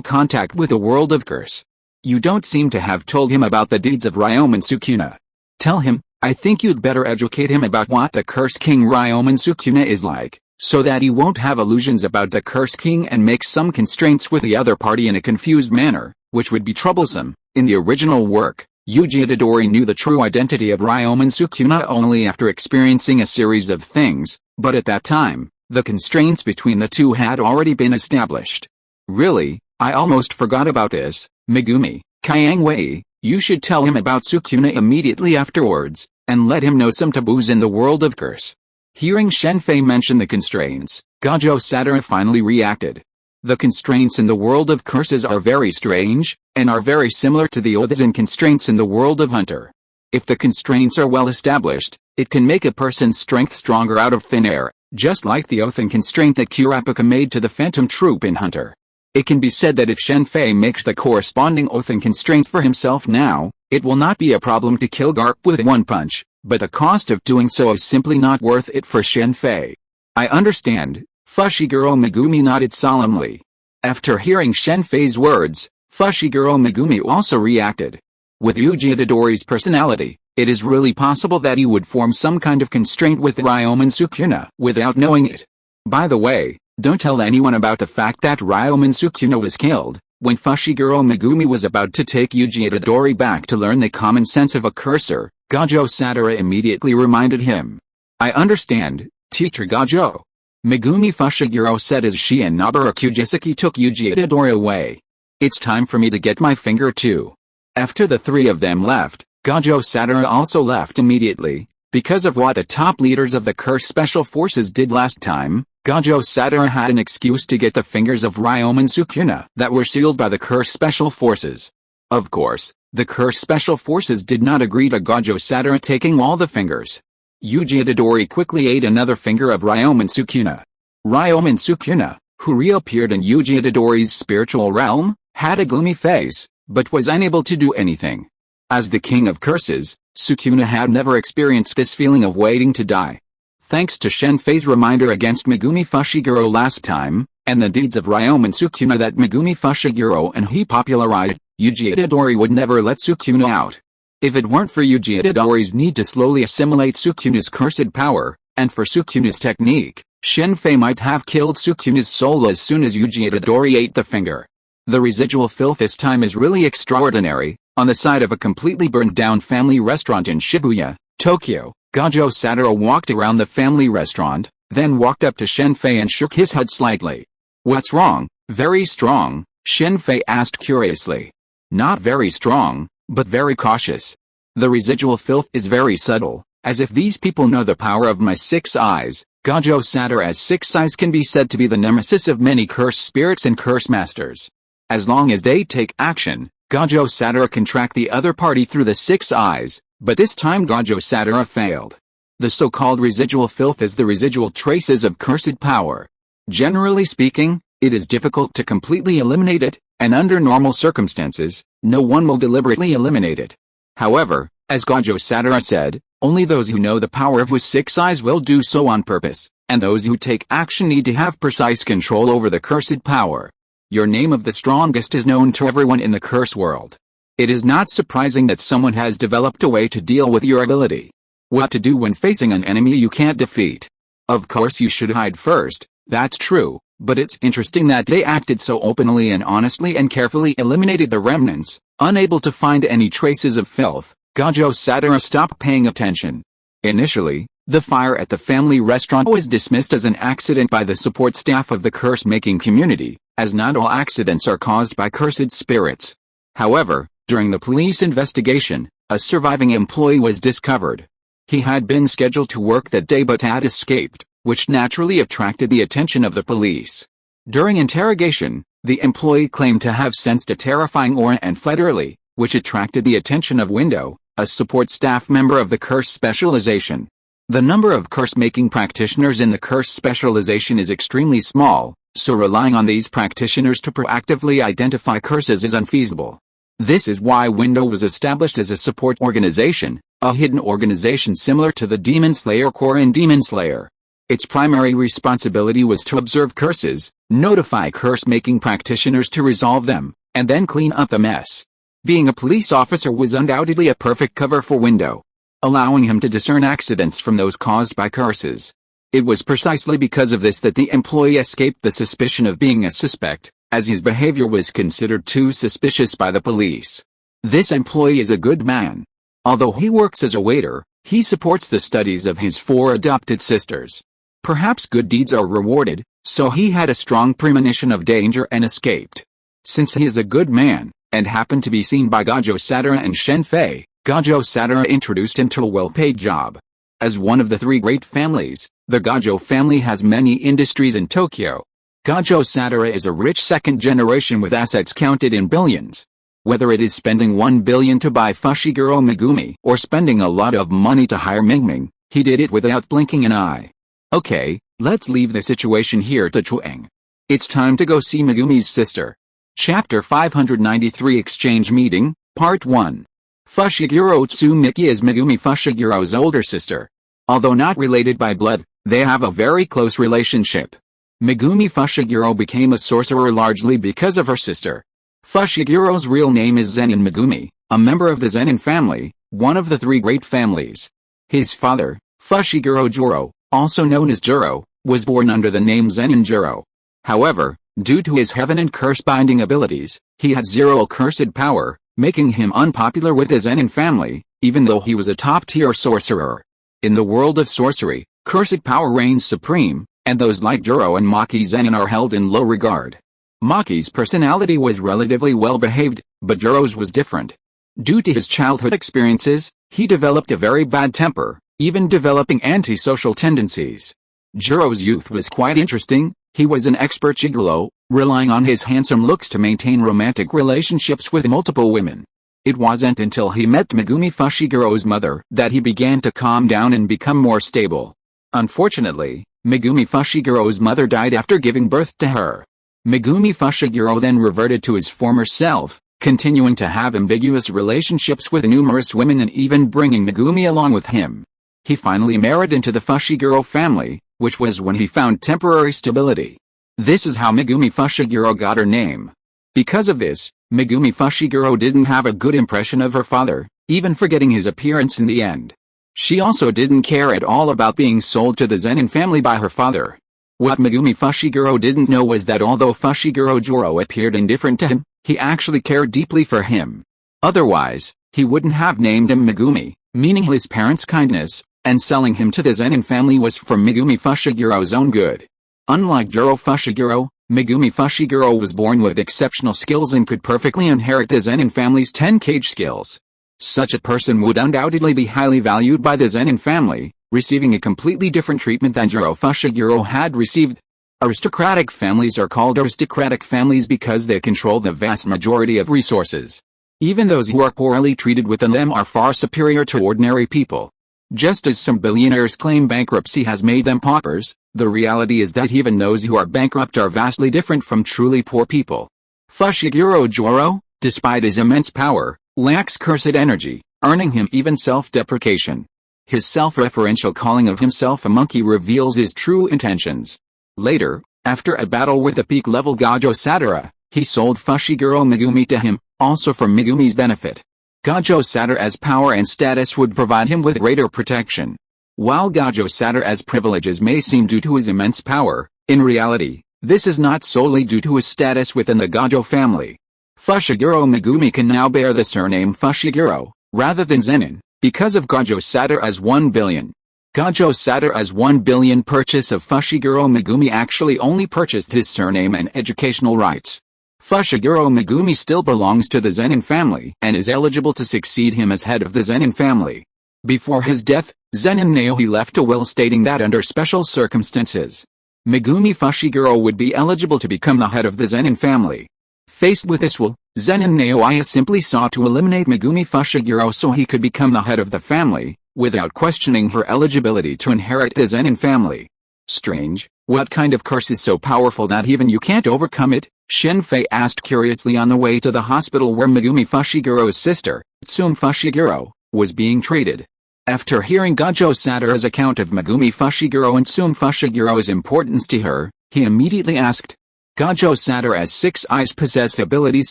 contact with the world of curse. You don't seem to have told him about the deeds of Ryomen Sukuna. Tell him, I think you'd better educate him about what the Curse King Ryomen Sukuna is like, so that he won't have illusions about the Curse King and make some constraints with the other party in a confused manner, which would be troublesome. In the original work, Yuji Itadori knew the true identity of Ryomen Sukuna only after experiencing a series of things, but at that time, the constraints between the two had already been established. Really, I almost forgot about this, Megumi, Kyangwei, you should tell him about Sukuna immediately afterwards, and let him know some taboos in the world of curse. Hearing Shen Fei mention the constraints, Gojo Sadara finally reacted. The constraints in the world of curses are very strange, and are very similar to the oaths and constraints in the world of Hunter. If the constraints are well established, it can make a person's strength stronger out of thin air, just like the oath and constraint that Kurapika made to the Phantom Troop in Hunter. It can be said that if Shen Fei makes the corresponding oath and constraint for himself now, it will not be a problem to kill Garp with one punch, but the cost of doing so is simply not worth it for Shen Fei. I understand, Fushiguro Megumi nodded solemnly. After hearing Shen Fei's words, Fushiguro Megumi also reacted. With Yuji Itadori's personality, it is really possible that he would form some kind of constraint with Ryomen Sukuna without knowing it. By the way, don't tell anyone about the fact that Ryomen Sukuna was killed. When Fushiguro Megumi was about to take Yuji Itadori back to learn the common sense of a cursor, Gojo Sadara immediately reminded him. I understand, Teacher Gojo. Megumi Fushiguro said as she and Nobara Kujisaki took Yuji Itadori away. It's time for me to get my finger too. After the three of them left, Gojo Sadara also left immediately. Because of what the top leaders of the Curse Special Forces did last time, Gojo Sadara had an excuse to get the fingers of Ryomen Sukuna that were sealed by the Curse Special Forces. Of course, the Curse Special Forces did not agree to Gojo Sadara taking all the fingers. Yuji Itadori quickly ate another finger of Ryomen Sukuna. Ryomen Sukuna, who reappeared in Yuji Itadori's spiritual realm, had a gloomy face, but was unable to do anything. As the King of Curses, Sukuna had never experienced this feeling of waiting to die. Thanks to Shen Fei's reminder against Megumi Fushiguro last time, and the deeds of Ryomen Sukuna that Megumi Fushiguro and he popularized, Yuji Itadori would never let Sukuna out. If it weren't for Yuji Itadori's need to slowly assimilate Sukuna's cursed power, and for Sukuna's technique, Shen Fei might have killed Sukuna's soul as soon as Yuji Itadori ate the finger. The residual filth this time is really extraordinary. On the side of a completely burned down family restaurant in Shibuya, Tokyo, Gojo Sadara walked around the family restaurant, then walked up to Shen Fei and shook his head slightly. What's wrong? Very strong, Shen Fei asked curiously. Not very strong, but very cautious. The residual filth is very subtle, as if these people know the power of my 6 eyes. Gojo Sadara's 6 eyes can be said to be the nemesis of many curse spirits and curse masters. As long as they take action, Gojo Sadara can track the other party through the 6 eyes, but this time Gojo Sadara failed. The so-called residual filth is the residual traces of cursed power. Generally speaking, it is difficult to completely eliminate it, and under normal circumstances, no one will deliberately eliminate it. However, as Gojo Sadara said, only those who know the power of his 6 eyes will do so on purpose, and those who take action need to have precise control over the cursed power. Your name of the strongest is known to everyone in the curse world. It is not surprising that someone has developed a way to deal with your ability. What to do when facing an enemy you can't defeat. Of course you should hide first, that's true, but it's interesting that they acted so openly and honestly and carefully eliminated the remnants. Unable to find any traces of filth, Gojo Sadara stopped paying attention. Initially, the fire at the family restaurant was dismissed as an accident by the support staff of the curse-making community, as not all accidents are caused by cursed spirits. However, during the police investigation, a surviving employee was discovered. He had been scheduled to work that day but had escaped, which naturally attracted the attention of the police. During interrogation, the employee claimed to have sensed a terrifying aura and fled early, which attracted the attention of Window, a support staff member of the curse specialization. The number of curse-making practitioners in the curse specialization is extremely small, so relying on these practitioners to proactively identify curses is unfeasible. This is why Window was established as a support organization, a hidden organization similar to the Demon Slayer Corps in Demon Slayer. Its primary responsibility was to observe curses, notify curse-making practitioners to resolve them, and then clean up the mess. Being a police officer was undoubtedly a perfect cover for Window, allowing him to discern accidents from those caused by curses. It was precisely because of this that the employee escaped the suspicion of being a suspect, as his behavior was considered too suspicious by the police. This employee is a good man. Although he works as a waiter, he supports the studies of his 4 adopted sisters. Perhaps good deeds are rewarded, so he had a strong premonition of danger and escaped. Since he is a good man, and happened to be seen by Gojo Sadara and Shen Fei, Gojo Sadara introduced him to a well-paid job. As one of the 3 great families, the Gojo family has many industries in Tokyo. Gojo Sadara is a rich second generation with assets counted in billions. Whether it is spending 1 billion to buy Fushiguro Megumi or spending a lot of money to hire Mingming, he did it without blinking an eye. Okay, let's leave the situation here to Chuang. It's time to go see Megumi's sister. Chapter 593 Exchange Meeting, Part 1. Fushiguro Tsumiki is Megumi Fushiguro's older sister. Although not related by blood, they have a very close relationship. Megumi Fushiguro became a sorcerer largely because of her sister. Fushiguro's real name is Zenin Megumi, a member of the Zenin family, one of the 3 great families. His father, Fushiguro Juro, also known as Juro, was born under the name Zenin Juro. However, due to his heaven and curse-binding abilities, he had 0 accursed power, making him unpopular with the Zenin family, even though he was a top-tier sorcerer. In the world of sorcery, cursed power reigns supreme, and those like Juro and Maki Zenin are held in low regard. Maki's personality was relatively well-behaved, but Juro's was different. Due to his childhood experiences, he developed a very bad temper, even developing antisocial tendencies. Juro's youth was quite interesting. He was an expert gigolo, relying on his handsome looks to maintain romantic relationships with multiple women. It wasn't until he met Megumi Fushiguro's mother that he began to calm down and become more stable. Unfortunately, Megumi Fushiguro's mother died after giving birth to her. Megumi Fushiguro then reverted to his former self, continuing to have ambiguous relationships with numerous women and even bringing Megumi along with him. He finally married into the Fushiguro family, which was when he found temporary stability. This is how Megumi Fushiguro got her name. Because of this, Megumi Fushiguro didn't have a good impression of her father, even forgetting his appearance in the end. She also didn't care at all about being sold to the Zenin family by her father. What Megumi Fushiguro didn't know was that although Fushiguro Juro appeared indifferent to him, he actually cared deeply for him. Otherwise, he wouldn't have named him Megumi, meaning his parents' kindness, and selling him to the Zenin family was for Megumi Fushiguro's own good. Unlike Juro Fushiguro, Megumi Fushiguro was born with exceptional skills and could perfectly inherit the Zenin family's 10-cage skills. Such a person would undoubtedly be highly valued by the Zenin family, receiving a completely different treatment than Juro Fushiguro had received. Aristocratic families are called aristocratic families because they control the vast majority of resources. Even those who are poorly treated within them are far superior to ordinary people. Just as some billionaires claim bankruptcy has made them paupers, the reality is that even those who are bankrupt are vastly different from truly poor people. Fushiguro Juro, despite his immense power, lacks cursed energy, earning him even self-deprecation. His self-referential calling of himself a monkey reveals his true intentions. Later, after a battle with the peak-level Gojo Sadara, he sold Fushiguro Megumi to him, also for Megumi's benefit. Gojo Sadara's power and status would provide him with greater protection. While Gojo Sadara's privileges may seem due to his immense power, in reality, this is not solely due to his status within the Gojo family. Fushiguro Megumi can now bear the surname Fushiguro, rather than Zenin, because of Gojo Sadara's 1 billion. Gojo Sadara's 1 billion purchase of Fushiguro Megumi actually only purchased his surname and educational rights. Fushiguro Megumi still belongs to the Zenin family and is eligible to succeed him as head of the Zenin family. Before his death, Zenin Naohi left a will stating that under special circumstances, Megumi Fushiguro would be eligible to become the head of the Zenin family. Faced with this will, Zen and Naoya simply sought to eliminate Megumi Fushiguro so he could become the head of the family, without questioning her eligibility to inherit the Zenin family. Strange, what kind of curse is so powerful that even you can't overcome it? Shen Fei asked curiously on the way to the hospital where Megumi Fushiguro's sister, Tsume Fushiguro, was being treated. After hearing Gojo Satoru's account of Megumi Fushiguro and Tsume Fushiguro's importance to her, he immediately asked. Gojo Satoru's 6 eyes possess abilities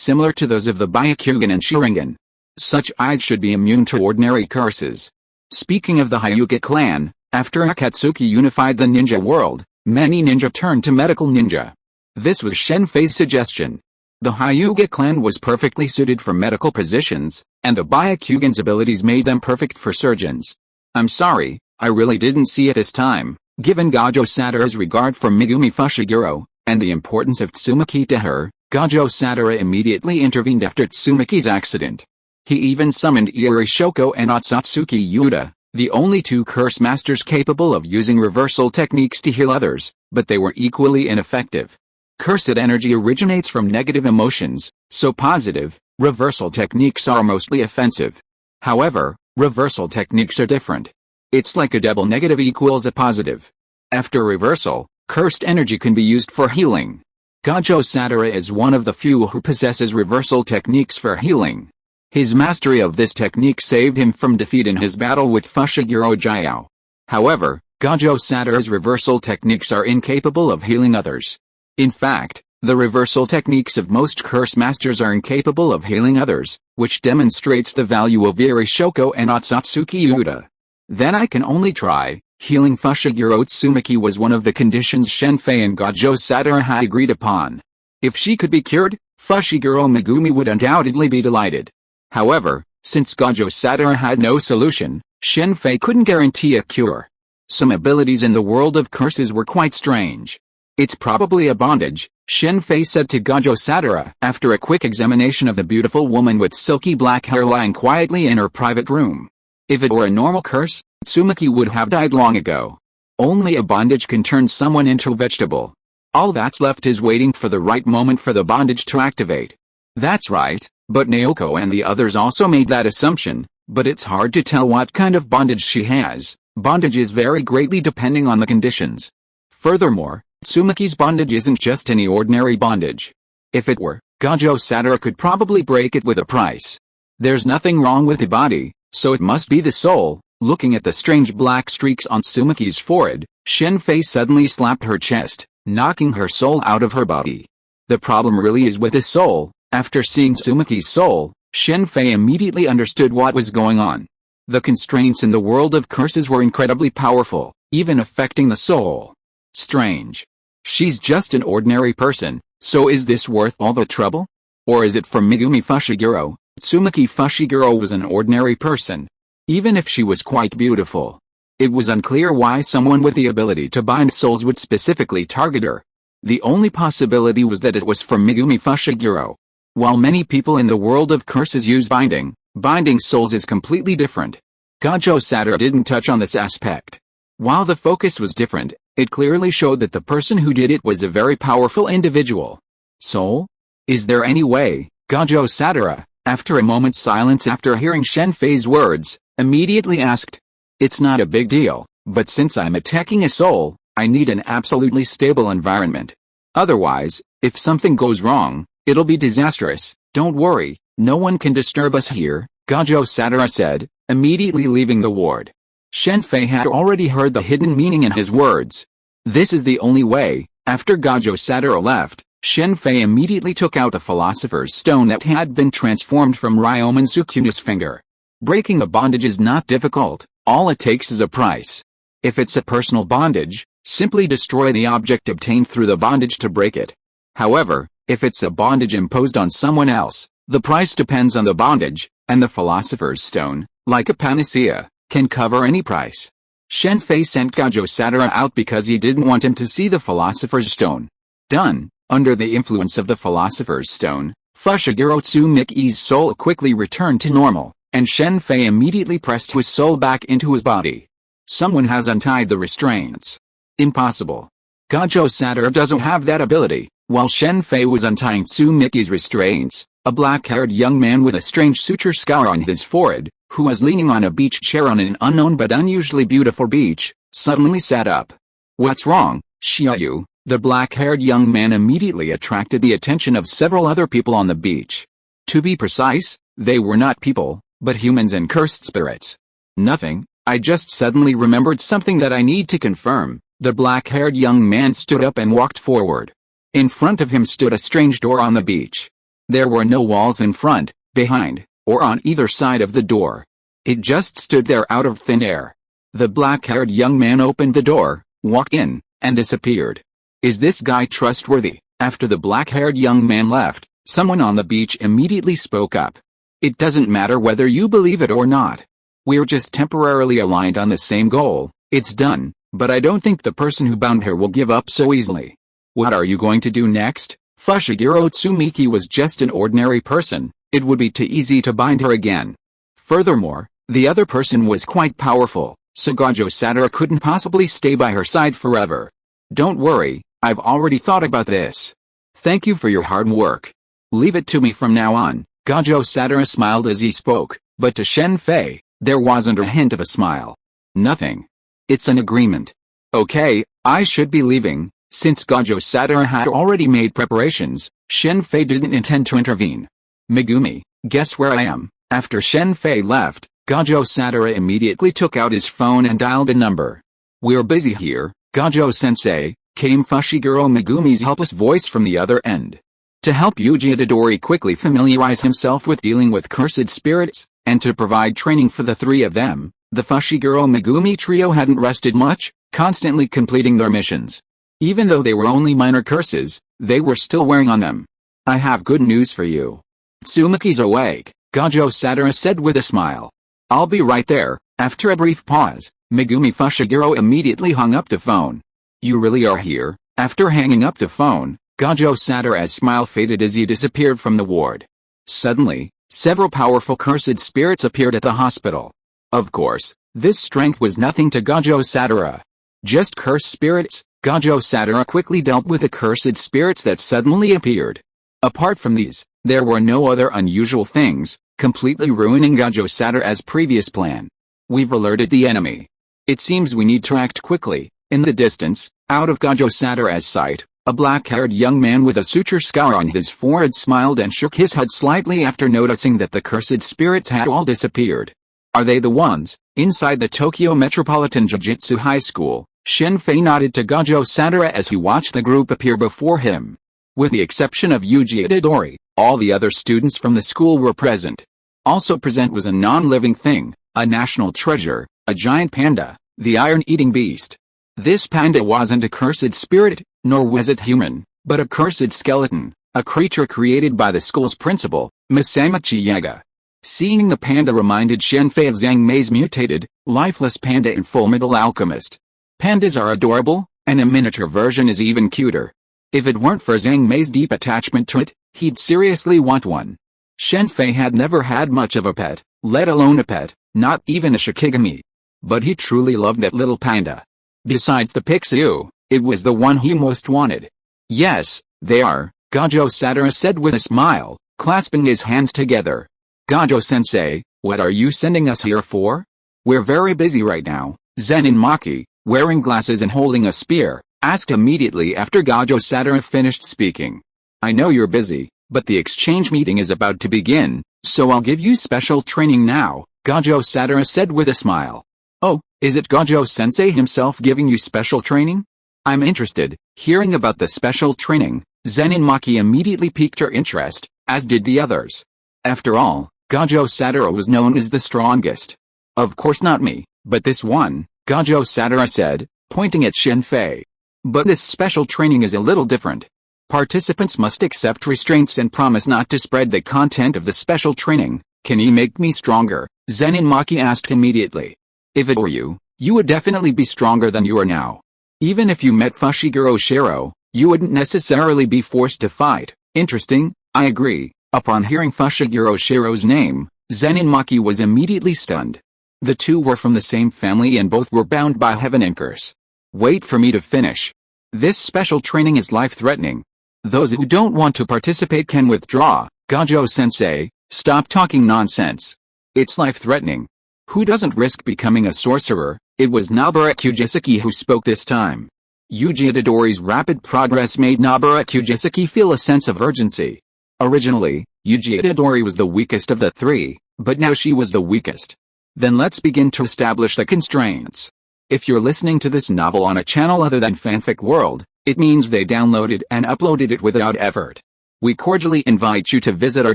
similar to those of the Byakugan and Sharingan. Such eyes should be immune to ordinary curses. Speaking of the Hyuga clan, after Akatsuki unified the ninja world, many ninja turned to medical ninja. This was Shen Fei's suggestion. The Hyuga clan was perfectly suited for medical positions, and the Byakugan's abilities made them perfect for surgeons. I'm sorry, I really didn't see it this time. Given Gojo Satoru's regard for Megumi Fushiguro, and the importance of Tsumaki to her, Gojo Satoru immediately intervened after Tsumaki's accident. He even summoned Irishoko and Otsutsuki Yuta, the only 2 curse masters capable of using reversal techniques to heal others, but they were equally ineffective. Cursed energy originates from negative emotions, so positive, reversal techniques are mostly offensive. However, reversal techniques are different. It's like a double negative equals a positive. After reversal, cursed energy can be used for healing. Gojo Satoru is one of the few who possesses reversal techniques for healing. His mastery of this technique saved him from defeat in his battle with Fushiguro Jiao. However, Gojo Satoru's reversal techniques are incapable of healing others. In fact, the reversal techniques of most curse masters are incapable of healing others, which demonstrates the value of Irishoko and Otsutsuki Yuta. Then I can only try. Healing Fushiguro Tsumaki was one of the conditions Shen Fei and Gojo Satoru had agreed upon. If she could be cured, Fushiguro Megumi would undoubtedly be delighted. However, since Gojo Satoru had no solution, Shen Fei couldn't guarantee a cure. Some abilities in the world of curses were quite strange. It's probably a bondage, Shen Fei said to Gojo Satoru after a quick examination of the beautiful woman with silky black hair lying quietly in her private room. If it were a normal curse, Tsumaki would have died long ago. Only a bondage can turn someone into a vegetable. All that's left is waiting for the right moment for the bondage to activate. That's right, but Naoko and the others also made that assumption, but it's hard to tell what kind of bondage she has. Bondages vary greatly depending on the conditions. Furthermore, Tsumaki's bondage isn't just any ordinary bondage. If it were, Gojo Satoru could probably break it with a price. There's nothing wrong with the body, so it must be the soul. Looking at the strange black streaks on Tsumaki's forehead, Shen Fei suddenly slapped her chest, knocking her soul out of her body. The problem really is with the soul. After seeing Tsumaki's soul, Shen Fei immediately understood what was going on. The constraints in the world of curses were incredibly powerful, even affecting the soul. Strange. She's just an ordinary person, so is this worth all the trouble? Or is it for Megumi Fushiguro? Tsumaki Fushiguro was an ordinary person. Even if she was quite beautiful. It was unclear why someone with the ability to bind souls would specifically target her. The only possibility was that it was for Megumi Fushiguro. While many people in the world of curses use binding souls is completely different. Gojo Satoru didn't touch on this aspect. While the focus was different, it clearly showed that the person who did it was a very powerful individual. Soul? Is there any way? Gojo Satoru, after a moment's silence after hearing Shen Fei's words, immediately asked. It's not a big deal, but since I'm attacking a soul, I need an absolutely stable environment. Otherwise, if something goes wrong, it'll be disastrous. Don't worry, no one can disturb us here, Gojo Satoru said, immediately leaving the ward. Shen Fei had already heard the hidden meaning in his words. This is the only way. After Gojo Satoru left, Shen Fei immediately took out the Philosopher's Stone that had been transformed from Ryomen Sukuna's finger. Breaking a bondage is not difficult, all it takes is a price. If it's a personal bondage, simply destroy the object obtained through the bondage to break it. However, if it's a bondage imposed on someone else, the price depends on the bondage, and the Philosopher's Stone, like a panacea, can cover any price. Shen Fei sent Gojo Satoru out because he didn't want him to see the Philosopher's Stone. Done. Under the influence of the Philosopher's Stone, Fushiguro Tsumaki's soul quickly returned to normal, and Shen Fei immediately pressed his soul back into his body. Someone has untied the restraints. Impossible. Gojo Satoru doesn't have that ability. While Shen Fei was untying Tsumiki's restraints, a black-haired young man with a strange suture scar on his forehead, who was leaning on a beach chair on an unknown but unusually beautiful beach, suddenly sat up. "What's wrong, Xiaoyu?" The black-haired young man immediately attracted the attention of several other people on the beach. To be precise, they were not people, but humans and cursed spirits. "Nothing, I just suddenly remembered something that I need to confirm." The black-haired young man stood up and walked forward. In front of him stood a strange door on the beach. There were no walls in front, behind, or on either side of the door. It just stood there out of thin air. The black-haired young man opened the door, walked in, and disappeared. "Is this guy trustworthy?" After the black-haired young man left, someone on the beach immediately spoke up. "It doesn't matter whether you believe it or not. We're just temporarily aligned on the same goal. It's done, but I don't think the person who bound her will give up so easily." "What are you going to do next?" Fushiguro Tsumiki was just an ordinary person. It would be too easy to bind her again. Furthermore, the other person was quite powerful, so Gojo Satoru couldn't possibly stay by her side forever. "Don't worry, I've already thought about this. Thank you for your hard work. Leave it to me from now on." Gojo Satoru smiled as he spoke, but to Shen Fei, there wasn't a hint of a smile. "Nothing. It's an agreement." "Okay, I should be leaving." Since Gojo Satoru had already made preparations, Shen Fei didn't intend to intervene. "Megumi, guess where I am?" After Shen Fei left, Gojo Satoru immediately took out his phone and dialed a number. "We're busy here, Gojo-sensei," came Fushiguro Megumi's helpless voice from the other end. To help Yuji Itadori quickly familiarize himself with dealing with cursed spirits, and to provide training for the three of them, the Fushiguro Megumi trio hadn't rested much, constantly completing their missions. Even though they were only minor curses, they were still wearing on them. "I have good news for you. Tsumiki's awake," Gojo Satoru said with a smile. "I'll be right there." After a brief pause, Megumi Fushiguro immediately hung up the phone. "You really are here?" After hanging up the phone, Gojo Satoru's smile faded as he disappeared from the ward. Suddenly, several powerful cursed spirits appeared at the hospital. Of course, this strength was nothing to Gojo Satoru. Just cursed spirits. Gojo Satoru quickly dealt with the cursed spirits that suddenly appeared. Apart from these, there were no other unusual things, completely ruining Gojo Satoru's previous plan. "We've alerted the enemy. It seems we need to act quickly." In the distance, out of Gojo Satoru's sight, a black-haired young man with a suture scar on his forehead smiled and shook his head slightly after noticing that the cursed spirits had all disappeared. "Are they the ones inside the Tokyo Metropolitan Jiu-Jitsu High School?" Shen Fei nodded to Gojo Satoru as he watched the group appear before him. With the exception of Yuji Itadori, all the other students from the school were present. Also present was a non-living thing, a national treasure, a giant panda, the iron-eating beast. This panda wasn't a cursed spirit, nor was it human, but a cursed skeleton, a creature created by the school's principal, Masamichi Yaga. Seeing the panda reminded Shen Fei of Zhang Mei's mutated, lifeless panda in Fullmetal Alchemist. Pandas are adorable, and a miniature version is even cuter. If it weren't for Zhang Mei's deep attachment to it, he'd seriously want one. Shen Fei had never had much of a pet, let alone a pet, not even a shikigami. But he truly loved that little panda. Besides the Pixiu, it was the one he most wanted. "Yes, they are," Gojo Satoru said with a smile, clasping his hands together. "Gojo-sensei, what are you sending us here for?" "We're very busy right now," Zenin Maki, wearing glasses and holding a spear, asked immediately after Gojo Satoru finished speaking. "I know you're busy, but the exchange meeting is about to begin, so I'll give you special training now," Gojo Satoru said with a smile. "Oh, is it Gojo-sensei himself giving you special training?" "I'm interested." Hearing about the special training, Zenin Maki immediately piqued her interest, as did the others. After all, Gojo Satoru was known as the strongest. "Of course not me, but this one," Gojo Satoru said, pointing at Shen Fei. "But this special training is a little different. Participants must accept restraints and promise not to spread the content of the special training." "Can he make me stronger?" Zenin Maki asked immediately. "If it were you, you would definitely be stronger than you are now. Even if you met Fushiguro Shiro, you wouldn't necessarily be forced to fight." "Interesting, I agree." Upon hearing Fushiguro Shiro's name, Zenin Maki was immediately stunned. The two were from the same family and both were bound by heaven and curse. "Wait for me to finish. This special training is life-threatening." Those who don't want to participate can withdraw. Gajo-sensei, stop talking nonsense. It's life-threatening. Who doesn't risk becoming a sorcerer? It was Nobara Kugisaki who spoke this time. Yuji Itadori's rapid progress made Nobara Kugisaki feel a sense of urgency. Originally, Yuji Itadori was the weakest of the three, but now she was the weakest. Then let's begin to establish the constraints. If you're listening to this novel on a channel other than Fanfic World, it means they downloaded and uploaded it without effort. We cordially invite you to visit our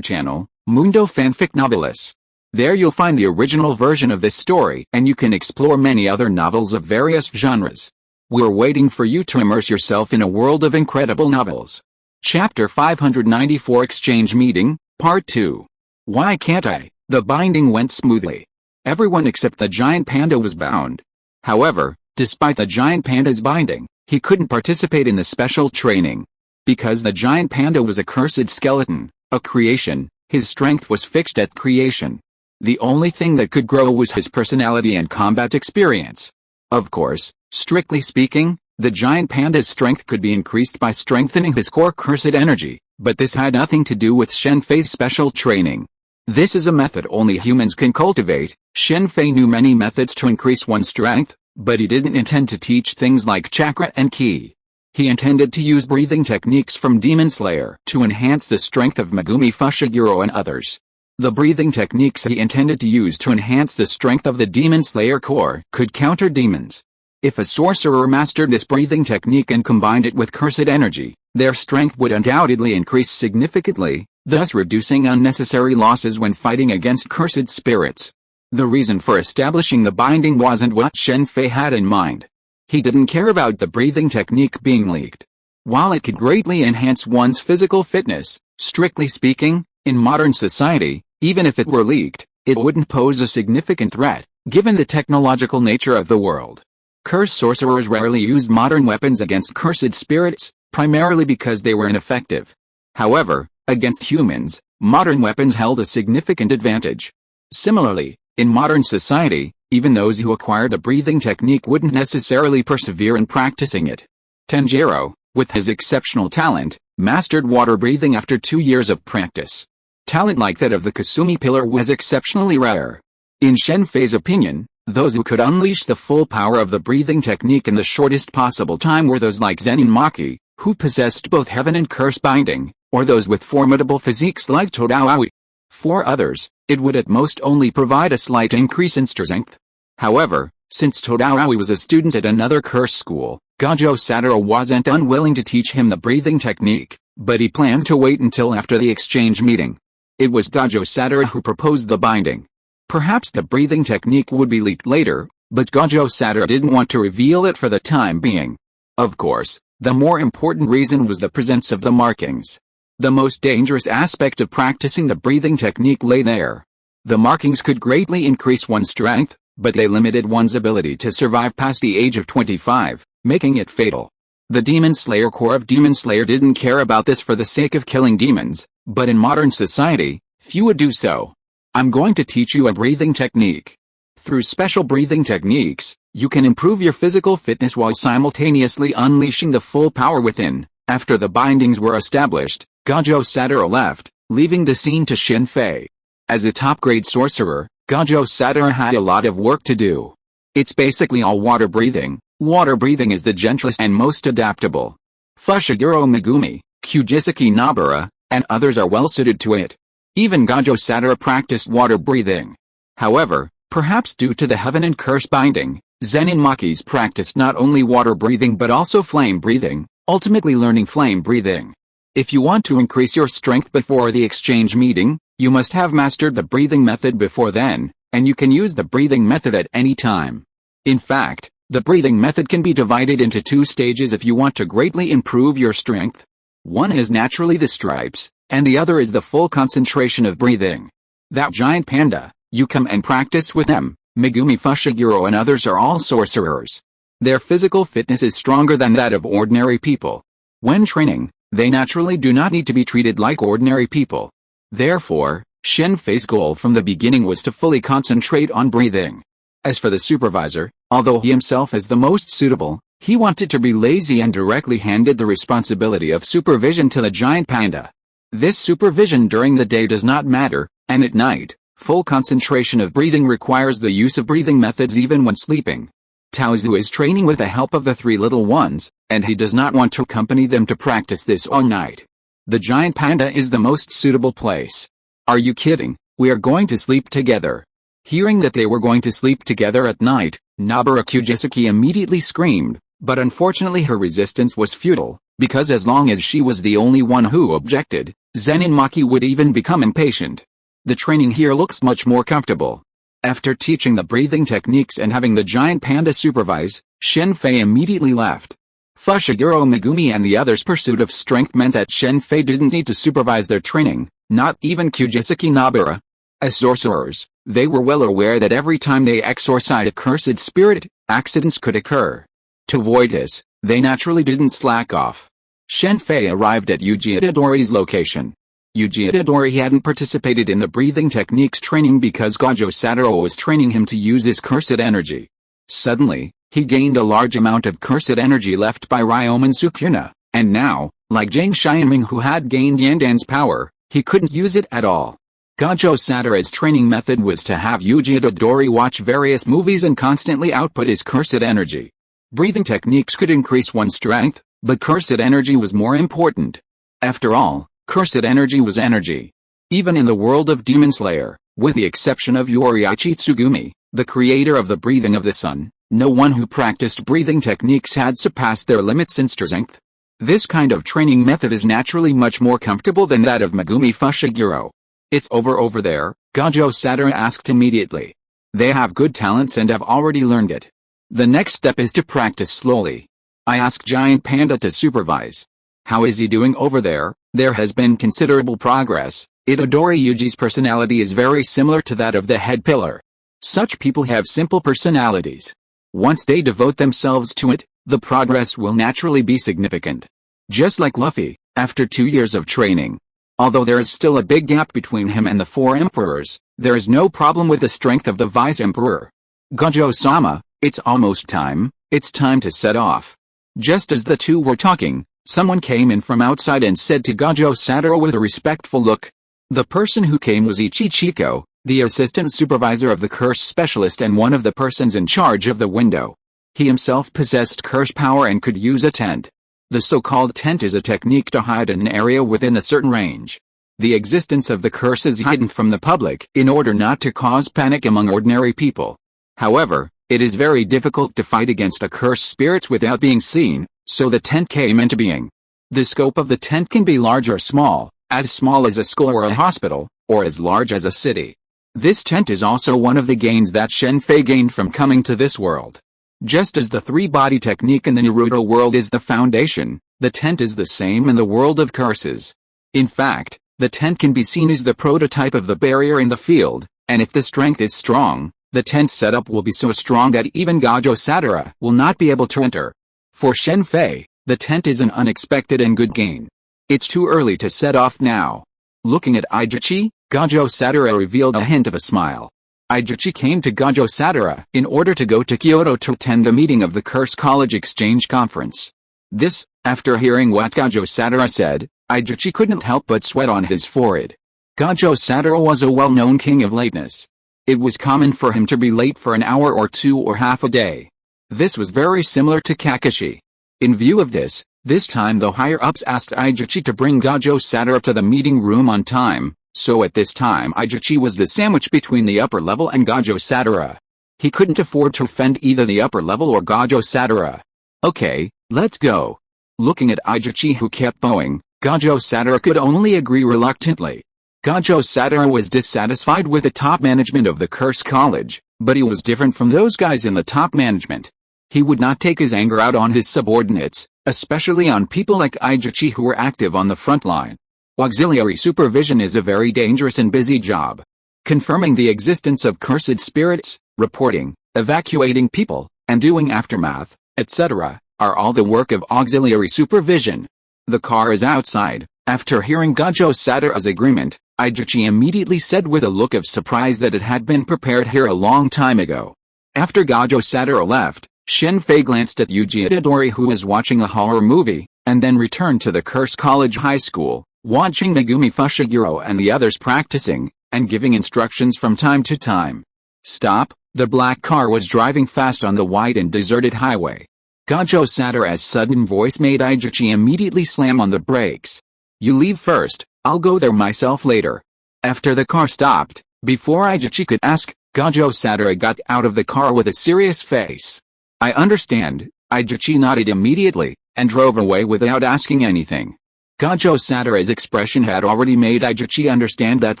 channel, Mundo Fanfic Novelis. There you'll find the original version of this story and you can explore many other novels of various genres. We're waiting for you to immerse yourself in a world of incredible novels. Chapter 594 Exchange Meeting, Part 2. Why can't I? The binding went smoothly. Everyone except the giant panda was bound. However, despite the giant panda's binding, he couldn't participate in the special training. Because the giant panda was a cursed skeleton, a creation, his strength was fixed at creation. The only thing that could grow was his personality and combat experience. Of course, strictly speaking, the giant panda's strength could be increased by strengthening his core cursed energy, but this had nothing to do with Shen Fei's special training. This is a method only humans can cultivate. Shen Fei knew many methods to increase one's strength, but he didn't intend to teach things like chakra and ki. He intended to use breathing techniques from Demon Slayer to enhance the strength of Megumi Fushiguro and others. The breathing techniques he intended to use to enhance the strength of the Demon Slayer core could counter demons. If a sorcerer mastered this breathing technique and combined it with cursed energy, their strength would undoubtedly increase significantly, thus reducing unnecessary losses when fighting against cursed spirits. The reason for establishing the binding wasn't what Shen Fei had in mind. He didn't care about the breathing technique being leaked. While it could greatly enhance one's physical fitness, strictly speaking, in modern society, even if it were leaked, it wouldn't pose a significant threat, given the technological nature of the world. Cursed sorcerers rarely used modern weapons against cursed spirits, primarily because they were ineffective. However, against humans, modern weapons held a significant advantage. Similarly, in modern society, even those who acquired the breathing technique wouldn't necessarily persevere in practicing it. Tanjiro, with his exceptional talent, mastered water breathing after 2 years of practice. Talent like that of the Kasumi pillar was exceptionally rare. In Shen Fei's opinion, those who could unleash the full power of the breathing technique in the shortest possible time were those like Zenin Maki, who possessed both heaven and curse binding, or those with formidable physiques like Todawi. For others, it would at most only provide a slight increase in strength. However, since Todawi was a student at another curse school, Gajo Satoru wasn't unwilling to teach him the breathing technique, but he planned to wait until after the exchange meeting. It was Gajo Satoru who proposed the binding. Perhaps the breathing technique would be leaked later, but Gajo Satoru didn't want to reveal it for the time being. Of course, the more important reason was the presence of the markings. The most dangerous aspect of practicing the breathing technique lay there. The markings could greatly increase one's strength, but they limited one's ability to survive past the age of 25, making it fatal. The Demon Slayer core of Demon Slayer didn't care about this for the sake of killing demons, but in modern society, few would do so. I'm going to teach you a breathing technique. Through special breathing techniques, you can improve your physical fitness while simultaneously unleashing the full power within. After the bindings were established, Gajo Satoru left, leaving the scene to Shen Fei. As a top-grade sorcerer, Gajo Satoru had a lot of work to do. It's basically all water breathing. Water breathing is the gentlest and most adaptable. Fushiguro Megumi, Kugisaki Nobara, and others are well suited to it. Even Gajo Satoru practiced water breathing. However, perhaps due to the heaven and curse binding, Zenin Maki's practiced not only water breathing but also flame breathing, ultimately learning flame breathing. If you want to increase your strength before the exchange meeting, you must have mastered the breathing method before then, and you can use the breathing method at any time. In fact, the breathing method can be divided into 2 stages if you want to greatly improve your strength. One is naturally the stripes, and the other is the full concentration of breathing. That giant panda, you come and practice with them. Megumi Fushiguro and others are all sorcerers. Their physical fitness is stronger than that of ordinary people. When training, they naturally do not need to be treated like ordinary people. Therefore, Shen Fei's goal from the beginning was to fully concentrate on breathing. As for the supervisor, although he himself is the most suitable, He wanted to be lazy and directly handed the responsibility of supervision to the giant panda. This supervision during the day does not matter, and at night, full concentration of breathing requires the use of breathing methods even when sleeping. Taozu is training with the help of the three little ones, and he does not want to accompany them to practice this all night. The giant panda is the most suitable place. Are you kidding? We are going to sleep together. Hearing that they were going to sleep together at night, Nobara Kugisaki immediately screamed, but unfortunately her resistance was futile, because as long as she was the only one who objected, Zenin Maki would even become impatient. The training here looks much more comfortable. After teaching the breathing techniques and having the giant panda supervise, Shen Fei immediately left. Fushiguro Megumi and the others' pursuit of strength meant that Shen Fei didn't need to supervise their training, not even Kugisaki Nobara. As sorcerers, they were well aware that every time they exorcised a cursed spirit, accidents could occur. To avoid this, they naturally didn't slack off. Shen Fei arrived at Yuji Itadori's location. Yuji Itadori hadn't participated in the breathing techniques training because Gojo Satoru was training him to use his cursed energy. Suddenly, he gained a large amount of cursed energy left by Ryomen Sukuna, and now, like Jang Xianming who had gained Yandan's power, he couldn't use it at all. Gojo Satoru's training method was to have Yuji Itadori watch various movies and constantly output his cursed energy. Breathing techniques could increase one's strength, but cursed energy was more important. After all, cursed energy was energy. Even in the world of Demon Slayer, with the exception of Yoriichi Tsugumi, the creator of the breathing of the sun, no one who practiced breathing techniques had surpassed their limits in strength. This kind of training method is naturally much more comfortable than that of Megumi Fushiguro. It's over there, Gojo Satoru asked immediately. They have good talents and have already learned it. The next step is to practice slowly. I asked Giant Panda to supervise. How is he doing over there? There has been considerable progress. Itadori Yuji's personality is very similar to that of the head pillar. Such people have simple personalities. Once they devote themselves to it, the progress will naturally be significant. Just like Luffy, after 2 years of training. Although there is still a big gap between him and the 4 emperors, there is no problem with the strength of the vice-emperor. Gojo-sama, it's almost time, it's time to set off. Just as the two were talking, someone came in from outside and said to Gojo Satoru with a respectful look. The person who came was Ichichiko, the assistant supervisor of the curse specialist and one of the persons in charge of the window. He himself possessed curse power and could use a tent. The so-called tent is a technique to hide an area within a certain range. The existence of the curse is hidden from the public in order not to cause panic among ordinary people. However, it is very difficult to fight against a cursed spirits without being seen, so the tent came into being. The scope of the tent can be large or small as a school or a hospital, or as large as a city. This tent is also one of the gains that Shen Fei gained from coming to this world. Just as the three-body technique in the Naruto world is the foundation, the tent is the same in the world of curses. In fact, the tent can be seen as the prototype of the barrier in the field, and if the strength is strong, the tent setup will be so strong that even Gojo Satoru will not be able to enter. For Shen Fei, the tent is an unexpected and good gain. It's too early to set off now. Looking at Ijichi, Gojo Satoru revealed a hint of a smile. Ijichi came to Gojo Satoru in order to go to Kyoto to attend the meeting of the Curse College Exchange Conference. This, after hearing what Gojo Satoru said, Ijichi couldn't help but sweat on his forehead. Gojo Satoru was a well-known king of lateness. It was common for him to be late for an hour or two or half a day. This was very similar to Kakashi. In view of this time the higher-ups asked Ijichi to bring Gojo Satoru to the meeting room on time, so at this time Ijichi was the sandwich between the upper level and Gojo Satoru. He couldn't afford to offend either the upper level or Gojo Satoru. Okay, let's go. Looking at Ijichi who kept bowing, Gojo Satoru could only agree reluctantly. Gojo Satoru was dissatisfied with the top management of the Curse College, but he was different from those guys in the top management. He would not take his anger out on his subordinates, especially on people like Ijichi who were active on the front line. Auxiliary supervision is a very dangerous and busy job. Confirming the existence of cursed spirits, reporting, evacuating people, and doing aftermath, etc., are all the work of auxiliary supervision. The car is outside. After hearing Gojo Satoru's agreement, Ijichi immediately said with a look of surprise that it had been prepared here a long time ago. After Gojo Satoru left, Shen Fei glanced at Yuji Itadori, who was watching a horror movie, and then returned to the Curse College High School, watching Megumi Fushiguro and the others practicing, and giving instructions from time to time. Stop! The black car was driving fast on the wide and deserted highway. Gojo Satoru's sudden voice made Ijuchi immediately slam on the brakes. You leave first, I'll go there myself later. After the car stopped, before Ijuchi could ask, Gojo Satoru got out of the car with a serious face. I understand, Ijuchi nodded immediately, and drove away without asking anything. Gojo Satoru's expression had already made Ijuchi understand that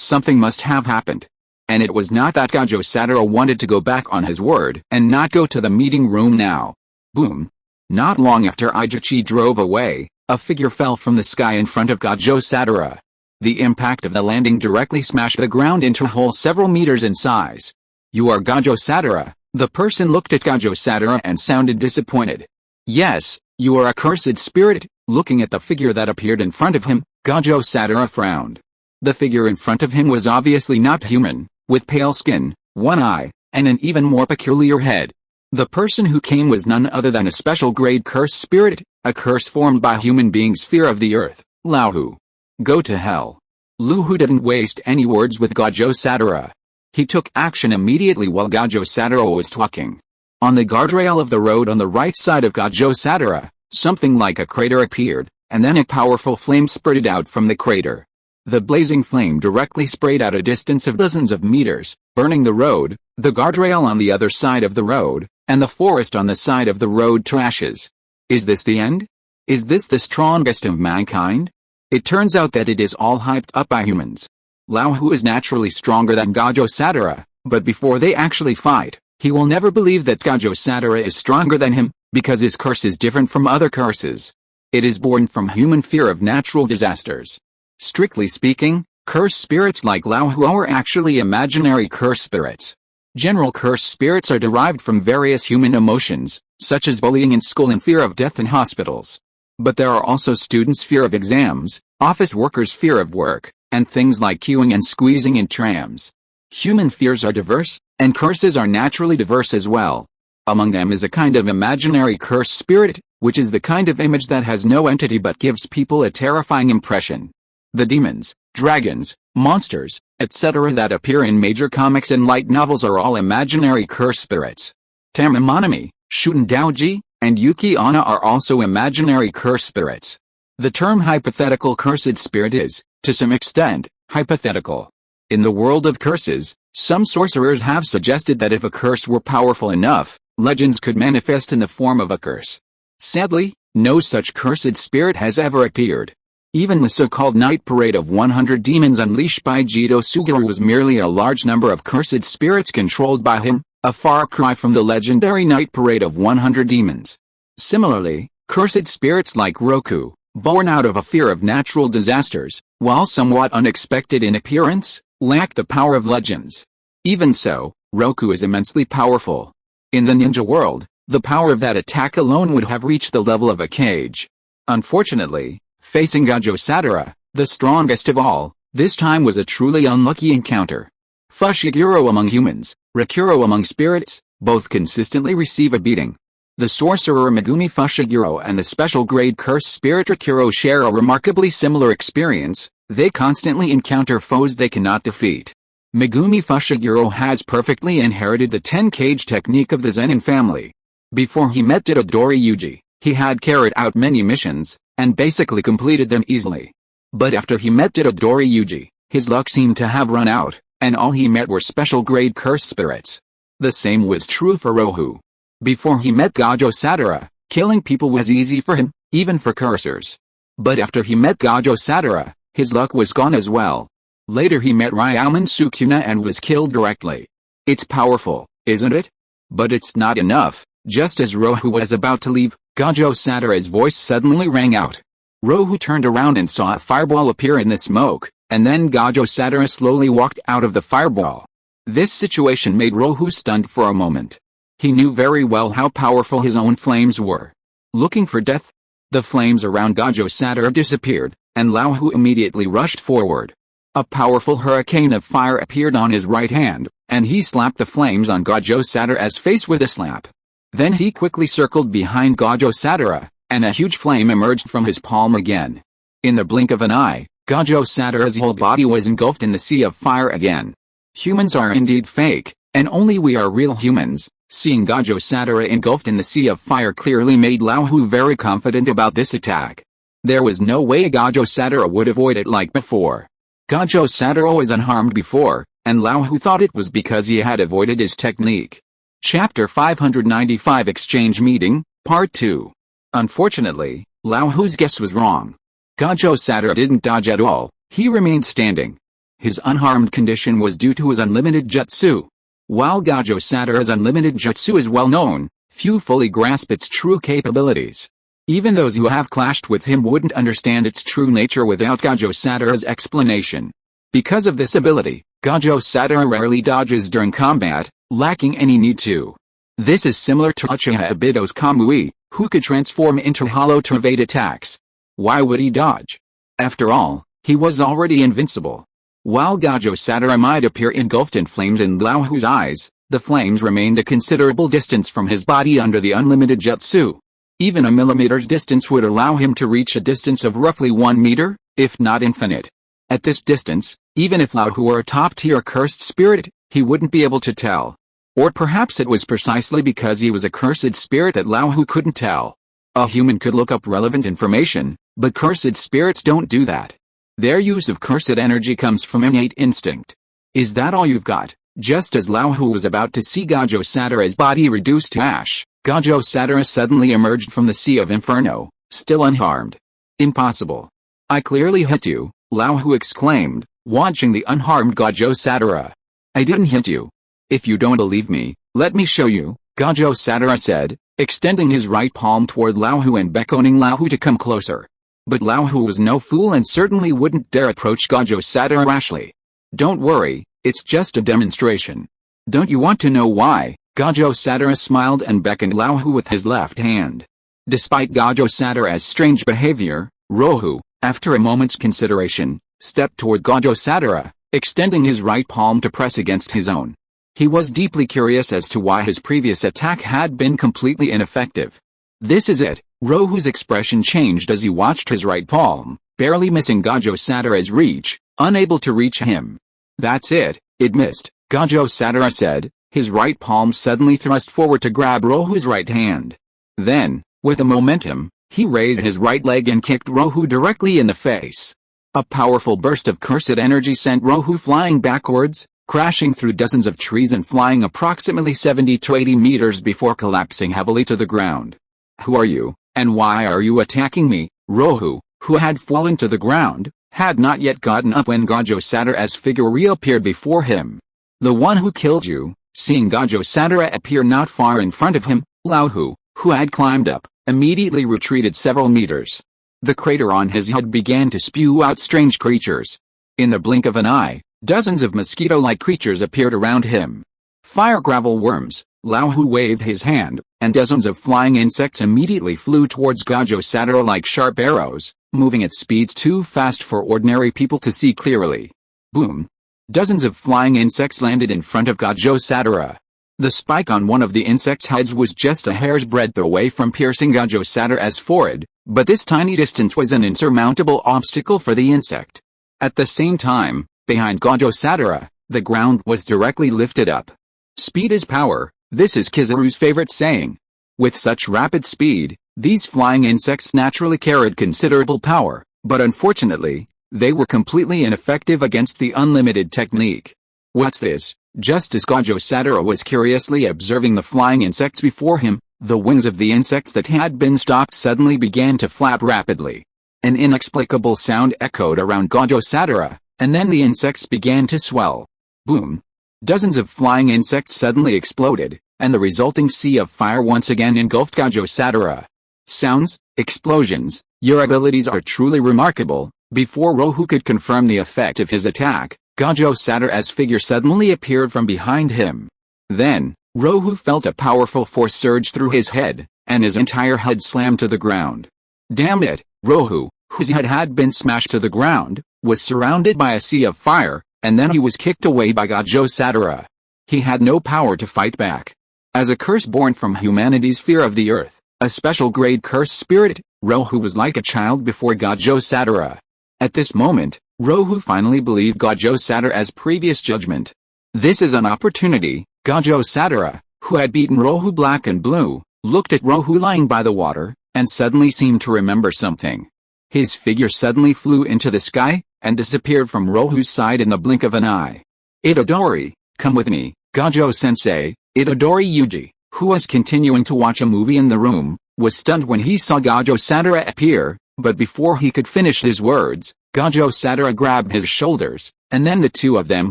something must have happened. And it was not that Gojo Satoru wanted to go back on his word and not go to the meeting room now. Boom. Not long after Ijuchi drove away, a figure fell from the sky in front of Gojo Satoru. The impact of the landing directly smashed the ground into a hole several meters in size. You are Gojo Satoru? The person looked at Gojo Satoru and sounded disappointed. Yes, you are a cursed spirit. Looking at the figure that appeared in front of him, Gojo Satoru frowned. The figure in front of him was obviously not human, with pale skin, one eye, and an even more peculiar head. The person who came was none other than a special grade curse spirit, a curse formed by human beings' fear of the earth, Luhu. Go to hell. Luhu didn't waste any words with Gojo Satoru. He took action immediately while Gojo Satoru was talking. On the guardrail of the road on the right side of Gojo Satoru, something like a crater appeared, and then a powerful flame spurted out from the crater. The blazing flame directly sprayed out a distance of dozens of meters, burning the road, the guardrail on the other side of the road, and the forest on the side of the road to ashes. Is this the end? Is this the strongest of mankind? It turns out that it is all hyped up by humans. Luhu is naturally stronger than Gojo Satoru, but before they actually fight, he will never believe that Gojo Satoru is stronger than him, because his curse is different from other curses. It is born from human fear of natural disasters. Strictly speaking, curse spirits like Luhu are actually imaginary curse spirits. General curse spirits are derived from various human emotions, such as bullying in school and fear of death in hospitals. But there are also students' fear of exams, office workers' fear of work, and things like queuing and squeezing in trams. Human fears are diverse, and curses are naturally diverse as well. Among them is a kind of imaginary curse spirit, which is the kind of image that has no entity but gives people a terrifying impression. The demons, dragons, monsters, etc. that appear in major comics and light novels are all imaginary curse spirits. Tamamonami, Shuten Daoji, and Yuki Onna are also imaginary curse spirits. The term hypothetical cursed spirit is, to some extent, hypothetical. In the world of curses, some sorcerers have suggested that if a curse were powerful enough, legends could manifest in the form of a curse. Sadly, no such cursed spirit has ever appeared. Even the so-called night parade of 100 demons unleashed by Jito Suguru was merely a large number of cursed spirits controlled by him, a far cry from the legendary night parade of 100 demons. Similarly, cursed spirits like Roku, born out of a fear of natural disasters, while somewhat unexpected in appearance, lack the power of legends. Even so, Roku is immensely powerful. In the ninja world, the power of that attack alone would have reached the level of a cage. Unfortunately, facing Gojo Satoru, the strongest of all, this time was a truly unlucky encounter. Fushiguro among humans, Rakuro among spirits, both consistently receive a beating. The sorcerer Megumi Fushiguro and the special grade curse spirit Rakuro share a remarkably similar experience. They constantly encounter foes they cannot defeat. Megumi Fushiguro has perfectly inherited the 10-cage technique of the Zenin family. Before he met Itadori Yuji, he had carried out many missions, and basically completed them easily. But after he met Itadori Yuji, his luck seemed to have run out, and all he met were special grade curse spirits. The same was true for Rohu. Before he met Gojo Satoru, killing people was easy for him, even for cursors. But after he met Gojo Satoru, his luck was gone as well. Later he met Ryuman Sukuna and was killed directly. It's powerful, isn't it? But it's not enough. Just as Rohu was about to leave, Gojo Satoru's voice suddenly rang out. Rohu turned around and saw a fireball appear in the smoke, and then Gojo Satoru slowly walked out of the fireball. This situation made Rohu stunned for a moment. He knew very well how powerful his own flames were. Looking for death? The flames around Gojo Satoru disappeared, and Luhu immediately rushed forward. A powerful hurricane of fire appeared on his right hand, and he slapped the flames on Gojo Satoru's face with a slap. Then he quickly circled behind Gojo Sadara, and a huge flame emerged from his palm again. In the blink of an eye, Gojo Sadara's whole body was engulfed in the sea of fire again. Humans are indeed fake, and only we are real humans. Seeing Gojo Sadara engulfed in the sea of fire clearly made Lao Hu very confident about this attack. There was no way Gojo Sadara would avoid it like before. Gojo Sadara was unharmed before, and Lao Hu thought it was because he had avoided his technique. Chapter 595 Exchange Meeting, Part 2. Unfortunately, Lao Hu's guess was wrong. Gojo Sadara didn't dodge at all, he remained standing. His unharmed condition was due to his unlimited jutsu. While Gojo Sadara's unlimited jutsu is well known, few fully grasp its true capabilities. Even those who have clashed with him wouldn't understand its true nature without Gojo Sadara's explanation. Because of this ability, Gojo Sadara rarely dodges during combat, lacking any need to. This is similar to Uchiha Obito's Kamui, who could transform into hollow Travade attacks. Why would he dodge? After all, he was already invincible. While Gojo Sadara might appear engulfed in flames in Lao Hu's eyes, the flames remained a considerable distance from his body under the unlimited jutsu. Even a millimeter's distance would allow him to reach a distance of roughly 1 meter, if not infinite. At this distance, even if Lao Hu were a top-tier cursed spirit, he wouldn't be able to tell. Or perhaps it was precisely because he was a cursed spirit that Lao Hu couldn't tell. A human could look up relevant information, but cursed spirits don't do that. Their use of cursed energy comes from innate instinct. Is that all you've got? Just as Lao Hu was about to see Gojo Sadara's body reduced to ash, Gojo Sadara suddenly emerged from the sea of inferno, still unharmed. Impossible. I clearly hit you, Lao Hu exclaimed, watching the unharmed Gojo Sadara. I didn't hit you. If you don't believe me, let me show you, Gojo Sadara said, extending his right palm toward Lao Hu and beckoning Lao Hu to come closer. But Lao Hu was no fool and certainly wouldn't dare approach Gojo Sadara rashly. Don't worry, it's just a demonstration. Don't you want to know why? Gojo Sadara smiled and beckoned Lao Hu with his left hand. Despite Gojo Sadara's strange behavior, Rohu, after a moment's consideration, stepped toward Gojo Sadara, extending his right palm to press against his own. He was deeply curious as to why his previous attack had been completely ineffective. This is it. Rohu's expression changed as he watched his right palm, barely missing Gojo Sadara's reach, unable to reach him. That's it, it missed, Gojo Sadara said, his right palm suddenly thrust forward to grab Rohu's right hand. Then, with a momentum, he raised his right leg and kicked Rohu directly in the face. A powerful burst of cursed energy sent Rohu flying backwards, crashing through dozens of trees and flying approximately 70 to 80 meters before collapsing heavily to the ground. Who are you, and why are you attacking me? Rohu, who had fallen to the ground, had not yet gotten up when Gojo Sadara's figure reappeared before him. The one who killed you. Seeing Gojo Sadara appear not far in front of him, Lao Hu, who had climbed up, immediately retreated several meters. The crater on his head began to spew out strange creatures. In the blink of an eye, dozens of mosquito-like creatures appeared around him. Fire gravel worms. Lao Hu waved his hand, and dozens of flying insects immediately flew towards Gojo Sadara like sharp arrows, moving at speeds too fast for ordinary people to see clearly. Boom! Dozens of flying insects landed in front of Gojo Sadara. The spike on one of the insects' heads was just a hair's breadth away from piercing Gojo Sadara's forehead, but this tiny distance was an insurmountable obstacle for the insect. At the same time, behind Gojo Sadara, the ground was directly lifted up. Speed is power, this is Kizaru's favorite saying. With such rapid speed, these flying insects naturally carried considerable power, but unfortunately, they were completely ineffective against the unlimited technique. What's this? Just as Gojo Sadara was curiously observing the flying insects before him, the wings of the insects that had been stopped suddenly began to flap rapidly. An inexplicable sound echoed around Gojo Sadara, and then the insects began to swell. Boom! Dozens of flying insects suddenly exploded, and the resulting sea of fire once again engulfed Gojo Sadara. Sounds, explosions, your abilities are truly remarkable. Before Rohu could confirm the effect of his attack, Gojo Sadara's figure suddenly appeared from behind him. Then, Rohu felt a powerful force surge through his head, and his entire head slammed to the ground. Damn it, Rohu, whose head had been smashed to the ground, was surrounded by a sea of fire, and then he was kicked away by Gojo Sadara. He had no power to fight back. As a curse born from humanity's fear of the earth, a special grade curse spirit, Rohu was like a child before Gajo Satara. At this moment, Rohu finally believed Gajo Satara's previous judgment. This is an opportunity. Gajo Satara, who had beaten Rohu black and blue, looked at Rohu lying by the water, and suddenly seemed to remember something. His figure suddenly flew into the sky, and disappeared from Rohu's side in the blink of an eye. Itadori, come with me, Gajo-sensei. Itadori Yuji, who was continuing to watch a movie in the room, was stunned when he saw Gajo Satara appear, but before he could finish his words, Gajo Satara grabbed his shoulders, and then the two of them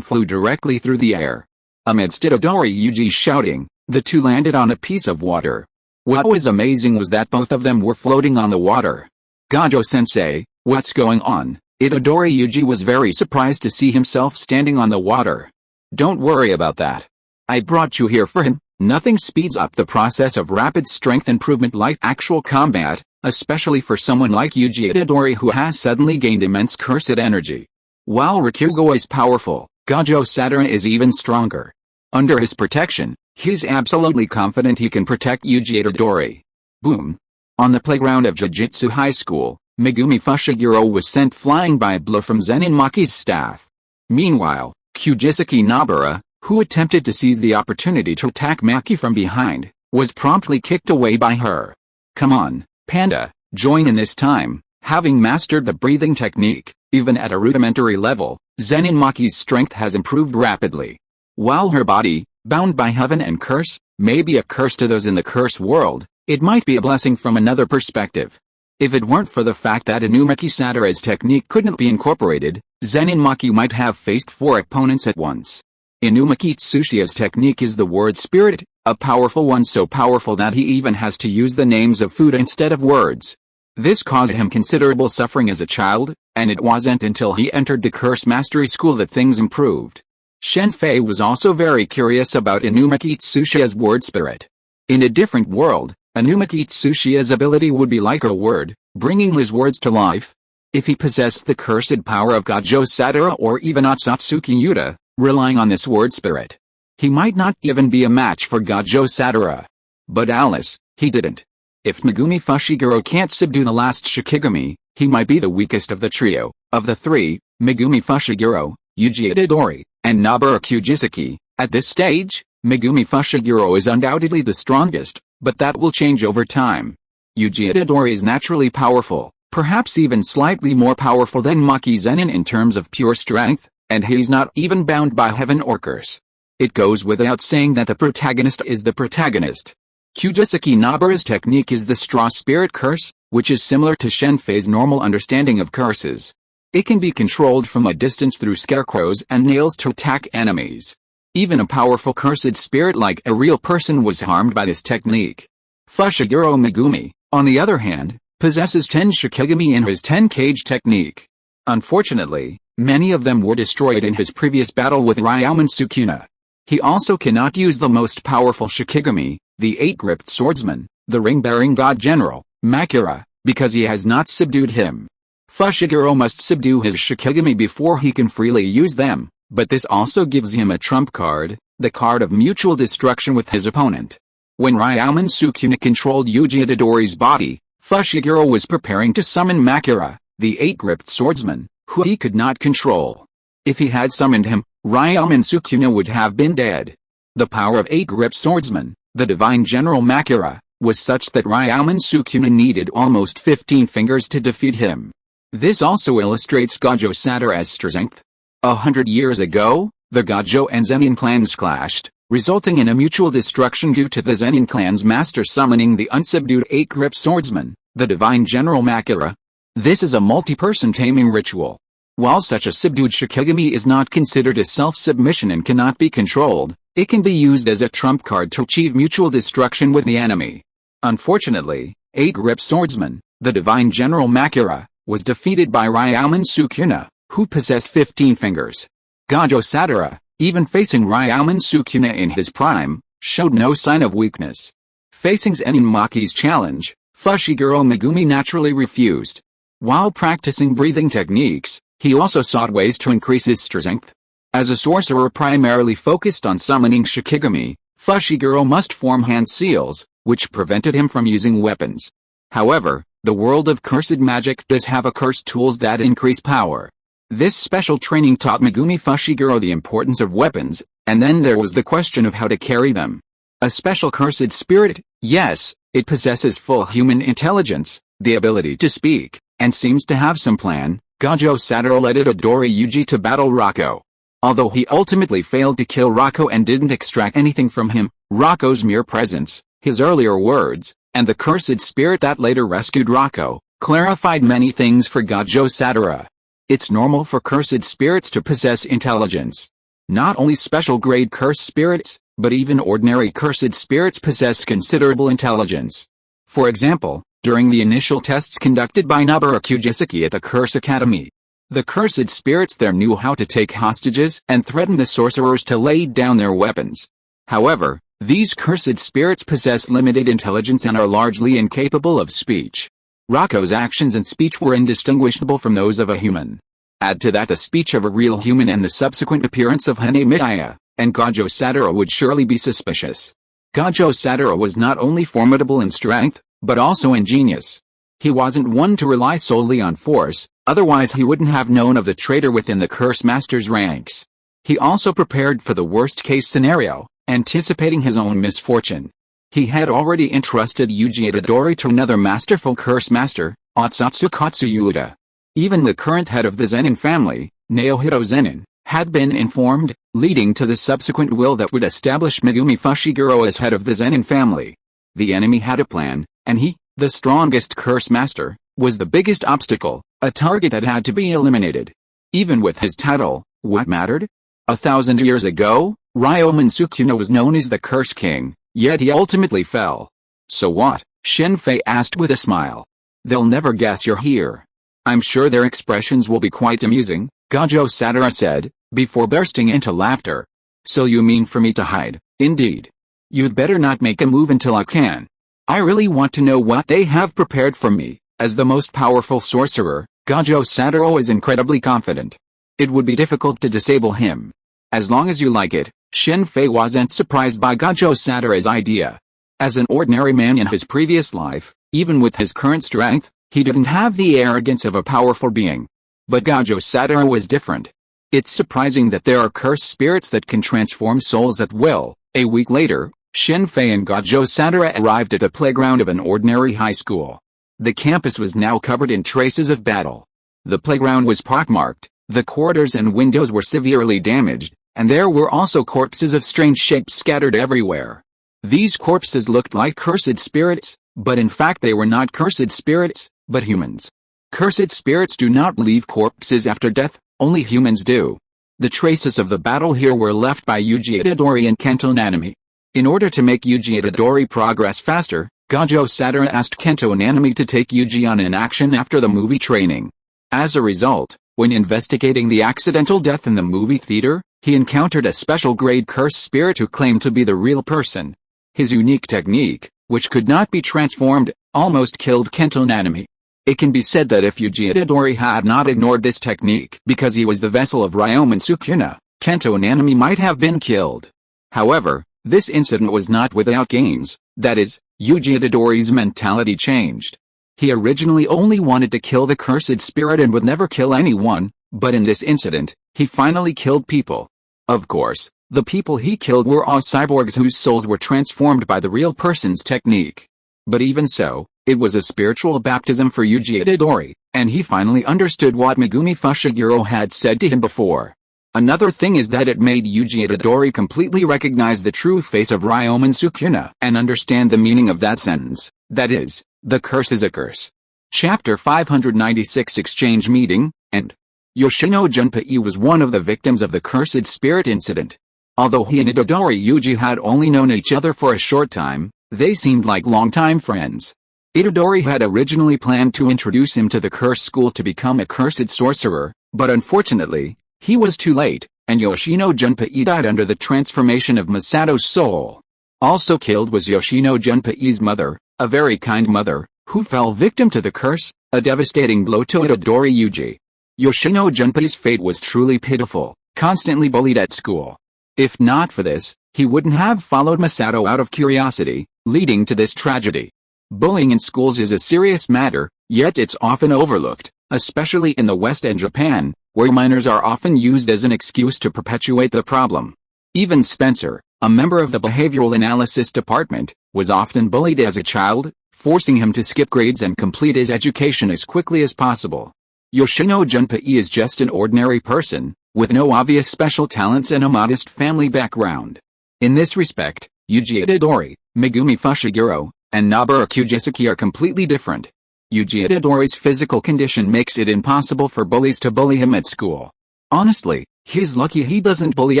flew directly through the air. Amidst Itadori Yuji's shouting, the two landed on a piece of water. What was amazing was that both of them were floating on the water. Gajo-sensei, what's going on? Itadori Yuji was very surprised to see himself standing on the water. Don't worry about that. I brought you here for him. Nothing speeds up the process of rapid strength improvement like actual combat, especially for someone like Yuji Itadori who has suddenly gained immense cursed energy. While Rakugo is powerful, Gajo Satara is even stronger. Under his protection, he's absolutely confident he can protect Yuji Itadori. Boom. On the playground of Jujutsu High School, Megumi Fushiguro was sent flying by a blow from Zenin Maki's staff. Meanwhile, Kujisaki Nobara, who attempted to seize the opportunity to attack Maki from behind, was promptly kicked away by her. Come on, Panda, join in this time. Having mastered the breathing technique, even at a rudimentary level, Zenin Maki's strength has improved rapidly. While her body, bound by heaven and curse, may be a curse to those in the curse world, it might be a blessing from another perspective. If it weren't for the fact that Inumaki Satara's technique couldn't be incorporated, Zenin Maki might have faced 4 opponents at once. Inumaki Tsushiya's technique is the word spirit, a powerful one so powerful that he even has to use the names of food instead of words. This caused him considerable suffering as a child, and it wasn't until he entered the Curse Mastery School that things improved. Shen Fei was also very curious about Inumaki Tsushiya's word spirit. In a different world, Inumaki Tsushiya's ability would be like a word, bringing his words to life. If he possessed the cursed power of Gajo Satara or even Otsutsuki Yuta, relying on this word spirit, he might not even be a match for Gajo Satara. But Alice, he didn't. If Megumi Fushiguro can't subdue the last Shikigami, he might be the weakest of the trio. Of the 3, Megumi Fushiguro, Yuji Itadori, and Nobara Kujisaki, at this stage, Megumi Fushiguro is undoubtedly the strongest, but that will change over time. Yuji Itadori is naturally powerful, perhaps even slightly more powerful than Maki Zenin in terms of pure strength, and he's not even bound by heaven or curse. It goes without saying that the protagonist is the protagonist. Kujisaki Nobara's technique is the Straw Spirit Curse, which is similar to Shen Fei's normal understanding of curses. It can be controlled from a distance through scarecrows and nails to attack enemies. Even a powerful cursed spirit like a real person was harmed by this technique. Fushiguro Megumi, on the other hand, possesses 10 Shikigami in his 10-cage technique. Unfortunately, many of them were destroyed in his previous battle with Ryomen Sukuna. He also cannot use the most powerful Shikigami, the 8-gripped swordsman, the ring-bearing god general, Makura, because he has not subdued him. Fushiguro must subdue his Shikigami before he can freely use them, but this also gives him a trump card, the card of mutual destruction with his opponent. When Ryomen Sukuna controlled Yuji Itadori's body, Fushiguro was preparing to summon Makura, the 8-gripped swordsman, who he could not control. If he had summoned him, Ryomen Sukuna would have been dead. The power of 8-gripped swordsman, the divine general Makura, was such that Ryomen Sukuna needed almost 15 fingers to defeat him. This also illustrates Gajo Satara's strength. 100 years ago, the Gajo and Zenin clans clashed, resulting in a mutual destruction due to the Zenin clan's master summoning the unsubdued 8-gripped swordsman, the divine general Makura. This is a multi-person taming ritual. While such a subdued Shikigami is not considered a self-submission and cannot be controlled, it can be used as a trump card to achieve mutual destruction with the enemy. Unfortunately, 8-gripped swordsman, the divine general Makura, was defeated by Ryomen Sukuna, who possessed 15 fingers. Gajo Satara, even facing Ryomen Sukuna in his prime, showed no sign of weakness. Facing Zenin Maki's challenge, Fushiguro Megumi naturally refused. While practicing breathing techniques, he also sought ways to increase his strength. As a sorcerer primarily focused on summoning Shikigami, Fushiguro must form hand seals, which prevented him from using weapons. However, the world of cursed magic does have a cursed tools that increase power. This special training taught Megumi Fushiguro the importance of weapons, and then there was the question of how to carry them. A special cursed spirit, yes, it possesses full human intelligence, the ability to speak, and seems to have some plan. Gojo Satoru led Itadori Yuji to battle Rocco. Although he ultimately failed to kill Rocco and didn't extract anything from him, Rocco's mere presence, his earlier words, and the cursed spirit that later rescued Rocco, clarified many things for Gojo Satoru. It's normal for cursed spirits to possess intelligence. Not only special grade cursed spirits, but even ordinary cursed spirits possess considerable intelligence. For example, during the initial tests conducted by Noboru Kujisaki at the Curse Academy, the cursed spirits there knew how to take hostages and threaten the sorcerers to lay down their weapons. However, these cursed spirits possess limited intelligence and are largely incapable of speech. Rocco's actions and speech were indistinguishable from those of a human. Add to that the speech of a real human and the subsequent appearance of Hane Mitaya, and Gojo Satoru would surely be suspicious. Gojo Satoru was not only formidable in strength, but also ingenious. He wasn't one to rely solely on force, otherwise he wouldn't have known of the traitor within the Curse Master's ranks. He also prepared for the worst-case scenario, anticipating his own misfortune. He had already entrusted Yuji Itadori to another masterful Curse Master, Otsutsu Katsuyuda. Even the current head of the Zenin family, Naohito Zenin, had been informed, leading to the subsequent will that would establish Megumi Fushiguro as head of the Zenin family. The enemy had a plan, and he, the strongest Curse Master, was the biggest obstacle, a target that had to be eliminated. Even with his title, what mattered? 1,000 years ago, Ryomen Sukuna was known as the Curse King, yet he ultimately fell. So what? Shen Fei asked with a smile. They'll never guess you're here. I'm sure their expressions will be quite amusing, Gojo Satoru said, before bursting into laughter. So you mean for me to hide? Indeed. You'd better not make a move until I can. I really want to know what they have prepared for me. As the most powerful sorcerer, Gojo Satoru is incredibly confident. It would be difficult to disable him. As long as you like it, Shen Fei wasn't surprised by Gojo Satoru's idea. As an ordinary man in his previous life, even with his current strength, he didn't have the arrogance of a powerful being. But Gojo Satoru was different. It's surprising that there are cursed spirits that can transform souls at will. A week later, Shen Fei and Gojo Satoru arrived at the playground of an ordinary high school. The campus was now covered in traces of battle. The playground was pockmarked, the corridors and windows were severely damaged, and there were also corpses of strange shapes scattered everywhere. These corpses looked like cursed spirits, but in fact they were not cursed spirits, but humans. Cursed spirits do not leave corpses after death, only humans do. The traces of the battle here were left by Yuji Itadori and Kento Nanami. In order to make Yuji Itadori progress faster, Gojo Satoru asked Kento Nanami to take Yuji on in action after the movie training. As a result, when investigating the accidental death in the movie theater, he encountered a special grade cursed spirit who claimed to be the real person. His unique technique, which could not be transformed, almost killed Kento Nanami. It can be said that if Yuji Itadori had not ignored this technique because he was the vessel of Ryomen Sukuna, Kento Nanami might have been killed. However, this incident was not without gains, that is, Yuji Itadori's mentality changed. He originally only wanted to kill the cursed spirit and would never kill anyone, but in this incident, he finally killed people. Of course, the people he killed were all cyborgs whose souls were transformed by the real person's technique. But even so, it was a spiritual baptism for Yuji Itadori, and he finally understood what Megumi Fushiguro had said to him before. Another thing is that it made Yuji Itadori completely recognize the true face of Ryomen Sukuna and understand the meaning of that sentence, that is, the curse is a curse. Chapter 596 Exchange Meeting, End. Yoshino Junpei was one of the victims of the cursed spirit incident. Although he and Itadori Yuji had only known each other for a short time, they seemed like longtime friends. Itadori had originally planned to introduce him to the curse school to become a cursed sorcerer, but unfortunately, he was too late, and Yoshino Junpei died under the transformation of Masato's soul. Also killed was Yoshino Junpei's mother, a very kind mother, who fell victim to the curse, a devastating blow to Itadori Yuji. Yoshino Junpei's fate was truly pitiful, constantly bullied at school. If not for this, He wouldn't have followed Masato out of curiosity, leading to this tragedy. Bullying in schools is a serious matter, yet it's often overlooked, especially in the West and Japan, where minors are often used as an excuse to perpetuate the problem. Even Spencer, a member of the behavioral analysis department, was often bullied as a child, forcing him to skip grades and complete his education as quickly as possible. Yoshino Junpei is just an ordinary person, with no obvious special talents and a modest family background. In this respect, Yuji Itadori, Megumi Fushiguro, and Nobara Kujisaki are completely different. Yuji Itadori's physical condition makes it impossible for bullies to bully him at school. Honestly, he's lucky he doesn't bully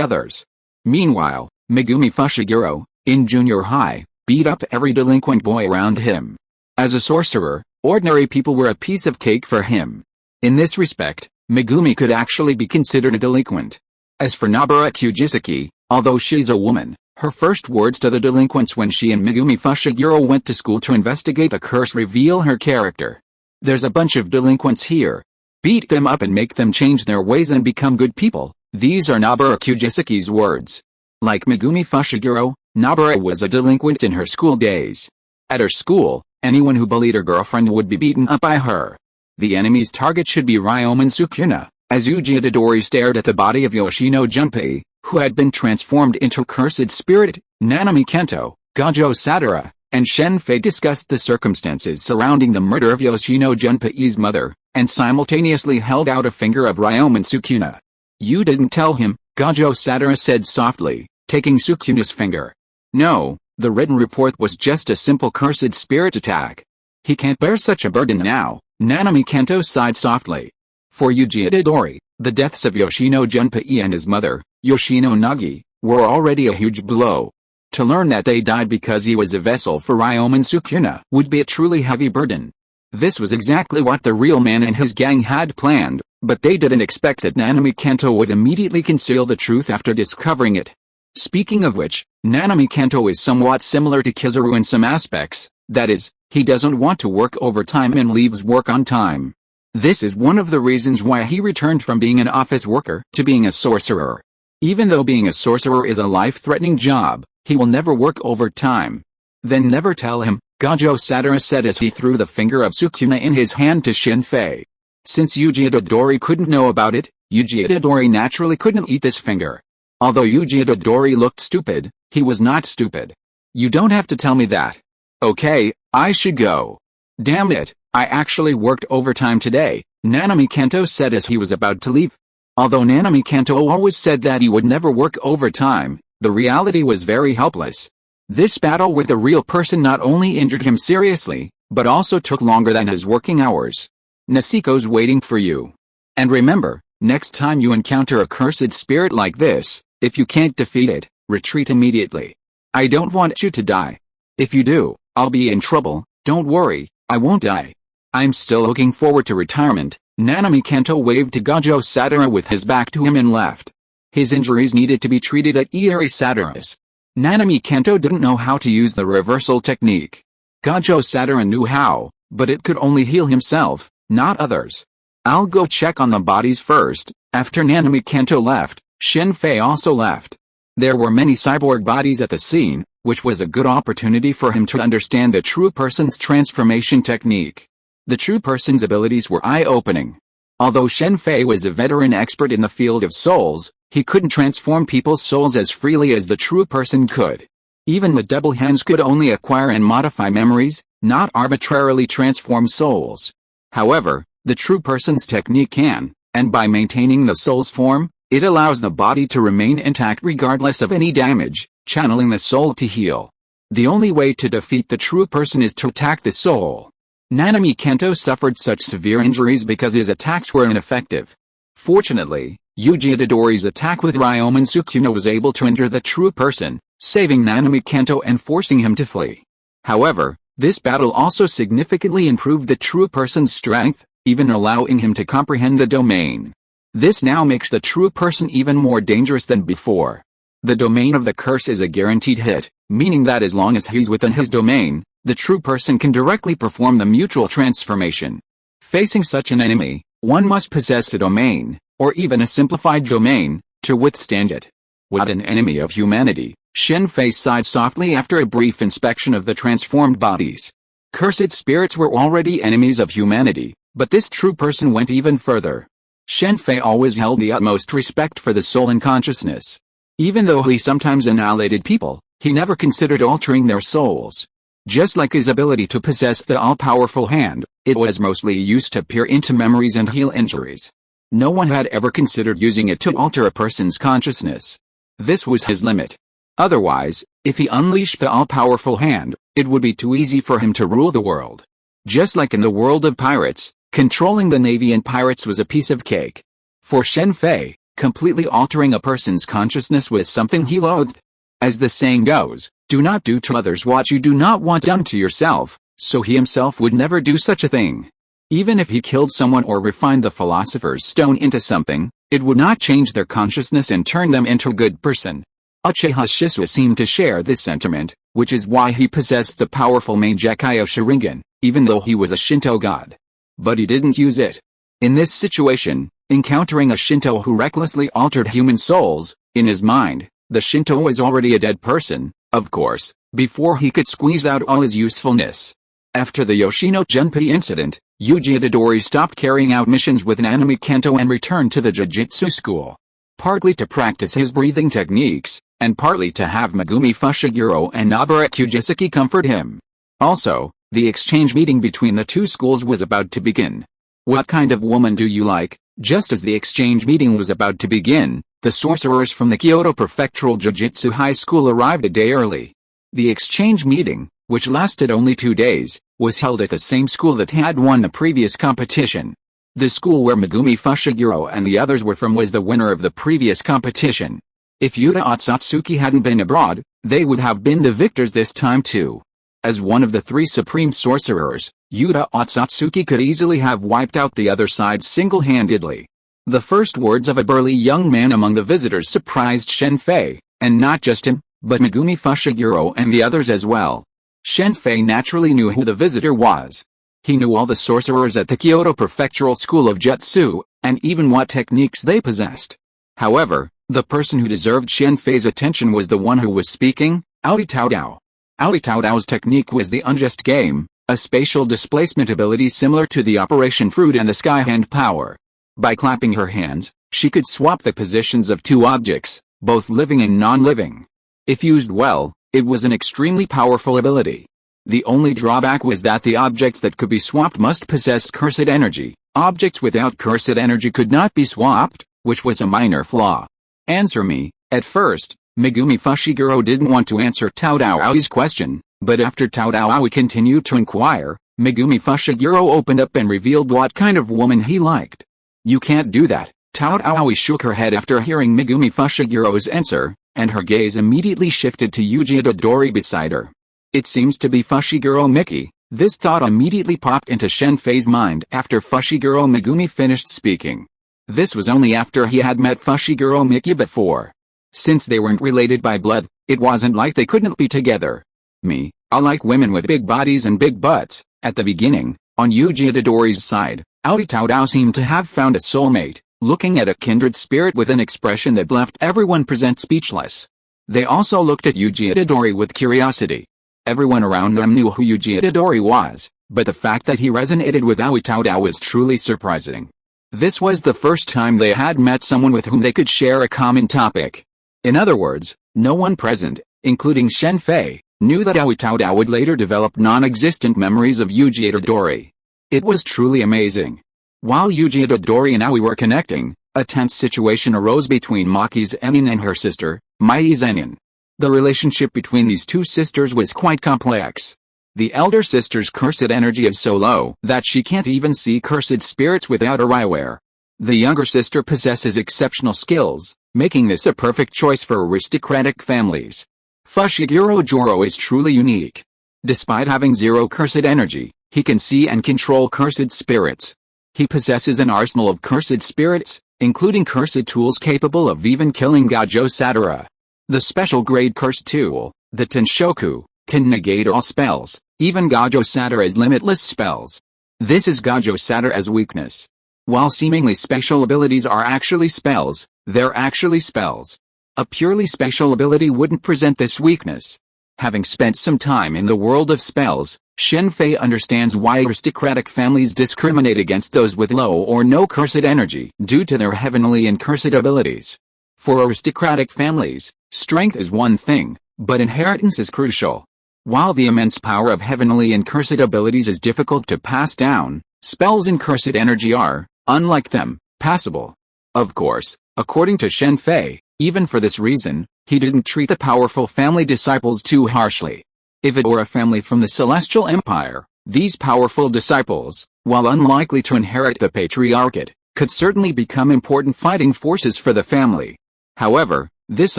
others. Meanwhile, Megumi Fushiguro, in junior high, beat up every delinquent boy around him. As a sorcerer, ordinary people were a piece of cake for him. In this respect, Megumi could actually be considered a delinquent. As for Nobara Kujisaki, although she's a woman, her first words to the delinquents when she and Megumi Fushiguro went to school to investigate the curse reveal her character. There's a bunch of delinquents here. Beat them up and make them change their ways and become good people. These are Nobara Kujisaki's words. Like Megumi Fushiguro, Nobara was a delinquent in her school days. At her school, anyone who bullied her girlfriend would be beaten up by her. The enemy's target should be Ryomen Sukuna, as Yuji Itadori stared at the body of Yoshino Junpei, who had been transformed into cursed spirit. Nanami Kento, Gojo Sadara, and Shen Fei discussed the circumstances surrounding the murder of Yoshino Junpei's mother, and simultaneously held out a finger of Ryomen Sukuna. You didn't tell him, Gojo Sadara said softly, taking Sukuna's finger. No, the written report was just a simple cursed spirit attack. He can't bear such a burden now, Nanami Kento sighed softly. For Yuji Itadori, the deaths of Yoshino Junpei and his mother, Yoshino Nagi, were already a huge blow. To learn that they died because he was a vessel for Ryomen Sukuna would be a truly heavy burden. This was exactly what the real man and his gang had planned, but they didn't expect that Nanami Kento would immediately conceal the truth after discovering it. Speaking of which, Nanami Kento is somewhat similar to Kizaru in some aspects, that is, he doesn't want to work overtime and leaves work on time. This is one of the reasons why he returned from being an office worker to being a sorcerer. Even though being a sorcerer is a life-threatening job, he will never work overtime. Then never tell him, Gojo Sadara said as he threw the finger of Sukuna in his hand to Shen Fei. Since Yuji Itadori couldn't know about it, Yuji Itadori naturally couldn't eat this finger. Although Yuji Itadori looked stupid, he was not stupid. You don't have to tell me that. Okay, I should go. Damn it, I actually worked overtime today, Nanami Kento said as he was about to leave. Although Nanami Kento always said that he would never work overtime, the reality was very helpless. This battle with a real person not only injured him seriously, but also took longer than his working hours. Nasiko's waiting for you. And remember, next time you encounter a cursed spirit like this, if you can't defeat it, retreat immediately. I don't want you to die. If you do, I'll be in trouble. Don't worry, I won't die. I'm still looking forward to retirement. Nanami Kento waved to Gojo Sadara with his back to him and left. His injuries needed to be treated at Ieri Sadara's. Nanami Kento didn't know how to use the reversal technique. Gojo Sadara knew how, but it could only heal himself, not others. I'll go check on the bodies first. After Nanami Kento left, Shen Fei also left. There were many cyborg bodies at the scene, which was a good opportunity for him to understand the true person's transformation technique. The true person's abilities were eye-opening. Although Shen Fei was a veteran expert in the field of souls, he couldn't transform people's souls as freely as the true person could. Even the double hands could only acquire and modify memories, not arbitrarily transform souls. However, the true person's technique can, and by maintaining the soul's form, it allows the body to remain intact regardless of any damage, channeling the soul to heal. The only way to defeat the true person is to attack the soul. Nanami Kento suffered such severe injuries because his attacks were ineffective. Fortunately, Yuji Itadori's attack with Ryomen Sukuna was able to injure the true person, saving Nanami Kento and forcing him to flee. However, this battle also significantly improved the true person's strength, even allowing him to comprehend the domain. This now makes the true person even more dangerous than before. The domain of the curse is a guaranteed hit, meaning that as long as he's within his domain, the true person can directly perform the mutual transformation. Facing such an enemy, one must possess a domain, or even a simplified domain, to withstand it. Without an enemy of humanity, Shen Fei sighed softly after a brief inspection of the transformed bodies. Cursed spirits were already enemies of humanity, but this true person went even further. Shen Fei always held the utmost respect for the soul and consciousness. Even though he sometimes annihilated people, he never considered altering their souls. Just like his ability to possess the all-powerful hand, it was mostly used to peer into memories and heal injuries. No one had ever considered using it to alter a person's consciousness. This was his limit. Otherwise, if he unleashed the all-powerful hand, it would be too easy for him to rule the world. Just like in the world of pirates, controlling the navy and pirates was a piece of cake. For Shen Fei, completely altering a person's consciousness was something he loathed. As the saying goes, do not do to others what you do not want done to yourself, so he himself would never do such a thing. Even if he killed someone or refined the philosopher's stone into something, it would not change their consciousness and turn them into a good person. Uchiha seemed to share this sentiment, which is why he possessed the powerful Mangekyo Sharingan, even though he was a Shinto god. But he didn't use it. In this situation, encountering a Shinto who recklessly altered human souls, in his mind, the Shinto was already a dead person, of course, before he could squeeze out all his usefulness. After the Yoshino Junpei incident, Yuji Itadori stopped carrying out missions with Nanami Kento and returned to the jiu-jitsu school. Partly to practice his breathing techniques, and partly to have Megumi Fushiguro and Nobara Kujisaki comfort him. Also, the exchange meeting between the two schools was about to begin. What kind of woman do you like? Just as the exchange meeting was about to begin, the sorcerers from the Kyoto Prefectural Jiu-Jitsu High School arrived a day early. The exchange meeting, which lasted only 2 days, was held at the same school that had won the previous competition. The school where Megumi Fushiguro and the others were from was the winner of the previous competition. If Yuta Otsutsuki hadn't been abroad, they would have been the victors this time too. As one of the 3 supreme sorcerers, Yuta Otsutsuki could easily have wiped out the other side single-handedly. The first words of a burly young man among the visitors surprised Shen Fei, and not just him, but Megumi Fushiguro and the others as well. Shen Fei naturally knew who the visitor was. He knew all the sorcerers at the Kyoto Prefectural School of Jutsu, and even what techniques they possessed. However, the person who deserved Shen Fei's attention was the one who was speaking, Aoi Taodao. Aoi Taodao's technique was the unjust game, a spatial displacement ability similar to the Operation Fruit and the Sky Hand power. By clapping her hands, she could swap the positions of 2 objects, both living and non-living. If used well, it was an extremely powerful ability. The only drawback was that the objects that could be swapped must possess cursed energy. Objects without cursed energy could not be swapped, which was a minor flaw. Answer me. At first, Megumi Fushiguro didn't want to answer Taodao's question, but after Taodao continued to inquire, Megumi Fushiguro opened up and revealed what kind of woman he liked. You can't do that. Taodao shook her head after hearing Megumi Fushiguro's answer, and her gaze immediately shifted to Yuji Itadori beside her. It seems to be Fushiguro Miki. This thought immediately popped into Shen Fei's mind after Fushiguro Megumi finished speaking. This was only after he had met Fushiguro Miki before. Since they weren't related by blood, it wasn't like they couldn't be together. I like women with big bodies and big butts. At the beginning, on Yuji Itadori's side, Aoi Taodao seemed to have found a soulmate, looking at a kindred spirit with an expression that left everyone present speechless. They also looked at Yuji Itadori with curiosity. Everyone around them knew who Yuji Itadori was, but the fact that he resonated with Aoi Taodao was truly surprising. This was the first time they had met someone with whom they could share a common topic. In other words, no one present, including Shen Fei, knew that Aoi Taodao would later develop non-existent memories of Yuji Itadori. It was truly amazing. While Yuji Itadori and Aoi were connecting, a tense situation arose between Maki Zenin and her sister, Mai Zenin. The relationship between these 2 sisters was quite complex. The elder sister's cursed energy is so low that she can't even see cursed spirits without her eyewear. The younger sister possesses exceptional skills, making this a perfect choice for aristocratic families. Fushiguro Joro is truly unique. Despite having 0 cursed energy, he can see and control cursed spirits. He possesses an arsenal of cursed spirits, including cursed tools capable of even killing Gajo Satara. The special grade cursed tool, the Tenshoku, can negate all spells, even Gajo Satara's limitless spells. This is Gajo Satara's weakness. While seemingly special abilities are actually spells, they're actually spells. A purely spatial ability wouldn't present this weakness. Having spent some time in the world of spells, Shen Fei understands why aristocratic families discriminate against those with low or no cursed energy due to their heavenly and cursed abilities. For aristocratic families, strength is one thing, but inheritance is crucial. While the immense power of heavenly and cursed abilities is difficult to pass down, spells and cursed energy are, unlike them, passable. Of course, according to Shen Fei, even for this reason, he didn't treat the powerful family disciples too harshly. If it were a family from the Celestial Empire, these powerful disciples, while unlikely to inherit the patriarchate, could certainly become important fighting forces for the family. However, this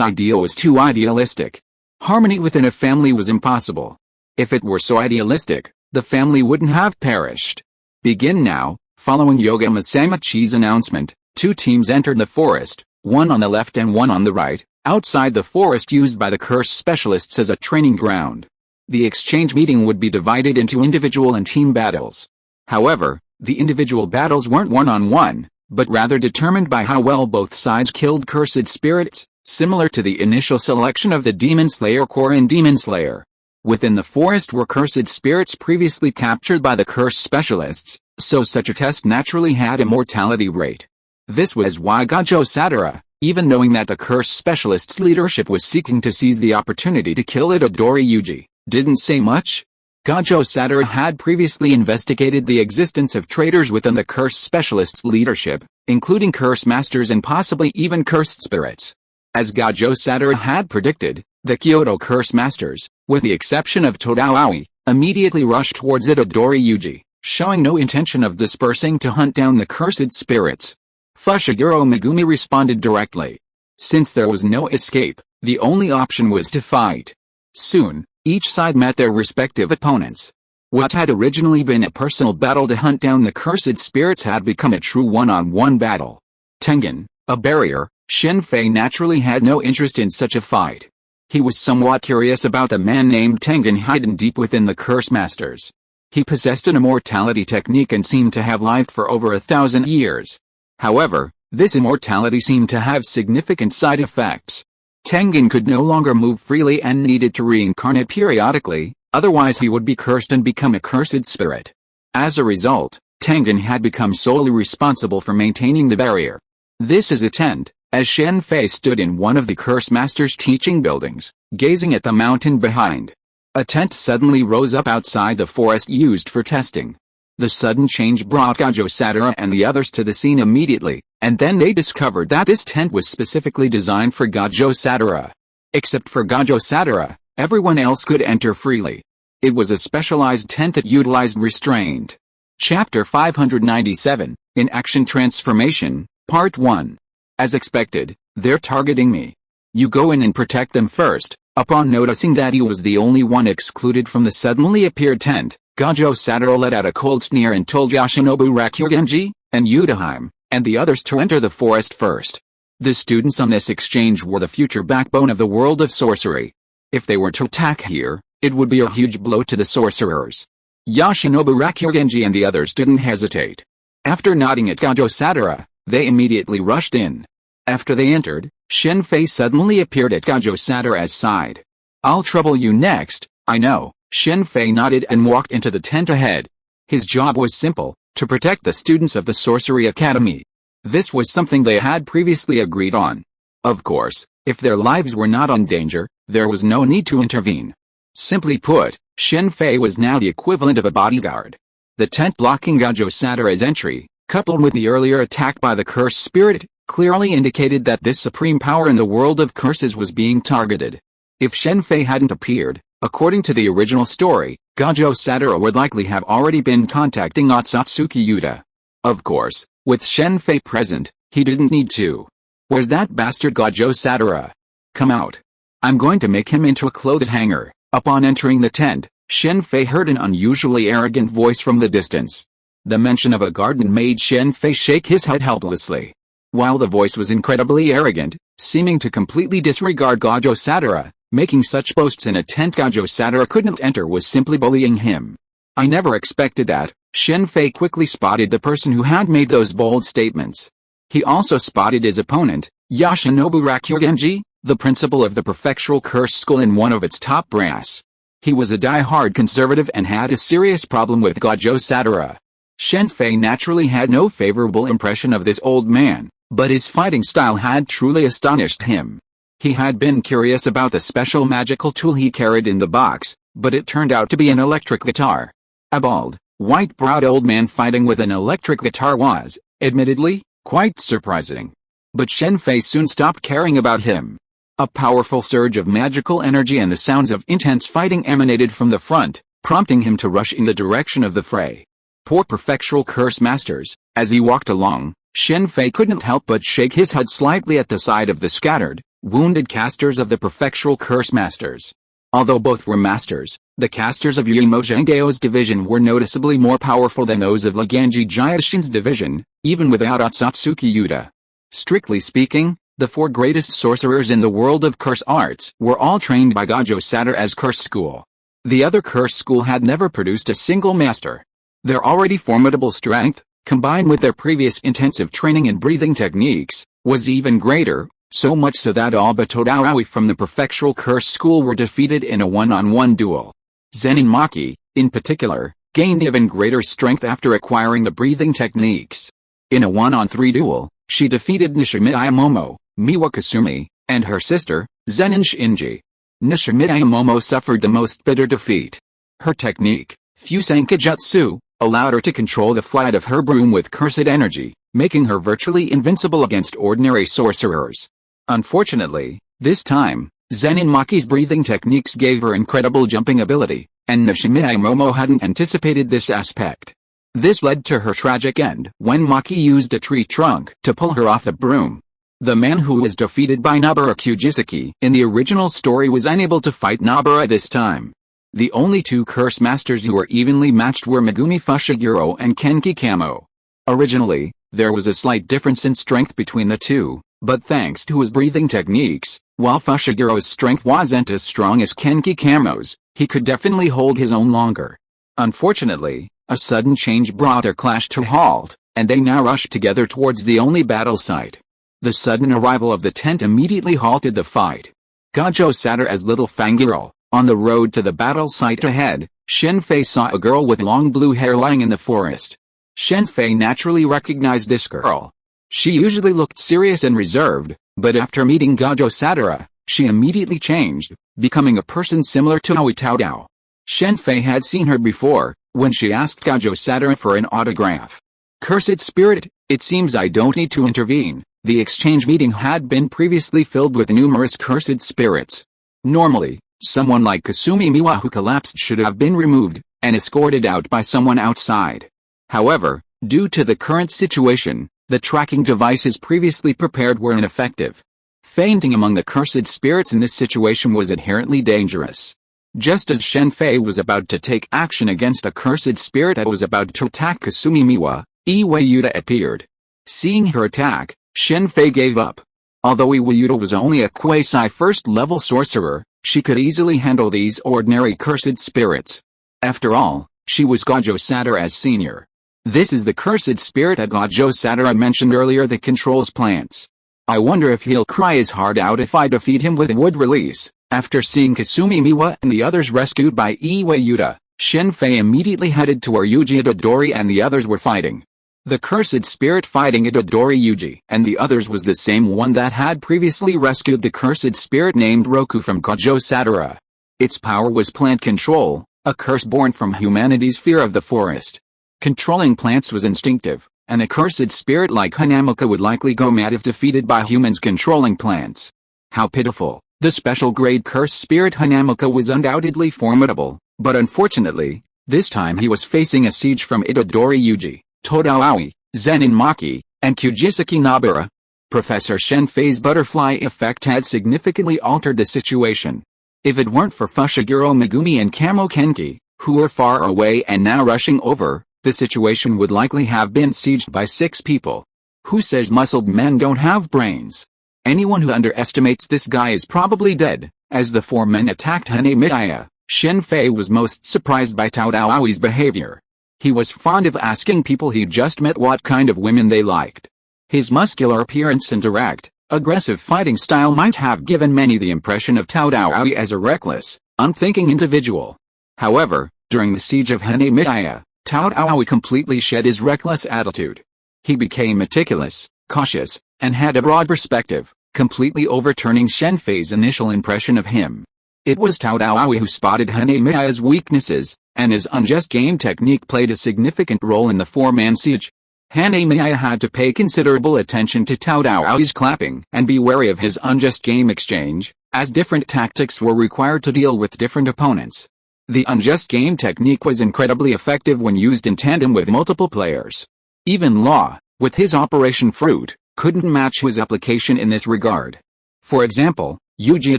ideal was too idealistic. Harmony within a family was impossible. If it were so idealistic, the family wouldn't have perished. Begin now. Following Yogama Samachi's announcement, two teams entered the forest, one on the left and one on the right, outside the forest used by the curse specialists as a training ground. The exchange meeting would be divided into individual and team battles. However, the individual battles weren't one-on-one, but rather determined by how well both sides killed cursed spirits, similar to the initial selection of the Demon Slayer Corps in Demon Slayer. Within the forest were cursed spirits previously captured by the curse specialists, so such a test naturally had a mortality rate. This was why Gajo Sadara, even knowing that the curse specialist's leadership was seeking to seize the opportunity to kill Itadori Yuji, didn't say much. Gajo Sadara had previously investigated the existence of traitors within the curse specialist's leadership, including curse masters and possibly even cursed spirits. As Gajo Sadara had predicted, the Kyoto curse masters, with the exception of Todaowi, immediately rushed towards Itadori Yuji, showing no intention of dispersing to hunt down the cursed spirits. Fushiguro Megumi responded directly. Since there was no escape, the only option was to fight. Soon, each side met their respective opponents. What had originally been a personal battle to hunt down the cursed spirits had become a true one-on-one battle. Tengen, a barrier, Shen Fei naturally had no interest in such a fight. He was somewhat curious about the man named Tengen hidden deep within the curse masters. He possessed an immortality technique and seemed to have lived for over 1,000 years. However, this immortality seemed to have significant side effects. Tengen could no longer move freely and needed to reincarnate periodically, otherwise he would be cursed and become a cursed spirit. As a result, Tengen had become solely responsible for maintaining the barrier. This is a tent, as Shen Fei stood in one of the curse master's teaching buildings, gazing at the mountain behind. A tent suddenly rose up outside the forest used for testing. The sudden change brought Gajo Sadara and the others to the scene immediately, and then they discovered that this tent was specifically designed for Gajo Sadara. Except for Gajo Sadara, everyone else could enter freely. It was a specialized tent that utilized restraint. Chapter 597, In Action Transformation, Part 1. As expected, they're targeting me. You go in and protect them first. Upon noticing that he was the only one excluded from the suddenly appeared tent, Gajo Sadara let out a cold sneer and told Yoshinobu Rakugenji, and Udaheim, and the others to enter the forest first. The students on this exchange were the future backbone of the world of sorcery. If they were to attack here, it would be a huge blow to the sorcerers. Yoshinobu Rakugenji and the others didn't hesitate. After nodding at Gajo Sadara, they immediately rushed in. After they entered, Shen Fei suddenly appeared at Gajo Sadara's side. I'll trouble you next, I know. Shen Fei nodded and walked into the tent ahead. His job was simple, to protect the students of the Sorcery Academy. This was something they had previously agreed on. Of course, if their lives were not in danger, there was no need to intervene. Simply put, Shen Fei was now the equivalent of a bodyguard. The tent blocking Gajo Sadara's entry, coupled with the earlier attack by the cursed spirit, clearly indicated that this supreme power in the world of curses was being targeted. If Shen Fei hadn't appeared, according to the original story, Gajo Sadara would likely have already been contacting Otsutsuki Yuta. Of course, with Shen Fei present, he didn't need to. Where's that bastard Gajo Sadara? Come out. I'm going to make him into a clothes hanger. Upon entering the tent, Shen Fei heard an unusually arrogant voice from the distance. The mention of a garden made Shen Fei shake his head helplessly. While the voice was incredibly arrogant, seeming to completely disregard Gajo Sadara, making such boasts in a tent Gajo Sadara couldn't enter was simply bullying him. I never expected that. Shen Fei quickly spotted the person who had made those bold statements. He also spotted his opponent, Yoshinobu Rakugenji, the principal of the prefectural curse school and one of its top brass. He was a die-hard conservative and had a serious problem with Gojo Sadara. Shen Fei naturally had no favorable impression of this old man, but his fighting style had truly astonished him. He had been curious about the special magical tool he carried in the box, but it turned out to be an electric guitar. A bald, white-browed old man fighting with an electric guitar was, admittedly, quite surprising. But Shen Fei soon stopped caring about him. A powerful surge of magical energy and the sounds of intense fighting emanated from the front, prompting him to rush in the direction of the fray. Poor prefectural curse masters. As he walked along, Shen Fei couldn't help but shake his head slightly at the sight of the scattered, wounded casters of the prefectural curse masters. Although both were masters, the casters of Yuimo Zhengdao's division were noticeably more powerful than those of Laganji Jiashin's division, even without Otsutsuki Yuta. Strictly speaking, the four greatest sorcerers in the world of curse arts were all trained by Gojo Sadara's curse school. The other curse school had never produced a single master. Their already formidable strength, combined with their previous intensive training in breathing techniques, was even greater, so much so that all but Todaowi from the prefectural curse school were defeated in a one-on-one duel. Zenin Maki, in particular, gained even greater strength after acquiring the breathing techniques. In a one-on-three duel, she defeated Nishimiya Momo, Miwa Kasumi, and her sister, Zenin Shinji. Nishimiya Momo suffered the most bitter defeat. Her technique, Fusenkajutsu, allowed her to control the flight of her broom with cursed energy, making her virtually invincible against ordinary sorcerers. Unfortunately, this time, Zenin Maki's breathing techniques gave her incredible jumping ability, and Nishimiya Momo hadn't anticipated this aspect. This led to her tragic end when Maki used a tree trunk to pull her off the broom. The man who was defeated by Nobara Kujisaki in the original story was unable to fight Nobara this time. The only two curse masters who were evenly matched were Megumi Fushiguro and Kenki Kamo. Originally, there was a slight difference in strength between the two, but thanks to his breathing techniques, while Fushigiro's strength wasn't as strong as Kenki Kamo's, he could definitely hold his own longer. Unfortunately, a sudden change brought their clash to a halt, and they now rushed together towards the only battle site. The sudden arrival of the tent immediately halted the fight. Gojo Sadara's little fangirl. On the road to the battle site ahead, Shen Fei saw a girl with long blue hair lying in the forest. Shen Fei naturally recognized this girl. She usually looked serious and reserved, but after meeting Gojo Sadara, she immediately changed, becoming a person similar to Aoi Taodao. Shen Fei had seen her before, when she asked Gojo Sadara for an autograph. Cursed spirit, it seems I don't need to intervene. The exchange meeting had been previously filled with numerous cursed spirits. Normally, someone like Kasumi Miwa who collapsed should have been removed, and escorted out by someone outside. However, due to the current situation, the tracking devices previously prepared were ineffective. Fainting among the cursed spirits in this situation was inherently dangerous. Just as Shen Fei was about to take action against a cursed spirit that was about to attack Kasumi Miwa, Iwayuta appeared. Seeing her attack, Shen Fei gave up. Although Iwayuta was only a quasi-first-level sorcerer, she could easily handle these ordinary cursed spirits. After all, she was Gojo Sadara's senior. This is the cursed spirit that Gojo Sadara mentioned earlier that controls plants. I wonder if he'll cry his heart out if I defeat him with a wood release. After seeing Kasumi Miwa and the others rescued by Iwayuta, Shen Fei immediately headed to where Yuji Itadori and the others were fighting. The cursed spirit fighting Itadori Yuji and the others was the same one that had previously rescued the cursed spirit named Roku from Gojo Sadara. Its power was plant control, a curse born from humanity's fear of the forest. Controlling plants was instinctive, and a cursed spirit like Hanamika would likely go mad if defeated by humans controlling plants. How pitiful. The special grade curse spirit Hanamika was undoubtedly formidable, but unfortunately, this time he was facing a siege from Itadori Yuji, Todaowi, Zenin Maki, and Kujisaki Nobara. Professor Shen Fei's butterfly effect had significantly altered the situation. If it weren't for Fushiguro Megumi and Kamo Kenki, who were far away and now rushing over, the situation would likely have been sieged by 6 people. Who says muscled men don't have brains? Anyone who underestimates this guy is probably dead. As the 4 men attacked Hanamiya, Shen Fei was most surprised by Todaowi's behavior. He was fond of asking people he'd just met what kind of women they liked. His muscular appearance and direct, aggressive fighting style might have given many the impression of Cao Daohui as a reckless, unthinking individual. However, during the siege of Hanemiya, Cao Daohui completely shed his reckless attitude. He became meticulous, cautious, and had a broad perspective, completely overturning Shen Fei's initial impression of him. It was Cao Daohui who spotted Hanemiya's weaknesses, and his unjust game technique played a significant role in the four-man siege. Hanemiya had to pay considerable attention to Cao Daohui's clapping and be wary of his unjust game exchange, as different tactics were required to deal with different opponents. The unjust game technique was incredibly effective when used in tandem with multiple players. Even Law, with his Operation Fruit, couldn't match his application in this regard. For example, Yuji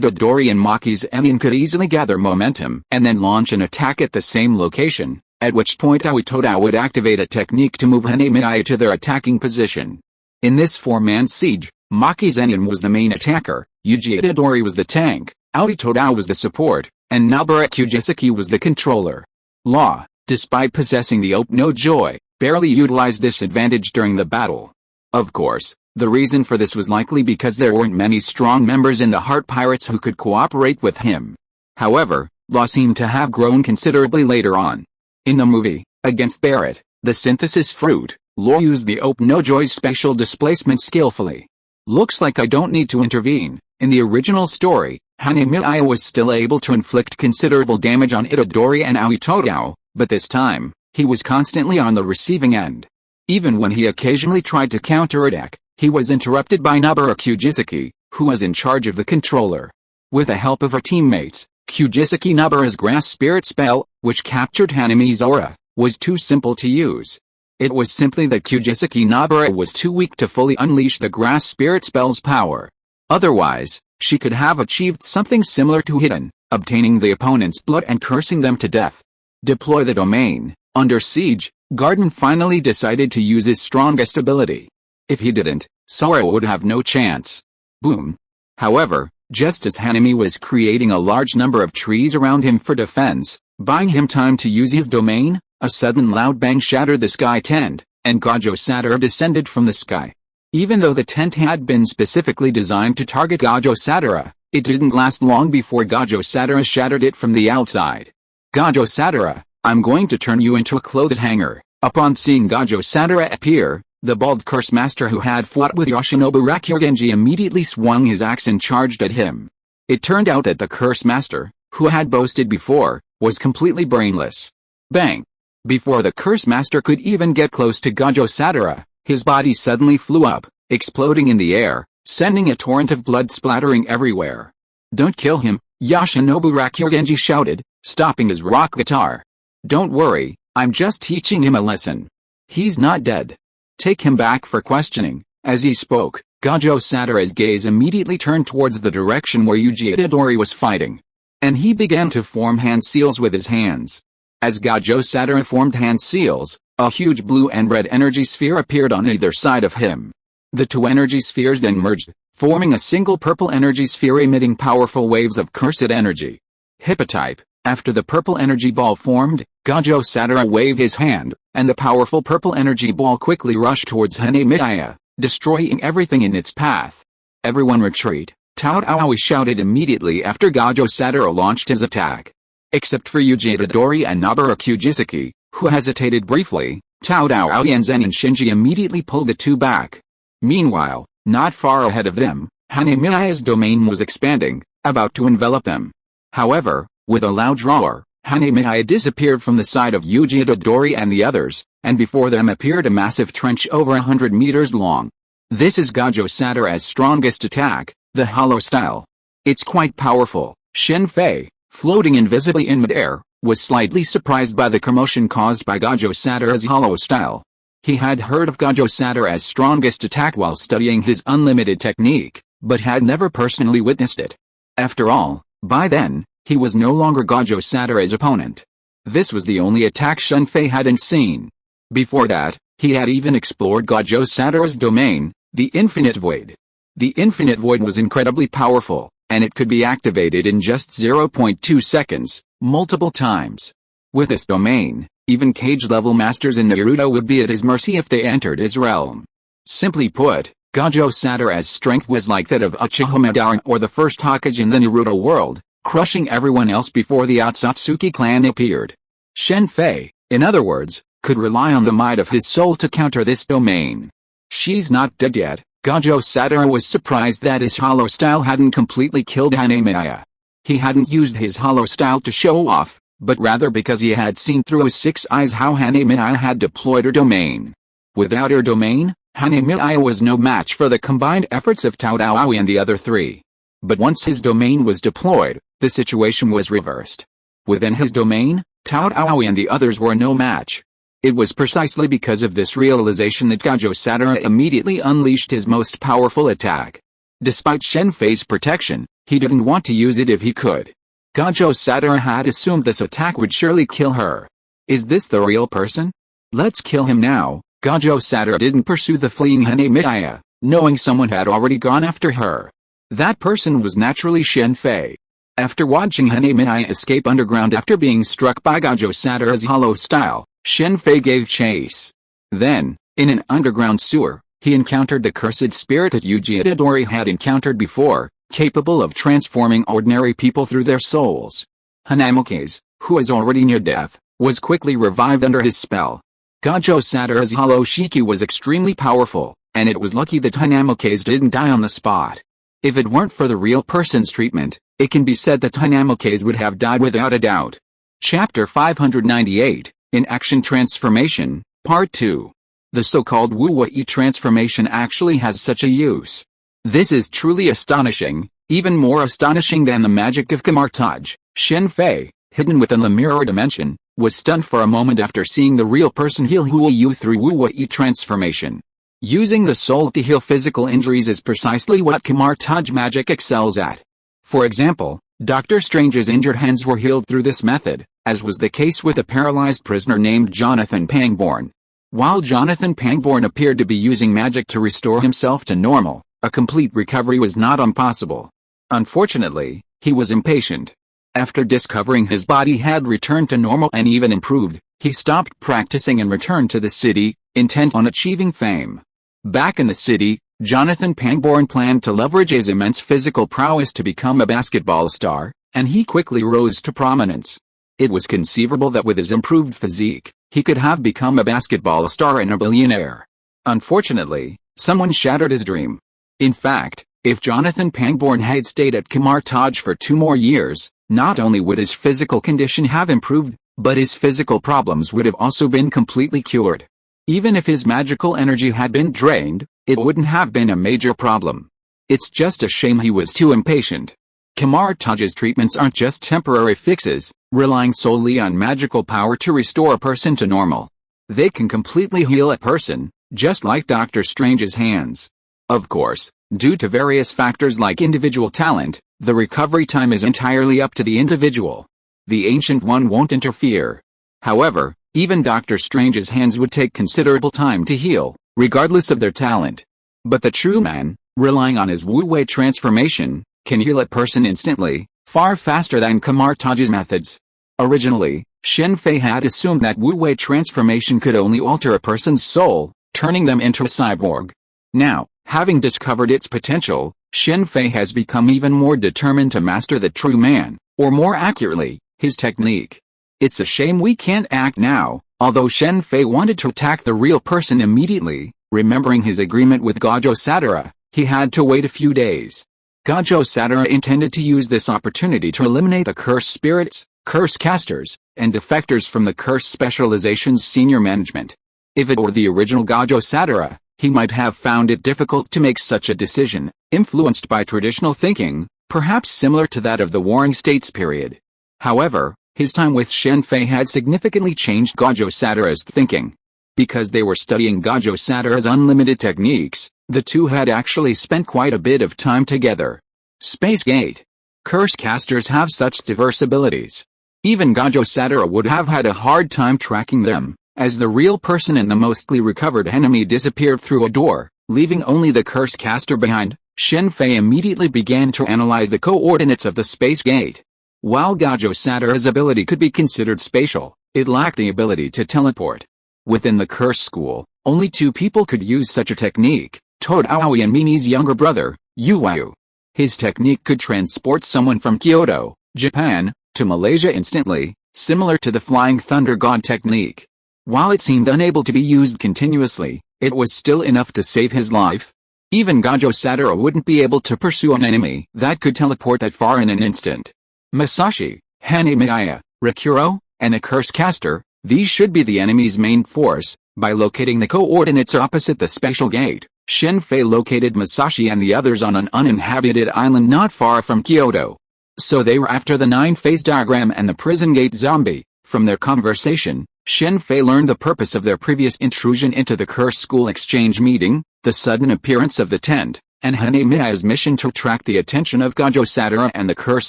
Itadori and Maki's Enion could easily gather momentum and then launch an attack at the same location, at which point Aoi Toda would activate a technique to move Hanemiya to their attacking position. In this four-man siege, Maki's Enion was the main attacker, Yuji Itadori was the tank, Aoi Toda was the support, and Nobara Kujisaki was the controller. Law, despite possessing the Ope no Joy, barely utilized this advantage during the battle. Of course, the reason for this was likely because there weren't many strong members in the Heart Pirates who could cooperate with him. However, Law seemed to have grown considerably later on. In the movie, Against Barrett, the synthesis fruit, Law used the Ope no Joy's special displacement skillfully. Looks like I don't need to intervene. In the original story, Hanemiya was still able to inflict considerable damage on Itadori and Aoi Toda, but this time, he was constantly on the receiving end. Even when he occasionally tried to counterattack, he was interrupted by Nobara Kujisaki, who was in charge of the controller. With the help of her teammates, Kujisaki Nobara's Grass Spirit spell, which captured Hanemi's aura, was too simple to use. It was simply that Kujisaki Nobara was too weak to fully unleash the Grass Spirit spell's power. Otherwise, she could have achieved something similar to Hidden, obtaining the opponent's blood and cursing them to death. Deploy the domain. Under siege, Garden finally decided to use his strongest ability. If he didn't, Sora would have no chance. Boom. However, just as Hanemi was creating a large number of trees around him for defense, buying him time to use his domain, a sudden loud bang shattered the sky tent, and Gajo Sadara descended from the sky. Even though the tent had been specifically designed to target Gajo Sadara, it didn't last long before Gajo Sadara shattered it from the outside. Gajo Sadara, I'm going to turn you into a clothes hanger. Upon seeing Gajo Sadara appear, the bald curse master who had fought with Yoshinobu Rakugenji immediately swung his axe and charged at him. It turned out that the curse master, who had boasted before, was completely brainless. Bang! Before the curse master could even get close to Gajo Sadara, his body suddenly flew up, exploding in the air, sending a torrent of blood splattering everywhere. Don't kill him, Yoshinobu Rakugenji shouted, stopping his rock guitar. Don't worry, I'm just teaching him a lesson. He's not dead. Take him back for questioning. As he spoke, Gajo Sadara's gaze immediately turned towards the direction where Yuji Itadori was fighting. And he began to form hand seals with his hands. As Gajo Sadara formed hand seals, a huge blue and red energy sphere appeared on either side of him. The two energy spheres then merged, forming a single purple energy sphere emitting powerful waves of cursed energy. Hippotype. After the purple energy ball formed, Gajo Sadara waved his hand, and the powerful purple energy ball quickly rushed towards Hanemiya, destroying everything in its path. Everyone retreat, Cao Daohui shouted immediately after Gajo Sadara launched his attack. Except for Yuji Itadori and Nobara Kujisaki, who hesitated briefly, Cao Daohui and Zen and Shinji immediately pulled the two back. Meanwhile, not far ahead of them, Hanemiya's domain was expanding, about to envelop them. However, with a loud roar, Hanemiya disappeared from the side of Yuji Itadori and the others, and before them appeared a massive trench over 100 meters long. This is Gajo Sadara's strongest attack, the hollow style. It's quite powerful. Shen Fei, floating invisibly in midair, was slightly surprised by the commotion caused by Gajo Sadara's hollow style. He had heard of Gajo Sadara's strongest attack while studying his unlimited technique, but had never personally witnessed it. After all, by then, he was no longer Gajo Sadara's opponent. This was the only attack Shen Fei hadn't seen. Before that, he had even explored Gajo Sadara's domain, the Infinite Void. The Infinite Void was incredibly powerful, and it could be activated in just 0.2 seconds, multiple times. With this domain, even cage-level masters in Naruto would be at his mercy if they entered his realm. Simply put, Gajo Sadara's strength was like that of Uchiha Madara or the first Hokage in the Naruto world, crushing everyone else before the Otsutsuki clan appeared. Shen Fei, in other words, could rely on the might of his soul to counter this domain. She's not dead yet. Gajo Sadara was surprised that his hollow style hadn't completely killed Hanamiya. He hadn't used his hollow style to show off, but rather because he had seen through his 6 eyes how Hanamiya had deployed her domain. Without her domain, Hanamiya was no match for the combined efforts of Tao Daoui and the other 3. But once his domain was deployed, the situation was reversed. Within his domain, Tao Daoui and the others were no match. It was precisely because of this realization that Gajo Sadara immediately unleashed his most powerful attack. Despite Shen Fei's protection, he didn't want to use it if he could. Gajo Sadara had assumed this attack would surely kill her. Is this the real person? Let's kill him now. Gajo Sadara didn't pursue the fleeing Hanamiya, knowing someone had already gone after her. That person was naturally Shen Fei. After watching Hanamiya escape underground after being struck by Gajo Sadara's hollow style, Shen Fei gave chase. Then, in an underground sewer, he encountered the cursed spirit that Yuji Itadori had encountered before, capable of transforming ordinary people through their souls. Hanamiya, who was already near death, was quickly revived under his spell. Gajo Sadara's hollow shiki was extremely powerful, and it was lucky that Hanamiya didn't die on the spot. If it weren't for the real person's treatment, it can be said that Hanamiya would have died without a doubt. Chapter 598. In Action Transformation, Part 2. The so-called Wu-Wei transformation actually has such a use. This is truly astonishing, even more astonishing than the magic of Kamar-Taj. Shen Fei, hidden within the mirror dimension, was stunned for a moment after seeing the real person heal Wu-Wei through Wu-Wei transformation. Using the soul to heal physical injuries is precisely what Kamar-Taj magic excels at. For example, Dr. Strange's injured hands were healed through this method, as was the case with a paralyzed prisoner named Jonathan Pangborn. While Jonathan Pangborn appeared to be using magic to restore himself to normal, a complete recovery was not impossible. Unfortunately, he was impatient. After discovering his body had returned to normal and even improved, he stopped practicing and returned to the city, intent on achieving fame. Back in the city, Jonathan Pangborn planned to leverage his immense physical prowess to become a basketball star, and he quickly rose to prominence. It was conceivable that with his improved physique, he could have become a basketball star and a billionaire. Unfortunately, someone shattered his dream. In fact, if Jonathan Pangborn had stayed at Kamar-Taj for 2 more years, not only would his physical condition have improved, but his physical problems would have also been completely cured. Even if his magical energy had been drained, it wouldn't have been a major problem. It's just a shame he was too impatient. Kamar-Taj's treatments aren't just temporary fixes, relying solely on magical power to restore a person to normal. They can completely heal a person, just like Dr. Strange's hands. Of course, due to various factors like individual talent, the recovery time is entirely up to the individual. The Ancient One won't interfere. However, even Dr. Strange's hands would take considerable time to heal, regardless of their talent. But the true man, relying on his Wu-Wei transformation, can heal a person instantly, far faster than Kamar-Taj's methods. Originally, Shen Fei had assumed that Wu-Wei transformation could only alter a person's soul, turning them into a cyborg. Now, having discovered its potential, Shen Fei has become even more determined to master the true man, or more accurately, his technique. It's a shame we can't act now. Although Shen Fei wanted to attack the real person immediately, remembering his agreement with Gajo Sadara, he had to wait a few days. Gajo Sadara intended to use this opportunity to eliminate the curse spirits, curse casters, and defectors from the curse specialization's senior management. If it were the original Gajo Sadara, he might have found it difficult to make such a decision, influenced by traditional thinking, perhaps similar to that of the Warring States period. However, his time with Shen Fei had significantly changed Gajo Sadara's thinking. Because they were studying Gajo Sadara's unlimited techniques, the two had actually spent quite a bit of time together. Space Gate. Curse casters have such diverse abilities. Even Gajo Sadara would have had a hard time tracking them, as the real person and the mostly recovered enemy disappeared through a door, leaving only the curse caster behind. Shen Fei immediately began to analyze the coordinates of the Space Gate. While Gajo Sadara's ability could be considered spatial, it lacked the ability to teleport. Within the Curse School, only 2 people could use such a technique, Todawi and Mimi's younger brother, Yuwayu. His technique could transport someone from Kyoto, Japan, to Malaysia instantly, similar to the Flying Thunder God technique. While it seemed unable to be used continuously, it was still enough to save his life. Even Gajo Sadara wouldn't be able to pursue an enemy that could teleport that far in an instant. Masashi, Hanemiya, Rakuro, and a curse caster, these should be the enemy's main force. By locating the coordinates opposite the special gate, Shen Fei located Masashi and the others on an uninhabited island not far from Kyoto. So they were after the 9-phase diagram and the prison gate zombie. From their conversation, Shen Fei learned the purpose of their previous intrusion into the curse school exchange meeting, the sudden appearance of the tent, and Hanemiya's mission to attract the attention of Gajo Sadara and the curse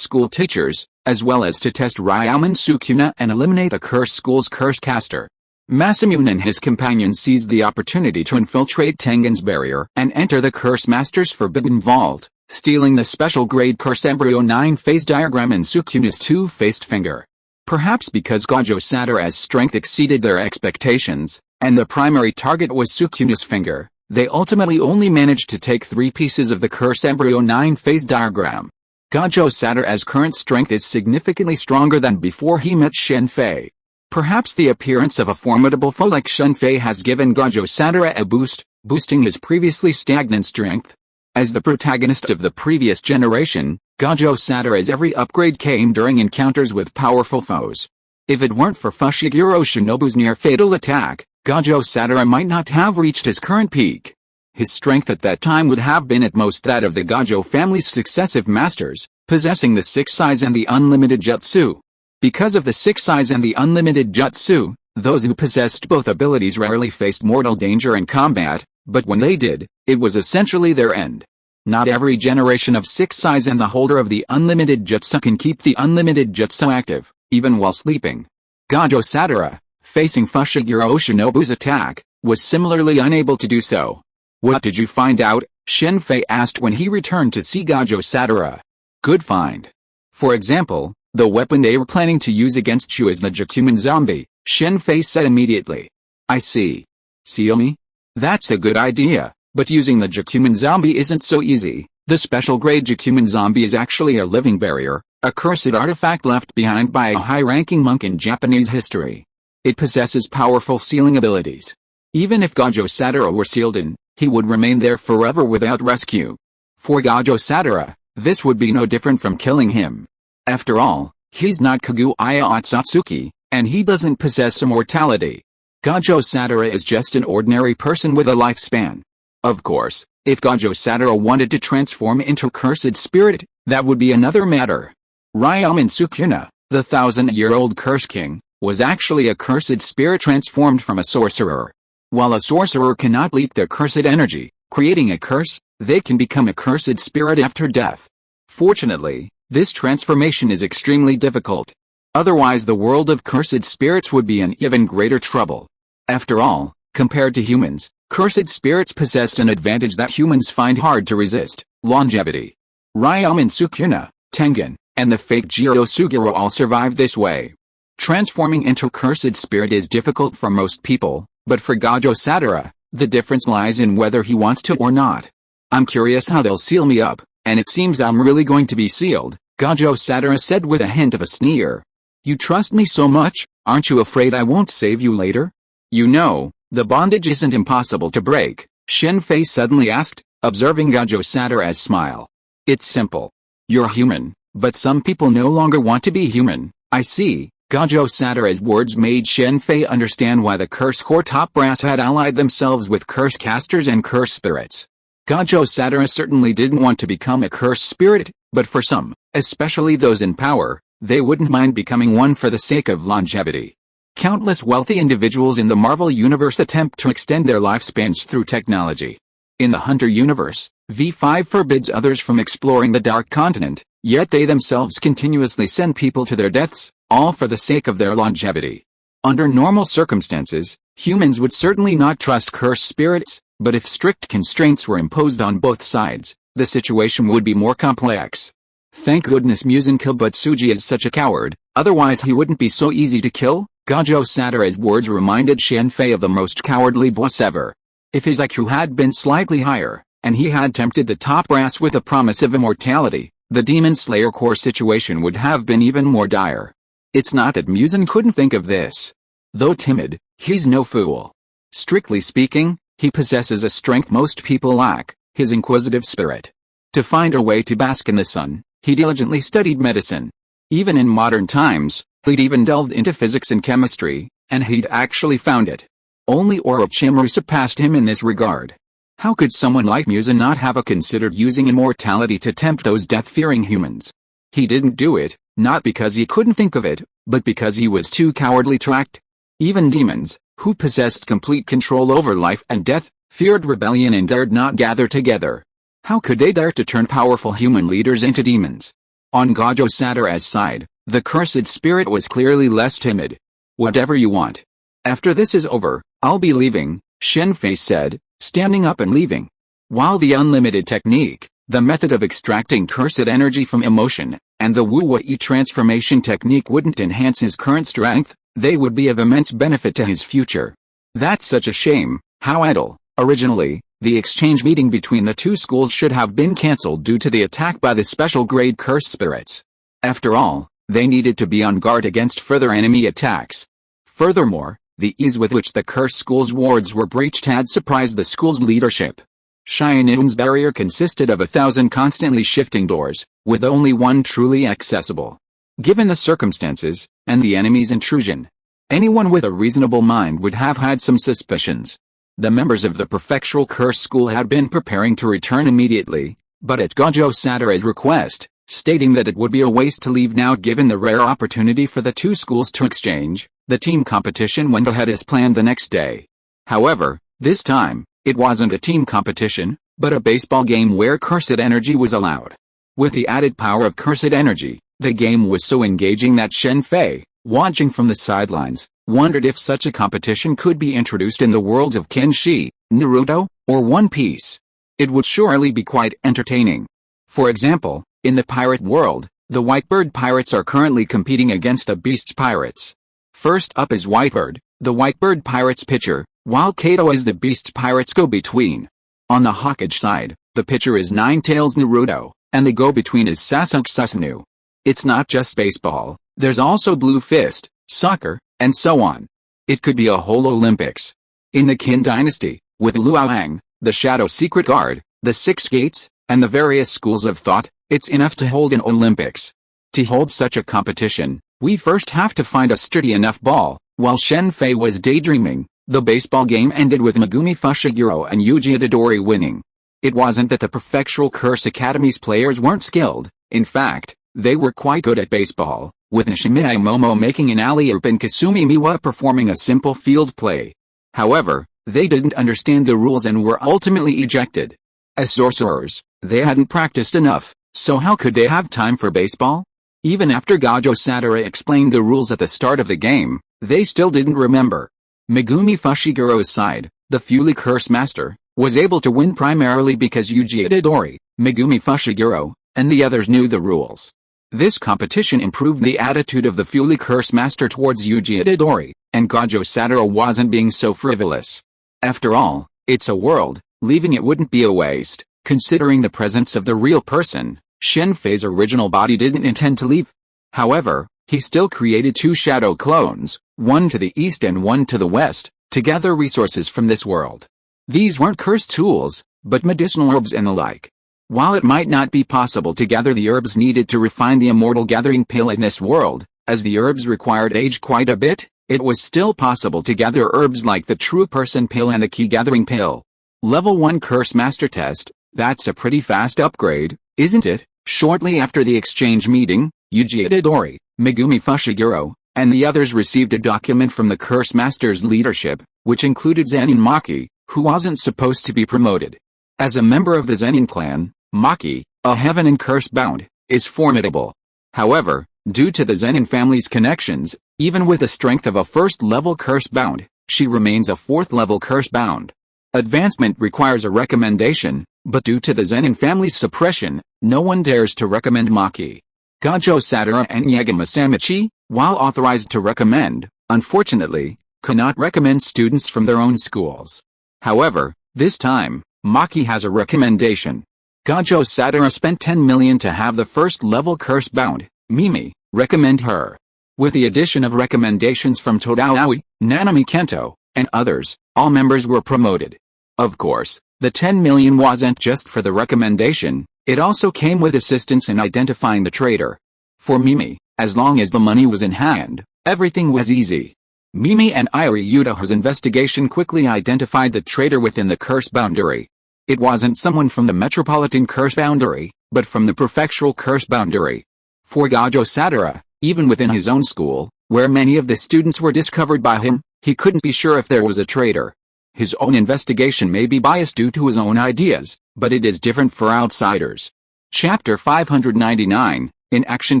school teachers, as well as to test Ryaman Sukuna and eliminate the curse school's curse caster. Masamune and his companions seized the opportunity to infiltrate Tengen's barrier and enter the Curse Master's forbidden vault, stealing the special grade Curse Embryo 9-phase diagram and Sukuna's 2-faced finger. Perhaps because Gajo Sadara's strength exceeded their expectations, and the primary target was Sukuna's finger, they ultimately only managed to take 3 pieces of the Curse Embryo 9-phase diagram. Gajo Sadara's current strength is significantly stronger than before he met Shen Fei. Perhaps the appearance of a formidable foe like Shen Fei has given Gajo Sadara a boost, boosting his previously stagnant strength. As the protagonist of the previous generation, Gajo Sadara's every upgrade came during encounters with powerful foes. If it weren't for Fushiguro Shinobu's near-fatal attack, Gajo Sadara might not have reached his current peak. His strength at that time would have been at most that of the Gajo family's successive masters, possessing the 6 eyes and the unlimited jutsu. Because of the 6 eyes and the unlimited jutsu, those who possessed both abilities rarely faced mortal danger in combat, but when they did, it was essentially their end. Not every generation of 6 eyes and the holder of the unlimited jutsu can keep the unlimited jutsu active, even while sleeping. Gajo Sadara, facing Fushiguro Shinobu's attack, was similarly unable to do so. "What did you find out?" Shen Fei asked when he returned to see Gajo Sadara. "Good find. For example, the weapon they were planning to use against you is the Jakuman zombie," Shen Fei said immediately. "I see. Seal me? That's a good idea, but using the Jakuman zombie isn't so easy. The special grade Jakuman zombie is actually a living barrier, a cursed artifact left behind by a high-ranking monk in Japanese history. It possesses powerful sealing abilities. Even if Gajo Sadara were sealed in, he would remain there forever without rescue. For Gajo Sadara, this would be no different from killing him. After all, he's not Kaguya Otsutsuki, and he doesn't possess immortality. Gajo Sadara is just an ordinary person with a lifespan. Of course, if Gajo Sadara wanted to transform into cursed spirit, that would be another matter. Ryaman Sukuna, the 1,000-year-old Curse King, was actually a cursed spirit transformed from a sorcerer. While a sorcerer cannot leak their cursed energy, creating a curse, they can become a cursed spirit after death. Fortunately, this transformation is extremely difficult. Otherwise the world of cursed spirits would be in even greater trouble. After all, compared to humans, cursed spirits possess an advantage that humans find hard to resist: longevity. Ryaman Sukuna, Tengen, and the fake Jiro Suguro all survived this way. Transforming into cursed spirit is difficult for most people, but for Gajo Sadara, the difference lies in whether he wants to or not. "I'm curious how they'll seal me up, and it seems I'm really going to be sealed," Gajo Sadara said with a hint of a sneer. "You trust me so much, aren't you afraid I won't save you later?" "You know, the bondage isn't impossible to break," Shen Fei suddenly asked, observing Gajo Sadara's smile. "It's simple. You're human, but some people no longer want to be human." "I see." Gajo Sadara's words made Shen Fei understand why the Curse Corps top brass had allied themselves with curse casters and curse spirits. Gajo Sadara certainly didn't want to become a curse spirit, but for some, especially those in power, they wouldn't mind becoming one for the sake of longevity. Countless wealthy individuals in the Marvel Universe attempt to extend their lifespans through technology. In the Hunter Universe, V5 forbids others from exploring the Dark Continent, yet they themselves continuously send people to their deaths, all for the sake of their longevity. Under normal circumstances, humans would certainly not trust cursed spirits, but if strict constraints were imposed on both sides, the situation would be more complex. Thank goodness Muzan Kibutsuji is such a coward, otherwise he wouldn't be so easy to kill. Gajo Sadara's words reminded Shen Fei of the most cowardly boss ever. If his IQ had been slightly higher, and he had tempted the top brass with a promise of immortality, the Demon Slayer core situation would have been even more dire. It's not that Muzan couldn't think of this. Though timid, he's no fool. Strictly speaking, he possesses a strength most people lack, his inquisitive spirit. To find a way to bask in the sun, he diligently studied medicine. Even in modern times, he'd even delved into physics and chemistry, and he'd actually found it. Only Orochimaru surpassed him in this regard. How could someone like Muzan not have considered using immortality to tempt those death-fearing humans? He didn't do it, not because he couldn't think of it, but because he was too cowardly to act. Even demons, who possessed complete control over life and death, feared rebellion and dared not gather together. How could they dare to turn powerful human leaders into demons? On Gojo Satoru's side, the cursed spirit was clearly less timid. Whatever you want. After this is over, I'll be leaving, Shen Fei said, standing up and leaving. While the unlimited technique, the method of extracting cursed energy from emotion, and the Wu-Wei transformation technique wouldn't enhance his current strength, they would be of immense benefit to his future. That's such a shame, how idle. Originally, the exchange meeting between the two schools should have been cancelled due to the attack by the special grade cursed spirits. After all, they needed to be on guard against further enemy attacks. Furthermore, the ease with which the cursed school's wards were breached had surprised the school's leadership. Shineun's barrier consisted of 1,000 constantly shifting doors, with only one truly accessible. Given the circumstances, and the enemy's intrusion, anyone with a reasonable mind would have had some suspicions. The members of the prefectural curse school had been preparing to return immediately, but at Gojo Satoru's request, stating that it would be a waste to leave now given the rare opportunity for the two schools to exchange, the team competition went ahead as planned the next day. However, this time, it wasn't a team competition, but a baseball game where cursed energy was allowed. With the added power of cursed energy, the game was so engaging that Shen Fei, watching from the sidelines, wondered if such a competition could be introduced in the worlds of Kenshi, Naruto, or One Piece. It would surely be quite entertaining. For example, in the pirate world, the Whitebird Pirates are currently competing against the Beasts Pirates. First up is Whitebird, the Whitebird Pirates pitcher, while Kato is the Beasts Pirates go-between. On the Hawkage side, the pitcher is Ninetales Naruto, and the go-between is Sasuke Susanoo. It's not just baseball, there's also Blue Fist, soccer, and so on. It could be a whole Olympics. In the Qin dynasty, with Luoyang, the Shadow Secret Guard, the Six Gates, and the various schools of thought, it's enough to hold an Olympics. To hold such a competition, we first have to find a sturdy enough ball. While Shen Fei was daydreaming, the baseball game ended with Megumi Fushiguro and Yuji Itadori winning. It wasn't that the Prefectural Curse Academy's players weren't skilled, in fact, they were quite good at baseball, with Nishimiya Momo making an alley-oop and Kasumi Miwa performing a simple field play. However, they didn't understand the rules and were ultimately ejected. As sorcerers, they hadn't practiced enough, so how could they have time for baseball? Even after Gojo Satoru explained the rules at the start of the game, they still didn't remember. Megumi Fushiguro's side, the Fury Curse Master, was able to win primarily because Yuji Itadori, Megumi Fushiguro, and the others knew the rules. This competition improved the attitude of the Fury Curse Master towards Yuji Itadori, and Gojo Satoru wasn't being so frivolous. After all, it's a world, leaving it wouldn't be a waste. Considering the presence of the real person, Shen Fei's original body didn't intend to leave. However, he still created two shadow clones, one to the east and one to the west, to gather resources from this world. These weren't cursed tools, but medicinal herbs and the like. While it might not be possible to gather the herbs needed to refine the immortal gathering pill in this world, as the herbs required age quite a bit, it was still possible to gather herbs like the True Person pill and the Key Gathering pill. Level 1 Curse Master Test, that's a pretty fast upgrade, isn't it? Shortly after the exchange meeting, Yuji Itadori, Megumi Fushiguro, and the others received a document from the Curse Master's leadership, which included Zenin Maki, who wasn't supposed to be promoted. As a member of the Zenin clan, Maki, a heaven and curse bound, is formidable. However, due to the Zenin family's connections, even with the strength of a first-level curse bound, she remains a 4th-level curse bound. Advancement requires a recommendation, but due to the Zenin family's suppression, no one dares to recommend Maki. Gojo Satoru and Yagami Samichi, while authorized to recommend, unfortunately, cannot recommend students from their own schools. However, this time, Maki has a recommendation. Gojo Sadara spent 10 million to have the first level curse bound. Mimi, recommend her. With the addition of recommendations from Todao, Nanami Kento, and others, all members were promoted. Of course, the 10 million wasn't just for the recommendation, it also came with assistance in identifying the traitor. For Mimi, as long as the money was in hand, everything was easy. Mimi and Yuda's investigation quickly identified the traitor within the curse boundary. It wasn't someone from the metropolitan curse boundary, but from the prefectural curse boundary. For Gojo Sadara, even within his own school, where many of the students were discovered by him, he couldn't be sure if there was a traitor. His own investigation may be biased due to his own ideas, but it is different for outsiders. Chapter 599, In Action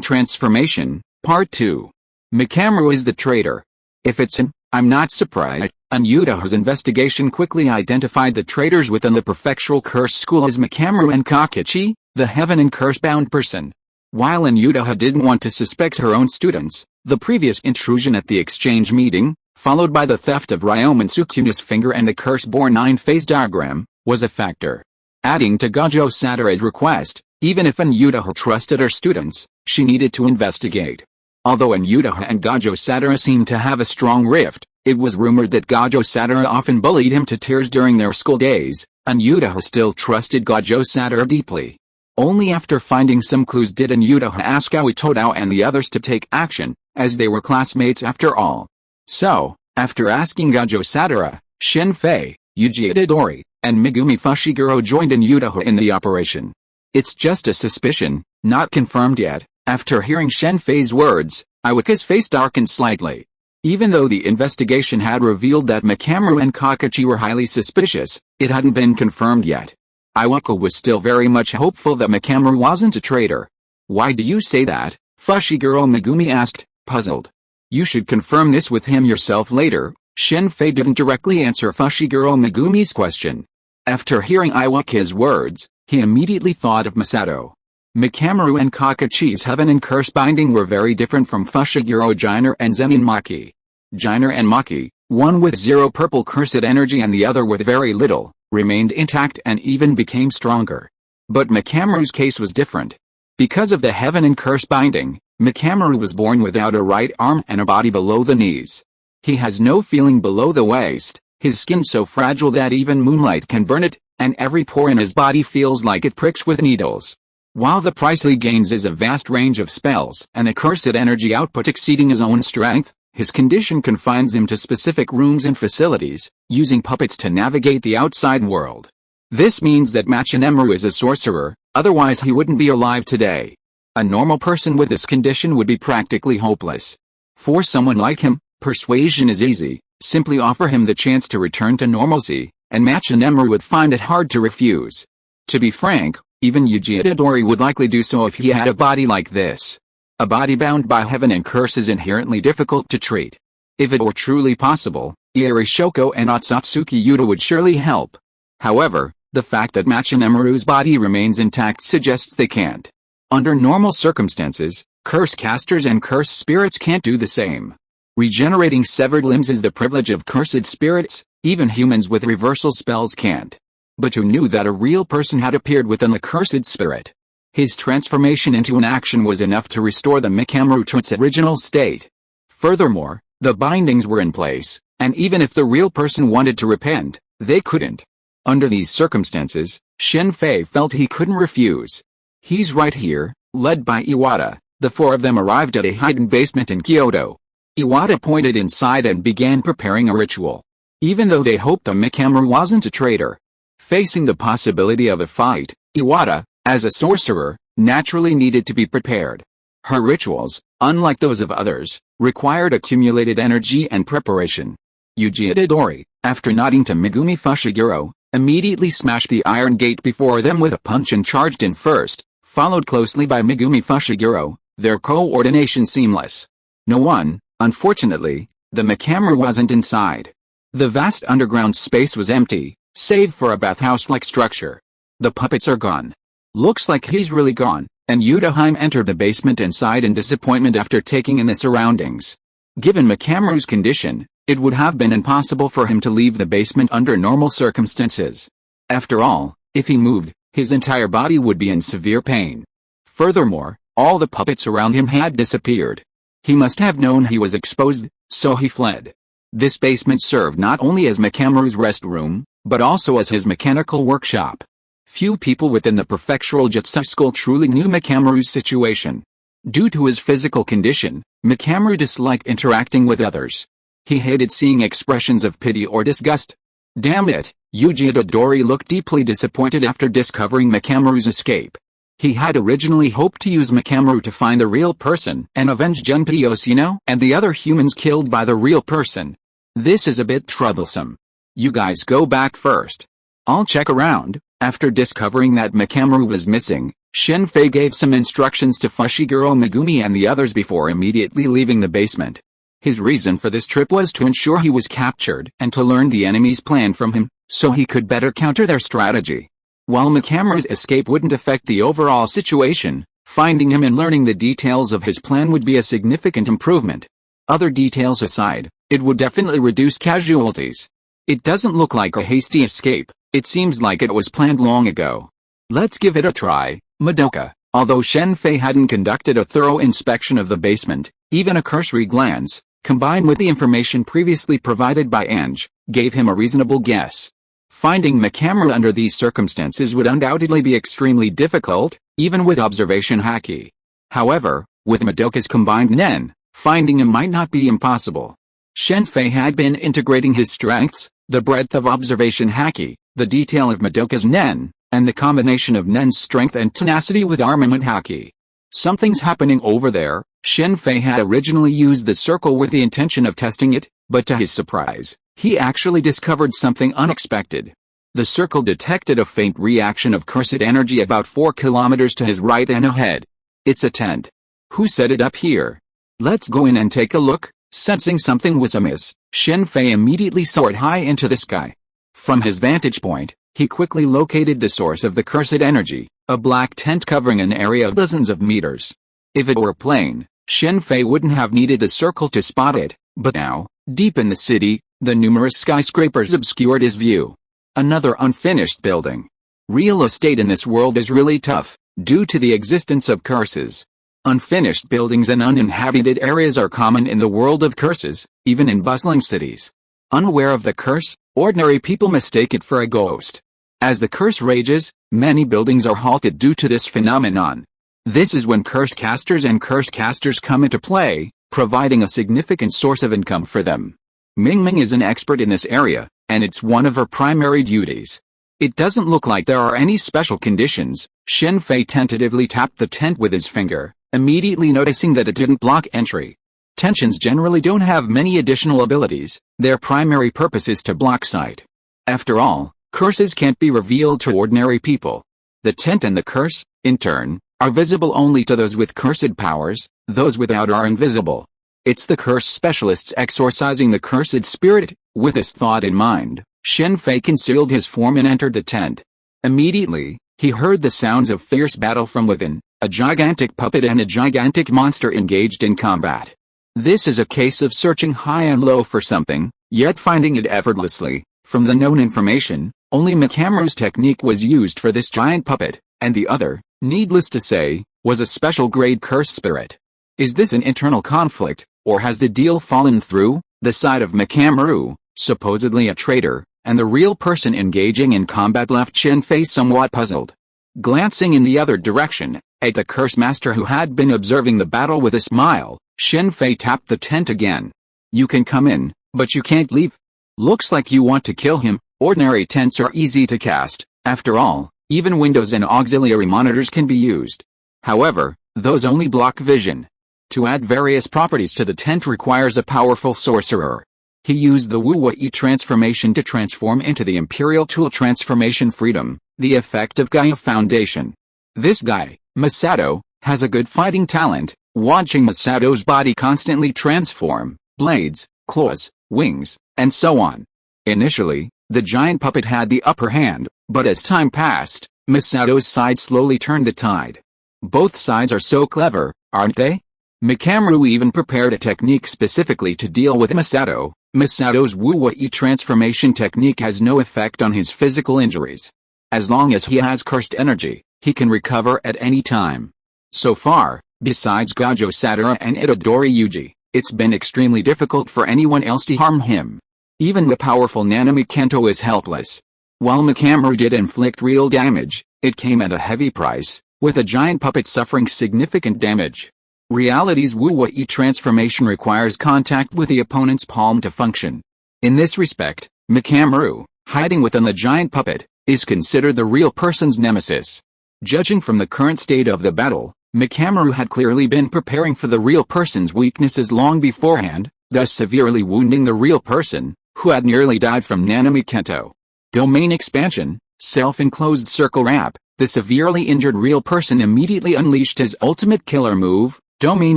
Transformation, Part 2. Makamaru is the traitor. If it's him, I'm not surprised. Yuda's investigation quickly identified the traitors within the prefectural curse school as Makamaru and Kakichi, the heaven and curse-bound person. While Yuda didn't want to suspect her own students, the previous intrusion at the exchange meeting, followed by the theft of Ryomen Sukuna's finger and the curse-born 9-phase diagram, was a factor. Adding to Gojo Sadara's request, even if Yuda trusted her students, she needed to investigate. Although Yuda and Gojo Sadara seemed to have a strong rift, it was rumored that Gojo Sadara often bullied him to tears during their school days, Yuda still trusted Gojo Sadara deeply. Only after finding some clues did Yuda ask Aoi Todao and the others to take action, as they were classmates after all. So, after asking Gojo Sadara, Shen Fei, Yuji Itadori, and Megumi Fushiguro joined Yuda in the operation. It's just a suspicion, not confirmed yet. After hearing Shen Fei's words, Iwaka's face darkened slightly. Even though the investigation had revealed that Makamaru and Kakichi were highly suspicious, it hadn't been confirmed yet. Iwaka was still very much hopeful that Makamaru wasn't a traitor. Why do you say that? Fushiguro Megumi asked, puzzled. You should confirm this with him yourself later. Shen Fei didn't directly answer Fushiguro Megumi's question. After hearing Iwaka's words, he immediately thought of Masato. Makamaru and Kakichi's heaven and curse binding were very different from Fushiguro Jiner and Zenin Maki. Jiner and Maki, one with 0 purple cursed energy and the other with very little, remained intact and even became stronger. But Makamaru's case was different. Because of the heaven and curse binding, Makamaru was born without a right arm and a body below the knees. He has no feeling below the waist, his skin so fragile that even moonlight can burn it, and every pore in his body feels like it pricks with needles. While the price he gains is a vast range of spells and a cursed energy output exceeding his own strength, his condition confines him to specific rooms and facilities, using puppets to navigate the outside world. This means that Machinemeru is a sorcerer, otherwise he wouldn't be alive today. A normal person with this condition would be practically hopeless. For someone like him, persuasion is easy, simply offer him the chance to return to normalcy, and Machinemeru would find it hard to refuse. To be frank, even Yuji Itadori would likely do so if he had a body like this. A body bound by heaven and curse is inherently difficult to treat. If it were truly possible, Ieri Shoko and Otsutsuki Yuta would surely help. However, the fact that Machinemeru's body remains intact suggests they can't. Under normal circumstances, curse casters and curse spirits can't do the same. Regenerating severed limbs is the privilege of cursed spirits, even humans with reversal spells can't. But who knew that a real person had appeared within the cursed spirit? His transformation into an action was enough to restore the Makamaru to its original state. Furthermore, the bindings were in place, and even if the real person wanted to repent, they couldn't. Under these circumstances, Shen Fei felt he couldn't refuse. He's right here. Led by Iwata, the 4 of them arrived at a hidden basement in Kyoto. Iwata pointed inside and began preparing a ritual. Even though they hoped the Makamaru wasn't a traitor. Facing the possibility of a fight, Iwata, as a sorcerer, naturally needed to be prepared. Her rituals, unlike those of others, required accumulated energy and preparation. Yuji Itadori, after nodding to Megumi Fushiguro, immediately smashed the iron gate before them with a punch and charged in first, followed closely by Megumi Fushiguro, their coordination seamless. No one, unfortunately, the Makamaru wasn't inside. The vast underground space was empty, save for a bathhouse-like structure. The puppets are gone. Looks like he's really gone, and Yudaheim entered the basement and sighed in disappointment after taking in the surroundings. Given Makamaru's condition, it would have been impossible for him to leave the basement under normal circumstances. After all, if he moved, his entire body would be in severe pain. Furthermore, all the puppets around him had disappeared. He must have known he was exposed, so he fled. This basement served not only as Mechamaru's rest room, but also as his mechanical workshop. Few people within the prefectural Jutsu school truly knew Mechamaru's situation. Due to his physical condition, Mechamaru disliked interacting with others. He hated seeing expressions of pity or disgust. Damn it, Yuji Itadori looked deeply disappointed after discovering Mechamaru's escape. He had originally hoped to use Mechamaru to find the real person and avenge Junpei Yoshino and the other humans killed by the real person. This is a bit troublesome. You guys go back first. I'll check around. After discovering that Mechamaru was missing, Shen Fei gave some instructions to Fushiguro Megumi and the others before immediately leaving the basement. His reason for this trip was to ensure he was captured and to learn the enemy's plan from him, so he could better counter their strategy. While Mechamaru's escape wouldn't affect the overall situation, finding him and learning the details of his plan would be a significant improvement. Other details aside, it would definitely reduce casualties. It doesn't look like a hasty escape, it seems like it was planned long ago. Let's give it a try, Madoka. Although Shen Fei hadn't conducted a thorough inspection of the basement, even a cursory glance, combined with the information previously provided by Ange, gave him a reasonable guess. Finding Mechamaru under these circumstances would undoubtedly be extremely difficult, even with observation haki. However, with Madoka's combined nen, finding him might not be impossible. Shen Fei had been integrating his strengths, the breadth of observation haki, the detail of Madoka's nen, and the combination of nen's strength and tenacity with armament haki. Something's happening over there. Shen Fei had originally used the circle with the intention of testing it, but to his surprise, he actually discovered something unexpected. The circle detected a faint reaction of cursed energy about 4 kilometers to his right and ahead. It's a tent. Who set it up here? Let's go in and take a look. Sensing something was amiss, Shen Fei immediately soared high into the sky. From his vantage point, he quickly located the source of the cursed energy, a black tent covering an area of dozens of meters. If it were plain, Shen Fei wouldn't have needed the circle to spot it, but now, deep in the city, the numerous skyscrapers obscured his view. Another unfinished building. Real estate in this world is really tough, due to the existence of curses. Unfinished buildings and uninhabited areas are common in the world of curses, even in bustling cities. Unaware of the curse, ordinary people mistake it for a ghost. As the curse rages, many buildings are halted due to this phenomenon. This is when curse casters and curse casters come into play, providing a significant source of income for them. Mingming is an expert in this area, and it's one of her primary duties. It doesn't look like there are any special conditions. Shen Fei tentatively tapped the tent with his finger, immediately noticing that it didn't block entry. Tensions generally don't have many additional abilities, their primary purpose is to block sight. After all, curses can't be revealed to ordinary people. The tent and the curse, in turn, are visible only to those with cursed powers, those without are invisible. It's the curse specialists exorcising the cursed spirit. With this thought in mind, Shen Fei concealed his form and entered the tent. Immediately, he heard the sounds of fierce battle from within, a gigantic puppet and a gigantic monster engaged in combat. This is a case of searching high and low for something, yet finding it effortlessly. From the known information, only Mechamaru's technique was used for this giant puppet, and the other, needless to say, was a special grade curse spirit. Is this an internal conflict, or has the deal fallen through? The side of Mechamaru, supposedly a traitor, and the real person engaging in combat left Shen Fei somewhat puzzled. Glancing in the other direction, at the curse master who had been observing the battle with a smile, Shen Fei tapped the tent again. You can come in, but you can't leave. Looks like you want to kill him. Ordinary tents are easy to cast, after all, even windows and auxiliary monitors can be used. However, those only block vision. To add various properties to the tent requires a powerful sorcerer. He used the Wu-Wei transformation to transform into the Imperial Tool Transformation Freedom, the effective Gaia Foundation. This guy, Masato, has a good fighting talent. Watching Masato's body constantly transform, blades, claws, wings, and so on. Initially, the giant puppet had the upper hand, but as time passed, Masato's side slowly turned the tide. Both sides are so clever, aren't they? Mechamaru even prepared a technique specifically to deal with Masato, Misato's Wu-Wei transformation technique has no effect on his physical injuries. As long as he has cursed energy, he can recover at any time. So far, besides Gojo Satoru and Itadori Yuji, it's been extremely difficult for anyone else to harm him. Even the powerful Nanami Kento is helpless. While Mechamaru did inflict real damage, it came at a heavy price, with a giant puppet suffering significant damage. Reality's Wu-Wei transformation requires contact with the opponent's palm to function. In this respect, Mechamaru, hiding within the giant puppet, is considered the real person's nemesis. Judging from the current state of the battle, Mechamaru had clearly been preparing for the real person's weaknesses long beforehand, thus severely wounding the real person, who had nearly died from Nanami Kento. Domain expansion, self-enclosed circle wrap. The severely injured real person immediately unleashed his ultimate killer move, domain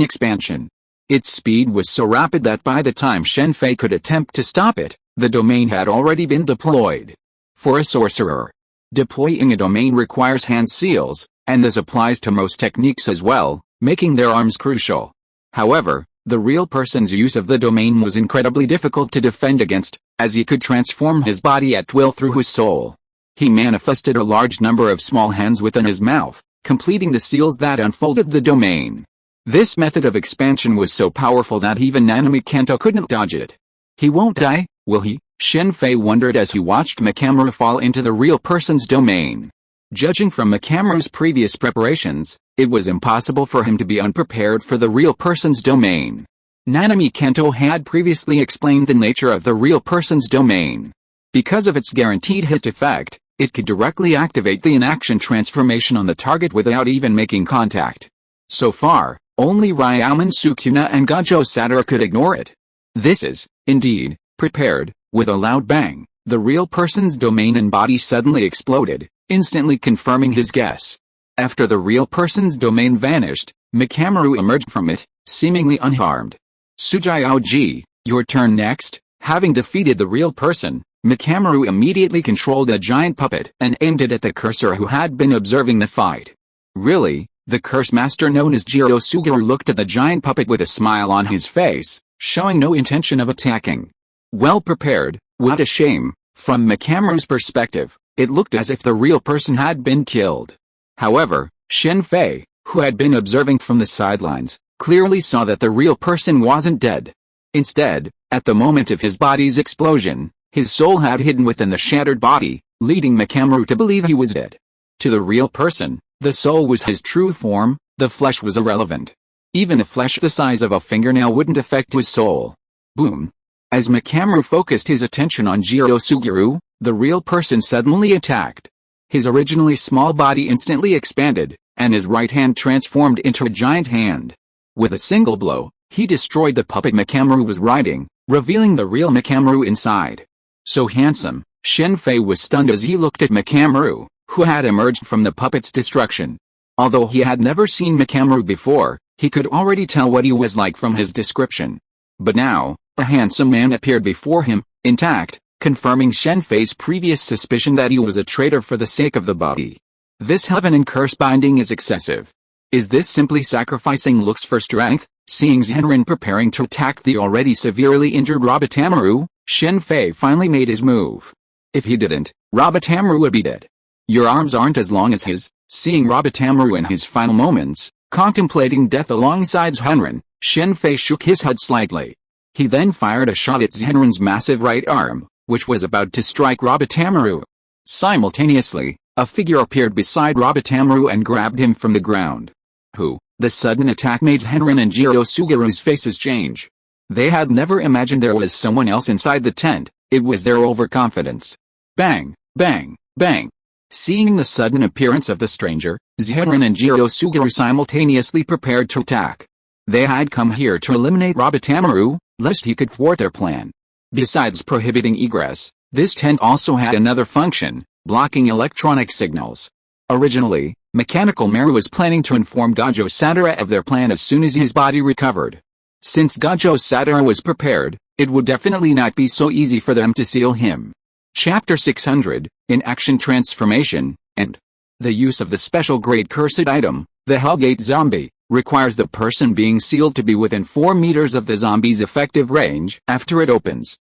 expansion. Its speed was so rapid that by the time Shen Fei could attempt to stop it, the domain had already been deployed. For a sorcerer, deploying a domain requires hand seals, and this applies to most techniques as well, making their arms crucial. However, the real person's use of the domain was incredibly difficult to defend against, as he could transform his body at will through his soul. He manifested a large number of small hands within his mouth, completing the seals that unfolded the domain. This method of expansion was so powerful that even Nanami Kento couldn't dodge it. He won't die, will he? Shen Fei wondered as he watched Mechamaru fall into the real person's domain. Judging from Mechamaru's previous preparations, it was impossible for him to be unprepared for the real person's domain. Nanami Kento had previously explained the nature of the real person's domain. Because of its guaranteed hit effect, it could directly activate the inaction transformation on the target without even making contact. So far, only Ryaman Sukuna and Gojo Satoru could ignore it. This is, indeed, prepared. With a loud bang, the real person's domain and body suddenly exploded, instantly confirming his guess. After the real person's domain vanished, Mechamaru emerged from it, seemingly unharmed. Tsujiaoji, your turn next. Having defeated the real person, Mechamaru immediately controlled a giant puppet and aimed it at the cursor who had been observing the fight. Really? The curse master known as Jiro Suguru looked at the giant puppet with a smile on his face, showing no intention of attacking. Well prepared, what a shame. From Mechamaru's perspective, it looked as if the real person had been killed. However, Shen Fei, who had been observing from the sidelines, clearly saw that the real person wasn't dead. Instead, at the moment of his body's explosion, his soul had hidden within the shattered body, leading Mechamaru to believe he was dead. To the real person, the soul was his true form, the flesh was irrelevant. Even a flesh the size of a fingernail wouldn't affect his soul. Boom. As Mechamaru focused his attention on Jiro Suguru, the real person suddenly attacked. His originally small body instantly expanded, and his right hand transformed into a giant hand. With a single blow, he destroyed the puppet Mechamaru was riding, revealing the real Mechamaru inside. So handsome, Shen Fei was stunned as he looked at Mechamaru, who had emerged from the puppet's destruction. Although he had never seen Mechamaru before, he could already tell what he was like from his description. But now, a handsome man appeared before him, intact, confirming Shen Fei's previous suspicion that he was a traitor for the sake of the body. This heaven and curse binding is excessive. Is this simply sacrificing looks for strength? Seeing Zenrin preparing to attack the already severely injured Rabatamaru, Shen Fei finally made his move. If he didn't, Rabatamaru would be dead. Your arms aren't as long as his. Seeing Rabatamaru in his final moments, contemplating death alongside Zenrin, Shen Fei shook his head slightly. He then fired a shot at Zenrin's massive right arm, which was about to strike Rabatamaru. Simultaneously, a figure appeared beside Rabatamaru and grabbed him from the ground. Who? The sudden attack made Zenrin and Jiro Suguru's faces change. They had never imagined there was someone else inside the tent. It was their overconfidence. Bang, bang, bang. Seeing the sudden appearance of the stranger, Zenrin and Jiro Suguru simultaneously prepared to attack. They had come here to eliminate Rabatamaru, lest he could thwart their plan. Besides prohibiting egress, this tent also had another function, blocking electronic signals. Originally, Mechanical Mare was planning to inform Gojo Satoru of their plan as soon as his body recovered. Since Gojo Satoru was prepared, it would definitely not be so easy for them to seal him. Chapter 600, In Action Transformation, and the use of the special grade cursed item, the Hellgate Zombie, requires the person being sealed to be within 4 meters of the zombie's effective range after it opens.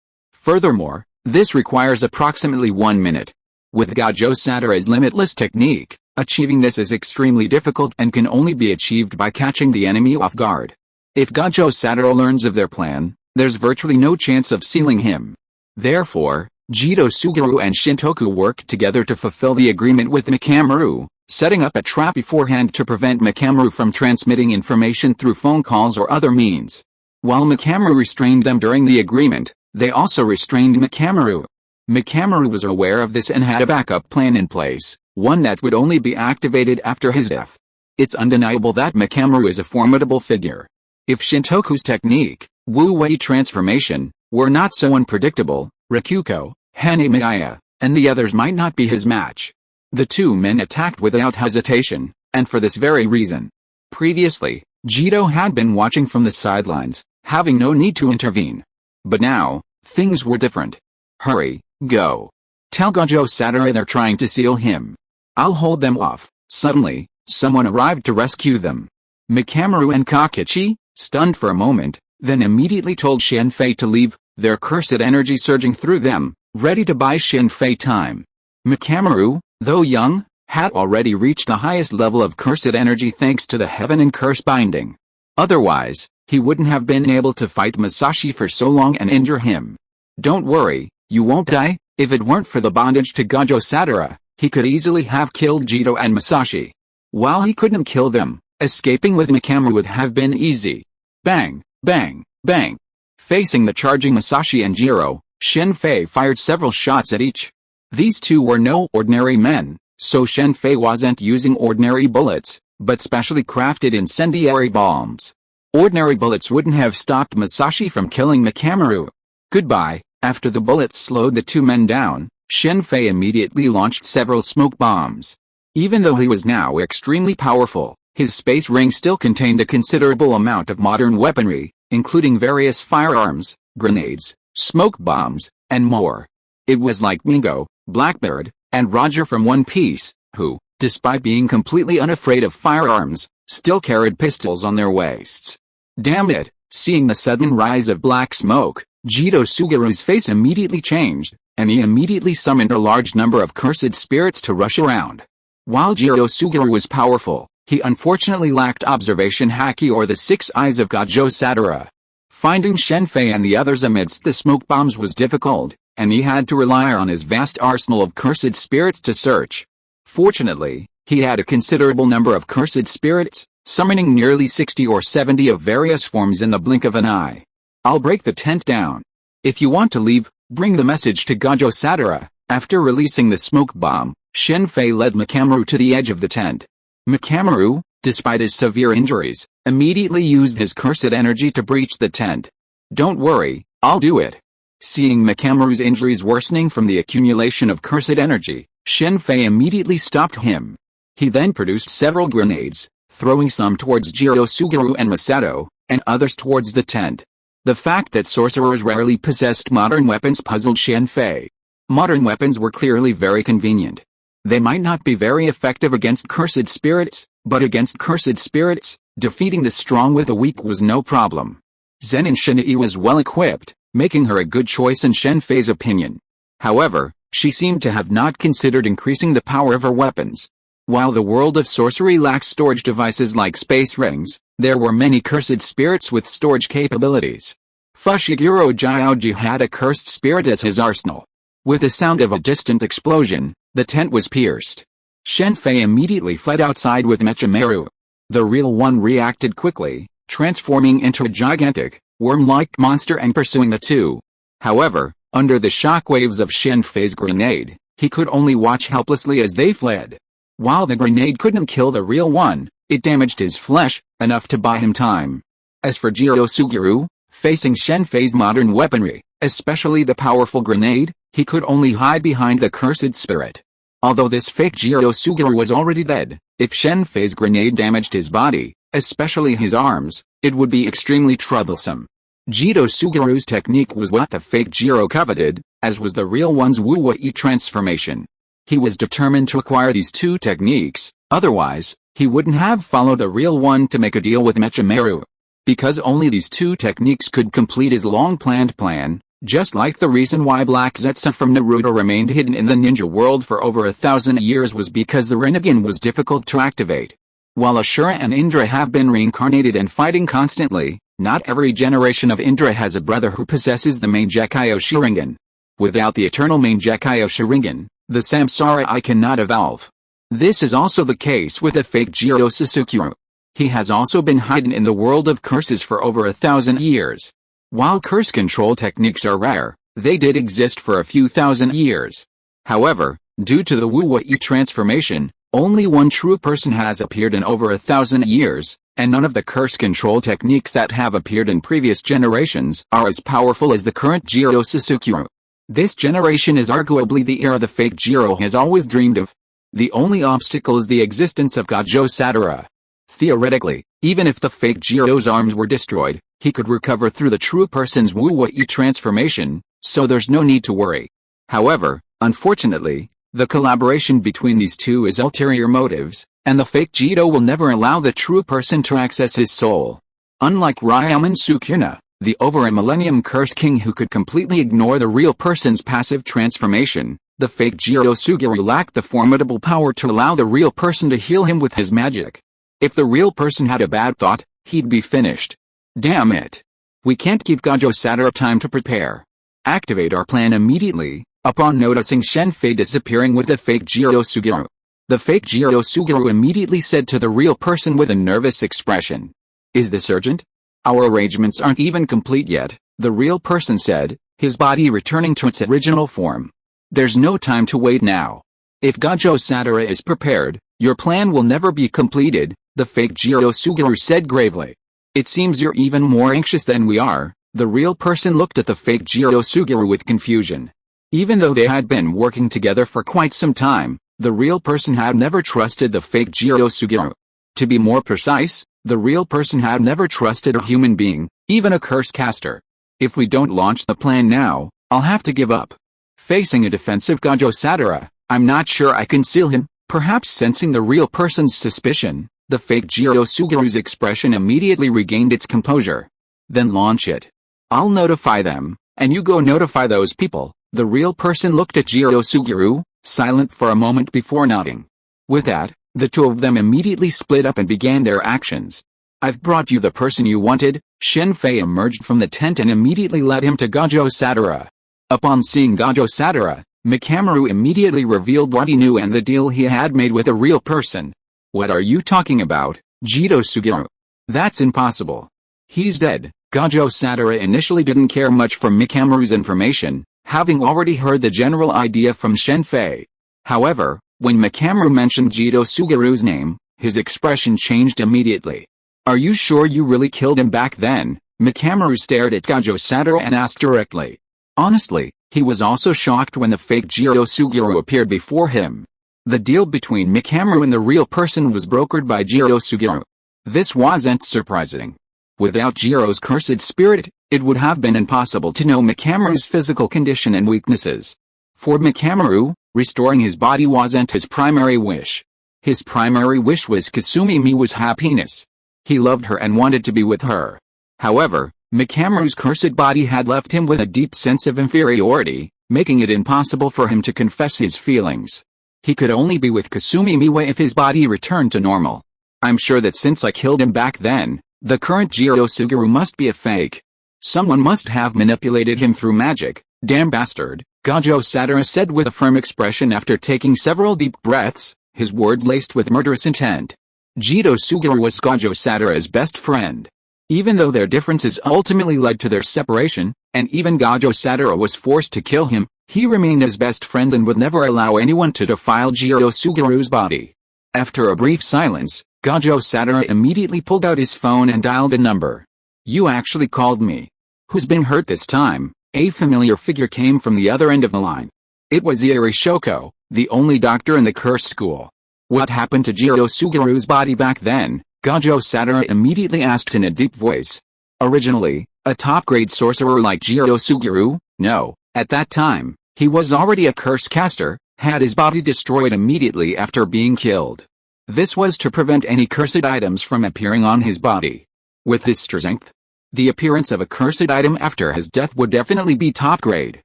Furthermore, this requires approximately 1 minute. With Gajo Satura's limitless technique, achieving this is extremely difficult and can only be achieved by catching the enemy off guard. If Gajo Satura learns of their plan, there's virtually no chance of sealing him. Therefore, Jito Suguru and Shintoku work together to fulfill the agreement with Mikamaru, setting up a trap beforehand to prevent Mikamaru from transmitting information through phone calls or other means. While Mikamaru restrained them during the agreement, they also restrained Mikamaru. Mikamaru was aware of this and had a backup plan in place, one that would only be activated after his death. It's undeniable that Mikamaru is a formidable figure. If Shintoku's technique, Wu-Wei transformation, were not so unpredictable, Rakuko, Hanemiya, and the others might not be his match. The two men attacked without hesitation, and for this very reason. Previously, Jito had been watching from the sidelines, having no need to intervene. But now, things were different. Hurry, go. Tell Gajo Satura they're trying to seal him. I'll hold them off. Suddenly, someone arrived to rescue them. Mikamaru and Kakichi, stunned for a moment, then immediately told Shen Fei to leave, their cursed energy surging through them, ready to buy Shen Fei time. Mikamaru, though young, had already reached the highest level of cursed energy thanks to the heaven and curse binding. Otherwise, he wouldn't have been able to fight Masashi for so long and injure him. Don't worry, you won't die. If it weren't for the bondage to Gajo Satura, he could easily have killed Jito and Masashi. While he couldn't kill them, escaping with Mikamaru would have been easy. Bang, bang, bang. Facing the charging Masashi and Jiro, Shen Fei fired several shots at each. These two were no ordinary men, so Shen Fei wasn't using ordinary bullets, but specially crafted incendiary bombs. Ordinary bullets wouldn't have stopped Masashi from killing Mikamaru. Goodbye. After the bullets slowed the two men down, Shen Fei immediately launched several smoke bombs. Even though he was now extremely powerful, his space ring still contained a considerable amount of modern weaponry, including various firearms, grenades, smoke bombs, and more. It was like Mingo, Blackbeard, and Roger from One Piece, who, despite being completely unafraid of firearms, still carried pistols on their waists. Damn it, seeing the sudden rise of black smoke, Jito Suguru's face immediately changed, and he immediately summoned a large number of cursed spirits to rush around. While Jito Suguru was powerful, he unfortunately lacked observation haki or the 6 eyes of Gajo Satura. Finding Shen Fei and the others amidst the smoke bombs was difficult, and he had to rely on his vast arsenal of cursed spirits to search. Fortunately, he had a considerable number of cursed spirits, summoning nearly 60 or 70 of various forms in the blink of an eye. I'll break the tent down. If you want to leave, bring the message to Gajo Satura. After releasing the smoke bomb, Shen Fei led Mikamaru to the edge of the tent. Mikamaru, despite his severe injuries, immediately used his cursed energy to breach the tent. Don't worry, I'll do it. Seeing Mikamaru's injuries worsening from the accumulation of cursed energy, Shen Fei immediately stopped him. He then produced several grenades, throwing some towards Jiro Suguru and Masato, and others towards the tent. The fact that sorcerers rarely possessed modern weapons puzzled Shen Fei. Modern weapons were clearly very convenient. They might not be very effective against cursed spirits, but against cursed spirits, defeating the strong with the weak was no problem. Zen and Shinai was well equipped, making her a good choice in Shen Fei's opinion. However, she seemed to have not considered increasing the power of her weapons. While the world of sorcery lacks storage devices like space rings, there were many cursed spirits with storage capabilities. Fushiguro Jiaoji had a cursed spirit as his arsenal. With the sound of a distant explosion, the tent was pierced. Shen Fei immediately fled outside with Mechimaru. The real one reacted quickly, transforming into a gigantic, worm-like monster and pursuing the two. However, under the shockwaves of Shen Fei's grenade, he could only watch helplessly as they fled. While the grenade couldn't kill the real one, it damaged his flesh, enough to buy him time. As for Jiro Suguru, facing Shen Fei's modern weaponry, especially the powerful grenade, he could only hide behind the cursed spirit. Although this fake Jiro Suguru was already dead, if Shen Fei's grenade damaged his body, especially his arms, it would be extremely troublesome. Jito Suguru's technique was what the fake Jiro coveted, as was the real one's Wu-Wei transformation. He was determined to acquire these two techniques, otherwise, he wouldn't have followed the real one to make a deal with Mechimaru. Because only these two techniques could complete his long-planned plan, Just like the reason why Black Zetsu from Naruto remained hidden in the ninja world for over 1,000 years was because the Rinnegan was difficult to activate. While Ashura and Indra have been reincarnated and fighting constantly, not every generation of Indra has a brother who possesses the Mangekyo Sharingan. Without the eternal Mangekyo Sharingan, the Samsara Eye cannot evolve. This is also the case with the fake Jiro Sasukiro. He has also been hidden in the world of curses for over 1,000 years. While curse control techniques are rare, they did exist for a few thousand years. However, due to the Wu-Wei transformation, only one true person has appeared in over 1,000 years, and none of the curse control techniques that have appeared in previous generations are as powerful as the current Jiro Sasukiro. This generation is arguably the era the fake Jiro has always dreamed of. The only obstacle is the existence of Gojo Satoru. Theoretically, even if the fake Jiro's arms were destroyed, he could recover through the true person's Wu-Wei transformation, so there's no need to worry. However, unfortunately, the collaboration between these two is ulterior motives, and the fake Jiro will never allow the true person to access his soul. Unlike Ryomen Sukuna, the over a millennium curse king who could completely ignore the real person's passive transformation, the fake Jiro Suguru lacked the formidable power to allow the real person to heal him with his magic. If the real person had a bad thought, he'd be finished. Damn it. We can't give Gojo Satoru time to prepare. Activate our plan immediately, upon noticing Shen Fei disappearing with the fake Jiro Suguru. The fake Jiro Suguru immediately said to the real person with a nervous expression. Is this urgent? Our arrangements aren't even complete yet, the real person said, his body returning to its original form. There's no time to wait now. If Gojo Satoru is prepared, your plan will never be completed, the fake Jiro Suguru said gravely. It seems you're even more anxious than we are. The real person looked at the fake Jiro Suguru with confusion. Even though they had been working together for quite some time, the real person had never trusted the fake Jiro Suguru. To be more precise, the real person had never trusted a human being, even a curse caster. If we don't launch the plan now, I'll have to give up. Facing a defensive Gojo Satoru, I'm not sure I can seal him. Perhaps sensing the real person's suspicion, the fake Jiro Suguru's expression immediately regained its composure. Then launch it. I'll notify them, and you go notify those people. The real person looked at Jiro Suguru, silent for a moment before nodding. With that, the two of them immediately split up and began their actions. I've brought you the person you wanted. Shen Fei emerged from the tent and immediately led him to Gojo Satoru. Upon seeing Gojo Satoru, Mikamaru immediately revealed what he knew and the deal he had made with a real person. What are you talking about, Jiro Suguru? That's impossible. He's dead. Gojo Satoru initially didn't care much for Mikamaru's information, having already heard the general idea from Shen Fei. However, when Mikamaru mentioned Jiro Suguru's name, his expression changed immediately. Are you sure you really killed him back then? Mikamaru stared at Gojo Satoru and asked directly. Honestly, he was also shocked when the fake Jiro Suguru appeared before him. The deal between Mikamaru and the real person was brokered by Jiro Suguru. This wasn't surprising. Without Jiro's cursed spirit, it would have been impossible to know Mikamaru's physical condition and weaknesses. For Mikamaru, restoring his body wasn't his primary wish. His primary wish was Kasumi Miwa's happiness. He loved her and wanted to be with her. However, Mikamaru's cursed body had left him with a deep sense of inferiority, making it impossible for him to confess his feelings. He could only be with Kasumi Miwa if his body returned to normal. I'm sure that since I killed him back then, the current Jiro Suguru must be a fake. Someone must have manipulated him through magic. Damn bastard, Gojo Satoru said with a firm expression after taking several deep breaths, his words laced with murderous intent. Jiro Suguru was Gojo Satoru's best friend. Even though their differences ultimately led to their separation, and even Gojo Satoru was forced to kill him, he remained his best friend and would never allow anyone to defile Jiro Suguru's body. After a brief silence, Gojo Satoru immediately pulled out his phone and dialed a number. You actually called me. Who's been hurt this time? A familiar figure came from the other end of the line. It was Iori Shoko, the only doctor in the curse school. What happened to Jiro Suguru's body back then? Gojo Satoru immediately asked in a deep voice. Originally, a top-grade sorcerer like Jiro Suguru? No, at that time, he was already a curse caster, had his body destroyed immediately after being killed. This was to prevent any cursed items from appearing on his body. With his strength, The appearance of a cursed item after his death would definitely be top grade.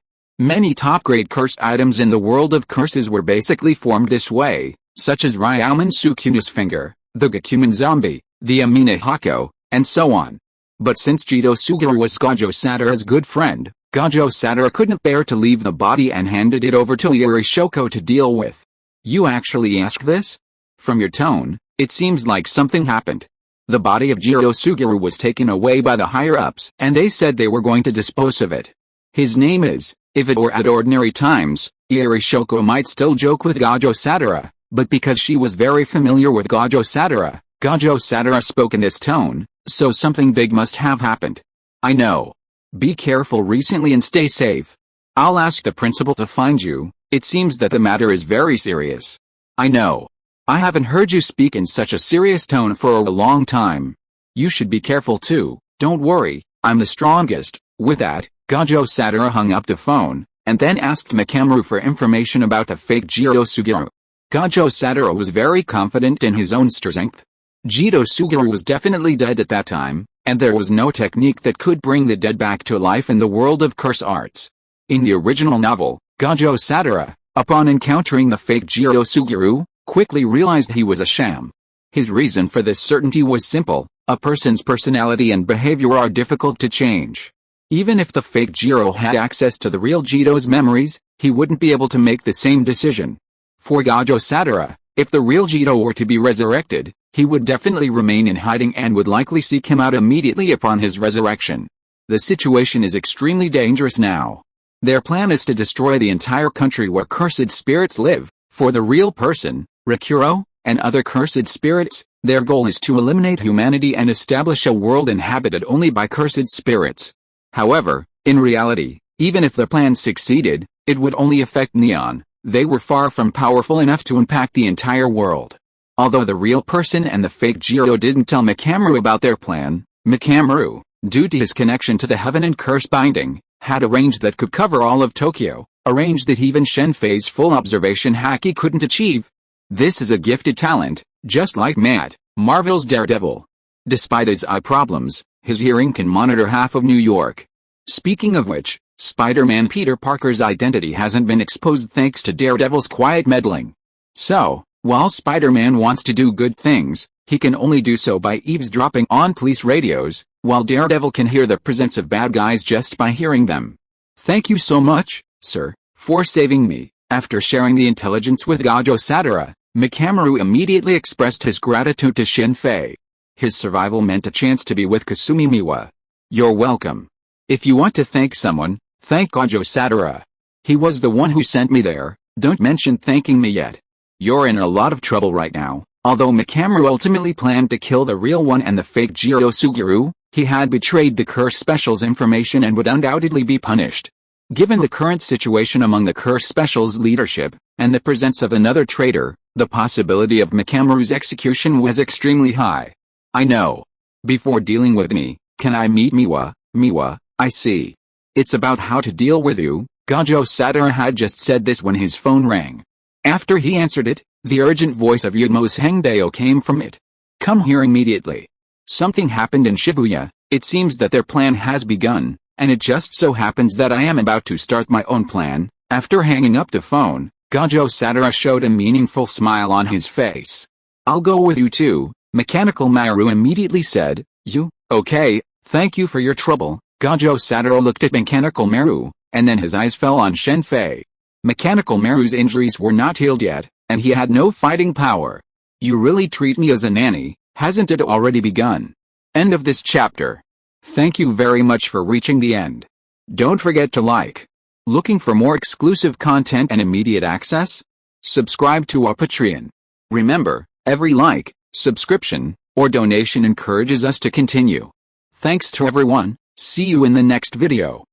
Many top-grade cursed items in the world of curses were basically formed this way, such as Ryaumen Sukuna's finger, the Gakumen zombie, the Amina Hako, and so on. But since Jito Suguru was Gojo Satoru's good friend, Gojo Satoru couldn't bear to leave the body and handed it over to Yuri Shoko to deal with. You actually ask this? From your tone, it seems like something happened. The body of Jiro Suguru was taken away by the higher-ups, and they said they were going to dispose of it. His name is, if it were at ordinary times, Yuri Shoko might still joke with Gojo Satoru, but because she was very familiar with Gojo Satoru spoke in this tone, so something big must have happened. I know. Be careful recently and stay safe. I'll ask the principal to find you. It seems that the matter is very serious. I know. I haven't heard you speak in such a serious tone for a long time. You should be careful too. Don't worry, I'm the strongest. With that, Gojo Satoru hung up the phone, and then asked Mikamaru for information about the fake Jiro Suguru. Gojo Satoru was very confident in his own strength. Jito Suguru was definitely dead at that time, and there was no technique that could bring the dead back to life in the world of curse arts. In the original novel, Gojo Satoru, upon encountering the fake Jiro Suguru, quickly realized he was a sham. His reason for this certainty was simple: a person's personality and behavior are difficult to change. Even if the fake Jiro had access to the real Jito's memories, he wouldn't be able to make the same decision. For Gojo Satoru, if the real Jito were to be resurrected, he would definitely remain in hiding and would likely seek him out immediately upon his resurrection. The situation is extremely dangerous now. Their plan is to destroy the entire country where cursed spirits live. For the real person, Rakuro, and other cursed spirits, their goal is to eliminate humanity and establish a world inhabited only by cursed spirits. However, in reality, even if the plan succeeded, it would only affect Neon. They were far from powerful enough to impact the entire world. Although the real person and the fake Jiro didn't tell Mikamaru about their plan, Mikamaru, due to his connection to the Heaven and Curse binding, had arranged that could cover all of Tokyo, arranged that even Shen Fei's full observation haki couldn't achieve. This is a gifted talent, just like Matt, Marvel's Daredevil. Despite his eye problems, his hearing can monitor half of New York. Speaking of which, Spider-Man Peter Parker's identity hasn't been exposed thanks to Daredevil's quiet meddling. So, while Spider-Man wants to do good things, he can only do so by eavesdropping on police radios, while Daredevil can hear the presence of bad guys just by hearing them. Thank you so much, sir, for saving me. After sharing the intelligence with Gojo Satoru, Mikamaru immediately expressed his gratitude to Shen Fei. His survival meant a chance to be with Kasumi Miwa. You're welcome. If you want to thank someone, thank Gojo Satoru. He was the one who sent me there. Don't mention thanking me yet. You're in a lot of trouble right now. Although Mikamaru ultimately planned to kill the real one and the fake Jiro Suguru, he had betrayed the Curse Special's information and would undoubtedly be punished. Given the current situation among the Curse Special's leadership, and the presence of another traitor, the possibility of Mikamaru's execution was extremely high. I know. Before dealing with me, can I meet Miwa? Miwa, I see. It's about how to deal with you. Gojo Satoru had just said this when his phone rang. After he answered it, the urgent voice of Yudmos Hengdeo came from it. Come here immediately. Something happened in Shibuya. It seems that their plan has begun, and it just so happens that I am about to start my own plan. After hanging up the phone, Gojo Satoru showed a meaningful smile on his face. I'll go with you too, Mechanical Maru immediately said. You? Okay, thank you for your trouble. Gojo Satoru looked at Mechanical Maru, and then his eyes fell on Shen Fei. Mechanical Maru's injuries were not healed yet, and he had no fighting power. You really treat me as a nanny, hasn't it already begun? End of this chapter. Thank you very much for reaching the end. Don't forget to like. Looking for more exclusive content and immediate access? Subscribe to our Patreon. Remember, every like, subscription, or donation encourages us to continue. Thanks to everyone, see you in the next video.